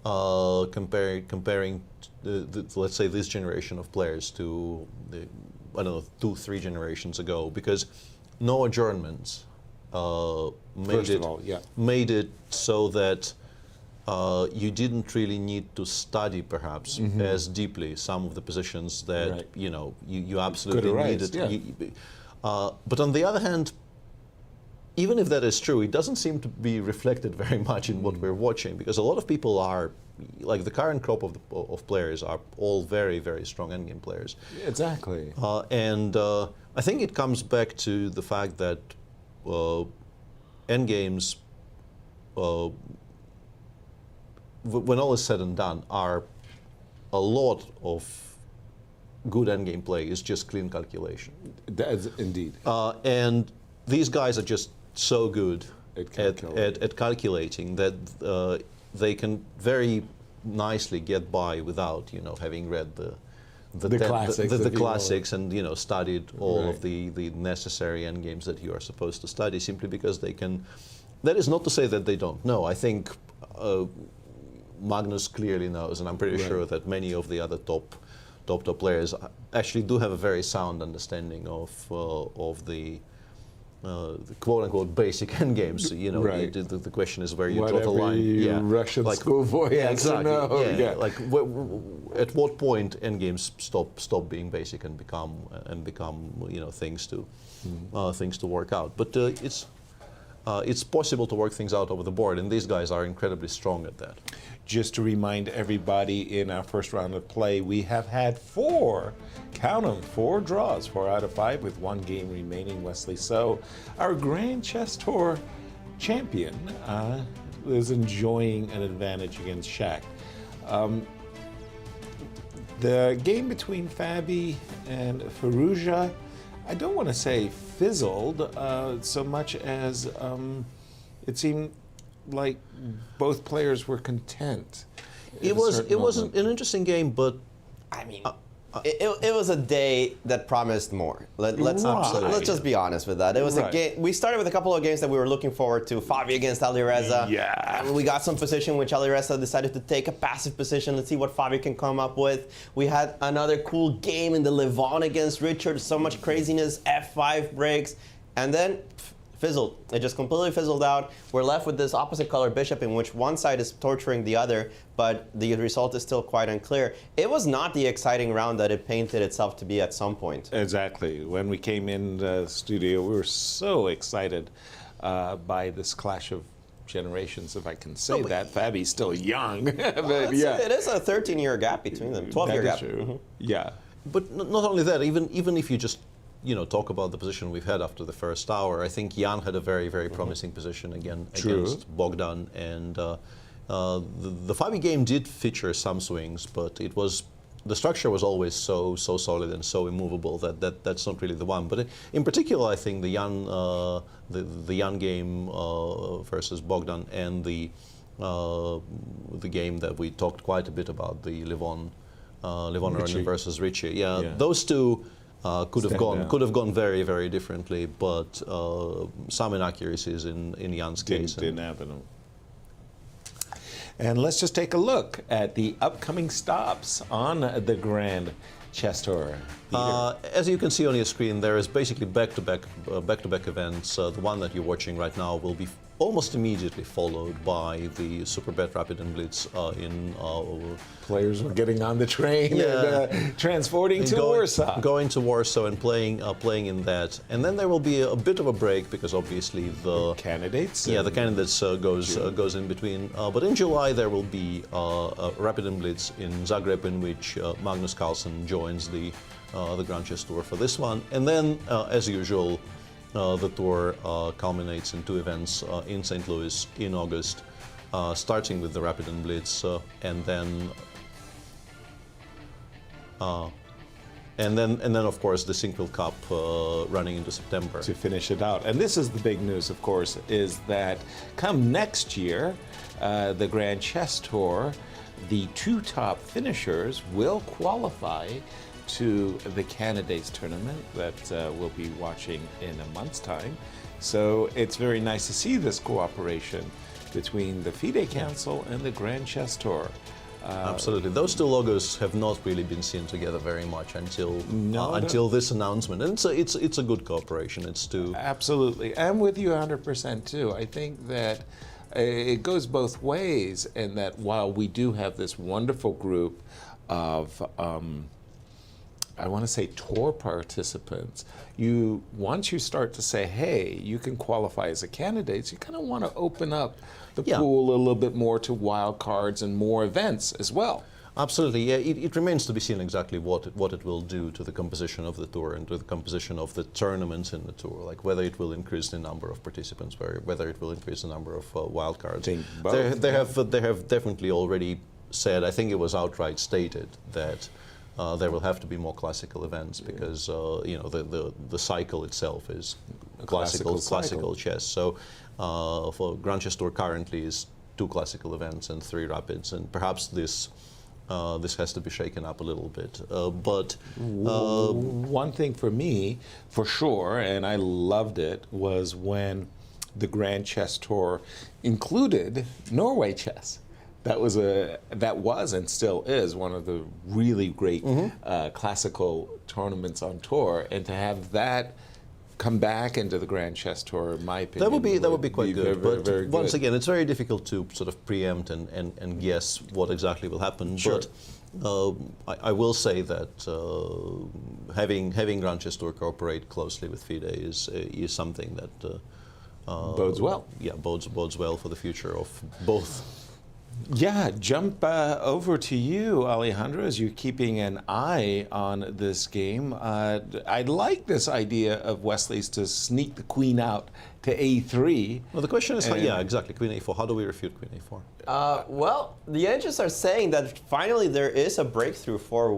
comparing let's say this generation of players to I don't know 2-3 generations ago, because no adjournments made it so that you didn't really need to study perhaps as deeply some of the positions that you absolutely needed. But on the other hand, even if that is true, it doesn't seem to be reflected very much in what we're watching, because a lot of people are, like the current crop of players are all very, very strong endgame players. Exactly. And I think it comes back to the fact that endgames, when all is said and done, are a lot of good endgame play is just clean calculation. That's indeed. And these guys are just so good at calculating that they can very nicely get by without, having read the classics and studied all of the necessary endgames that you are supposed to study, simply because they can. That is not to say that they don't know. I think Magnus clearly knows, and I'm pretty sure that many of the other top players actually do have a very sound understanding of the quote-unquote basic endgames. The question is where you draw the line. Russian schoolboy exactly. No. Like at what point endgames stop being basic and become things to work out. But it's possible to work things out over the board, and these guys are incredibly strong at that. Just to remind everybody, in our first round of play, we have had 4 draws, 4 out of 5, with 1 game remaining. Wesley So, our Grand Chess Tour champion, is enjoying an advantage against Shaq. The game between Fabi and Firouzja, I don't want to say fizzled so much as it seemed like both players were content. It was an interesting game, but I mean, It was a day that promised more. Let's just be honest with that. It was a game. We started with a couple of games that we were looking forward to. Fabi against Alireza. Yeah. We got some position which Alireza decided to take a passive position. Let's see what Fabi can come up with. We had another cool game in the Levon against Richard. So much craziness. F5 breaks, and then fizzled. It just completely fizzled out. We're left with this opposite color bishop in which one side is torturing the other, but the result is still quite unclear. It was not the exciting round that it painted itself to be at some point. Exactly. When we came in the studio, we were so excited by this clash of generations, if I can say that. Fabi's still young. But it is a 13-year gap between them, 12-year gap. Mm-hmm. Yeah. But not only that, even if you just talk about the position we've had after the first hour, I think Jan had a very, very promising position against Bogdan, and the Fabi game did feature some swings, but the structure was always so solid and so immovable that's not really the one. But in particular, I think the Jan game versus Bogdan and the game that we talked quite a bit about, the Levon Aronian versus Richie. Yeah, those two. Could have gone very, very differently, but some inaccuracies in Jan's case didn't happen. And let's just take a look at the upcoming stops on the Grand Chess Tour. As you can see on your screen, there is basically back-to-back events. The one that you're watching right now will be almost immediately followed by the Superbet Rapid and Blitz in... Players were getting on the train and transporting to Warsaw. Going to Warsaw and playing in that. And then there will be a bit of a break because obviously the candidates? Yeah, the candidates goes in between. But in July there will be a Rapid and Blitz in Zagreb in which Magnus Carlsen joins the Grand Chess Tour for this one. And then, as usual, the tour culminates in two events in St. Louis in August, starting with the Rapid and Blitz, and then of course the Sinquefield Cup running into September to finish it out. And this is the big news, of course, is that come next year, the Grand Chess Tour, the two top finishers will qualify to the candidates tournament that we'll be watching in a month's time. So it's very nice to see this cooperation between the FIDE Council and the Grand Chess Tour. Absolutely. Those two logos have not really been seen together very much until this announcement. And it's a good cooperation. It's two. Absolutely. I'm with you 100% too. I think that it goes both ways in that while we do have this wonderful group of I want to say tour participants, once you start to say, hey, you can qualify as a candidate, you kind of want to open up the pool a little bit more to wild cards and more events as well. Absolutely, yeah. It remains to be seen exactly what it will do to the composition of the tour and to the composition of the tournaments in the tour, like whether it will increase the number of participants, whether it will increase the number of wild cards. They have definitely already said, I think it was outright stated, that there will have to be more classical events because the cycle itself is classical chess. So for Grand Chess Tour currently is 2 classical events and 3 rapids, and perhaps this has to be shaken up a little bit. But one thing for me, for sure, and I loved it, was when the Grand Chess Tour included Norway chess. That was and still is one of the really great classical tournaments on tour, and to have that come back into the Grand Chess Tour, in my opinion, that would be quite good. Very, very once good. again, it's very difficult to sort of preempt and guess what exactly will happen. Sure. But I will say that having Grand Chess Tour cooperate closely with FIDE is something that bodes well. Yeah, bodes well for the future of both. Yeah, jump over to you, Alejandro, as you're keeping an eye on this game. I like this idea of Wesley's to sneak the queen out to a3. Well, the question is, exactly, queen a4. How do we refute queen a4? Well, the edges are saying that finally there is a breakthrough for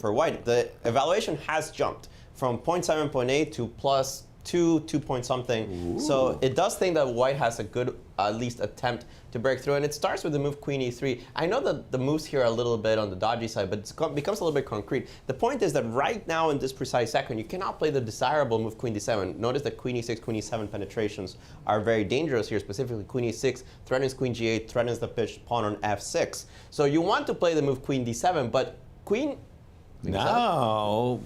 white. The evaluation has jumped from 0.7.8 to +2 2 point something. Ooh. So it does think that white has a good, at least attempt to break through. And it starts with the move queen e3. I know that the moves here are a little bit on the dodgy side, but it becomes a little bit concrete. The point is that right now in this precise second, you cannot play the desirable move queen d7. Notice that queen e6, queen e7 penetrations are very dangerous here. Specifically, queen e6 threatens queen g8, threatens the pitched pawn on f6. So you want to play the move queen d7, but queen... Now,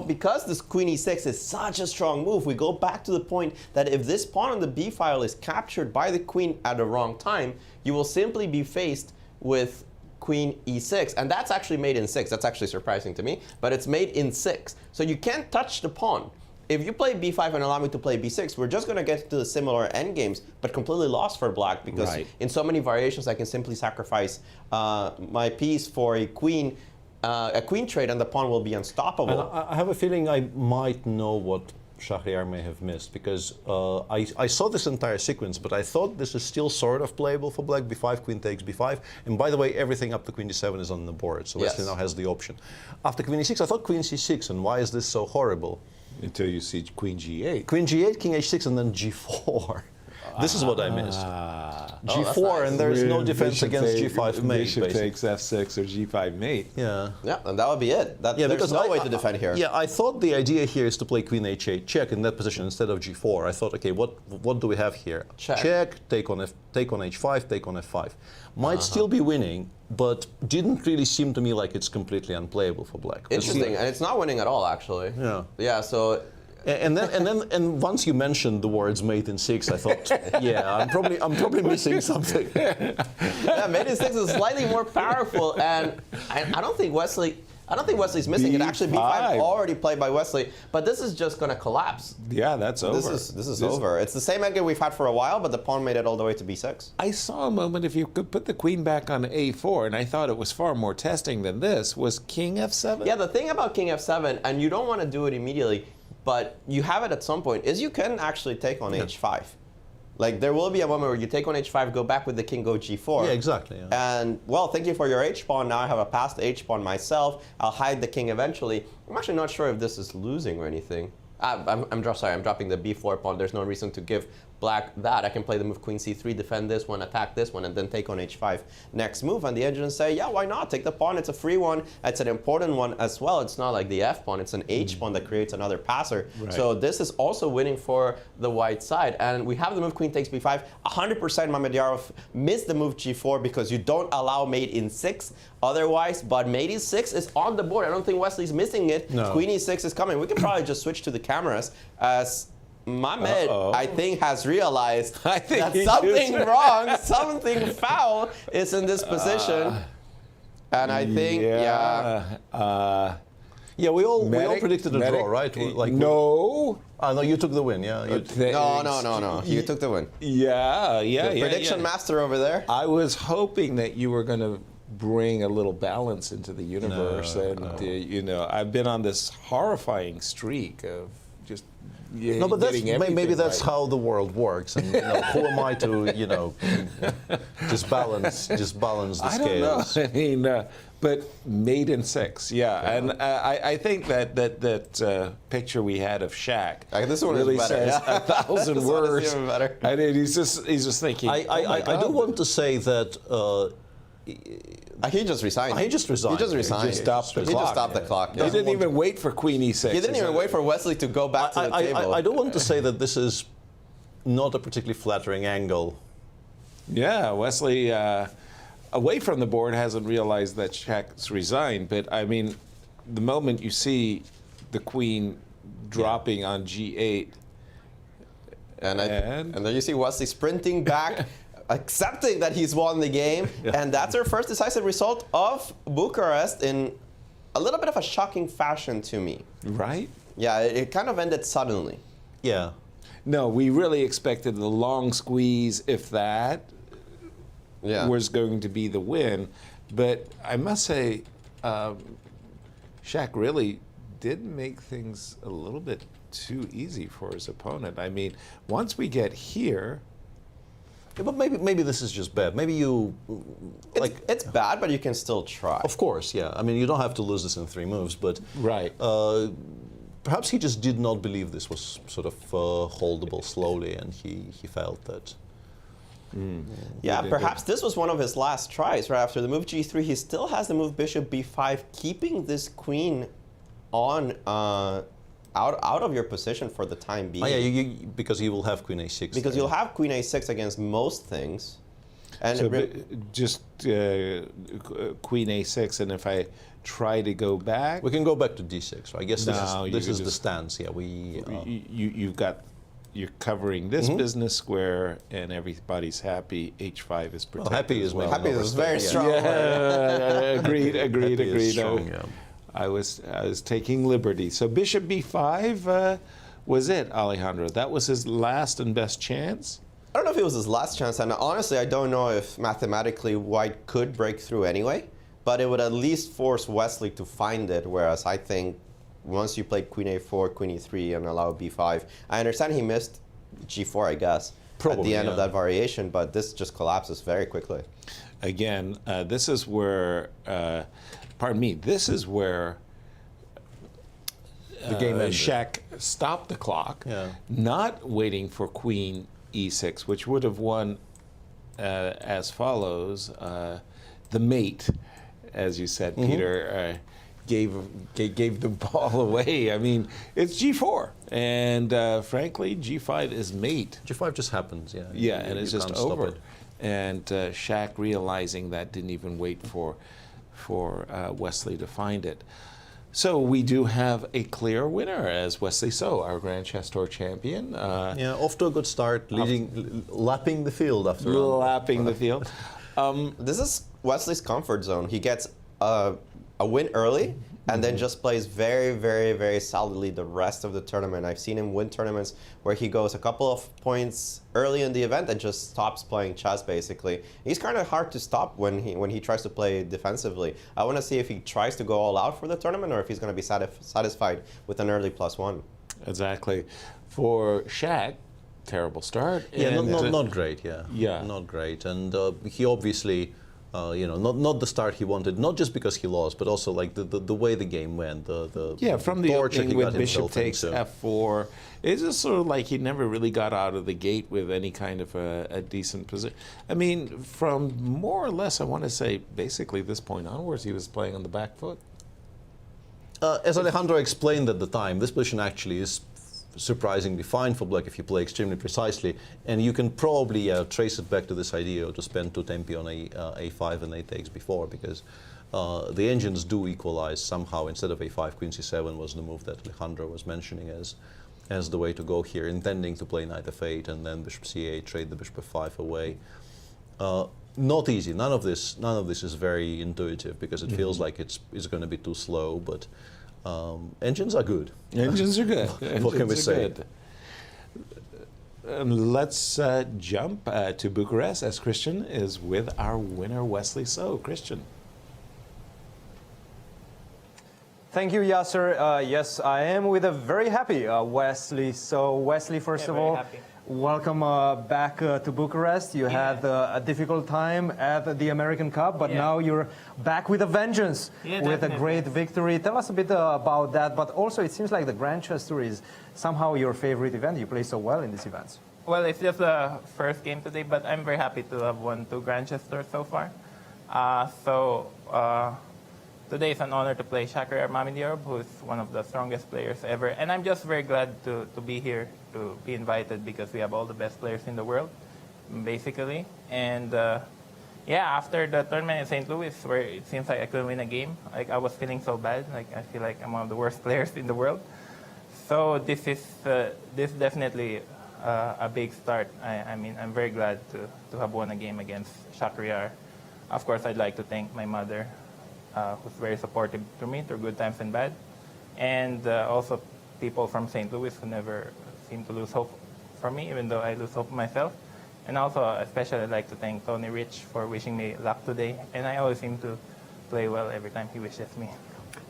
because this queen e6 is such a strong move, we go back to the point that if this pawn on the b file is captured by the queen at the wrong time, you will simply be faced with queen e6. And that's actually made in 6. That's actually surprising to me, but it's made in 6. So you can't touch the pawn. If you play b5 and allow me to play b6, we're just going to get to the similar endgames, but completely lost for black, because in so many variations I can simply sacrifice my piece for a queen trade, and the pawn will be unstoppable. And I have a feeling I might know what Shahryar may have missed, because I saw this entire sequence, but I thought this is still sort of playable for black. b5, queen takes b5. And by the way, everything up to queen d7 is on the board, so Wesley now has the option. After queen e6, I thought queen c6, and why is this so horrible? Until you see queen g8. Queen g8, king h6, and then g4. This is what I missed. G4, nice. And there is no defense against g5 mate. Bishop takes f6 or g5 mate. Yeah, and that would be it. There's no way to defend here. Yeah, I thought the idea here is to play queen h8 check in that position instead of g4. I thought, okay, what do we have here? Check, take on h5, take on f5. Might still be winning, but didn't really seem to me like it's completely unplayable for black. Interesting, and it's not winning at all, actually. Yeah. Yeah. So. And once you mentioned the words mate in 6, I thought, yeah, I'm probably missing something. Yeah, mate in 6 is slightly more powerful, and I don't think Wesley's missing it. Actually, b5 already played by Wesley, but this is just going to collapse. Yeah, that's over. This is over. It's the same endgame we've had for a while, but the pawn made it all the way to b6. I saw a moment if you could put the queen back on a4, and I thought it was far more testing than this. Was king f7? Yeah, the thing about king f7, and you don't want to do it immediately, but you have it at some point, is you can actually take on h5. Like, there will be a moment where you take on h5, go back with the king, go g4. Yeah, exactly. Yeah. And, well, thank you for your h-pawn. Now I have a passed h-pawn myself. I'll hide the king eventually. I'm actually not sure if this is losing or anything. I'm dropping the b4 pawn. There's no reason to give black that. I can play the move queen c3, defend this one, attack this one, and then take on h5 next move. And the engines say, yeah, why not? Take the pawn. It's a free one. It's an important one as well. It's not like the f pawn. It's an h pawn that creates another passer. Right. So this is also winning for the white side. And we have the move queen takes b5. 100% Mamedyarov missed the move g4 because you don't allow mate in 6 otherwise. But mate e6 is on the board. I don't think Wesley's missing it. No. Queen e6 is coming. We can probably just switch to the cameras as Mamed, I think, has realized that something wrong, something foul is in this position. And I think, yeah, we all predicted a draw, right? Like, no. No, you took the win, yeah. No. You took the win. Yeah. Prediction master over there. I was hoping that you were going to bring a little balance into the universe. You know, I've been on this horrifying streak of just no, but maybe that's how the world works. And who am I to, just balance the scales? I don't know. I mean, but mate in 6, and I think that picture we had of Shaq this one really is better. says 1,000 words. Even better. I mean, he's just thinking. I do want to say that. He just resigned. He just resigned. He just stopped the clock. He didn't even wait for queen e6. He didn't even wait for Wesley to go back to the table. I do want to say that this is not a particularly flattering angle. Yeah, Wesley, away from the board, hasn't realized that Shaq's resigned. But, I mean, the moment you see the queen dropping on g8. And then you see Wesley sprinting back. Accepting that he's won the game, and that's our first decisive result of Bucharest in a little bit of a shocking fashion to me. Right? Yeah, it kind of ended suddenly. Yeah. No, we really expected the long squeeze, if that was going to be the win. But I must say, Shaq really did make things a little bit too easy for his opponent. I mean, once we get here. Yeah, but maybe this is just bad. Maybe it's bad, but you can still try. Of course, yeah. I mean, you don't have to lose this in 3 moves, but right. perhaps he just did not believe this was sort of holdable slowly, and he felt that. Yeah, perhaps this was one of his last tries. Right after the move g3, he still has the move bishop b5, keeping this queen on out of your position for the time being. Oh, yeah, because you will have queen a6. Because you'll have queen a6 against most things. And so just queen a6, and if I try to go back, we can go back to d6. Right? I guess this is the stance. Yeah, you're covering this business square, and everybody's happy. H5 is protected. Well, happy is well. Happy is very strong. Yeah, agreed. Strong, yeah. I was taking liberty. So bishop b5 was it, Alejandro? That was his last and best chance? I don't know if it was his last chance, and honestly, I don't know if mathematically White could break through anyway, but it would at least force Wesley to find it, whereas I think once you play queen a4, queen e3, and allow b5, I understand he missed g4, I guess, at the end of that variation, but this just collapses very quickly. Again, this is where, this is where the game ended. Shaq stopped the clock, not waiting for queen e6, which would have won as follows. The mate, as you said, Peter, gave the ball away. I mean, it's g4, and frankly, g5 is mate. G5 just happens, yeah. Yeah, and it's just over. And Shaq, realizing that, didn't even wait for Wesley to find it. So we do have a clear winner as Wesley So, our Grand Chess Tour champion. Off to a good start, lapping the field after lapping the field. This is Wesley's comfort zone. He gets a win early, and then just plays very, very, very solidly the rest of the tournament. I've seen him win tournaments where he goes a couple of points early in the event and just stops playing chess, basically. He's kind of hard to stop when he tries to play defensively. I want to see if he tries to go all out for the tournament or if he's going to be satisfied with an early +1. Exactly. For Shaq, terrible start. Yeah, not great, yeah. Not great. And he obviously... not the start he wanted, not just because he lost, but also like the way the game went. From the opening with bishop takes f4, it's just sort of like he never really got out of the gate with any kind of a decent position. I mean, from more or less, I want to say, basically this point onwards, he was playing on the back foot. As Alejandro explained at the time, this position actually is surprisingly fine for black if you play extremely precisely, and you can probably trace it back to this idea to spend 2 tempi on a5 and a takes before, because the engines do equalize somehow. Instead of a5, queen c7 was the move that Alejandro was mentioning as the way to go here, intending to play knight f8 and then bishop c8, trade the bishop f5 away. Not easy. None of this is very intuitive, because it feels like it's going to be too slow, but engines are good. Engines are good. What can we say? Let's jump to Bucharest as Cristian is with our winner, Wesley So. Cristian. Thank you, Yasser. Yes, I am with a very happy Wesley. So, Wesley, first of all, welcome back to Bucharest. You had a difficult time at the American Cup, but now you're back with a vengeance, with a great victory. Tell us a bit about that, but also it seems like the Grand Chess Tour is somehow your favorite event. You play so well in these events. Well, it's just the first game today, but I'm very happy to have won 2 Grand Chess Tours so far. Today is an honor to play Shakir Mamedyarov, who is one of the strongest players ever. And I'm just very glad to be here, to be invited, because we have all the best players in the world, basically. And after the tournament in St. Louis, where it seems like I couldn't win a game, like I was feeling so bad. Like I feel like I'm one of the worst players in the world. So this is definitely a big start. I mean, I'm very glad to have won a game against Shakir. Of course, I'd like to thank my mother, who's very supportive to me through good times and bad, and also people from St. Louis who never seem to lose hope for me, even though I lose hope myself. And also, especially, I'd like to thank Tony Rich for wishing me luck today, and I always seem to play well every time he wishes me.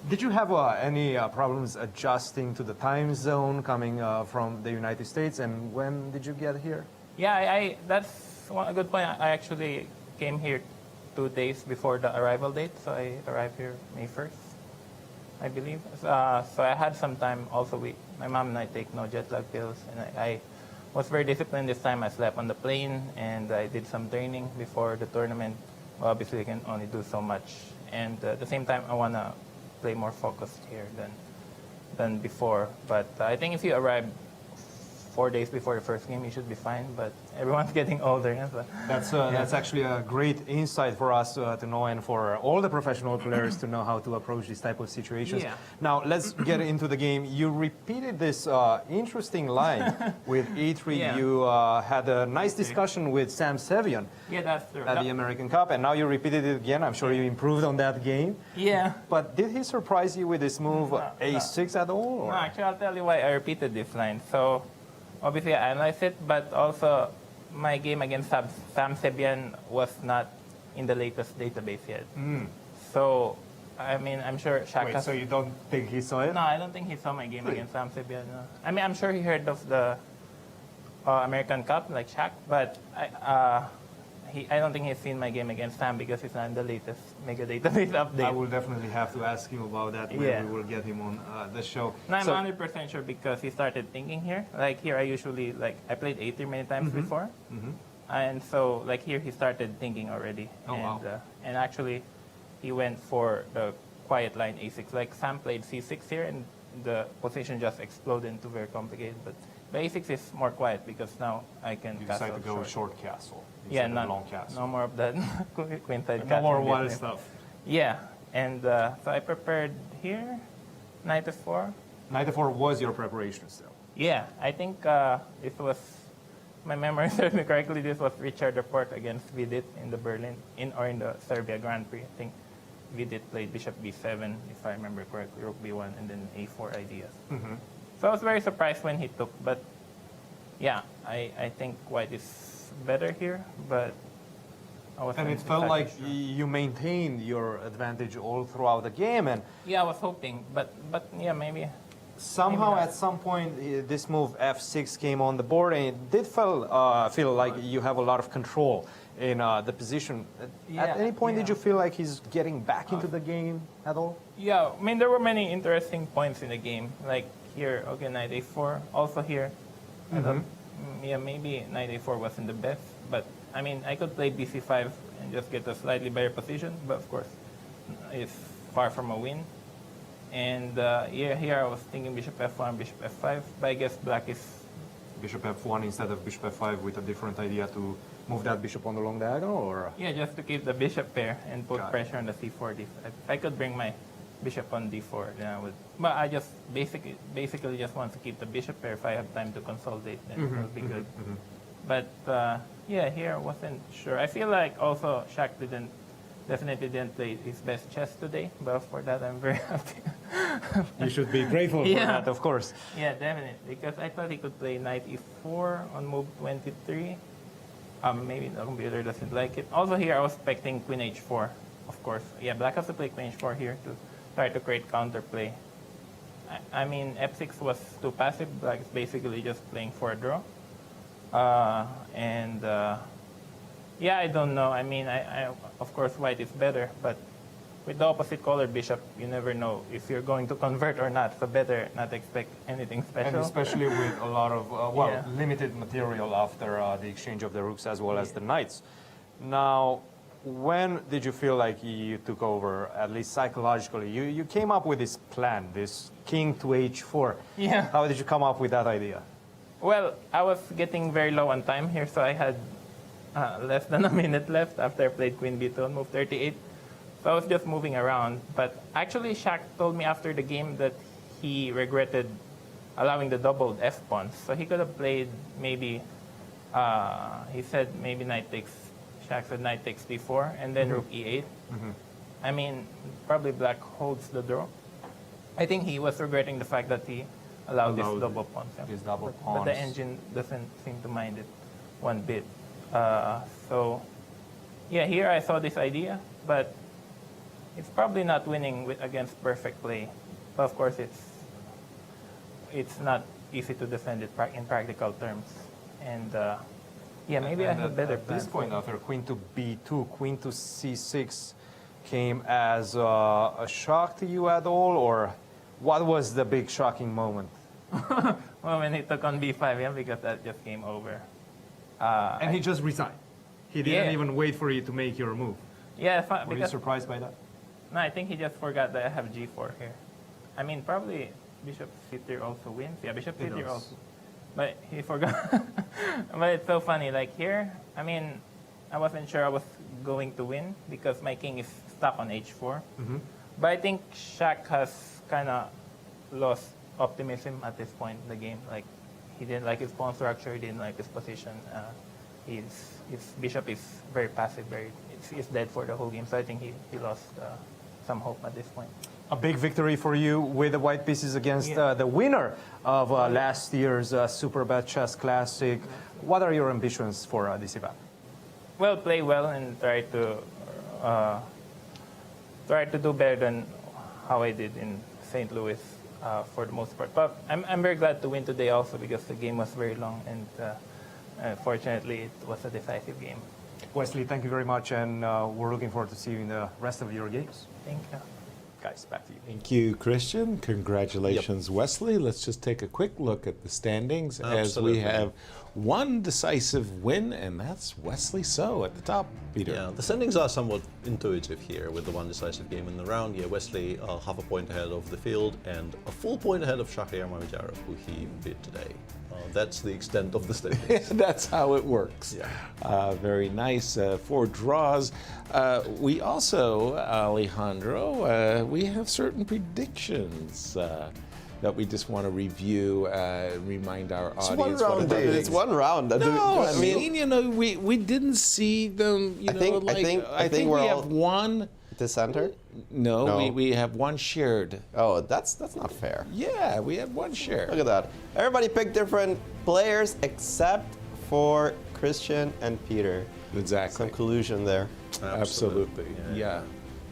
Did you have any problems adjusting to the time zone coming from the United States, and when did you get here? Yeah, that's a good point. I actually came here 2 days before the arrival date, so I arrived here May 1st. I believe. So I had some time also with my mom and I take no jet lag pills, and I was very disciplined this time. I slept on the plane and I did some training before the tournament. Well, obviously I can only do so much, and at the same time I want to play more focused here than before. But I think if you arrive 4 days before the first game, you should be fine. But everyone's getting older. So. That's actually a great insight for us to know, and for all the professional players to know how to approach this type of situations. Yeah. Now let's get into the game. You repeated this interesting line with E3. Yeah. You had a nice discussion with Sam Sevian That's true. at the American Cup, and now you repeated it again. I'm sure you improved on that game. Yeah. But did he surprise you with this move, A6 at all? Or? No, actually, I'll tell you why I repeated this line. So, obviously, I analyzed it, but also my game against Sam Sevian was not in the latest database yet. So, I mean, I'm sure Shaq Wait, so you don't think he saw it? No, I don't think he saw my game against Sam Sevian. No. I mean, I'm sure he heard of the American Cup, like Shaq, but I don't think he's seen my game against Sam because it's not in the latest Mega Database update. I will definitely have to ask him about that when we will get him on the show. No, I'm 100% sure because he started thinking here. Like here, I usually, I played A3 many times before. And so, here, he started thinking already. Oh, wow. And actually, he went for the quiet line A6. Like, Sam played C6 here, and the position just exploded into very complicated. But the A6 is more quiet because now I can You castle decided to go with short castle. Yeah, instead of long castle. no more of that queenside No more castle wild business. stuff. Yeah, and so I prepared here, knight f4. Knight f4 was your preparation still. Yeah, I think it was, my memory serves me correctly, this was Richard Rapport against Vidit in the Berlin, in the Serbia Grand Prix. I think Vidit played bishop b7, if I remember correctly, rook b1, and then a4 ideas. So I was very surprised when he took, but yeah, I think white is better here, but I wasn't And it felt like sure. you maintained your advantage all throughout the game, and Yeah, I was hoping, but yeah, maybe. somehow Maybe not. at some point this move f6 came on the board, and it did feel like you have a lot of control in the position. At any point did you feel like he's getting back into the game at all? Yeah, I mean, there were many interesting points in the game. Like here, okay, knight a4. Also here, I thought, maybe knight a4 wasn't the best. But, I mean, I could play bc5 and just get a slightly better position. But, of course, it's far from a win. And here I was thinking bishop f1, bishop f5. But I guess black is... Bishop f1 instead of bishop f5 with a different idea to move that bishop on the long diagonal, or? Yeah, just to keep the bishop pair and put pressure on the c4, d5. If I could bring my bishop on d4, then I would. But I just basically just want to keep the bishop pair. If I have time to consolidate, then it will be good. But yeah, here I wasn't sure. I feel like also Shaq definitely didn't play his best chess today. But for that, I'm very happy. You should be grateful for that, of course. Yeah, definitely. Because I thought he could play knight e4 on move 23. Maybe the computer doesn't like it. Also here, I was expecting queen h4, of course. Yeah, black has to play queen h4 here to try to create counterplay. I mean, f6 was too passive. Black is basically just playing for a draw. Yeah, I don't know. I mean, I of course, white is better, but with the opposite color bishop, you never know if you're going to convert or not. So better not expect anything special. And especially with a lot of, limited material after the exchange of the rooks as well as the knights. Now, when did you feel like you took over, at least psychologically? You came up with this plan, this king to h4. Yeah. How did you come up with that idea? Well, I was getting very low on time here, so I had less than a minute left after I played queen b2 on move 38. So I was just moving around. But actually, Shaq told me after the game that he regretted allowing the doubled f-pawns. So he could have played maybe, he said maybe knight takes, Shaq said knight takes d4, and then rook e8. I mean, probably black holds the draw. I think he was regretting the fact that he allowed this double pawns. These double But pawns. the engine doesn't seem to mind it one bit. So, yeah, here I saw this idea, but it's probably not winning against perfect play. But of course, it's not easy to defend it in practical terms. And yeah, maybe I have better At this plans. point, after queen to b2, queen to c6, came as a shock to you at all, or what was the big shocking moment? Well, when he took on b5, yeah, because that just came over. And he just resigned. He didn't even wait for you to make your move. Yeah, Were you surprised by that? No, I think he just forgot that I have g4 here. I mean, probably bishop c3 also wins. Yeah, bishop c3 also. But he forgot. But it's so funny. Like here, I mean, I wasn't sure I was going to win because my king is stuck on h4. But I think Shaq has kind of lost optimism at this point in the game. Like, he didn't like his pawn structure, he didn't like his position. His bishop is very passive, it's dead for the whole game. So I think he lost some hope at this point. A big victory for you with the white pieces against the winner of last year's Superbet Chess Classic. What are your ambitions for this event? Well, play well and try to do better than how I did in St. Louis for the most part. But I'm very glad to win today also because the game was very long and fortunately it was a decisive game. Wesley, thank you very much, and we're looking forward to seeing the rest of your games. Thank you. Guys, back to you. Thank you, Cristian. Congratulations, Wesley. Let's just take a quick look at the standings as we have one decisive win, and that's Wesley So at the top, Peter. Yeah, the standings are somewhat intuitive here with the one decisive game in the round. Yeah, Wesley half a point ahead of the field and a full point ahead of Shahriar Mamedyarov, who he beat today. That's the extent of the standings. That's how it works. Yeah. Very nice. 4 draws. We also, Alejandro, we have certain predictions that we just want to review, remind our audience. It's one round. No, I mean, you know, we didn't see them. You know, I think we have one. Dissenter? No, we have one shared. Oh, that's not fair. Yeah, we have one shared. Look at that. Everybody picked different players except for Cristian and Peter. Exactly. Some collusion there. Absolutely. Yeah.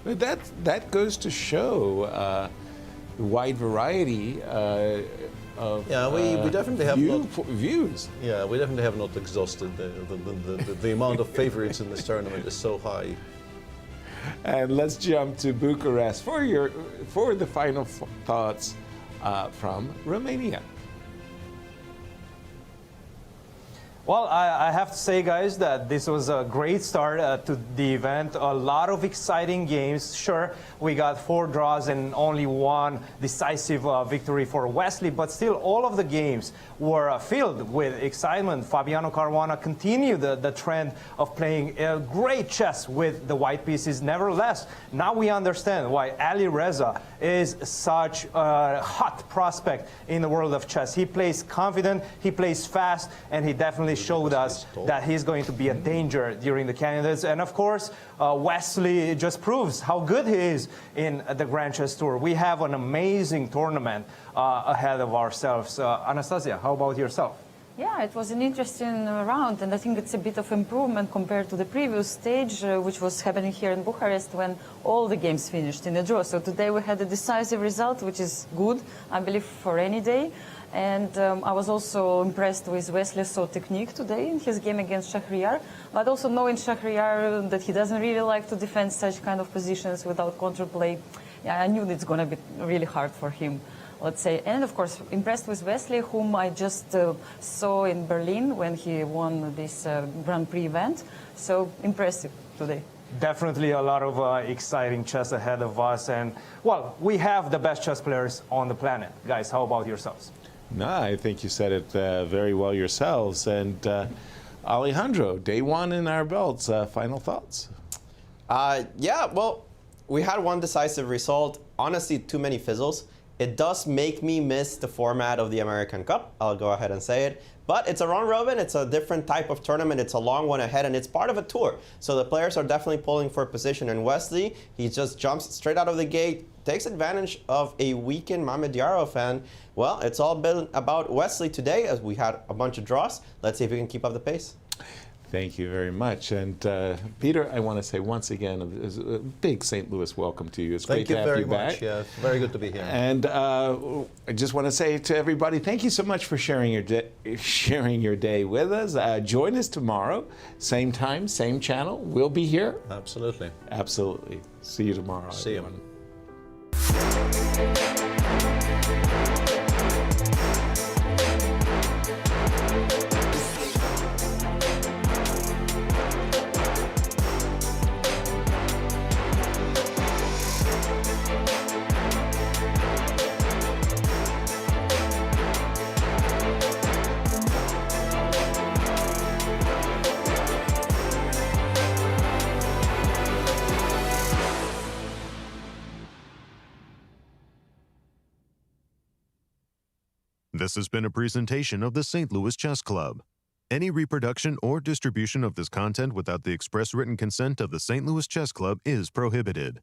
But that goes to show the wide variety of we definitely have views. Yeah, we definitely have not exhausted the amount of favorites in this tournament is so high. And let's jump to Bucharest for the final thoughts from Romania. Well, I have to say, guys, that this was a great start to the event. A lot of exciting games. Sure, we got 4 draws and only one decisive victory for Wesley, but still all of the games were filled with excitement. Fabiano Caruana continued the trend of playing great chess with the white pieces. Nevertheless, now we understand why Ali Reza is such a hot prospect in the world of chess. He plays confident, he plays fast, and he definitely showed us that he's going to be a danger during the candidates. And of course, Wesley just proves how good he is in the Grand Chess Tour. We have an amazing tournament ahead of ourselves. Anastasiya, how about yourself? Yeah, it was an interesting round, and I think it's a bit of improvement compared to the previous stage, which was happening here in Bucharest when all the games finished in a draw. So today we had a decisive result, which is good, I believe, for any day. And I was also impressed with Wesley So technique today in his game against Shahriar, but also knowing Shahriar that he doesn't really like to defend such kind of positions without counterplay. Yeah, I knew it's going to be really hard for him, let's say. And of course, impressed with Wesley, whom I just saw in Berlin when he won this Grand Prix event. So impressive today. Definitely a lot of exciting chess ahead of us. And, well, we have the best chess players on the planet. Guys, how about yourselves? No, I think you said it very well yourselves. And Alejandro, day one in our belts. Final thoughts? Yeah, well, we had one decisive result. Honestly, too many fizzles. It does make me miss the format of the American Cup. I'll go ahead and say it. But it's a round robin, it's a different type of tournament, it's a long one ahead, and it's part of a tour. So the players are definitely pulling for position. And Wesley, he just jumps straight out of the gate, takes advantage of a weakened Mamedyarov, and well, it's all been about Wesley today as we had a bunch of draws. Let's see if we can keep up the pace. Thank you very much. And Peter, I want to say once again, a big St. Louis welcome to you. It's great to have you back. Thank you very much. Yeah, very good to be here. And I just want to say to everybody, thank you so much for sharing your day with us. Join us tomorrow, same time, same channel. We'll be here. Absolutely. Absolutely. See you tomorrow. See everyone. you. This has been a presentation of the St. Louis Chess Club. Any reproduction or distribution of this content without the express written consent of the St. Louis Chess Club is prohibited.